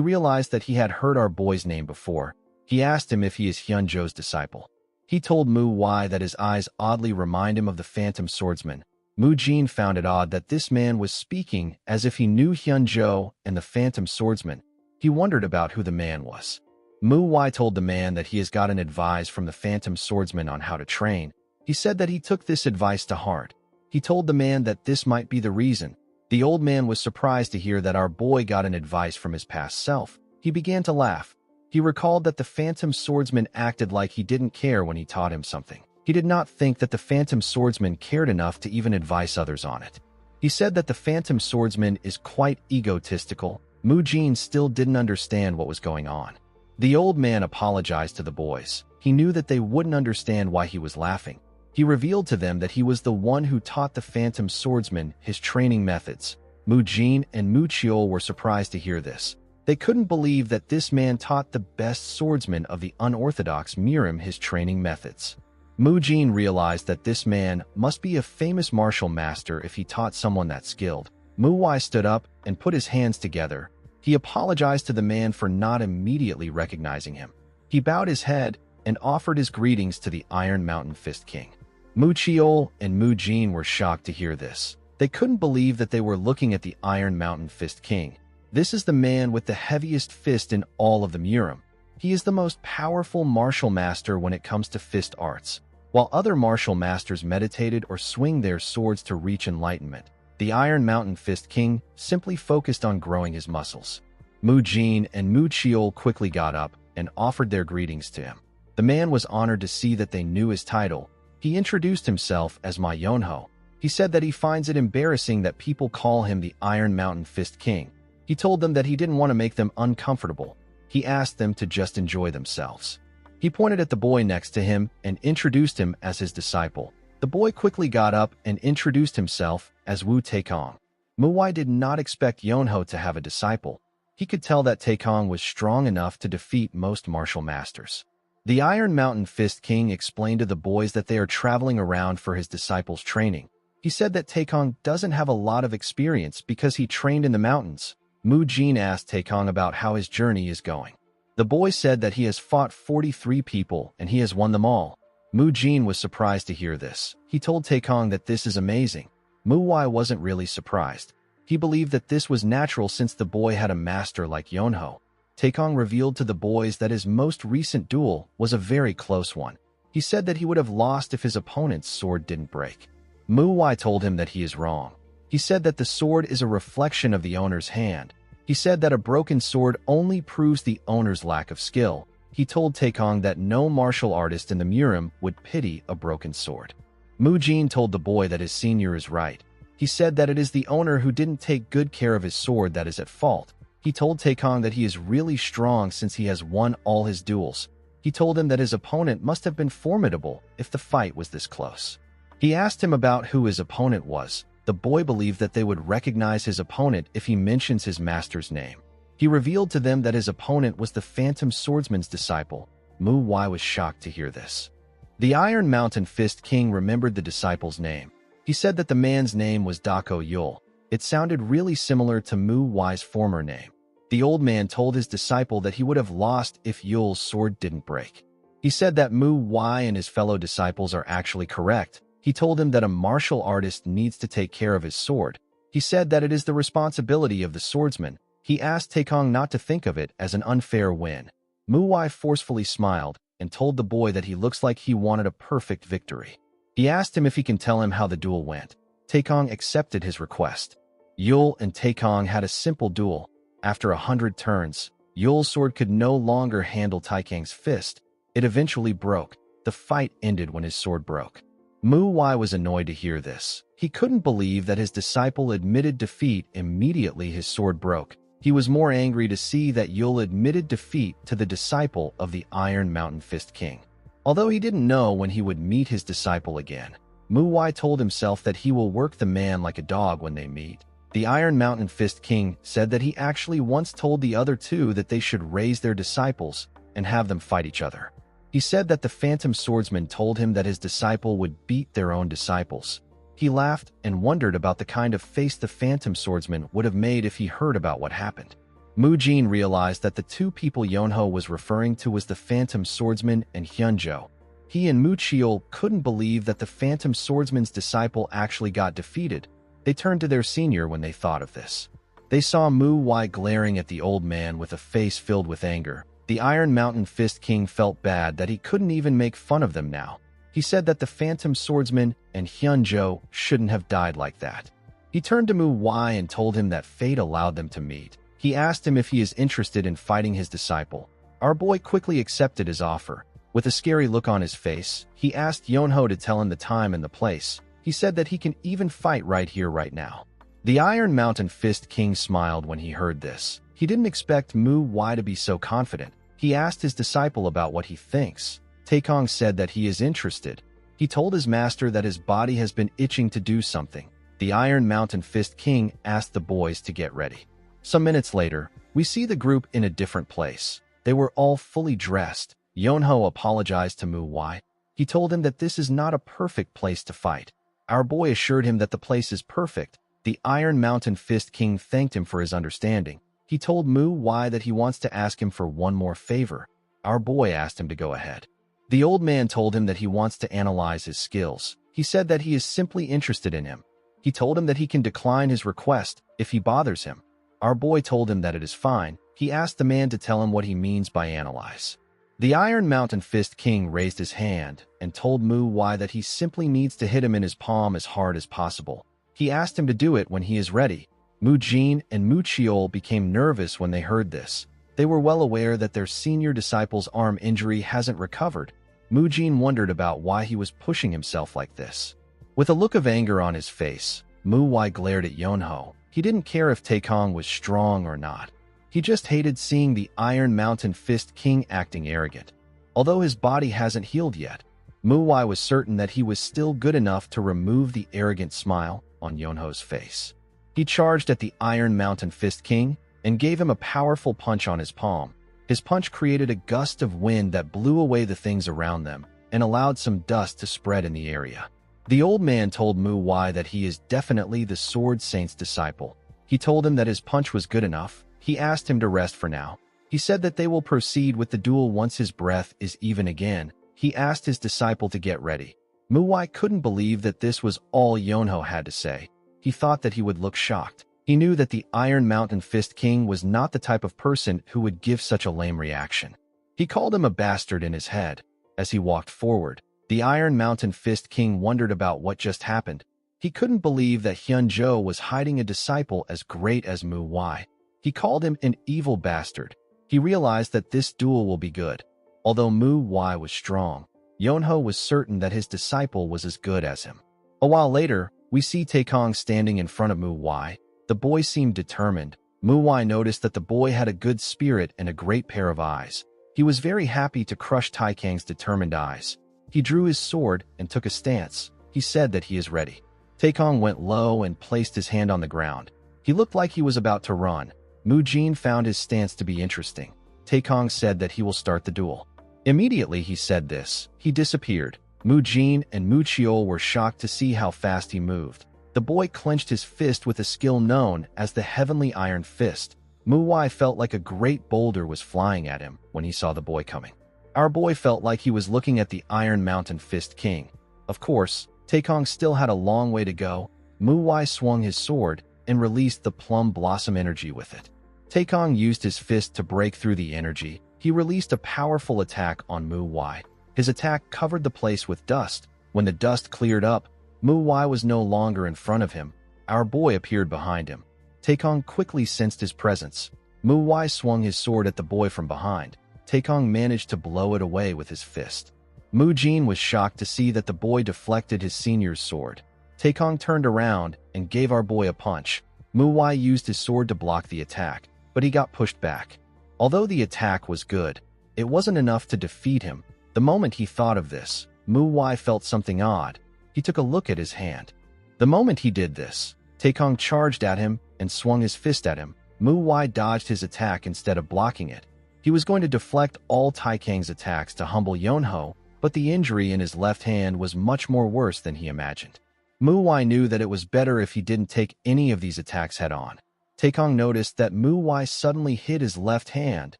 realized that he had heard our boy's name before. He asked him if he is Hyunjo's disciple. He told Mu Wai that his eyes oddly remind him of the phantom swordsman. Mu Jin found it odd that this man was speaking as if he knew Hyunjo and the phantom swordsman. He wondered about who the man was. Mu Wai told the man that he has gotten advice from the phantom swordsman on how to train. He said that he took this advice to heart. He told the man that this might be the reason. The old man was surprised to hear that our boy got an advice from his past self. He began to laugh. He recalled that the phantom swordsman acted like he didn't care when he taught him something. He did not think that the phantom swordsman cared enough to even advise others on it. He said that the phantom swordsman is quite egotistical. Mu Jin still didn't understand what was going on. The old man apologized to the boys. He knew that they wouldn't understand why he was laughing. He revealed to them that he was the one who taught the phantom swordsman his training methods. Mu Jin and Mu Chiol were surprised to hear this. They couldn't believe that this man taught the best swordsman of the unorthodox Mirim his training methods. Mu Jin realized that this man must be a famous martial master if he taught someone that skilled. Mu Wai stood up and put his hands together. He apologized to the man for not immediately recognizing him. He bowed his head and offered his greetings to the Iron Mountain Fist King. Mu Chiol and Mu Jin were shocked to hear this. They couldn't believe that they were looking at the Iron Mountain Fist King. This is the man with the heaviest fist in all of the Mirim. He is the most powerful martial master when it comes to fist arts. While other martial masters meditated or swing their swords to reach enlightenment, the Iron Mountain Fist King simply focused on growing his muscles. Mu Jin and Mu Chiol quickly got up and offered their greetings to him. The man was honored to see that they knew his title. He introduced himself as Ma Yonho. He said that he finds it embarrassing that people call him the Iron Mountain Fist King. He told them that he didn't want to make them uncomfortable. He asked them to just enjoy themselves. He pointed at the boy next to him and introduced him as his disciple. The boy quickly got up and introduced himself as Wu Taekong. Mu Wai did not expect Yonho to have a disciple. He could tell that Taekong was strong enough to defeat most martial masters. The Iron Mountain Fist King explained to the boys that they are traveling around for his disciples' training. He said that Taekong doesn't have a lot of experience because he trained in the mountains. Mu Jin asked Taekong about how his journey is going. The boy said that he has fought 43 people and he has won them all. Mu Jin was surprised to hear this. He told Taekong that this is amazing. Mu Wai wasn't really surprised. He believed that this was natural since the boy had a master like Yonho. Taekong revealed to the boys that his most recent duel was a very close one. He said that he would have lost if his opponent's sword didn't break. Mu Wai told him that he is wrong. He said that the sword is a reflection of the owner's hand. He said that a broken sword only proves the owner's lack of skill. He told Taekong that no martial artist in the Mirim would pity a broken sword. Mu Jin told the boy that his senior is right. He said that it is the owner who didn't take good care of his sword that is at fault. He told Taekong that he is really strong since he has won all his duels. He told him that his opponent must have been formidable if the fight was this close. He asked him about who his opponent was. The boy believed that they would recognize his opponent if he mentions his master's name. He revealed to them that his opponent was the Phantom Swordsman's disciple. Mu Wai was shocked to hear this. The Iron Mountain Fist King remembered the disciple's name. He said that the man's name was Dako Yul. It sounded really similar to Mu Wai's former name. The old man told his disciple that he would have lost if Yul's sword didn't break. He said that Mu Wai and his fellow disciples are actually correct. He told him that a martial artist needs to take care of his sword. He said that it is the responsibility of the swordsman. He asked Taekong not to think of it as an unfair win. Mu Wai forcefully smiled and told the boy that he looks like he wanted a perfect victory. He asked him if he can tell him how the duel went. Taekong accepted his request. Yul and Taekong had a simple duel. After 100 turns, Yul's sword could no longer handle Taekong's fist. It eventually broke. The fight ended when his sword broke. Mu Wai was annoyed to hear this. He couldn't believe that his disciple admitted defeat immediately his sword broke. He was more angry to see that Yul admitted defeat to the disciple of the Iron Mountain Fist King. Although he didn't know when he would meet his disciple again, Mu Wai told himself that he will work the man like a dog when they meet. The Iron Mountain Fist King said that he actually once told the other two that they should raise their disciples and have them fight each other. He said that the Phantom Swordsman told him that his disciple would beat their own disciples. He laughed and wondered about the kind of face the Phantom Swordsman would have made if he heard about what happened. Mu Jin realized that the two people Yonho was referring to was the Phantom Swordsman and Hyunjo. He and Mu Chiol couldn't believe that the Phantom Swordsman's disciple actually got defeated. They turned to their senior when they thought of this. They saw Mu Wai glaring at the old man with a face filled with anger. The Iron Mountain Fist King felt bad that he couldn't even make fun of them now. He said that the Phantom Swordsman and Hyunjo shouldn't have died like that. He turned to Mu Wai and told him that fate allowed them to meet. He asked him if he is interested in fighting his disciple. Our boy quickly accepted his offer. With a scary look on his face, he asked Yonho to tell him the time and the place. He said that he can even fight right here, right now. The Iron Mountain Fist King smiled when he heard this. He didn't expect MANHWA to be so confident. He asked his disciple about what he thinks. Taekong said that he is interested. He told his master that his body has been itching to do something. The Iron Mountain Fist King asked the boys to get ready. Some minutes later, we see the group in a different place. They were all fully dressed. Yonho apologized to MANHWA. He told him that this is not a perfect place to fight. Our boy assured him that the place is perfect. The Iron Mountain Fist King thanked him for his understanding. He told MANHWA that he wants to ask him for one more favor. Our boy asked him to go ahead. The old man told him that he wants to analyze his skills. He said that he is simply interested in him. He told him that he can decline his request if he bothers him. Our boy told him that it is fine. He asked the man to tell him what he means by analyze. The Iron Mountain Fist King raised his hand and told MANHWA that he simply needs to hit him in his palm as hard as possible. He asked him to do it when he is ready. Mujin and Muchiol became nervous when they heard this. They were well aware that their senior disciple's arm injury hasn't recovered. Mujin wondered about why he was pushing himself like this. With a look of anger on his face, MANHWA glared at Yonho. He didn't care if Taekong was strong or not. He just hated seeing the Iron Mountain Fist King acting arrogant. Although his body hasn't healed yet, MANHWA was certain that he was still good enough to remove the arrogant smile on Yonho's face. He charged at the Iron Mountain Fist King and gave him a powerful punch on his palm. His punch created a gust of wind that blew away the things around them and allowed some dust to spread in the area. The old man told MANHWA that he is definitely the Sword Saint's disciple. He told him that his punch was good enough. He asked him to rest for now. He said that they will proceed with the duel once his breath is even again. He asked his disciple to get ready. MANHWA couldn't believe that this was all Yonho had to say. He thought that he would look shocked. He knew that the Iron Mountain Fist King was not the type of person who would give such a lame reaction. He called him a bastard in his head. As he walked forward, the Iron Mountain Fist King wondered about what just happened. He couldn't believe that Hyunjo was hiding a disciple as great as MANHWA. He called him an evil bastard. He realized that this duel will be good. Although MANHWA was strong, Yonho was certain that his disciple was as good as him. A while later, we see Taekong standing in front of MANHWA. The boy seemed determined. MANHWA noticed that the boy had a good spirit and a great pair of eyes. He was very happy to crush Taekong's determined eyes. He drew his sword and took a stance. He said that he is ready. Taekong went low and placed his hand on the ground. He looked like he was about to run. Mujin found his stance to be interesting. Taekong said that he will start the duel. Immediately he said this, he disappeared. Mujin and Muchiol were shocked to see how fast he moved. The boy clenched his fist with a skill known as the Heavenly Iron Fist. MANHWA felt like a great boulder was flying at him when he saw the boy coming. Our boy felt like he was looking at the Iron Mountain Fist King. Of course, Taekong still had a long way to go. MANHWA swung his sword and released the plum blossom energy with it. Taekong used his fist to break through the energy. He released a powerful attack on MANHWA. His attack covered the place with dust. When the dust cleared up, MANHWA was no longer in front of him. Our boy appeared behind him. Taekong quickly sensed his presence. MANHWA swung his sword at the boy from behind. Taekong managed to blow it away with his fist. Mujin was shocked to see that the boy deflected his senior's sword. Taekong turned around and gave our boy a punch. MANHWA used his sword to block the attack, but he got pushed back. Although the attack was good, it wasn't enough to defeat him. The moment he thought of this, MANHWA felt something odd. He took a look at his hand. The moment he did this, Taekong charged at him and swung his fist at him. MANHWA dodged his attack instead of blocking it. He was going to deflect all Taekong's attacks to humble Yonho, but the injury in his left hand was much more worse than he imagined. MANHWA knew that it was better if he didn't take any of these attacks head-on. Taekong noticed that MANHWA suddenly hit his left hand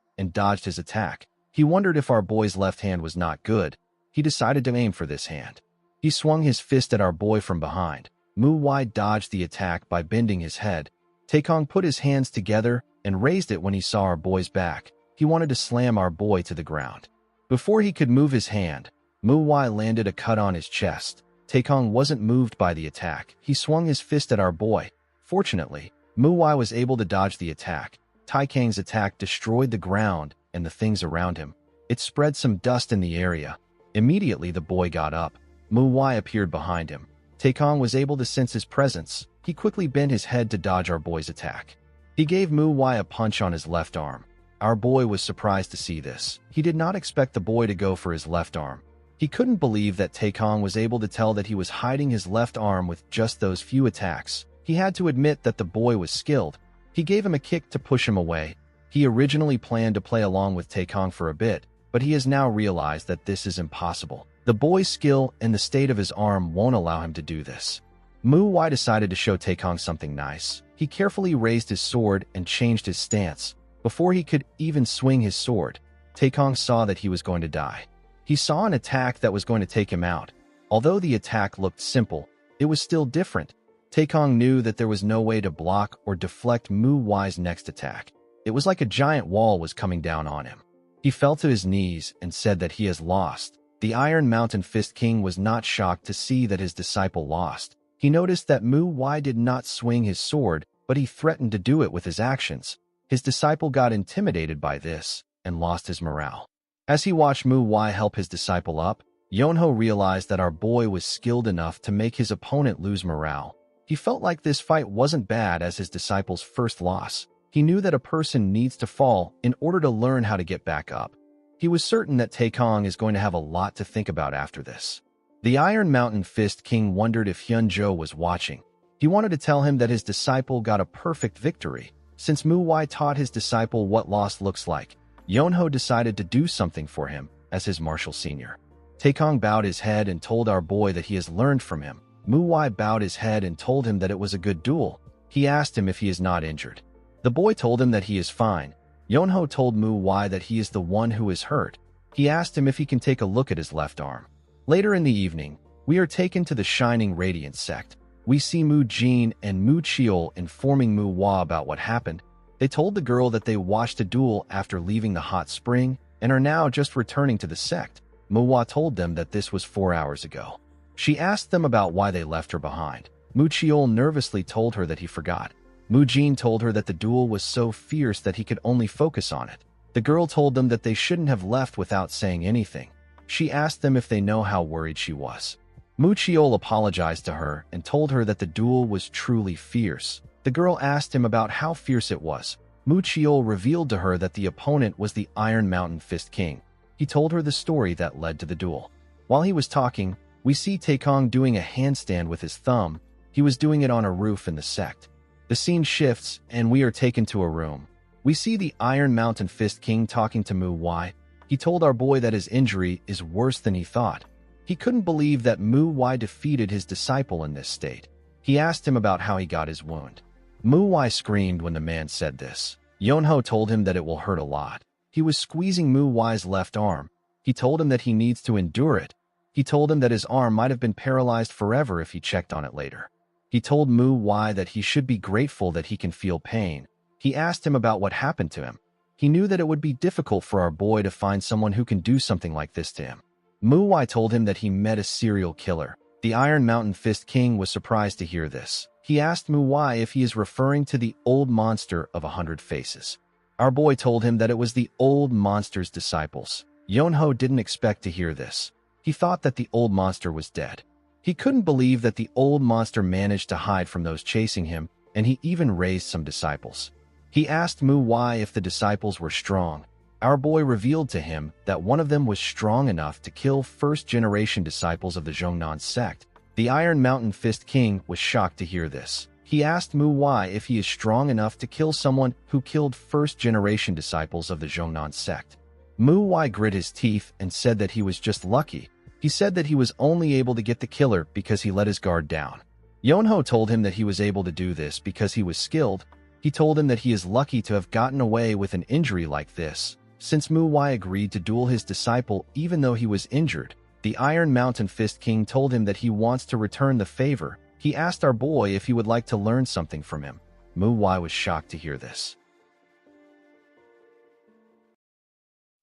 and dodged his attack. He wondered if our boy's left hand was not good. He decided to aim for this hand. He swung his fist at our boy from behind. MANHWA dodged the attack by bending his head. Taekong put his hands together and raised it when he saw our boy's back. He wanted to slam our boy to the ground. Before he could move his hand, MANHWA landed a cut on his chest. Taekong wasn't moved by the attack. He swung his fist at our boy. Fortunately, MANHWA was able to dodge the attack. Taekong's attack destroyed the ground and the things around him. It spread some dust in the area. Immediately the boy got up. MANHWA appeared behind him. Taekong was able to sense his presence. He quickly bent his head to dodge our boy's attack. He gave Mu Wai a punch on his left arm. Our boy was surprised to see this. He did not expect the boy to go for his left arm. He couldn't believe that Taekong was able to tell that he was hiding his left arm with just those few attacks. He had to admit that the boy was skilled. He gave him a kick to push him away. He originally planned to play along with Taekong for a bit, but he has now realized that this is impossible. The boy's skill and the state of his arm won't allow him to do this. Mu Wai decided to show Taekong something nice. He carefully raised his sword and changed his stance. Before he could even swing his sword, Taekong saw that he was going to die. He saw an attack that was going to take him out. Although the attack looked simple, it was still different. Taekong knew that there was no way to block or deflect Mu Wai's next attack. It was like a giant wall was coming down on him. He fell to his knees and said that he has lost. The Iron Mountain Fist King was not shocked to see that his disciple lost. He noticed that Mu Wai did not swing his sword, but he threatened to do it with his actions. His disciple got intimidated by this and lost his morale. As he watched Mu Wai help his disciple up, Yonho realized that our boy was skilled enough to make his opponent lose morale. He felt like this fight wasn't bad as his disciple's first loss. He knew that a person needs to fall in order to learn how to get back up. He was certain that Taekong is going to have a lot to think about after this. The Iron Mountain Fist King wondered if Hyunjo was watching. He wanted to tell him that his disciple got a perfect victory. Since Mu Wai taught his disciple what loss looks like, Yonho decided to do something for him as his martial senior. Taekong bowed his head and told our boy that he has learned from him. Mu Wai bowed his head and told him that it was a good duel. He asked him if he is not injured. The boy told him that he is fine. Yonho told Mu Wai that he is the one who is hurt. He asked him if he can take a look at his left arm. Later in the evening, we are taken to the Shining Radiance sect. We see Mu Jin and Mu Cheol informing Mu Wai about what happened. They told the girl that they watched a duel after leaving the hot spring and are now just returning to the sect. Mu Wai told them that this was 4 hours ago. She asked them about why they left her behind. Mu Cheol nervously told her that he forgot. Mu Jin told her that the duel was so fierce that he could only focus on it. The girl told them that they shouldn't have left without saying anything. She asked them if they know how worried she was. Mu Cheol apologized to her and told her that the duel was truly fierce. The girl asked him about how fierce it was. Mu Cheol revealed to her that the opponent was the Iron Mountain Fist King. He told her the story that led to the duel. While he was talking, we see Taekong doing a handstand with his thumb. He was doing it on a roof in the sect. The scene shifts, and we are taken to a room. We see the Iron Mountain Fist King talking to Mu Wai. He told our boy that his injury is worse than he thought. He couldn't believe that Mu Wai defeated his disciple in this state. He asked him about how he got his wound. Mu Wai screamed when the man said this. Yonho told him that it will hurt a lot. He was squeezing Mu Wai's left arm. He told him that he needs to endure it. He told him that his arm might have been paralyzed forever if he checked on it later. He told Mu Wai that he should be grateful that he can feel pain. He asked him about what happened to him. He knew that it would be difficult for our boy to find someone who can do something like this to him. Mu Wai told him that he met a serial killer. The Iron Mountain Fist King was surprised to hear this. He asked Mu Wai if he is referring to the old monster of 100 faces. Our boy told him that it was the old monster's disciples. Yonho didn't expect to hear this. He thought that the old monster was dead. He couldn't believe that the old monster managed to hide from those chasing him, and he even raised some disciples. He asked Mu Wai if the disciples were strong. Our boy revealed to him that one of them was strong enough to kill first-generation disciples of the Zhongnan sect. The Iron Mountain Fist King was shocked to hear this. He asked Mu Wai if he is strong enough to kill someone who killed first-generation disciples of the Zhongnan sect. Mu Wai grit his teeth and said that he was just lucky. He said that he was only able to get the killer because he let his guard down. Yonho told him that he was able to do this because he was skilled. He told him that he is lucky to have gotten away with an injury like this. Since Mu Wai agreed to duel his disciple even though he was injured, the Iron Mountain Fist King told him that he wants to return the favor. He asked our boy if he would like to learn something from him. Mu Wai was shocked to hear this.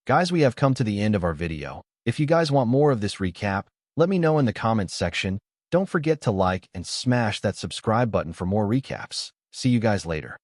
Guys, we have come to the end of our video. If you guys want more of this recap, let me know in the comments section. Don't forget to like and smash that subscribe button for more recaps. See you guys later.